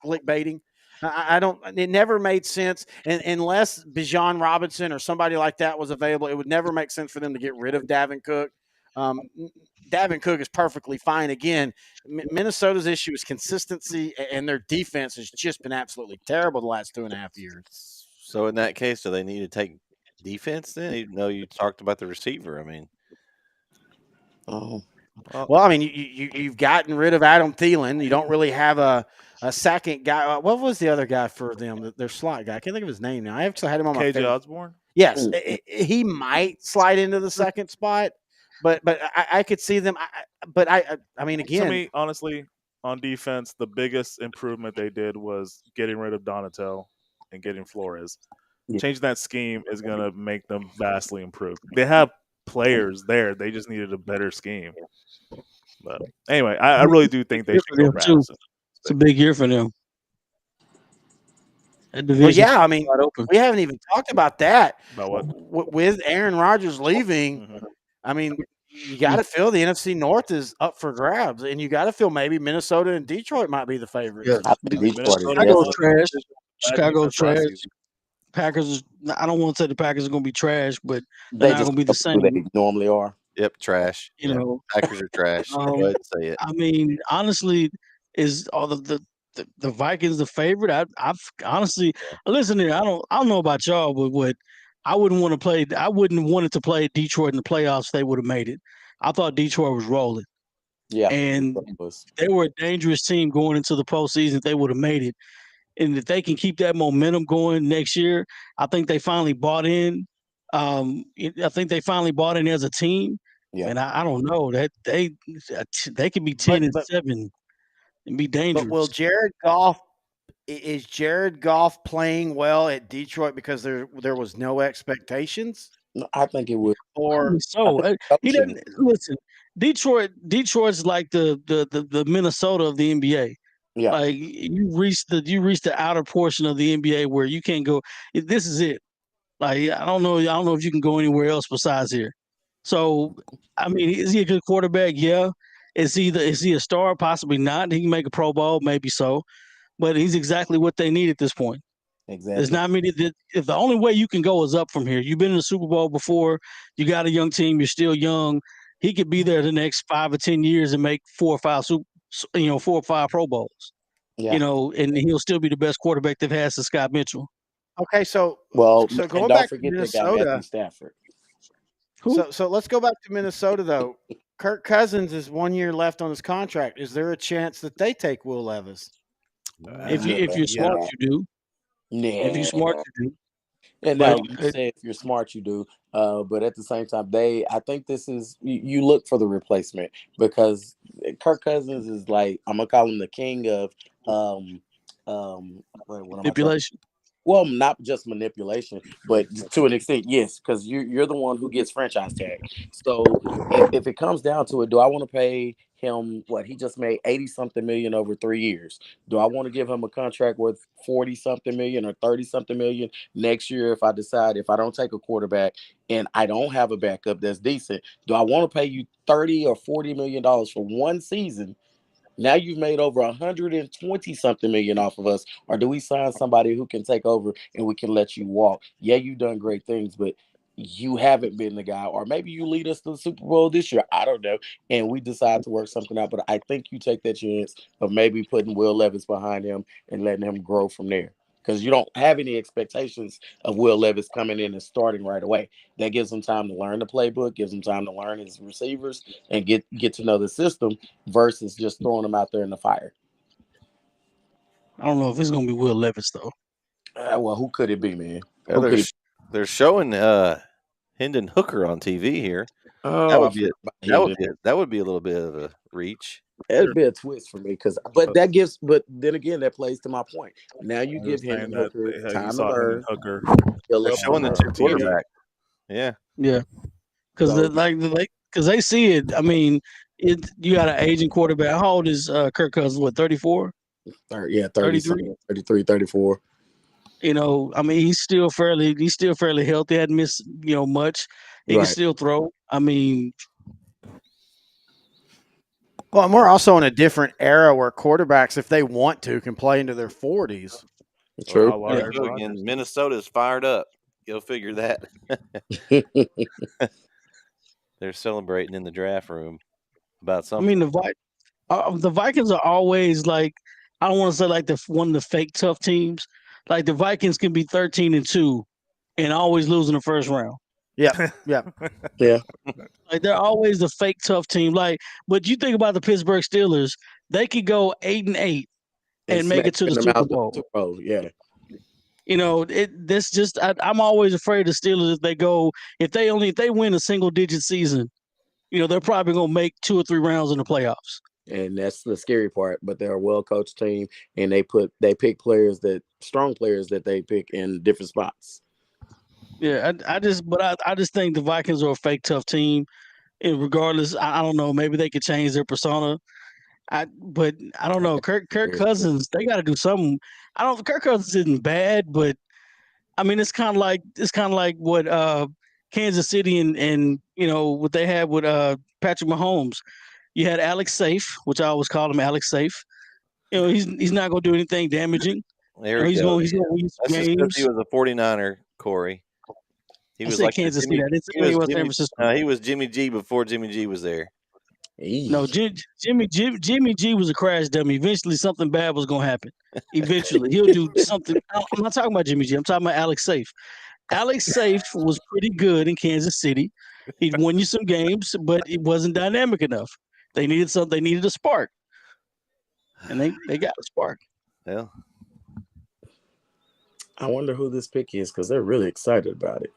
clickbaiting. I don't. It never made sense, and unless Bijan Robinson or somebody like that was available, it would never make sense for them to get rid of Dalvin Cook. Dalvin Cook is perfectly fine. Again, Minnesota's issue is consistency, and their defense has just been absolutely terrible the last 2.5 years. So in that case, do they need to take defense then? Even though you talked about the receiver, I mean. Well, I mean, you've gotten rid of Adam Thielen. You don't really have a second guy. What was the other guy for them? Their slot guy. I can't think of his name now. I actually had him on my KJ Osborne? Yes, he might slide into the second spot, but I could see them. I mean, again, to me, honestly, on defense, the biggest improvement they did was getting rid of Donatel and getting Flores. Changing that scheme is going to make them vastly improve. They have players there. They just needed a better scheme. But anyway, I really do think they should go Madison. It's a big year for them. Well, yeah, I mean, we haven't even talked about that. About what? With Aaron Rodgers leaving, I mean, you got to feel the NFC North is up for grabs, and you got to feel maybe Minnesota and Detroit might be the favorites. Yeah. Chicago's trash. Chicago's trash. Packers. I don't want to say the Packers are going to be trash, but they're not going to be the same. They normally are. Yep, trash. You know, Packers are trash. Go ahead and say it. I mean, honestly, is all the Vikings the favorite? I've honestly listen here. I don't know about y'all, but what I wouldn't want to play. I wouldn't want it to play Detroit in the playoffs. If they would have made it. I thought Detroit was rolling. Yeah, and they were a dangerous team going into the postseason. If they would have made it. And if they can keep that momentum going next year, I think they finally bought in. I think they finally bought in as a team. Yeah. And I don't know that they could be 10-7 and be dangerous. But will Jared Goff playing well at Detroit because there was no expectations? No, I think it would. Or so he didn't listen. Detroit's like the Minnesota of the NBA. Yeah, like you reach the outer portion of the NBA where you can't go. This is it. Like I don't know if you can go anywhere else besides here. So I mean, is he a good quarterback? Yeah. Is he a star? Possibly not. He can make a Pro Bowl, maybe so. But he's exactly what they need at this point. Exactly. There's not many. If the only way you can go is up from here. You've been in the Super Bowl before. You got a young team. You're still young. He could be there the next 5 or 10 years and make 4 or 5 Pro Bowls. Yeah. And he'll still be the best quarterback they've had since Scott Mitchell. Okay, so going back to Minnesota, Stafford. So let's go back to Minnesota though. Kirk Cousins is 1 year left on his contract. Is there a chance that they take Will Levis? If you're smart, you do. Yeah. If you're smart, you do. And now you say if you're smart, you do. But at the same time, I think this is you look for the replacement because Kirk Cousins is like I'm gonna call him the king of what am I trying? manipulation. Well, not just manipulation, but to an extent, yes, because you're the one who gets franchise tag. So if it comes down to it, do I want to pay him what he just made 80 something million over 3 years? Do I want to give him a contract worth 40 something million or 30 something million next year if I decide if I don't take a quarterback and I don't have a backup that's decent? Do I want to pay you 30 or 40 million dollars for one season? Now you've made over 120 something million off of us. Or do we sign somebody who can take over and we can let you walk? Yeah, you've done great things, but you haven't been the guy. Or maybe you lead us to the Super Bowl this year. I don't know. And we decide to work something out. But I think you take that chance of maybe putting Will Levis behind him and letting him grow from there. Because you don't have any expectations of Will Levis coming in and starting right away. That gives him time to learn the playbook, gives him time to learn his receivers and get to know the system versus just throwing them out there in the fire. I don't know if it's gonna be Will Levis though. Well, who could it be, man? Yeah, Who could it they're showing Hendon Hooker on TV here. Oh, I forgot about Hendon. That would be a little bit of a reach. It'd be a twist for me but then again, that plays to my point. Now you give Hendon Hooker time to learn. Hooker. They're showing the two quarterback. Yeah. Yeah, because So- because they see it. I mean, you got an aging quarterback. How old is Kirk Cousins? What, 34? Yeah, 33, 34. You know, I mean, he's still fairly healthy. Hadn't missed much. He can Right. still throw. I mean, Well, and we're also in a different era where quarterbacks, if they want to, can play into their 40s. True. Well, There you go again. Minnesota's fired up. Go figure that. They're celebrating in the draft room about I something. mean, the Vikings are always like, I don't want to say like one of the fake tough teams. Like the Vikings can be 13-2 and always lose in the first round. Yeah, yeah. Yeah. Like they're always the fake tough team. Like, but you think about the Pittsburgh Steelers, they could go 8-8 and make it to the Super Bowl. Yeah. You know, this just I'm always afraid of Steelers if they win a single digit season, they're probably gonna make 2 or 3 rounds in the playoffs. And that's the scary part. But they're a well coached team and they pick strong players that they pick in different spots. Yeah, I just think the Vikings are a fake tough team. And regardless, I don't know, maybe they could change their persona. But I don't know. Kirk Cousins, they got to do something. Kirk Cousins isn't bad, but I mean, it's kind of like what Kansas City and what they had with Patrick Mahomes. You had Alex Safe, which I always call him Alex Safe. He's not going to do anything damaging. There we he's go. He's going to win some That's games. just because he was a 49er, Corey. He was like Kansas City. I didn't say he was San Francisco. He was Jimmy G before Jimmy G was there. No, Jimmy G was a crash dummy. Eventually, something bad was going to happen. Eventually, he'll do something. I'm not talking about Jimmy G. I'm talking about Alex Safe. Alex Safe was pretty good in Kansas City. He won you some games, but it wasn't dynamic enough. They needed something. They needed a spark, and they got a spark. Yeah. I wonder who this pick is because they're really excited about it.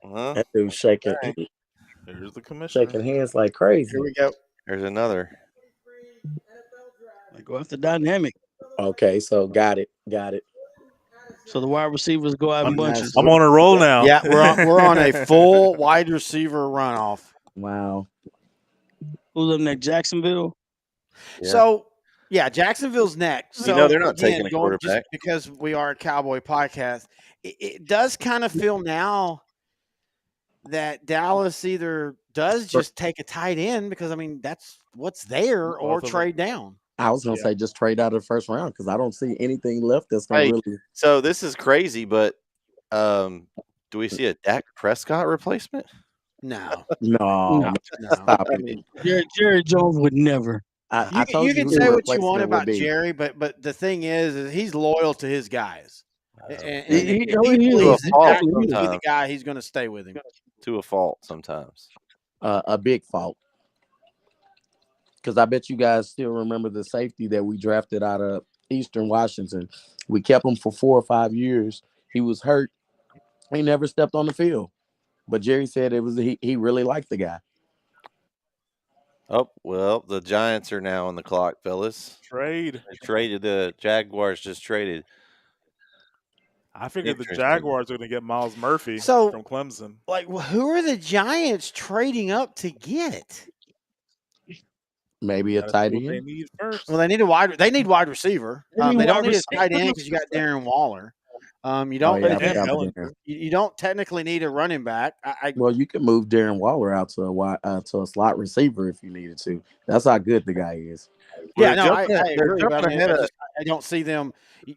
That dude's shaking. There's the commissioner. Shaking hands like crazy. Here we go. There's another. They go after dynamic. Okay, so got it. So the wide receivers go out in bunches. I'm on a roll now. Yeah, we're on a full wide receiver runoff. Wow. Who's up next? Jacksonville. Yeah. So, yeah, Jacksonville's next. So, they're not taking a quarterback. Just because we are a Cowboy podcast. It does kind of feel now that Dallas either does just take a tight end because, I mean, that's what's there, or trade down. I was going to say just trade out of the first round because I don't see anything left that's going to really. So this is crazy, but do we see a Dak Prescott replacement? No. Stop it. Jerry Jones would never. You can say what you want about Jerry, but the thing is he's loyal to his guys. And he believes that Dak will be the guy. He's going to stay with him. To a fault sometimes. A big fault. Because I bet you guys still remember the safety that we drafted out of Eastern Washington. We kept him for 4 or 5 years. He was hurt. He never stepped on the field. But Jerry said it was he really liked the guy. Oh, well, the Giants are now on the clock, fellas. Trade. They traded the Jaguars. Just traded. I figured the Interesting. Jaguars are going to get Miles Murphy So- from Clemson. Like, who are the Giants trading up to get? Maybe a That's tight what they end. need first. Well, they need wide receiver. They need They don't wide need a receiver. tight end because you got Darren Waller. You don't. Oh, yeah, I And forgot Bellinger. Darren. You don't technically need a running back. Well, you can move Darren Waller out to a slot receiver if you needed to. That's how good the guy is. Yeah, They're no, I jumping- they're agree. But jumping ahead of- I don't see them.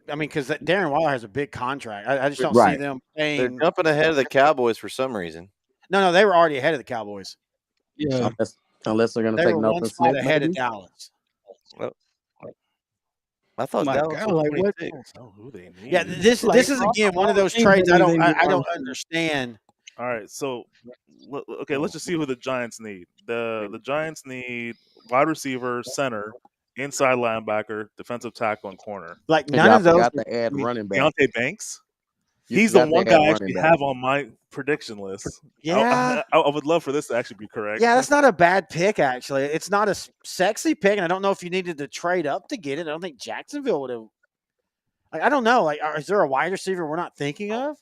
I mean, because Darren Waller has a big contract. I just don't see Right. them They're paying. jumping ahead of the Cowboys for some reason. No, they were already ahead of the Cowboys. Yeah. Unless they're going to They take were Nothing one spot Smith, ahead maybe? of Dallas. I thought My Dallas God, was like, what- 26. Oh, who they need. Yeah, this Like, is again one of those teams trades don't I even get don't wide understand. All right, so okay, let's just see who the Giants need. The Giants need wide receiver, center, inside linebacker, defensive tackle, and corner. Like And none y'all of those. forgot to add running back. Deontay Banks. You He's the forgot to one add guy I running actually back. have on my prediction list. Yeah, I would love for this to actually be correct. yeah, that's not a bad pick. Actually, it's not a sexy pick, and I don't know if you needed to trade up to get it. I don't think Jacksonville would have. Like, I don't know. Like, is there a wide receiver we're not thinking of?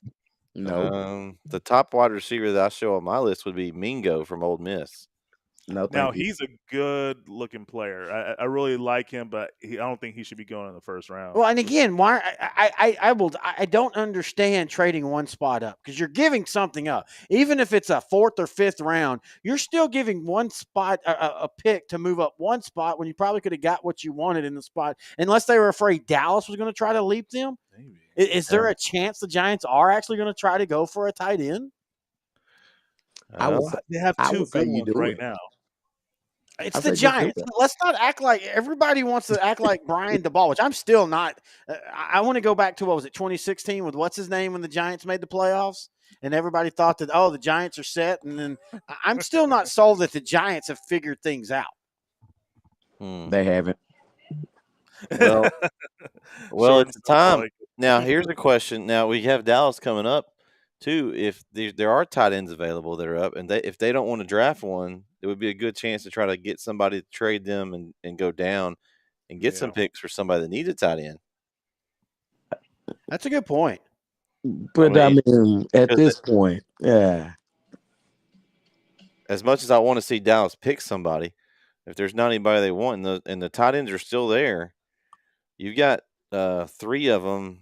No, The top wide receiver that I show on my list would be Mingo from Ole Miss. no, Now thank you. he's a good looking player. I really like him, but I don't think he should be going in the first round. Well, and again, why I don't understand trading one spot up because you're giving something up, even if it's a 4th or 5th round. You're still giving one spot a pick to move up one spot when you probably could have got what you wanted in the spot, unless they were afraid Dallas was going to try to leap them. Maybe. Is there a chance the Giants are actually going to try to go for a tight end? I would say- They have I two would say good you ones do right it. now. It's I the say just do Giants. that. Let's not act like everybody wants to act like Brian DeBall, which I'm still not. I want to go back to, what was it, 2016 with what's his name when the Giants made the playoffs? And everybody thought that, the Giants are set. And then I'm still not sold that the Giants have figured things out. They haven't. Well, Short it's and time. like it. Now, here's a question. Now, we have Dallas coming up, too. If there are tight ends available that are up, and if they don't want to draft one, it would be a good chance to try to get somebody to trade them and go down and get some picks for somebody that needs a tight end. That's a good point. But I mean, mean, at because this point, yeah. As much as I want to see Dallas pick somebody, if there's not anybody they want and the tight ends are still there, you've got 3 of them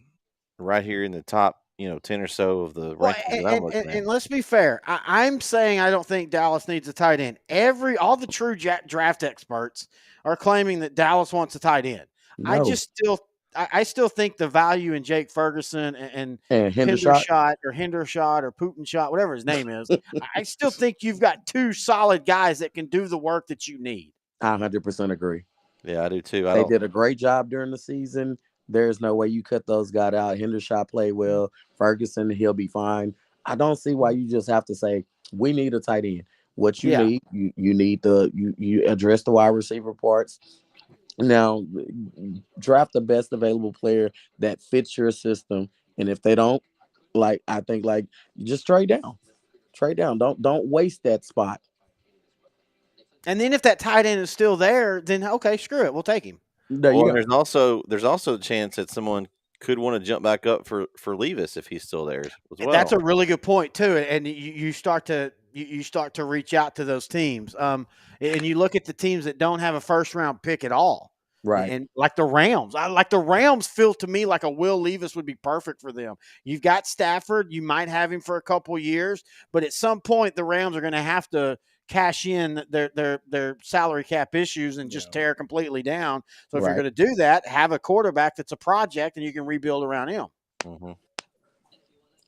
right here in the top, 10 or so of the Well, rankings that I'm looking at. and let's be fair. I'm saying I don't think Dallas needs a tight end. All the true draft experts are claiming that Dallas wants a tight end. No. I still think the value in Jake Ferguson and Hendershot. Hendershot or Putinshot, whatever his name is, I still think you've got 2 solid guys that can do the work that you need. I 100% agree. Yeah, I do too. They did a great job during the season. There's no way you cut those guys out. Hendershot played well. Ferguson, he'll be fine. I don't see why you just have to say we need a tight end. What you need, you need you address the wide receiver parts. Now, draft the best available player that fits your system, and if they don't, I think just trade down. Trade down. Don't waste that spot. And then if that tight end is still there, then okay, screw it, we'll take him. There you go. There's also a chance that someone could want to jump back up for Levis if he's still there as well. That's a really good point too, and you start to reach out to those teams, and you look at the teams that don't have a first round pick at all, Right? And like the Rams, the Rams feel to me like a Will Levis would be perfect for them. You've got Stafford, you might have him for a couple years, but at some point the Rams are going to have to cash in their salary cap issues and just tear completely down. So if you're going to do that, have a quarterback that's a project and you can rebuild around him. Mm-hmm.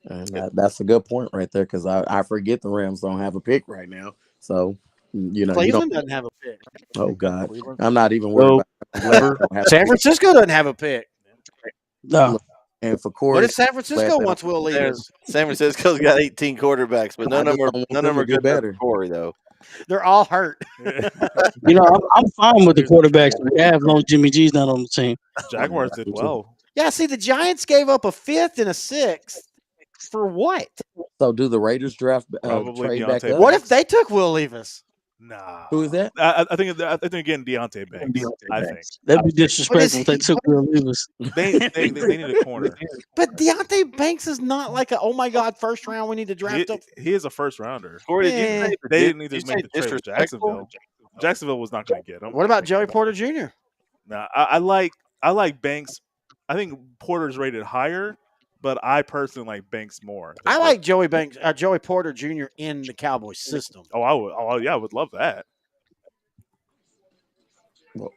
And that's a good point right there, because I forget the Rams don't have a pick right now. So Cleveland doesn't have a pick. Oh God, I'm not even worried about San Francisco doesn't have a pick. No. And for Corey, what if San Francisco wants Will Levis? San Francisco's got 18 quarterbacks, but none of them are good better. for Corey though. They're all hurt. You know, I'm fine with the quarterbacks we have, as long as Jimmy G's not on the team. Jaguars did well. Yeah, see, the Giants gave up a 5th and a 6th for what? So do the Raiders draft Probably trade back Deontay up? What if they took Will Levis? Nah. Who is that? I think again Deontay Banks. I think That'd be disrespectful if they took Will Levis. they need a corner. But Deontay Banks is not like a, oh my God, first round, we need to draft him. He is a first rounder. Corey, did you Eh. say They didn't need did to you make say the trade with disrespectful? Jacksonville. Jacksonville was not going to get him. What about Joey Porter Jr.? Nah, I like Banks. I think Porter's rated higher, but I personally like Banks more. I like Joey Porter Jr. in the Cowboys system. I would. Oh, yeah, I would love that. Look,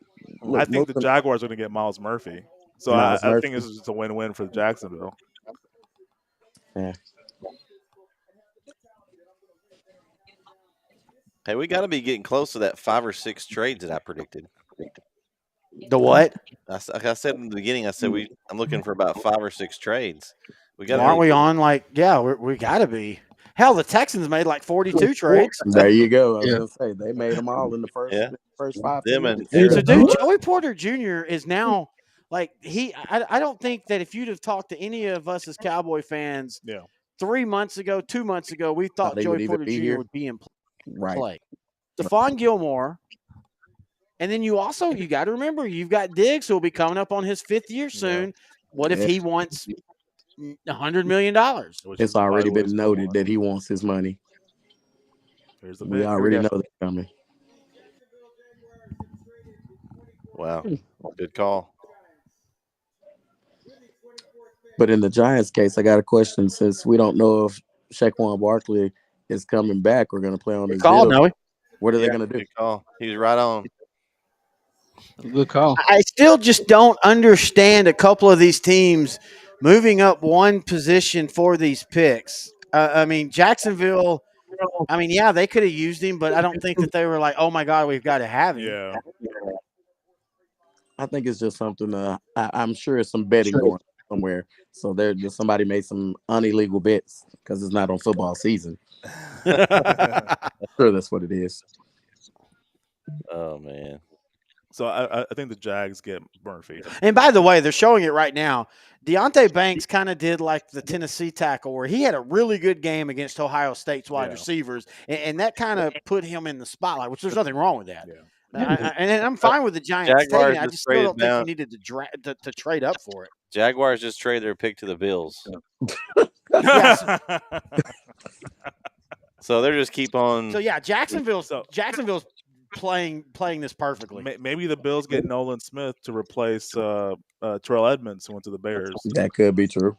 I think the Jaguars are going to get Miles Murphy, so Miles I Murphy. think this is just a win-win for Jacksonville. Yeah. Hey, we got to be getting close to that 5 or 6 trades that I predicted. The what? Like I said in the beginning, I said I'm looking for about 5 or 6 trades. We got. Aren't we on like? Yeah, we got to be. Hell, the Texans made like 42 trades. There you go. I was Yeah. gonna say they made them all in the first Yeah. first 5 Them minutes. and So, dude, Joey Porter Jr. is now like I don't think that if you'd have talked to any of us as Cowboy fans, Yeah. 3 months ago, 2 months ago, we thought Thought he would Joey even Porter be Jr. here. would be in Right. play. Stephon Gilmore, and then you got to remember you've got Diggs who will be coming up on his 5th year soon. What if Yeah. he wants $100 million? Which It's is already probably what been he's noted going. that he wants his money. Here's the We pick. already know that's coming. wow, good call. But in the Giants case, I got a question. Since we don't know if Saquon Barkley is coming back or going to play on his Call, deal, Noe. what are they Yeah, going to do? Good call. He's right on. Good call. I still just don't understand a couple of these teams moving up one position for these picks. I mean, Jacksonville, I mean, yeah, they could have used him, but I don't think that they were like, oh my God, we've got to have him. Yeah. I think it's just something. I'm sure it's some betting going on somewhere. So somebody made some illegal bets because it's not on football season. I'm sure that's what it is. Oh man. So I think the Jags get Murphy. And by the way, they're showing it right now. Deontay Banks kind of did like the Tennessee tackle where he had a really good game against Ohio State's wide receivers, and that kind of put him in the spotlight, which there's nothing wrong with that. Yeah. And I'm fine with the Giants Jaguars taking it. I just just still don't traded down. think you needed to trade up for it. Jaguars just traded their pick to the Bills, so they're just keep on. So yeah, Jacksonville's playing this perfectly. Maybe the Bills get Nolan Smith to replace Terrell Edmonds, who went to the Bears. That could be true.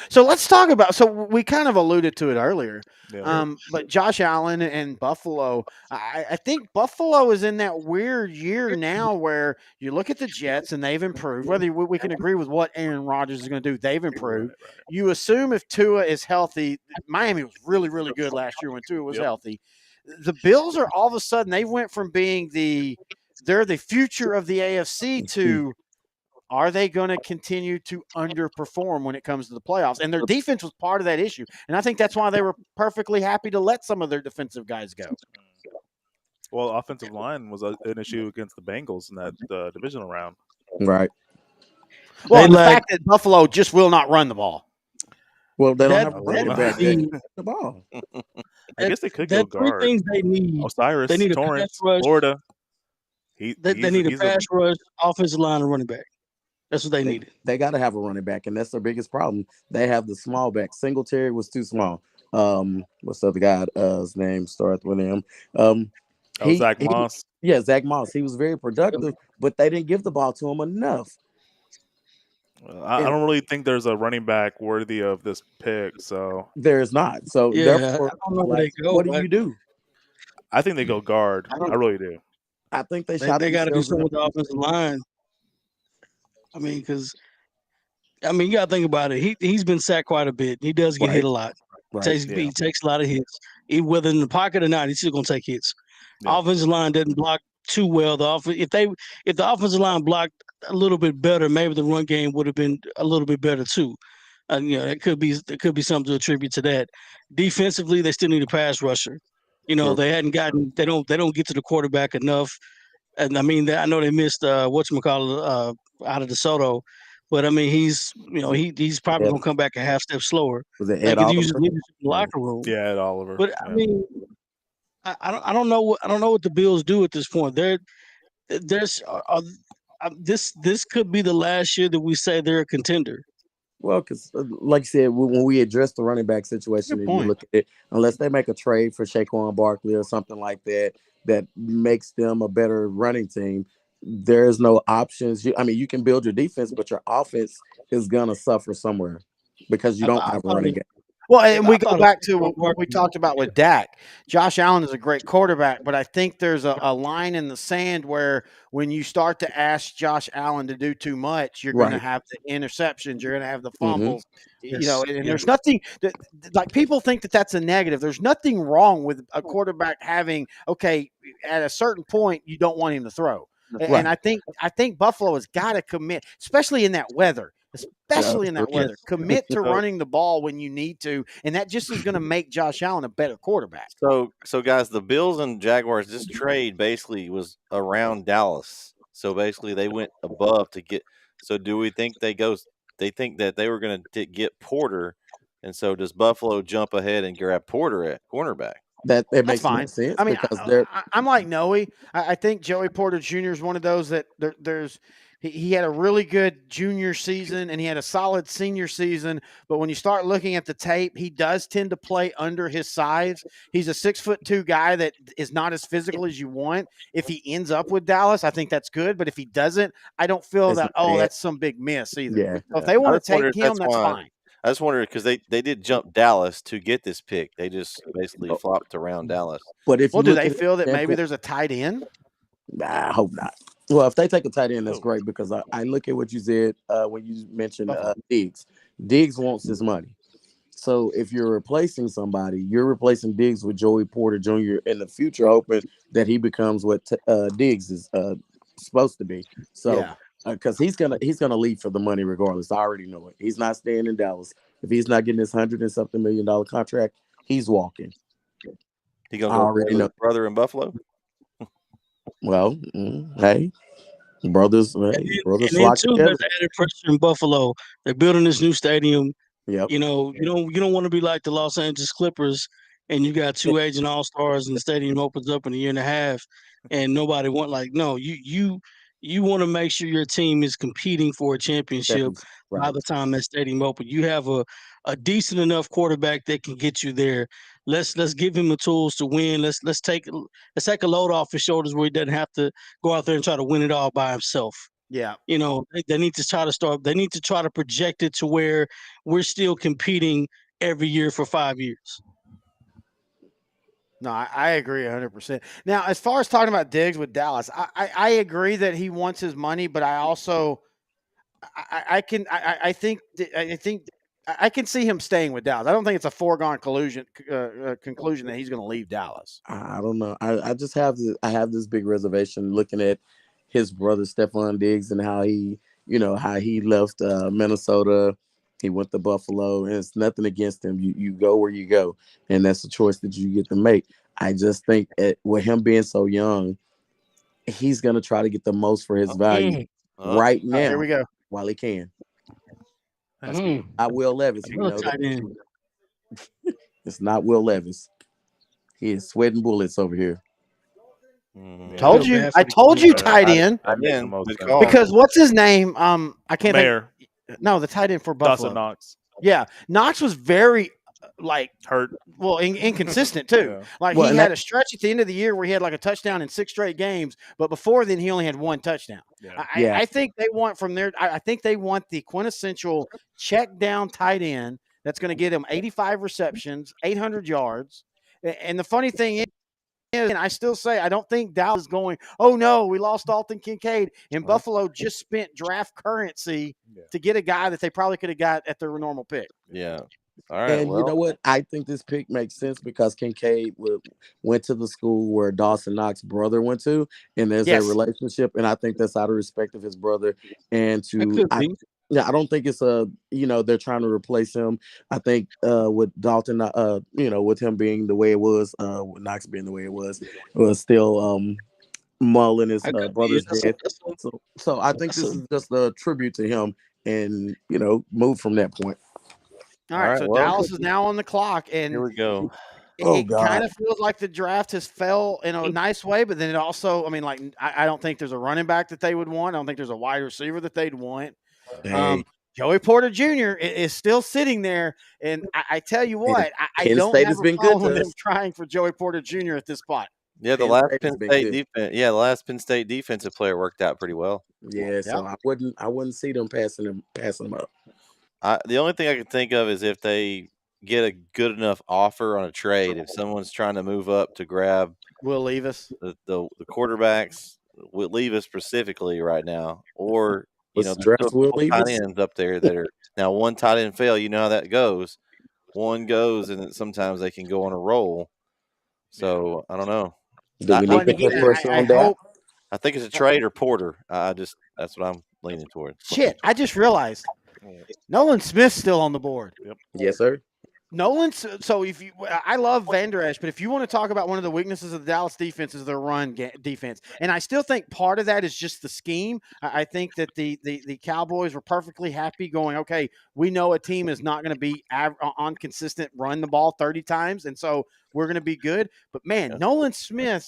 So let's talk about. So we kind of alluded to it earlier, Yeah. but Josh Allen and Buffalo. I think Buffalo is in that weird year now where you look at the Jets and they've improved. Whether we can agree with what Aaron Rodgers is going to do, they've improved. Right. You assume if Tua is healthy, Miami was really, really good last year when Tua was healthy. The Bills are all of a sudden they went from being they're the future of the AFC to are they going to continue to underperform when it comes to the playoffs? And their defense was part of that issue. And I think that's why they were perfectly happy to let some of their defensive guys go. Well, offensive line was an issue against the Bengals in that divisional round. Right. Well, the fact that Buffalo just will not run the ball. Well, they don't That- have a running that- back. that- That can run the ball. I guess they could go That's three guard. things they need. Osiris, They need a Torrance, pass rush. Florida. They need a pass rush, offensive line, and running back. That's what they needed. They got to have a running back, and that's their biggest problem. They have the small back. Singletary was too small. What's the other guy's name? Starts with him. Zach Moss. Yeah, Zach Moss. He was very productive, but they didn't give the ball to him enough. I don't really think there's a running back worthy of this pick, so There is not. So Yeah, therefore, I don't know where they go. what do but you do? I think they go guard. I really do. I think they They shot. got to do themselves in something with the offensive line. I mean, because you got to think about it. He's been sacked quite a bit. He does get hit a lot. Right. He takes a lot of hits. Whether in the pocket or not, he's still gonna take hits. Yeah. Offensive line doesn't block too well. If the offensive line blocked a little bit better, maybe the run game would have been a little bit better too. There could be something to attribute to that. Defensively, they still need a pass rusher. You know, they hadn't gotten they don't get to the quarterback enough. And I mean, I know they missed whatchamacallit out of DeSoto, but I mean, he's he's probably gonna come back a half step slower. Was it They Ed could use his Oliver? leadership in the locker room. Yeah, Ed Oliver. But I mean, I don't know what the Bills do at this point. This could be the last year that we say they're a contender. Well, because like I said, when we address the running back situation, and you look at it, unless they make a trade for Saquon Barkley or something like that, that makes them a better running team, there's no options. I mean, you can build your defense, but your offense is gonna suffer somewhere because you don't have a running game. Well, and we go back to what we talked about with Dak. Josh Allen is a great quarterback, but I think there's a line in the sand where when you start to ask Josh Allen to do too much, you're going to have the interceptions, you're going to have the fumbles, you know, and there's nothing that, like, people think that that's a negative. There's nothing wrong with a quarterback having, okay, at a certain point, you don't want him to throw. And I think Buffalo has got to commit, especially in that weather. Commit to running the ball when you need to, and that just is going to make Josh Allen a better quarterback. So guys, the Bills and Jaguars, this trade basically was around Dallas. So basically, they went above to get. So do we think they think that they were going to get Porter, and so does Buffalo jump ahead and grab Porter at cornerback? That makes fine sense. I mean, I'm like Nohe. I think Joey Porter Jr. is one of those that he had a really good junior season and he had a solid senior season. But when you start looking at the tape, he does tend to play under his size. He's a 6'2" guy that is not as physical as you want. If he ends up with Dallas, I think that's good. But if he doesn't, I don't feel that's some big miss either. Yeah. So if they want to take him, that's fine. I just wondered because they did jump Dallas to get this pick. They just basically flopped around Dallas. But if do they feel that maybe there's a tight end? I hope not. Well, if they take a tight end, that's great because I look at what you said when you mentioned Diggs. Diggs wants his money. So if you're replacing somebody, you're replacing Diggs with Joey Porter Jr. in the future, hoping that he becomes what Diggs is supposed to be. So. Because he's gonna leave for the money regardless. I already know it. He's not staying in Dallas. If he's not getting his $100-something million contract, he's walking. He gonna go already know brother in Buffalo. Well, hey, brothers flock together. There's added pressure in Buffalo. They're building this new stadium. Yep. You know, you don't want to be like the Los Angeles Clippers, and you got two aging all-stars, and the stadium opens up in a year and a half, and nobody you want to make sure your team is competing for a championship by the time that stadium opens. You have a decent enough quarterback that can get you there. Let's give him the tools to win. Let's take a load off his shoulders where he doesn't have to go out there and try to win it all by himself. Yeah. You know, they need to try to project it to where we're still competing every year for 5 years. No, I agree 100%. Now, as far as talking about Diggs with Dallas, I agree that he wants his money, but I also I think I can see him staying with Dallas. I don't think it's a foregone conclusion that he's going to leave Dallas. I don't know. I just have this big reservation looking at his brother Stephon Diggs and how he left Minnesota. He went to Buffalo, and it's nothing against him. You go where you go, and that's a choice that you get to make. I just think with him being so young, he's going to try to get the most for his value right now. Here we go. While he can. I Will Levis. It's not Will Levis. He is sweating bullets over here. I told you, tight end. Because what's his name? I can't think. No, the tight end for Buffalo. Dawson Knox. Yeah, Knox was very hurt. Well, inconsistent too. Yeah. He had a stretch at the end of the year where he had a touchdown in 6 straight games, but before then he only had 1 touchdown. Yeah. I think they want from there. I think they want the quintessential check down tight end that's going to get him 85 receptions, 800 yards. And the funny thing is, and I still say I don't think Dallas is going, oh no, we lost Dalton Kincaid. And Buffalo just spent draft currency to get a guy that they probably could have got at their normal pick. Yeah. All right. And you know what? I think this pick makes sense because Kincaid went to the school where Dawson Knox's brother went to, and there's a relationship. And I think that's out of respect of his brother. And Yeah, I don't think it's they're trying to replace him. I think with Dalton, with him being the way it was, with Knox being the way it was still mulling his I agree. brother's That's death. So I think that's this a is just a tribute to him, and move from that point. All All right, right, so well, Dallas is now on the clock, and here we go. Oh it God, kind of feels like the draft has fell in a nice way, but then it also, I mean, like I don't think there's a running back that they would want. I don't think there's a wide receiver that they'd want. hey, Joey Porter Jr. is still sitting there, and I tell you and what, I Penn don't State have has a been good problem with to them us. trying for Joey Porter Jr. at this spot. Yeah, the Penn last State Penn has been State good. defense. Yeah, the last Penn State defensive player worked out pretty well. Yeah, so Yep. I wouldn't see them passing him up. The only thing I can think of is if they get a good enough offer on a trade. If someone's trying to move up to grab Will Levis. the quarterbacks, with Levis specifically right now, or Was there's still draft a Will couple tight Levis? ends up there that are now one tight end fail. You know how that goes. One goes, and then sometimes they can go on a roll. So I don't know. Do we Well, need and to again, put pressure I on that? hope. I think it's a trade or Porter. That's what I'm leaning towards. Shit, I just realized Nolan Smith's still on the board. Yes, sir. Nolan's so if you, I love Van Der Esch, but if you want to talk about one of the weaknesses of the Dallas defense is their run defense, and I still think part of that is just the scheme. I think that the Cowboys were perfectly happy going, okay, we know a team is not going to be on consistent run the ball 30 times, and so we're going to be good. But man, Nolan Smith,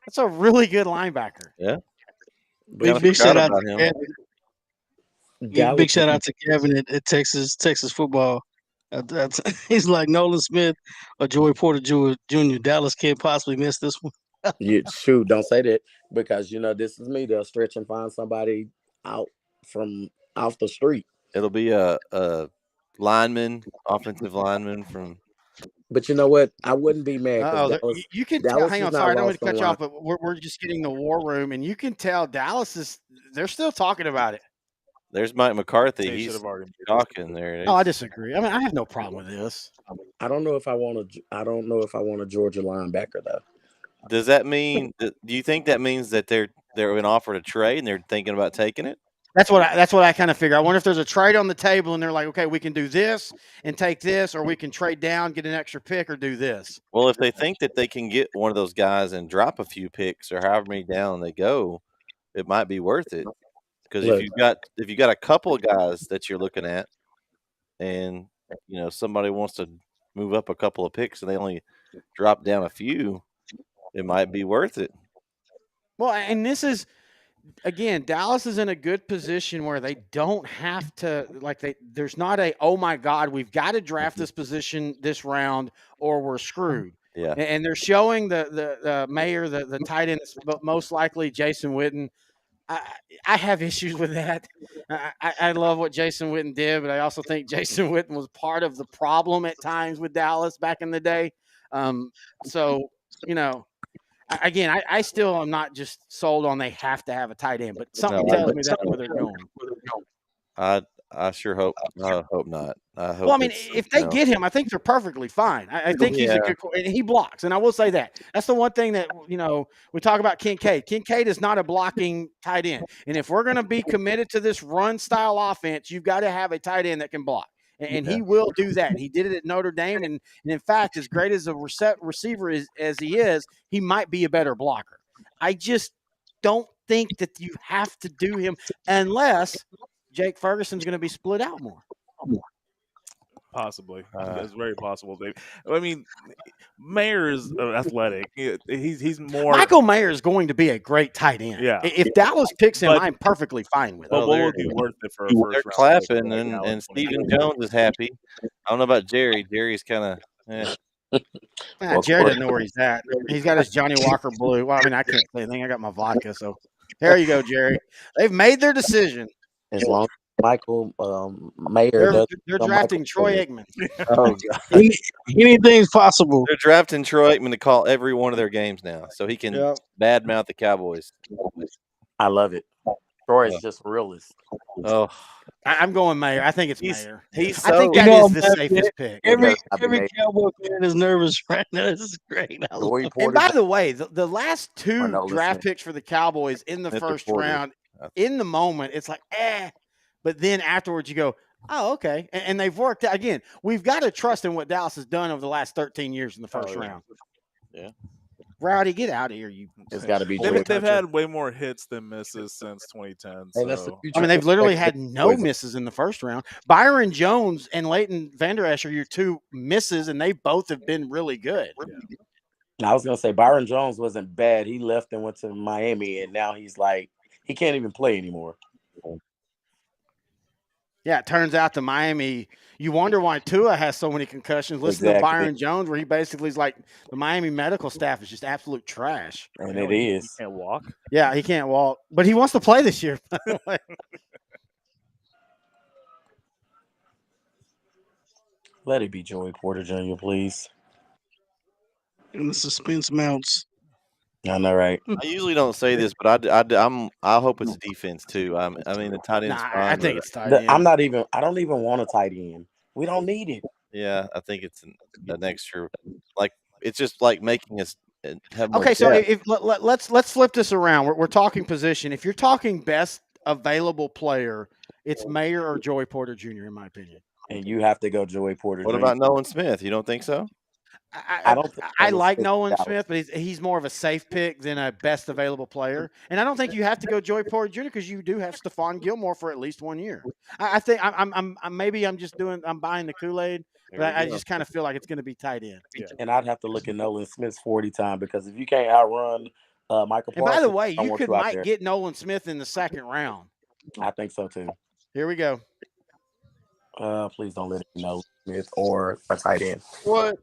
that's a really good linebacker. Yeah, But big forgot shout out about to him. Kevin. Dallas, Big shout out to Kevin at Texas football. He's like Nolan Smith or Joey Porter Jr. Dallas can't possibly miss this one. shoot, don't say that because this is me. They'll stretch and find somebody out from off the street. It'll be a lineman, offensive lineman from. But you know what? I wouldn't be mad because Oh, Dallas, you can tell. Dallas Hang is on, not sorry, I don't mean lost to cut on you line. off, but we're just getting the war room, and you can tell Dallas is they're still talking about it. There's Mike McCarthy. They should He's have already made this talking there. Oh, I disagree. I mean, I have no problem with this. I don't know if I want to. I don't know if I want a Georgia linebacker though. Does that mean? Do you think that means that they're been offered a trade and they're thinking about taking it? That's what I kind of figure. I wonder if there's a trade on the table, and they're like, okay, we can do this and take this, or we can trade down, get an extra pick, or do this. Well, if they think that they can get one of those guys and drop a few picks or however many down they go, it might be worth it. Because if Look, you got a couple of guys that you're looking at, and somebody wants to move up a couple of picks and they only drop down a few, it might be worth it. Well, and this is again, Dallas is in a good position where they don't have to there's not a oh my God, we've got to draft this position this round or we're screwed. Yeah. And they're showing the mayor, the tight end, most likely Jason Witten. I have issues with that. I love what Jason Witten did, but I also think Jason Witten was part of the problem at times with Dallas back in the day. So, again, I still am not just sold on they have to have a tight end, but something tells me that's where they're going. I sure hope. I hope not. I hope. Well, I mean, if they get him, I think they're perfectly fine. I think he's a good, and he blocks, and I will say that. That's the one thing that we talk about Kincaid. Kincaid is not a blocking tight end, and if we're going to be committed to this run style offense, you've got to have a tight end that can block, and he will do that. He did it at Notre Dame, and in fact, as great as a receiver as he is, he might be a better blocker. I just don't think that you have to do him unless Jake Ferguson's going to be split out more. Possibly. That's very possible, Dave. I mean, Mayer is athletic. He's more. Michael Mayer is going to be a great tight end. Yeah. If Dallas picks him, I'm perfectly fine with it. But what would be worth it for a They're first round? clapping, and Stephen Jones is happy. I don't know about Jerry. Jerry's kind of. Jared doesn't know where he's at. He's got his Johnny Walker Blue. Well, I mean, I can't say anything. I got my vodka. So there you go, Jerry. They've made their decision. As long as Michael Mayer they're drafting Troy Aikman. Oh God. Anything's possible. They're drafting Troy Aikman to call every one of their games now, so he can badmouth the Cowboys. I love it. Troy is just a realist. Oh, I'm going Mayer. I think it's Mayer. He's so. I think that is the safest pick. Every Cowboy fan is nervous right now. This is great. And by the way, the last two draft picks for the Cowboys in the first round, in the moment, it's like, but then afterwards you go, oh, okay. And they've worked out. Again, we've got to trust in what Dallas has done over the last 13 years in the first round. Yeah. Rowdy, get out of here. It's got to be. They've had way more hits than misses since 2010. Hey, that's the So future. I mean, they've literally had no misses in the first round. Byron Jones and Leighton Vander Esch are your two misses, and they both have been really good. I was gonna say Byron Jones wasn't bad. He left and went to Miami, and now he's like he can't even play anymore. Yeah, it turns out the Miami. You wonder why Tua has so many concussions. Listen to Byron Jones, where he basically is like the Miami medical staff is just absolute trash. And it is. He can't walk. Yeah, he can't walk, but he wants to play this year. By the way. Let it be Joey Porter Jr., please. And the suspense mounts. I know, right? I usually don't say this, but I hope it's defense too. I mean, the tight end's fine. I think it's tight end. I don't even want a tight end. We don't need it. Yeah, I think it's an extra. Like it's just like making us have more. Okay, so let's flip this around. We're talking position. If you're talking best available player, it's Mayer or Joey Porter Jr. in my opinion. And you have to go Joey Porter. What about Nolan Smith? You don't think so? I like Nolan Smith, but he's more of a safe pick than a best available player. And I don't think you have to go Joey Porter Jr. because you do have Stephon Gilmore for at least 1 year. I think I'm buying the Kool-Aid, but I just kind of feel like it's going to be tight end. Yeah. And I'd have to look at Nolan Smith's 40 time because if you can't outrun Michael Parsons. And by the way, you might get Nolan Smith in the second round. I think so too. Here we go. Please don't let it be Nolan Smith or a tight end. What?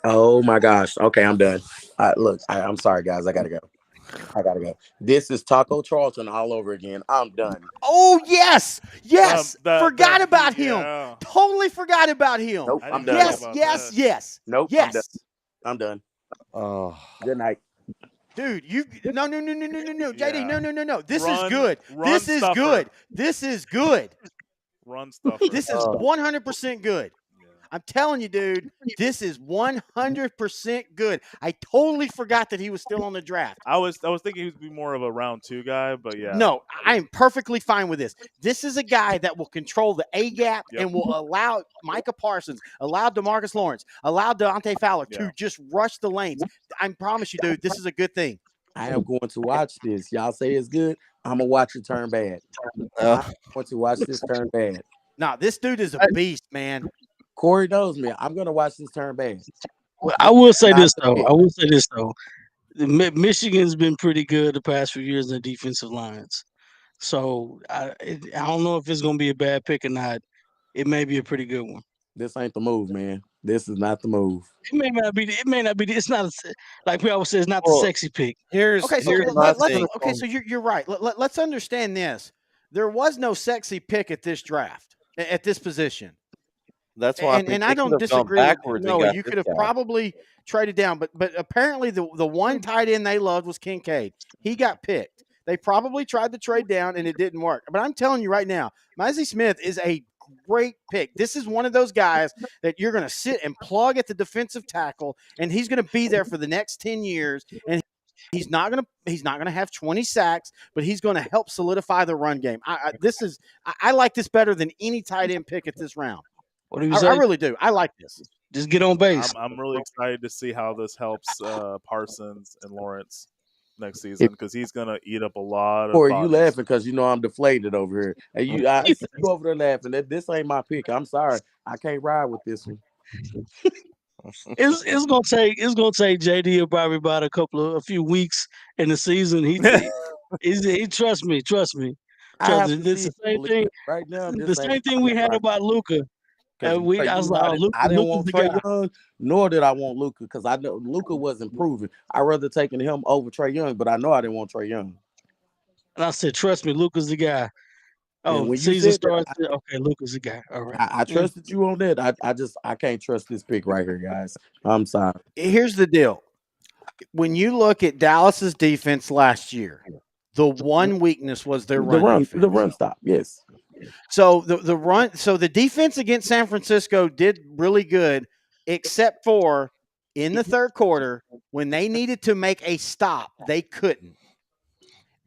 Oh my gosh. Okay, I'm done. I'm sorry, guys. I gotta go. This is Taco Charlton all over again. I'm done. Oh yes, forgot about him. Totally forgot about him. Nope, I'm done. Yes. Nope. Yes. I'm done. Oh, good night. Dude, no, JD, no. This is good. This is good. Run stuff. This is 100% good. I'm telling you, dude, this is 100% good. I totally forgot that he was still on the draft. I was thinking he would be more of a round 2 guy, but yeah. No, I am perfectly fine with this. This is a guy that will control the A gap and will allow Micah Parsons, allow DeMarcus Lawrence, allow Deontay Fowler to just rush the lanes. I promise you, dude, this is a good thing. I am going to watch this. Y'all say it's good. I'm going to watch it turn bad. I'm going to watch this turn bad. Nah, this dude is a beast, man. Corey knows me. I'm going to watch this turn bad. Well, I will say this, though. Michigan's been pretty good the past few years in the defensive lines. So I don't know if it's going to be a bad pick or not. It may be a pretty good one. This ain't the move, man. This is not the move. It may not be. It's not like we always say. It's not the sexy pick. So you're right. Let's understand this. There was no sexy pick at this draft at this position. That's why. And I don't disagree. You could have probably traded down, but apparently the one tight end they loved was Kincaid. He got picked. They probably tried to trade down and it didn't work. But I'm telling you right now, Mizey Smith is a great pick. This is one of those guys that you're going to sit and plug at the defensive tackle, and he's going to be there for the next 10 years. And he's not going to have 20 sacks, but he's going to help solidify the run game. I like this better than any tight end pick at this round. What do you say? I really do. I like this. Just get on base. I'm really excited to see how this helps Parsons and Lawrence next season because he's gonna eat up a lot of. Or you laughing because you know I'm deflated over here. And you over there laughing. This ain't my pick. I'm sorry. I can't ride with this one. It's gonna take JD probably about a few weeks in the season. He trust me. It's the same thing right now. The same thing we had about Luka. I was like, I didn't want Trey Young, nor did I want Luka because I know Luka wasn't proven. I'd rather taking him over Trey Young, but I know I didn't want Trey Young. And I said, trust me, Luka's the guy. Oh, when season starts, okay, Luka's the guy. All right. I trusted you on that. I can't trust this pick right here, guys. I'm sorry. Here's the deal. When you look at Dallas's defense last year, the one weakness was their run defense. The run stop, yes. So the defense against San Francisco did really good, except for in the third quarter when they needed to make a stop, they couldn't.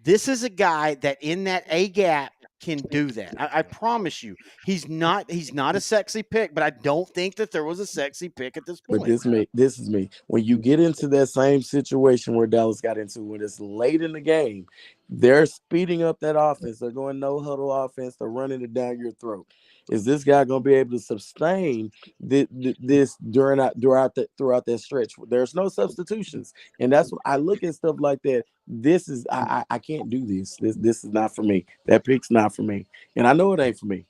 This is a guy that in that A gap can do that. I promise you, he's not a sexy pick, but I don't think that there was a sexy pick at this point. But this is me. When you get into that same situation where Dallas got into, when it's late in the game, they're speeding up that offense. They're going no huddle offense. They're running it down your throat. Is this guy going to be able to sustain this throughout that stretch? There's no substitutions, and that's what I look at stuff like that. This is I can't do this. This is not for me. That pick's not for me, and I know it ain't for me.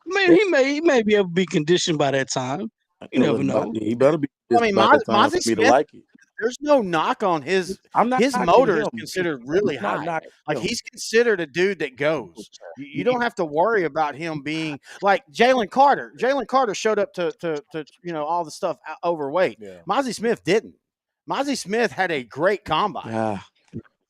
I mean, he may be able to be conditioned by that time. You never know. He better be. I mean, by that time Mozzie for me to Smith, like it. there's no knock on his Knocking motor is him. considered really I'm not high. knocking Like him. he's considered a dude that goes. You don't have to worry about him being like Jalen Carter. Jalen Carter showed up to all the stuff overweight. Yeah. Mozzie Smith didn't. Mozzie Smith had a great combine.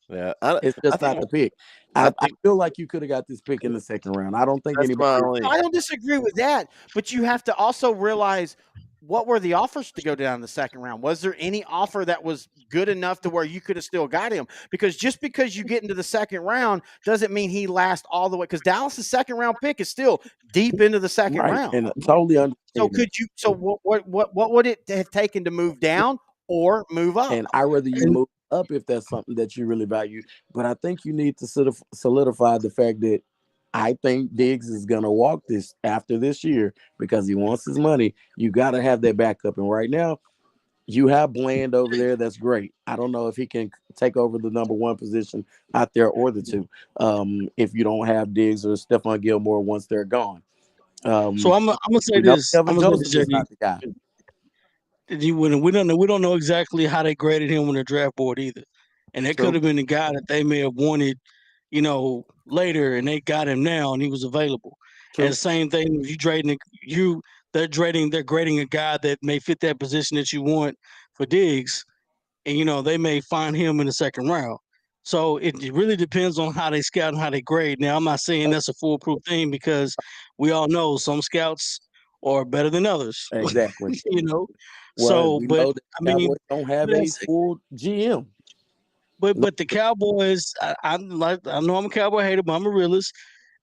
Yeah, It's just not the pick. I feel like you could have got this pick in the second round. I don't think anybody. I don't disagree with that, but you have to also realize what were the offers to go down in the second round. Was there any offer that was good enough to where you could have still got him? Because just because you get into the second round doesn't mean he lasts all the way. Because Dallas' second round pick is still deep into the second round. And totally understand. So could you? So what would it have taken to move down or move up? And I rather you move up if that's something that you really value. But I think you need to sort of solidify the fact that I think Diggs is going to walk this after this year because he wants his money. You got to have that backup. And right now, you have Bland over there. That's great. I don't know if he can take over the number one position out there or the two if you don't have Diggs or Stephon Gilmore once they're gone. So I'm gonna say this. I'm gonna say this, not the guy. We don't know exactly how they graded him on the draft board either, and that could have been the guy that they may have wanted, later, and they got him now, and he was available. True. And the same thing, if they're grading a guy that may fit that position that you want for Diggs, and they may find him in the second round. So it really depends on how they scout and how they grade. Now, I'm not saying that's a foolproof thing because we all know some scouts are better than others. Exactly. Well, but I mean, don't have a full GM. But the Cowboys, I know I'm a Cowboy hater, but I'm a realist.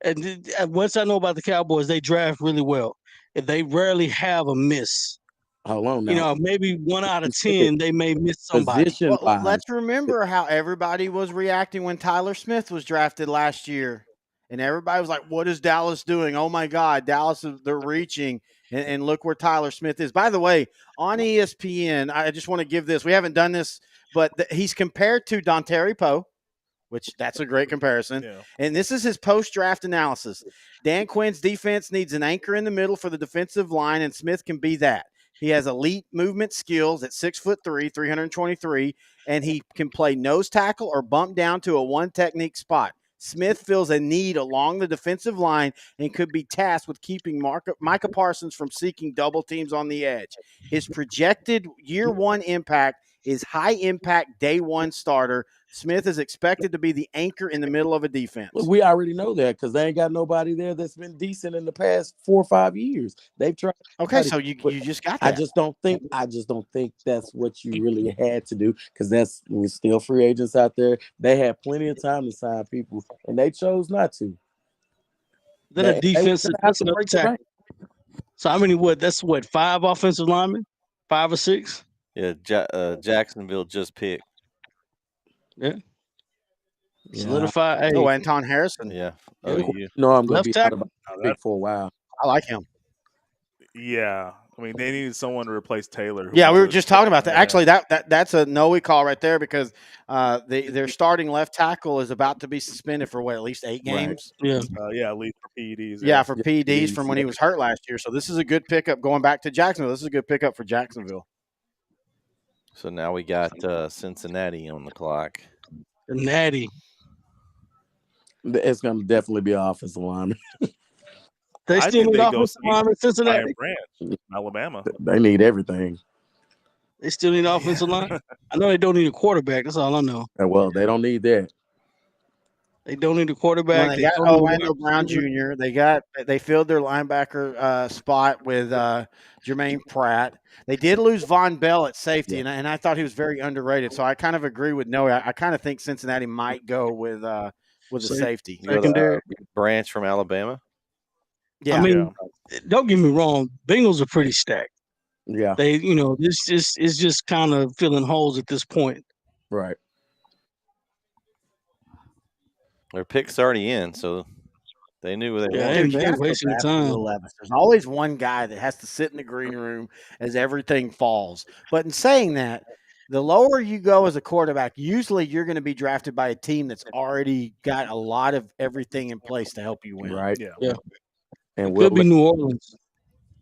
And once I know about the Cowboys, they draft really well. They rarely have a miss. Hold on now. Maybe 1 out of 10 they may miss somebody. Well, let's remember how everybody was reacting when Tyler Smith was drafted last year. And everybody was like, what is Dallas doing? Oh, my God, Dallas, they're reaching. And look where Tyler Smith is. By the way, on ESPN, I just want to give this. We haven't done this, but he's compared to Dontari Poe, which that's a great comparison. Yeah. And this is his post-draft analysis. Dan Quinn's defense needs an anchor in the middle for the defensive line, and Smith can be that. He has elite movement skills at 6'3", 323, and he can play nose tackle or bump down to a one technique spot. Smith feels a need along the defensive line and could be tasked with keeping Micah Parsons from seeking double teams on the edge. His projected year one impact is high impact day one starter. Smith is expected to be the anchor in the middle of a defense. Well, we already know that because they ain't got nobody there that's been decent in the past 4 or 5 years. They've tried. Okay, so you just got that. I just don't think that's what you really had to do because we're still free agents out there. They had plenty of time to sign people, and they chose not to. Then a defensive. That's another tackle. So how many? That's 5 offensive linemen, 5 or 6. Yeah, Jacksonville just picked. Yeah. Solidify. Oh, Anton Harrison. Yeah. I'm going to be out about pick for a while. I like him. Yeah. I mean, they needed someone to replace Taylor. Yeah, we were just talking about that. Yeah. Actually, that's a Nohe call right there because their starting left tackle is about to be suspended for at least 8 games. Right. Yeah. At least for PEDs. Yeah, for PEDs from when he was hurt last year. So this is a good pickup going back to Jacksonville. This is a good pickup for Jacksonville. So now we got Cincinnati on the clock. Cincinnati. It's going to definitely be an offensive lineman. They still need offensive lineman in Cincinnati. Branch, Alabama. They need everything. They still need offensive line. I know they don't need a quarterback. That's all I know. Well, they don't need that. They don't need a Well, quarterback. they They got don't need a Orlando wide Brown receiver. Jr. They filled their linebacker spot with Jermaine Pratt. They did lose Von Bell at safety, Yeah. and I thought he was very underrated. So I kind of agree with Noe. I kind of think Cincinnati might go with a safety. You go to Secondary. Branch from Alabama. I Yeah, mean, don't get me wrong. Bengals are pretty stacked. Yeah. They, this just is just kind of filling holes at this point. Right. Their pick's already in, so they knew what they Yeah, wanted. dude, they you ain't have to wasting the draft time. Will Levis. There's always one guy that has to sit in the green room as everything falls. But in saying that, the lower you go as a quarterback, usually you're going to be drafted by a team that's already got a lot of everything in place to help you win. Right. Yeah. Yeah, And it Will could be New Orleans.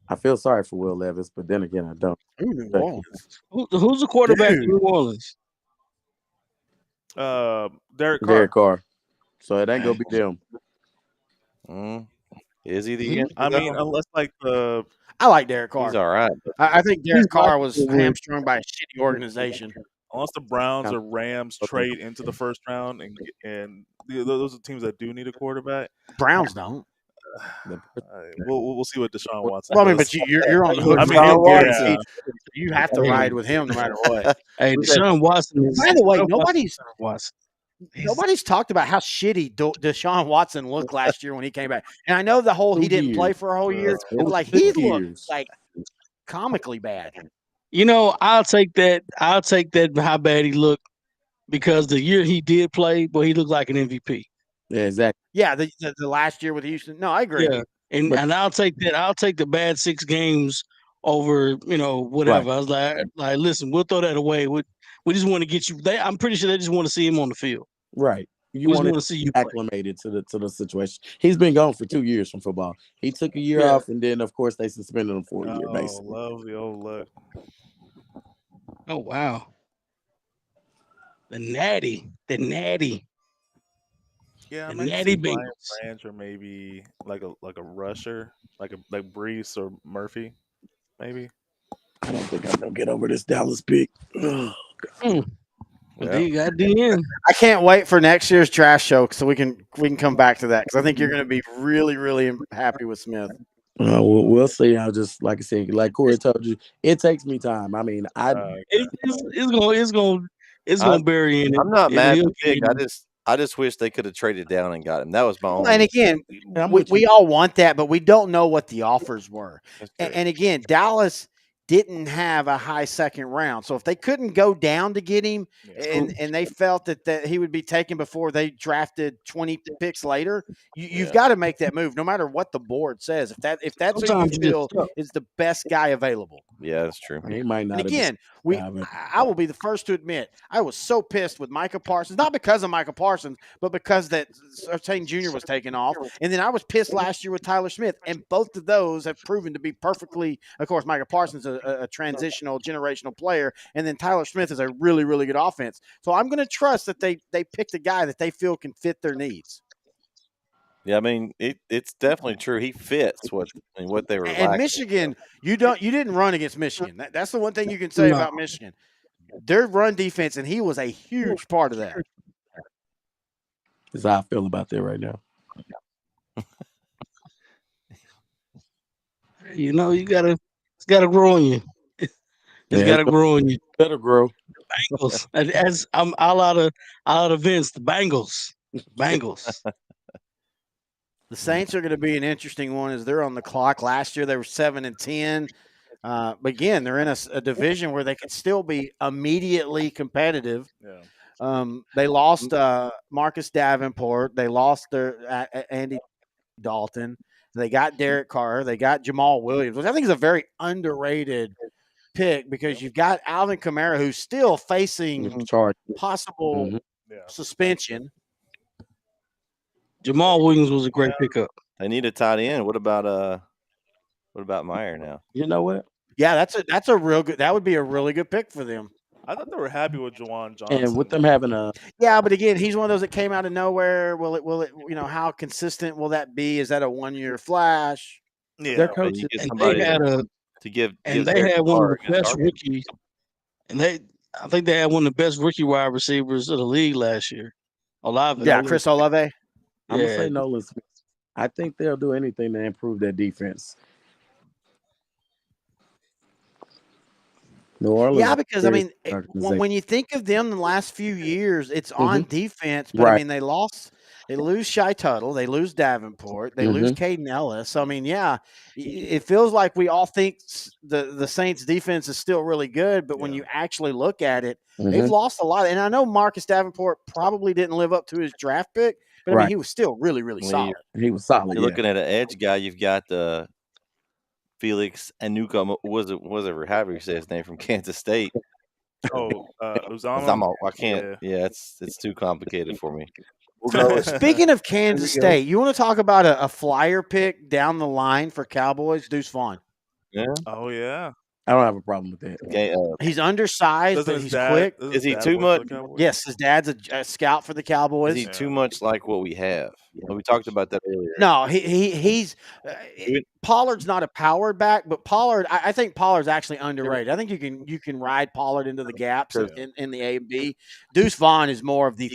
I feel sorry for Will Levis, but then again, I don't. Ooh, New Orleans. Who's the quarterback in Dude. New Orleans? Derek Carr. Derek Carr. So it ain't gonna be them. Is he the He- answer, I mean, though? unless like the I like Derek Carr. He's all right. But I think Derek Carr was likable with- hamstrung by a shitty organization. unless the Browns or Rams Okay. trade into the first round, and those are teams that do need a quarterback. Browns don't. We'll see what Deshaun Watson. Well, I mean, does. but you're on the hook I for mean, him. yeah. guaranteed. You have to ride with him no matter what. Hey, Deshaun Watson is. By the way, Deshaun nobody's Watson. He's- nobody's talked about how shitty Deshaun Watson looked last year when he came back. And I know the whole he 2 didn't play years. for a whole year, It's been but like 6 he looked years. like comically bad. I'll take that. I'll take that. How bad he looked, because the year he did play, boy, he looked like an MVP. Yeah, exactly. Yeah, the last year with Houston. No, I agree. Yeah, and I'll take that. I'll take the bad 6 games over, whatever. I was like, listen, we'll throw that away. We just want to get you. I'm pretty sure they just want to see him on the field. Right. You We just want want to to see you play. acclimated to the situation. He's been gone for 2 years from football. He took a year Yeah. off, and then of course they suspended him for a year, Oh, basically. love the old look. Oh wow, the natty. Yeah, I The might natty see Brian Bengals. Branch or maybe like a rusher, like Brees or Murphy, maybe. I don't think I'm gonna get over this Dallas pick. But you got DN. I can't wait for next year's trash show so we can come back to that because I think you're going to be really, really happy with Smith. We'll see. I'll just like I said, like Corey told you, it takes me time. I mean, It's gonna bury in it. I'm not mad at He'll the pick. get I just wish they could have traded down and got him. That was my only. And again, I'm we, with you. we all want that, but we don't know what the offers were. That's true. And again, Dallas didn't have a high second round. So if they couldn't go down to get him and they felt that he would be taken before they drafted 20 picks later, you've got to make that move no matter what the board says. If that's what you Sometimes you just feel suck. is the best guy available. Yeah, that's true. He might not. And have again, I will be the first to admit I was so pissed with Micah Parsons, not because of Micah Parsons, but because that Sartain Jr. was taken off. And then I was pissed last year with Tyler Smith. And both of those have proven to be perfectly, of course, Micah Parsons is a transitional, generational player. And then Tyler Smith is a really, really good offense. So I'm going to trust that they picked a guy that they feel can fit their needs. Yeah, I mean it's definitely true. He fits what they were. And lacking. Michigan, you didn't run against Michigan. That's the one thing you can say No. about Michigan. Their run defense, and he was a huge part of that. That's how I feel about that right now. It's gotta grow on you. It's Yeah, gotta grow on you. Better grow. Bengals. As I'm all out of Vince, the Bengals. The Saints are going to be an interesting one as they're on the clock. Last year they were 7-10. But again, they're in a division where they could still be immediately competitive. Yeah. They lost Marcus Davenport. They lost their Andy Dalton. They got Derek Carr. They got Jamal Williams, which I think is a very underrated pick because you've got Alvin Kamara, who's still facing Charge. possible suspension. Jamal Williams was a great pickup. They need a tight end. What about Meyer now? You know what? Yeah, that's a real good. That would be a really good pick for them. I thought they were happy with Juwan Johnson. And with them having a Yeah, but again, he's one of those that came out of nowhere. Will it? How consistent will that be? Is that a 1-year flash? yeah, their But coach, you get And somebody they had to give. and give they Derek had one of Carr the a good best target. rookies. And I think they had one of the best rookie wide receivers of the league last year. Olave. Yeah, Chris Olave. I'm gonna Yeah. say Nolan Smith. I think they'll do anything to improve their defense. New Orleans Yeah, is a because I very mean, good organization. when you think of them the last few years, it's on Mhm. defense. But I Right. mean, they lose Shy Tuttle, they lose Davenport, they lose Mhm. Caden Ellis. So I mean, yeah, it feels like we all think the Saints defense is still really good, but when Yeah. you actually look at it, they've Mhm. lost a lot. And I know Marcus Davenport probably didn't live up to his draft pick, but I mean, Right. he was still really, really I mean, solid. He was solid. you're Yeah. looking at an edge guy. You've got Felix Anuka, was it however you say his name, from Kansas State. Oh, Uzama. I can't. Yeah. Yeah, it's too complicated for me. We'll go with Speaking of Kansas There you go. State, you want to talk about a flyer pick down the line for Cowboys? Deuce Vaughn. Yeah. Oh yeah. I don't have a problem with that. He's undersized, Doesn't but his he's dad? quick. Doesn't Is his he dad too work much? for the Cowboys? Yes, his dad's a scout for the Is Cowboys. he Yeah. too much like what we have? We talked about that earlier. No, he's Pollard's not a powered back, but Pollard. I think Pollard's actually underrated. I think you can ride Pollard into the gaps in the A and B. Deuce Vaughn is more of the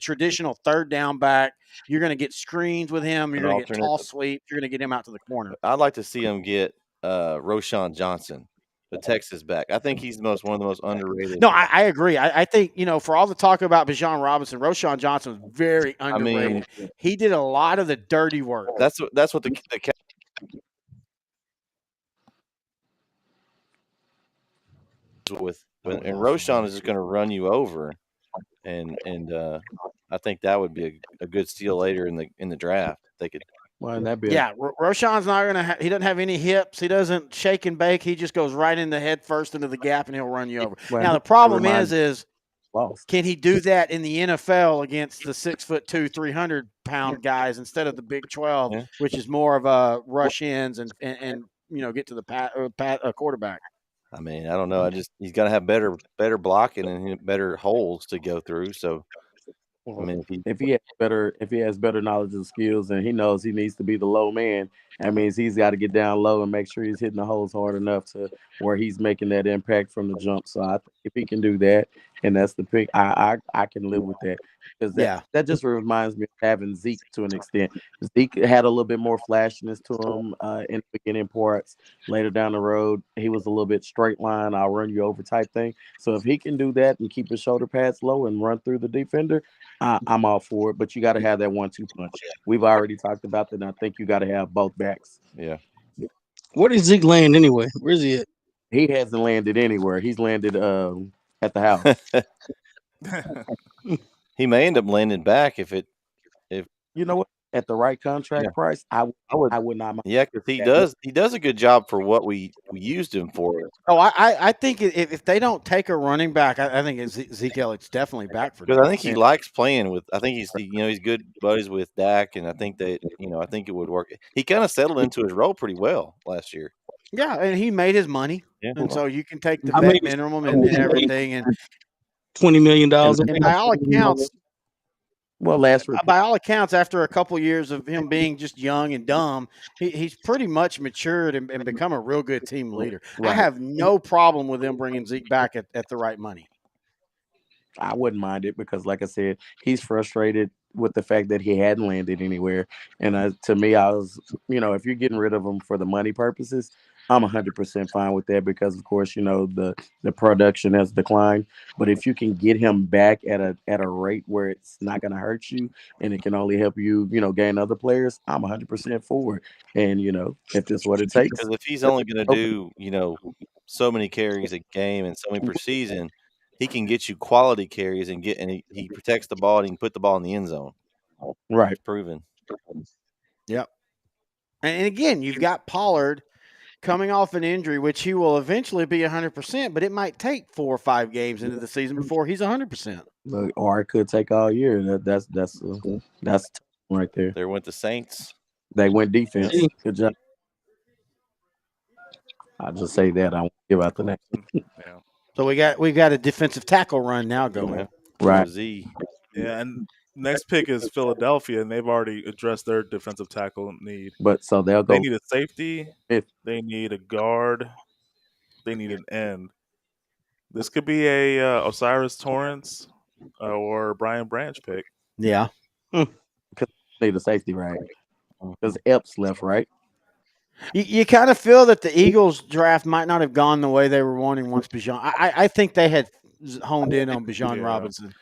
traditional third down back. You're going to get screens with him. You're An going to get alternate. tall sweeps. You're going to get him out to the corner. I'd like to see him get Roshan Johnson, the Texas back. I think he's one of the most underrated. No, I agree. I think, for all the talk about Bijan Robinson, Roshan Johnson was very underrated. He did a lot of the dirty work. That's what the and Roshan is just going to run you over, and I think that would be a good steal later in the draft. They could. Well, that be Yeah, Roshan's not going to. He doesn't have any hips. He doesn't shake and bake. He just goes right in the head first into the gap, and he'll run you over. Well, Now the problem reminds- is lost. can he do that in the NFL against the 6'2", 300-pound guys instead of the Big 12, which is more of a rush ins and get to the quarterback. I mean, I don't know. He's got to have better blocking and better holes to go through. So, I mean, if he has better knowledge and skills, and he knows he needs to be the low man, that means he's got to get down low and make sure he's hitting the holes hard enough to where he's making that impact from the jump. So I think if he can do that, and that's the pick, I can live with that, because that just reminds me of having Zeke to an extent. Zeke had a little bit more flashiness to him in the beginning parts. Later down the road, he was a little bit straight line, I'll run you over type thing. So if he can do that and keep his shoulder pads low and run through the defender, I'm all for it. But you got to have that 1-2 punch. We've already talked about that, and I think you got to have both backs. Yeah. Where did Zeke land anyway? Where's he at? He hasn't landed anywhere. He's landed at the house. He may end up landing back if you know what, at the right contract price, I would not mind. Yeah, because he does a good job for what we used him for. Oh, I think if they don't take a running back, I think Zeke Elliott's definitely back for. Because I think he likes playing with. I think he's good buddies with Dak, and I think that I think it would work. He kind of settled into his role pretty well last year. Yeah, and he made his money, and so you can take the vet minimum and everything, and $20 million. And by all accounts, by all accounts, after a couple years of him being just young and dumb, he's pretty much matured and become a real good team leader. Right. I have no problem with them bringing Zeke back at the right money. I wouldn't mind it because, like I said, he's frustrated with the fact that he hadn't landed anywhere. And to me, I was, if you're getting rid of him for the money purposes, I'm 100% fine with that because, of course, the production has declined. But if you can get him back at a rate where it's not going to hurt you and it can only help you, gain other players, I'm 100% for it. And, if that's what it takes. Because if he's only going to do, so many carries a game and so many per season, he can get you quality carries and he protects the ball and he can put the ball in the end zone. Right. It's proven. Yep. And again, you've got Pollard coming off an injury, which he will eventually be 100%, but it might take 4 or 5 games into the season before he's 100%. Or it could take all year. That's right there. There went the Saints. They went defense. Good job. I'll just say that. I won't give out the name. Yeah. So we got a defensive tackle run now going. Right. Yeah, and next pick is Philadelphia, and they've already addressed their defensive tackle need. But so they'll go. They need a safety. They need a guard. They need an end. This could be a Osiris Torrance or Brian Branch pick. Yeah. Because they the safety, right? Because Epps left, right? You kind of feel that the Eagles draft might not have gone the way they were wanting once Bijan. I think they had honed in on Bijan Yeah. Robinson.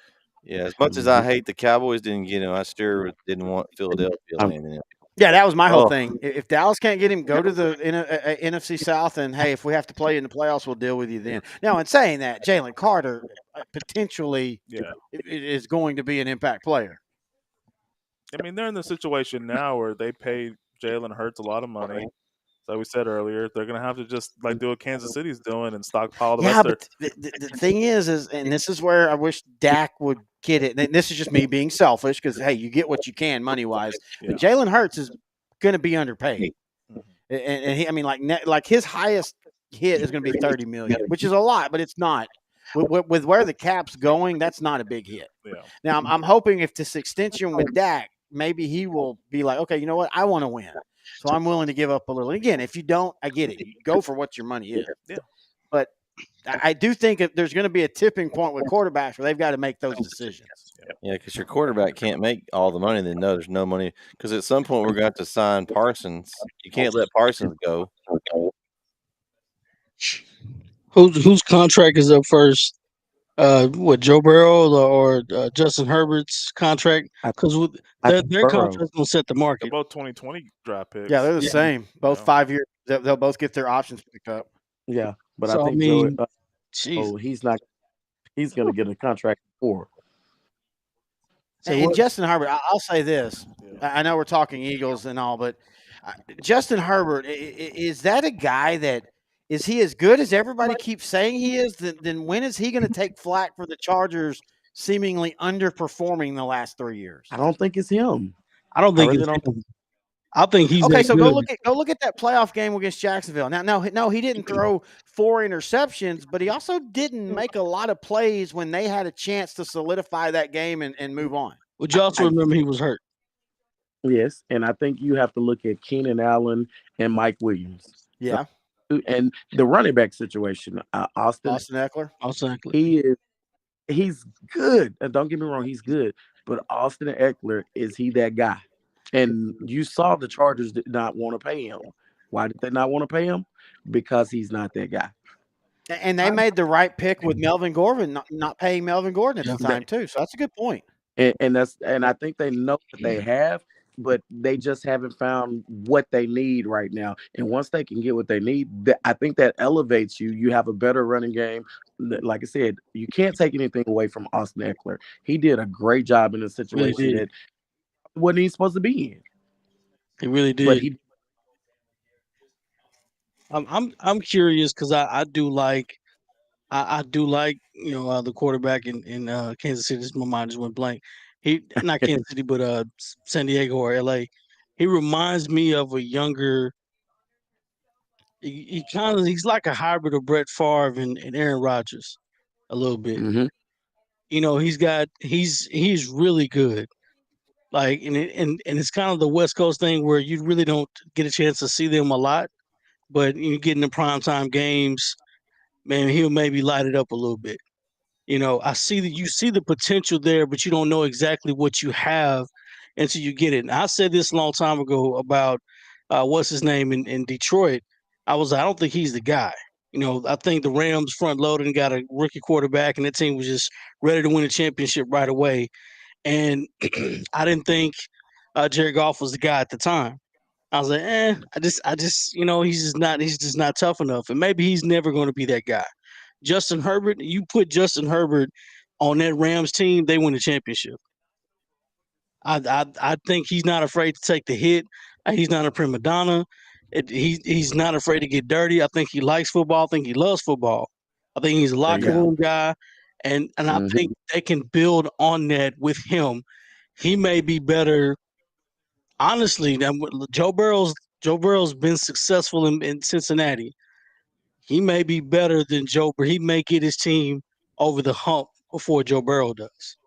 Yeah, as much as I hate the Cowboys didn't get him, I sure didn't want Philadelphia landing him. Yeah, that was my whole Oh. thing. If Dallas can't get him, go to the NFC South, and hey, if we have to play in the playoffs, we'll deal with you then. Now, in saying that, Jalen Carter potentially is going to be an impact player. I mean, they're in the situation now where they paid Jalen Hurts a lot of money. Like we said earlier, they're going to have to just like do what Kansas City's doing and stockpile the rest of their. But the thing is, and this is where I wish Dak would get it. And this is just me being selfish because, hey, you get what you can money-wise. Yeah. But Jalen Hurts is going to be underpaid. Mhm. And he, I mean, like his highest hit is going to be $30 million, which is a lot, but it's not. With where the cap's going, that's not a big hit. Yeah. Now, I'm hoping if this extension with Dak, maybe he will be like, okay, you know what? I want to win. So I'm willing to give up a little. Again, if you don't, I get it. You go for what your money is. Yeah. But I do think if there's going to be a tipping point with quarterbacks where they've got to make those decisions. Yeah, because your quarterback can't make all the money. Then no, there's no money. Because at some point we're going to have to sign Parsons. You can't let Parsons go. Whose contract is up first? What, Joe Burrow or Justin Herbert's contract? Because their contract's gonna set the They're market. both 2020 draft picks. Yeah, they're the same. Both 5 years. They'll both get their options picked up. Yeah, but So, I think he's not. He's going to get a contract for. And Justin Herbert, I'll say this. I know we're talking Eagles and all, but Justin Herbert, is that a guy that is he as good as everybody keeps saying he is? Then when is he going to take flack for the Chargers seemingly underperforming the last 3 years? I don't think it's him. I don't think it's him. I think he's okay. So good. go look at that playoff game against Jacksonville. Now, no, he didn't throw 4 interceptions, but he also didn't make a lot of plays when they had a chance to solidify that game and move on. Would you also remember he was hurt? Yes, and I think you have to look at Keenan Allen and Mike Williams. Yeah, and the running back situation, Austin Eckler. He's good. Don't get me wrong, he's good. But Austin Eckler, is he that guy? And you saw the Chargers did not want to pay him. Why did they not want to pay him? Because he's not that guy. And they made the right pick with Melvin Gordon, not paying Melvin Gordon at the time too. So that's a good point. And I think they know that they have, but they just haven't found what they need right now. And once they can get what they need, I think that elevates you. You have a better running game. Like I said, you can't take anything away from Austin Eckler. He did a great job in a situation that wasn't he supposed to be in. He really did. But I'm curious because I do like the quarterback in Kansas City. My mind just went blank. He not Kansas City, but San Diego or LA. He reminds me of a younger. He's like a hybrid of Brett Favre and Aaron Rodgers, a little bit. Mm-hmm. You know, he's really good. Like and it's kind of the West Coast thing where you really don't get a chance to see them a lot, but you get in the primetime games, man, he'll maybe light it up a little bit. You know, you see the potential there, but you don't know exactly what you have until you get it. And I said this a long time ago about what's his name in Detroit. I don't think he's the guy. You know, I think the Rams front loaded and got a rookie quarterback, and that team was just ready to win a championship right away. And I didn't think Jared Goff was the guy at the time. I was like, I just, he's just not tough enough. And maybe he's never going to be that guy. Justin Herbert, you put Justin Herbert on that Rams team, they win the championship. I think he's not afraid to take the hit. He's not a prima donna. He's not afraid to get dirty. I think he likes football. I think he loves football. I think he's a locker room guy. And I think they can build on that with him. He may be better. Honestly, Joe Burrow's been successful in Cincinnati. He may be better than Joe, but he may get his team over the hump before Joe Burrow does.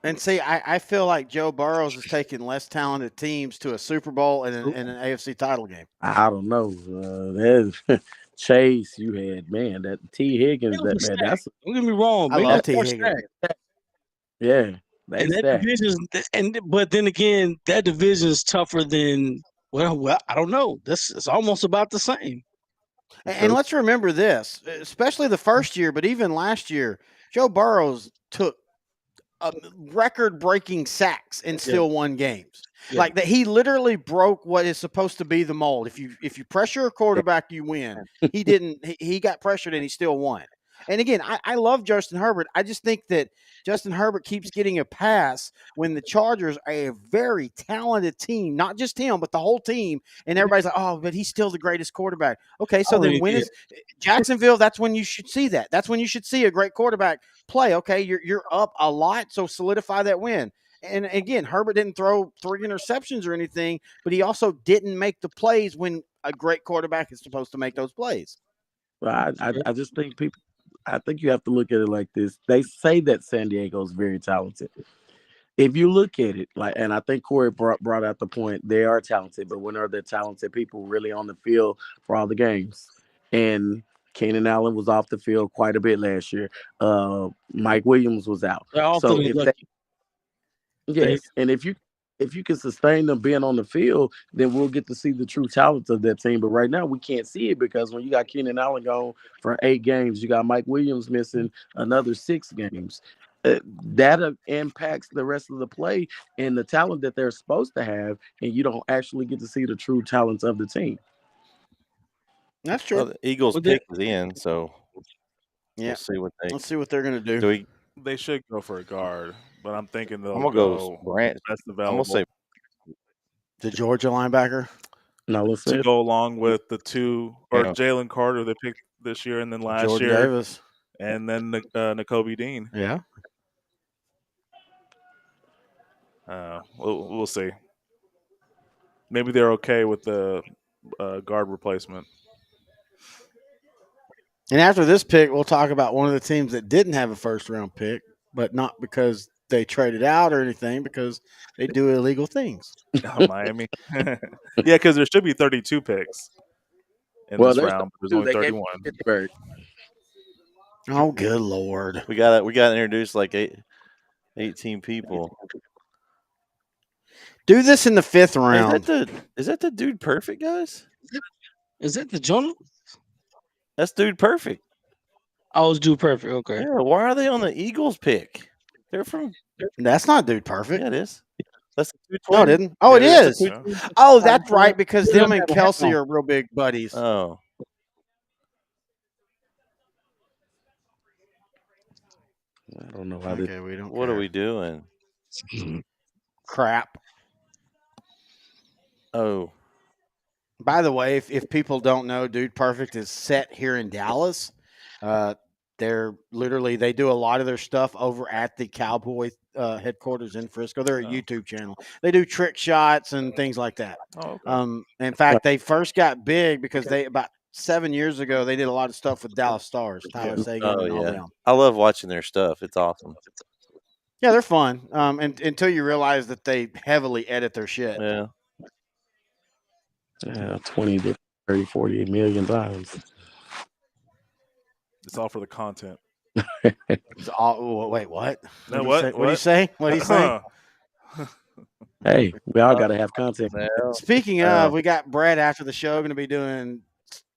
And see, I feel like Joe Burrows is taking less talented teams to a Super Bowl and an AFC title game. I don't know. There's Chase, you had, man, that T. Higgins. Don't get me wrong, I love T. Higgins. Yeah. They And that stack. division, but then again, that division is tougher than well, I don't know. It's almost about the same. And let's remember this, especially the first year, but even last year, Joe Burrows took record-breaking sacks and still won games. Yeah. Like that, he literally broke what is supposed to be the mold. If you pressure a quarterback, you win. He didn't. He got pressured and he still won. And again, I love Justin Herbert. I just think that Justin Herbert keeps getting a pass when the Chargers are a very talented team, not just him, but the whole team. And everybody's like, oh, but he's still the greatest quarterback. Okay, so then when is Jacksonville? That's when you should see that. That's when you should see a great quarterback play. Okay, you're up a lot, so solidify that win. And again, Herbert didn't throw 3 interceptions or anything, but he also didn't make the plays when a great quarterback is supposed to make those plays. Well, I just think people. I think you have to look at it like this. They say that San Diego is very talented. If you look at it, like, and I think Corey brought out the point, they are talented, but when are the talented people really on the field for all the games? And Keenan Allen was off the field quite a bit last year. Mike Williams was out. They're all So feeling if lucky. yes, and if you can sustain them being on the field, then we'll get to see the true talent of that team. But right now, we can't see it because when you got Keenan Allen gone for 8 games, you got Mike Williams missing another 6 games. That impacts the rest of the play and the talent that they're supposed to have, and you don't actually get to see the true talents of the team. That's true. Well, the Eagles pick is in, so yeah, let's see what they're going to do. They should go for a guard, but I'm thinking they'll I'm gonna go Brant. best I'm available. gonna say The Georgia linebacker. No, let's to go along with the 2 or Jalen Carter they picked this year and then last Jordan year, Davis. and then Nakobe Dean. Yeah. We'll see. Maybe they're okay with the guard replacement. And after this pick, we'll talk about one of the teams that didn't have a first-round pick, but not because they traded out or anything, because they do illegal things. Miami. Yeah, because there should be 32 picks in this round, but there's only 31. Oh, good Lord. We got to introduce like 18 people. Do this in the 5th round. Is that the Dude Perfect, guys? Is that the Jonah? That's Dude Perfect. Oh, it's Dude Perfect. Okay. Yeah, why are they on the Eagles pick? They're from. That's not Dude Perfect. Yeah, it is. That's the 220. No, it didn't. Oh, it is. Oh, that's right, because them and Kelsey are real big buddies. Oh. I don't know how Okay, we don't. What are we doing? Crap. Oh. By the way, if people don't know, Dude Perfect is set here in Dallas. They're literally, they do a lot of their stuff over at the Cowboy headquarters in Frisco. They're a YouTube channel. They do trick shots and things like that. Oh, okay. In fact, they first got big because about 7 years ago, they did a lot of stuff with Dallas Stars, Tyler Sagan and all them. I love watching their stuff. It's awesome. Yeah, they're fun. And until you realize that they heavily edit their shit. Yeah. 20 to 30, 40 million times. It's all for the content. Wait, what? What do you say? What do you say? Hey, we all got to have content. Speaking of, we got Brett after the show going to be doing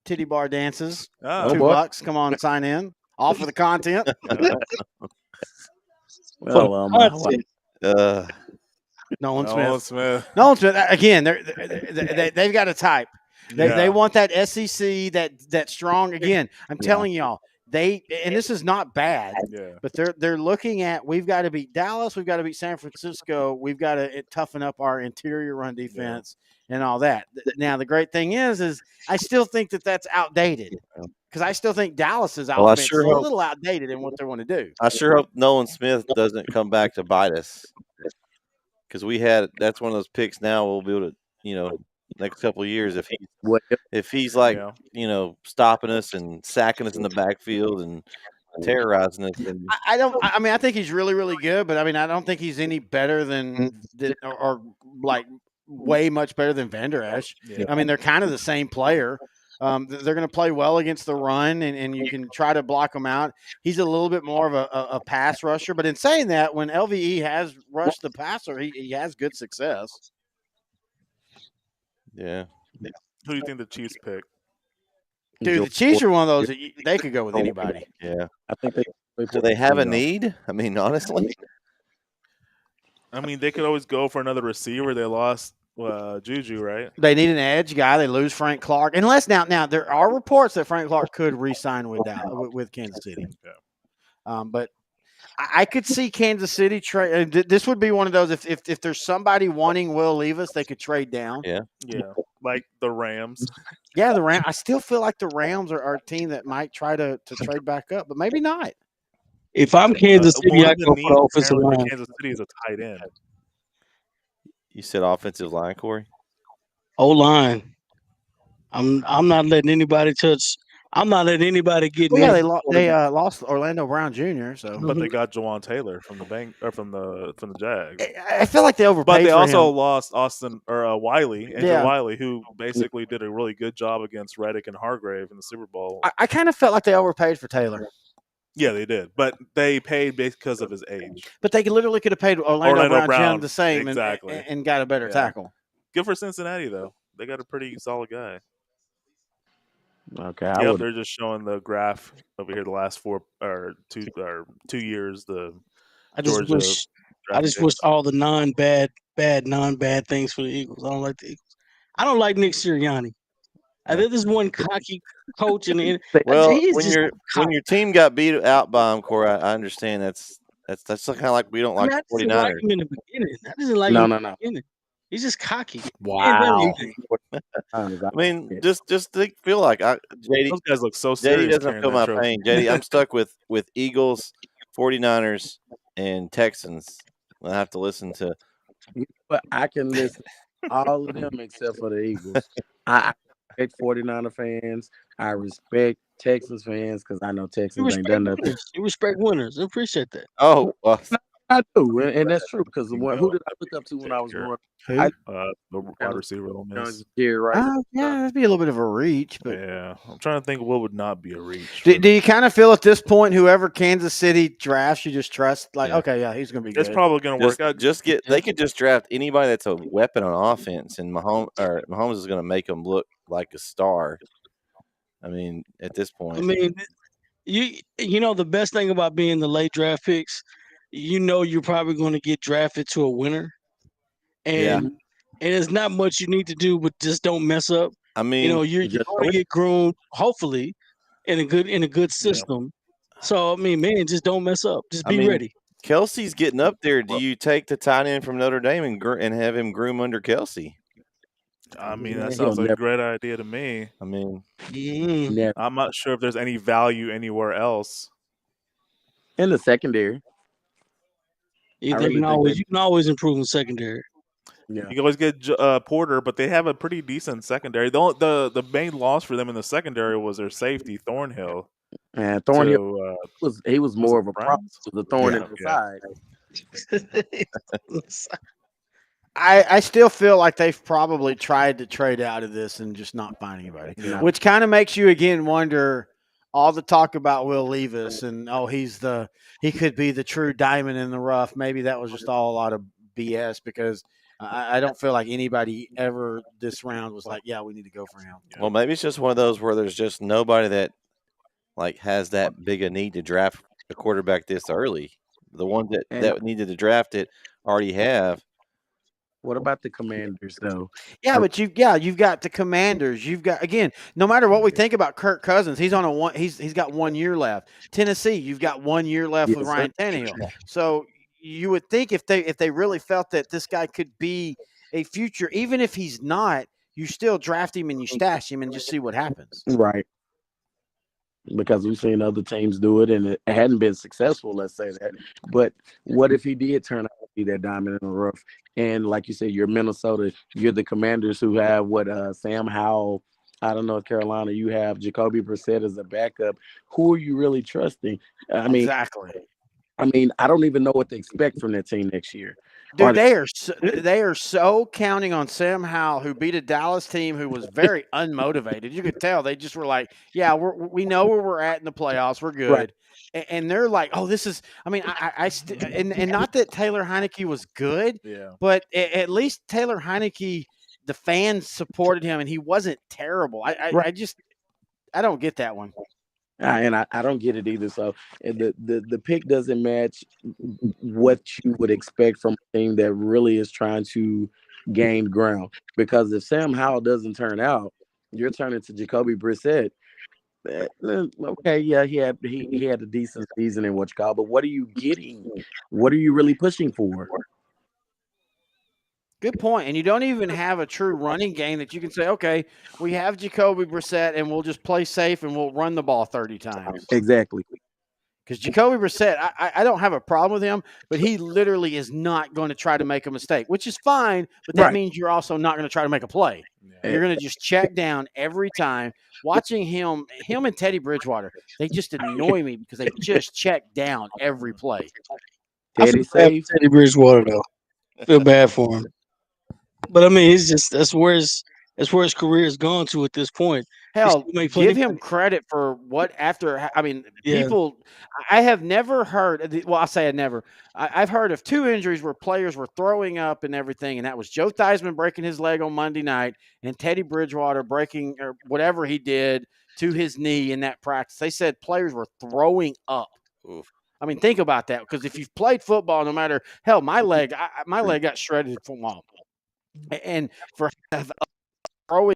titty bar dances. Oh, $2. Come on, sign in. All for the content. Nolan Smith. Again, they've got a type. They want that SEC, that strong. Again, I'm telling y'all, and this is not bad, but they're looking at, we've got to beat Dallas, we've got to beat San Francisco, we've got to toughen up our interior run defense and all that. Now, the great thing is I still think that's outdated. Because I still think Dallas's offense is a little outdated in what they want to do. I sure hope Nolan Smith doesn't come back to bite us. Because that's one of those picks now we'll be able to, next couple of years, if he's like, stopping us and sacking us in the backfield and terrorizing us. I think he's really, really good, but I don't think he's any better than or like way much better than Van Der Esch. Yeah. They're kind of the same player. They're going to play well against the run, and you can try to block him out. He's a little bit more of a pass rusher. But in saying that, when LVE has rushed the passer, he has good success. Yeah. Who do you think the Chiefs pick? Dude, the Chiefs are one of those that they could go with anybody. Yeah. I think Do they have a need? I mean, honestly. I mean, they could always go for another receiver. They lost Juju, right? They need an edge guy. They lose Frank Clark. Unless now there are reports that Frank Clark could re-sign with Kansas City. Yeah. But I could see Kansas City trade. This would be one of those if there's somebody wanting Will Levis, they could trade down. Yeah. Yeah, like the Rams. Yeah, the Rams. I still feel like the Rams are a team that might try to trade back up, but maybe not. If I'm Kansas City, One I of the go for needs the offensive apparently line. for Kansas City is a tight end. You said offensive line, Corey? O-line. I'm not letting anybody touch. I'm not letting anybody get Well, yeah, near. they lost Orlando Brown Jr. So, But they got Jawan Taylor from the Jags. I feel like they overpaid. But they for also him. lost Wiley, Andrew Yeah. Wiley, who basically did a really good job against Reddick and Hargrave in the Super Bowl. I kind of felt like they overpaid for Taylor. Yeah, they did, but they paid because of his age. But they literally could have paid Orlando Brown the same exactly. and got a better tackle. Good for Cincinnati though; they got a pretty solid guy. Okay, They're just showing the graph over here. The last 2 years, the I just wish all the non-bad things for the Eagles. I don't like the Eagles. I don't like Nick Sirianni. I think this one cocky coach and well, when your team got beat out by him, Corey, I understand that's kind of like we don't like 49ers. Like him in the beginning. I didn't like him in the beginning. He's just cocky. Wow. I mean, just feel like JD. Those guys look so serious. JD doesn't feel my pain. JD, I'm stuck with Eagles, 49ers, and Texans. I have to listen to. But I can listen to all of them except for the Eagles. I respect 49er fans. I respect Texans fans because I know Texans ain't done nothing. You respect winners. I appreciate that. Oh, well, I do, and that's true because who did I look up to when I was growing up? The wide receiver. Right? Yeah, that'd be a little bit of a reach, but yeah, I'm trying to think what would not be a reach. Do you kind of feel at this point, whoever Kansas City drafts, you just trust? Like, okay, yeah, he's going to be good. It's probably going to work out. They could just draft anybody that's a weapon on offense, and Mahomes is going to make them look like a star. I mean, at this point, I mean, you know the best thing about being the late draft picks, you're probably going to get drafted to a winner, and there's not much you need to do, but just don't mess up. I mean, you're going to get groomed, hopefully, in a good system. Yeah. So I mean, man, just don't mess up. Just be ready. Kelsey's getting up there. Do you take the tight end from Notre Dame and have him groom under Kelsey? I mean, that sounds like a great idea to me. I mean, I'm not sure if there's any value anywhere else in the secondary. You can always improve in secondary. Yeah. You can always get Porter, but they have a pretty decent secondary. The main loss for them in the secondary was their safety, Thornhill. And Thornhill was more of a problem to the thorn in the side. I still feel like they've probably tried to trade out of this and just not find anybody, which kind of makes you again wonder all the talk about Will Levis and he could be the true diamond in the rough. Maybe that was just all a lot of BS because I don't feel like anybody ever this round was like, yeah, we need to go for him. Well, maybe it's just one of those where there's just nobody that like has that big a need to draft a quarterback this early. The ones that needed to draft it already have. What about the Commanders, though? Yeah, but you've got the Commanders. You've got again. No matter what we think about Kirk Cousins, he's on he's got 1 year left. Tennessee, you've got 1 year left with Ryan Tannehill. So you would think if they really felt that this guy could be a future, even if he's not, you still draft him and you stash him and just see what happens. Right. Because we've seen other teams do it and it hadn't been successful, let's say that. But what if he did turn out to be that diamond in the rough? And like you said, you're Minnesota, you're the Commanders who have Sam Howell out of North Carolina, you have Jacoby Brissett as a backup. Who are you really trusting? I mean, exactly. I mean, I don't even know what to expect from that team next year. Dude, they are so counting on Sam Howell, who beat a Dallas team who was very unmotivated. You could tell they just were like, "Yeah, we know where we're at in the playoffs. We're Right. good." And they're like, "Oh, this is." I mean, and not that Taylor Heineke was good, Yeah. but at least Taylor Heineke, the fans supported him, and he wasn't terrible. I just I don't get that one. And I don't get it either. So the pick doesn't match what you would expect from a team that really is trying to gain ground. Because if Sam Howell doesn't turn out, you're turning to Jacoby Brissett. Okay, yeah, he had a decent season in what you call, but what are you getting? What are you really pushing for? Good point. And you don't even have a true running game that you can say, okay, we have Jacoby Brissett and we'll just play safe and we'll run the ball 30 times. Exactly. Because Jacoby Brissett, I don't have a problem with him, but he literally is not going to try to make a mistake, which is fine, but that means you're also not going to try to make a play. Yeah. You're going to just check down every time. Watching him and Teddy Bridgewater, they just annoy me because they just check down every play. Teddy safe. Teddy Bridgewater though. Feel bad for him. But I mean, it's just that's where his career has gone to at this point. Hell, give him credit for what after. I mean, people. I have never heard. Well, I say I never. I've heard of 2 injuries where players were throwing up and everything, and that was Joe Theismann breaking his leg on Monday night, and Teddy Bridgewater breaking or whatever he did to his knee in that practice. They said players were throwing up. Oof. I mean, think about that, because if you've played football, no matter my leg got shredded in football. And for throwing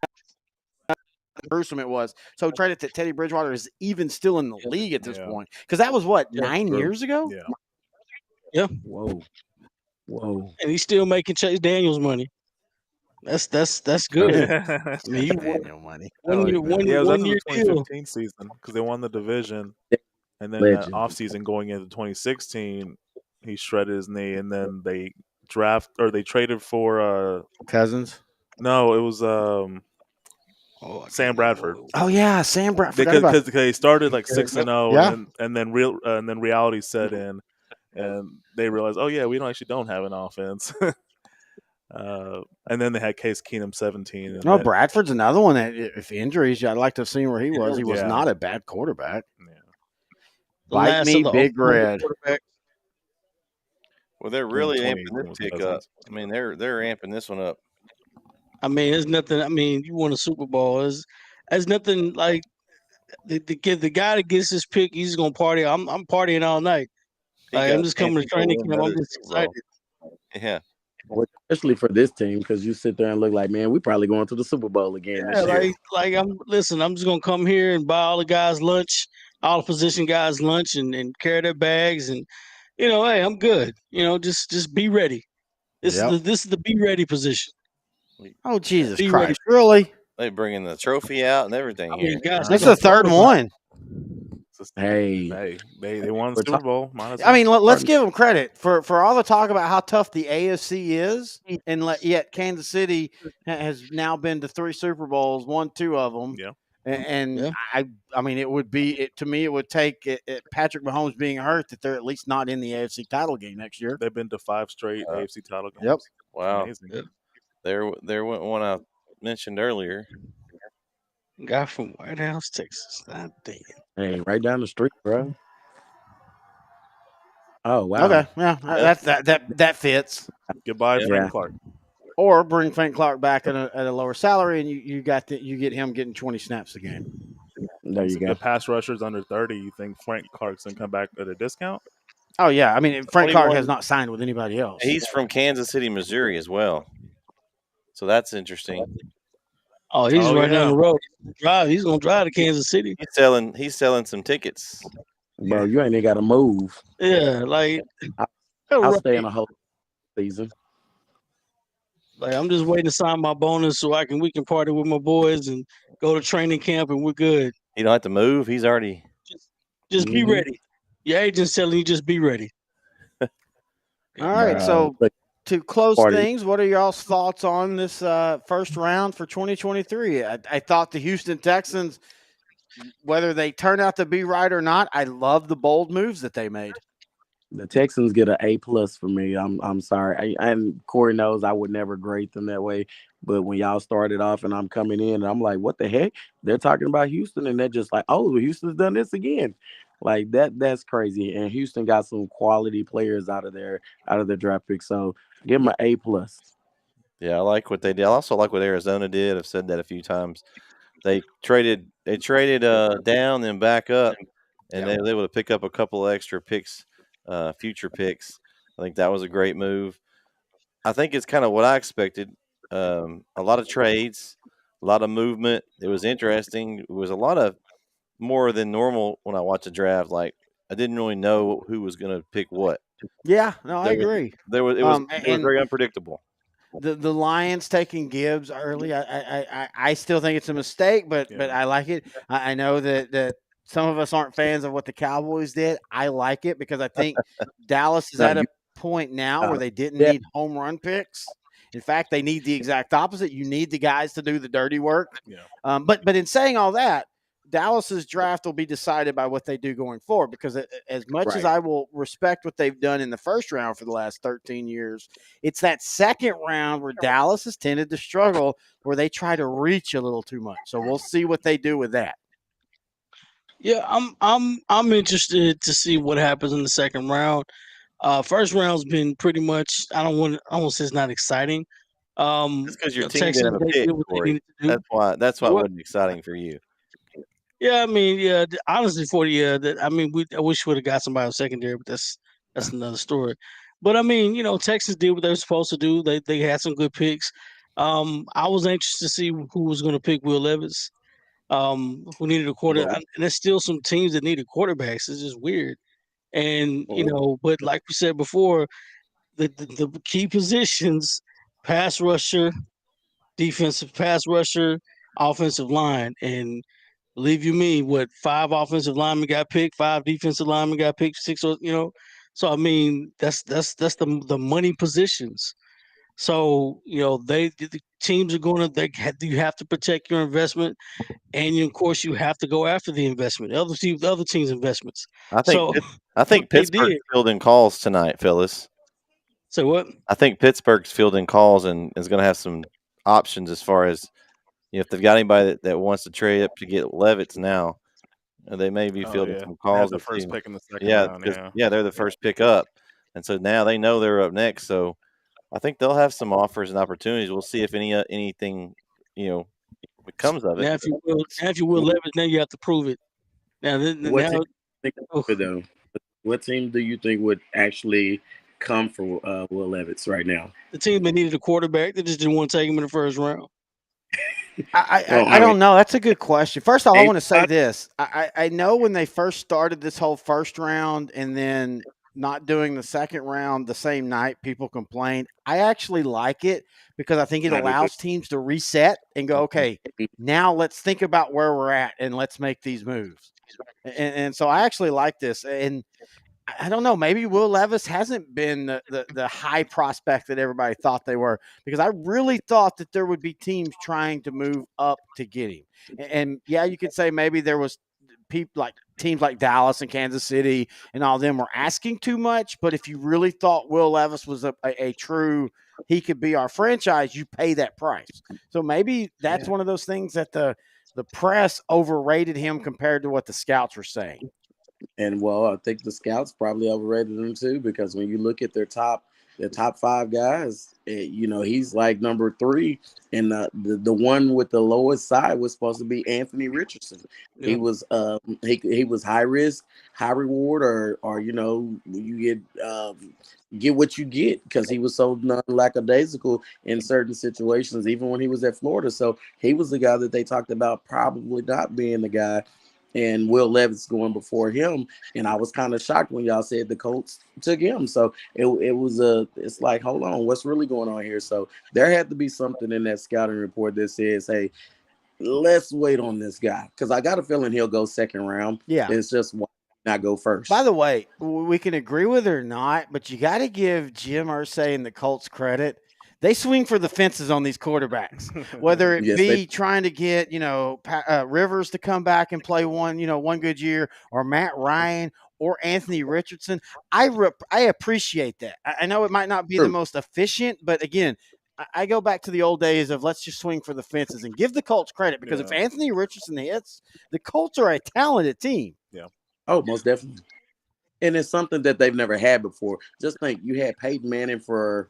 gruesome it was. So credit that Teddy Bridgewater is even still in the league at this point, because that was what 9 years ago. Yeah. Whoa. And he's still making Chase Daniels money. That's good. I mean, he Daniel money. One year it was after deal. the 2015 season because they won the division, and then that offseason going into 2016, he shredded his knee, and then they traded for Cousins. No, it was Sam Bradford. Oh yeah, Sam Bradford. Because they started like 6-0, Yeah. and then reality set in, and they realized, oh yeah, we don't have an offense. And then they had Case Keenum 17. And No, Bradford's another one that, if injuries, I'd like to have seen where he was. He was not a bad quarterback. Yeah. Bite me, Big Red. Well, they're really amping this pick up. I mean, they're amping this one up. I mean, there's nothing. I mean, you won a Super Bowl. There's nothing like the guy that gets this pick. He's gonna party. I'm partying all night. Like, I'm just coming to training camp. I'm just excited. Yeah. Well, especially for this team, because you sit there and look like, man, we probably going to the Super Bowl again this year. Like I'm just gonna come here and buy all the guys lunch, all the position guys lunch, and carry their bags, and hey, I'm good. Just be ready. This is the be ready position. Oh, Jesus Christ! Really? They bringing the trophy out and everything here. Gosh, that's the third one. Hey, they won the Super Bowl. I mean, let's give them credit for all the talk about how tough the AFC is, and yet Kansas City has now been to 3 Super Bowls, won 2 of them. Yeah. And I mean, it would take Patrick Mahomes being hurt that they're at least not in the AFC title game next year. They've been to 5 straight AFC title games. Yep. Wow. Amazing. Yep. There went one I mentioned earlier. Guy from White House, Texas. God damn. Hey, right down the street, bro. Oh wow. Okay, yeah, that fits. Goodbye, Frank Clark. Or bring Frank Clark back at a lower salary, and you get him getting 20 snaps a game. There you go. The pass rushers under 30. You think Frank Clark's gonna come back at a discount? Oh yeah, I mean, Frank Clark has not signed with anybody else. He's from Kansas City, Missouri, as well. So that's interesting. Oh, he's right down the road. He's gonna drive to Kansas City. He's selling some tickets. Bro, you ain't even got to move. Yeah, like I'll stay in a whole season. Like, I'm just waiting to sign my bonus so we can party with my boys and go to training camp, and we're good. You don't have to move. He's already just be ready. Your agent's telling you just be ready. All right, so to close things, what are y'all's thoughts on this first round for 2023? I thought the Houston Texans, whether they turn out to be right or not, I love the bold moves that they made. The Texans get an A+ for me. I'm sorry. And Corey knows I would never grade them that way. But when y'all started off and I'm coming in and I'm like, what the heck? They're talking about Houston and they're just like, oh, Houston's done this again. Like that's crazy. And Houston got some quality players out of their draft pick. So give them an A+. Yeah, I like what they did. I also like what Arizona did. I've said that a few times. They traded down and back up, and they were able to pick up a couple of extra picks, future picks. I think that was a great move. I think it's kind of what I expected. A lot of trades, a lot of movement. It was interesting. It was a lot of more than normal when I watched the draft. Like I didn't really know who was going to pick what. Yeah, no, I agree. It was very unpredictable. The Lions taking Gibbs early, I still think it's a mistake, but I like it. I know that some of us aren't fans of what the Cowboys did. I like it because I think Dallas is No, at a point now where they didn't yeah. need home run picks. In fact, they need the exact opposite. You need the guys to do the dirty work. Yeah. But in saying all that, Dallas's draft will be decided by what they do going forward because as much as Right. I will respect what they've done in the first round for the last 13 years, it's that second round where Dallas has tended to struggle where they try to reach a little too much. So we'll see what they do with that. Yeah, I'm interested to see what happens in the second round. First round's been pretty much I don't want to say it's not exciting. That's because your team didn't Texas, have a they pick, did what they Corey. needed to do. That's why it What? wasn't exciting for you. Yeah, I mean, yeah. Honestly, for the I mean, I wish we would have got somebody on secondary, but that's another story. But I mean, Texas did what they were supposed to do. They had some good picks. I was anxious to see who was going to pick Will Levis. Who needed a quarter? Well, And there's still some teams that needed quarterbacks. It's just weird. And well, but like we said before, the key positions: pass rusher, defensive pass rusher, offensive line, and believe you me, what 5 offensive linemen got picked, 5 defensive linemen got picked, six, So I mean, that's the money positions. So the teams are going to you have to protect your investment, and of course you have to go after the investment, the other teams' investments. I think So I what think they Pittsburgh's did. fielding calls tonight, Phyllis. So what? I think Pittsburgh's fielding calls and is going to have some options as far as if they've got anybody that wants to trade up to get Levitz now. They may be Oh fielding yeah. some They have calls the to see. first pick in the second Yeah, round. because Yeah. they're the first pick up, and so now they know they're up next. So I think they'll have some offers and opportunities. We'll see if anything comes of it. Now if you will Leverage, now you have to prove it. Now what team now. think Oh, would, what team do you think would actually come for Will Levis right now? the team that needed a quarterback, they just didn't want to take him in the first round. Well, I I mean, don't know. That's a good question. First off, I want to say anybody- this. I know when they first started this whole first round and then not doing the second round the same night, people complained. I actually like it because I think it I do too. allows teams to reset and go, okay, now let's think about where we're at and let's make these moves. And so I actually like this. And I don't know. Maybe Will Levis hasn't been the high prospect that everybody thought they were because I really thought that there would be teams trying to move up to get him. And yeah, you could say maybe there was people like teams like Dallas and Kansas City and all of them were asking too much. But if you really thought Will Levis was a true, he could be our franchise, you pay that price. So maybe that's one of those things that the press overrated him compared to what the scouts were saying. And well, I think the scouts probably overrated him too because when you look at their top 5 guys, he's like number 3, and the one with the lowest side was supposed to be Anthony Richardson. He Yeah. was he was high risk, high reward, or you get what you get because he was so lackadaisical in certain situations, even when he was at Florida. So he was the guy that they talked about probably not being the guy, and Will Levis going before him. And I was kind of shocked when y'all said the Colts took him. So it's like, hold on, what's really going on here? So there had to be something in that scouting report that says, hey, let's wait on this guy because I got a feeling he'll go second round. Yeah. It's just why not go first. By the way, we can agree with it or not, but you got to give Jim Irsay and the Colts credit. They swing for the fences on these quarterbacks, whether it Yes, be trying to get Rivers to come back and play one good year, or Matt Ryan, or Anthony Richardson, I appreciate that. I know it might not be the most efficient, but again, I go back to the old days of let's just swing for the fences and give the Colts credit, because if Anthony Richardson hits, the Colts are a talented team. Yeah. Oh, most definitely. And it's something that they've never had before. Just think, you had Peyton Manning for,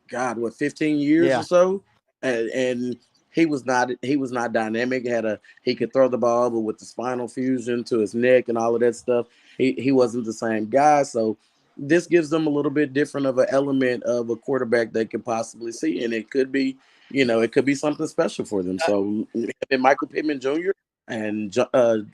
God, what, 15 years or so, and he was not dynamic. He could throw the ball, but with the spinal fusion to his neck and all of that stuff, he wasn't the same guy. So this gives them a little bit different of an element of a quarterback they could possibly see, and it could be, it could be something special for them. So and Michael Pittman Jr. and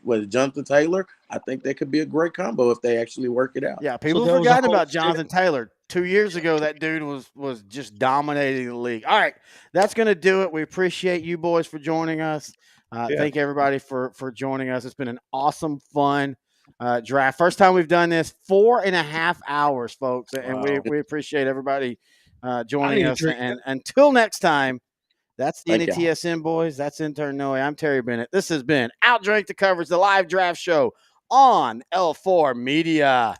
with Jonathan Taylor, I think that could be a great combo if they actually work it out. Yeah, people have forgotten about Jonathan Taylor. 2 years ago, that dude was just dominating the league. All right, that's going to do it. We appreciate you boys for joining us. Thank everybody for joining us. It's been an awesome, fun draft. First time we've done this, 4.5 hours, folks, and we appreciate everybody joining us. And until next time, that's the NETSN boys. That's Intern Nohe. I'm Terry Bennett. This has been Outdrank the Coverage, the live draft show on L4 Media.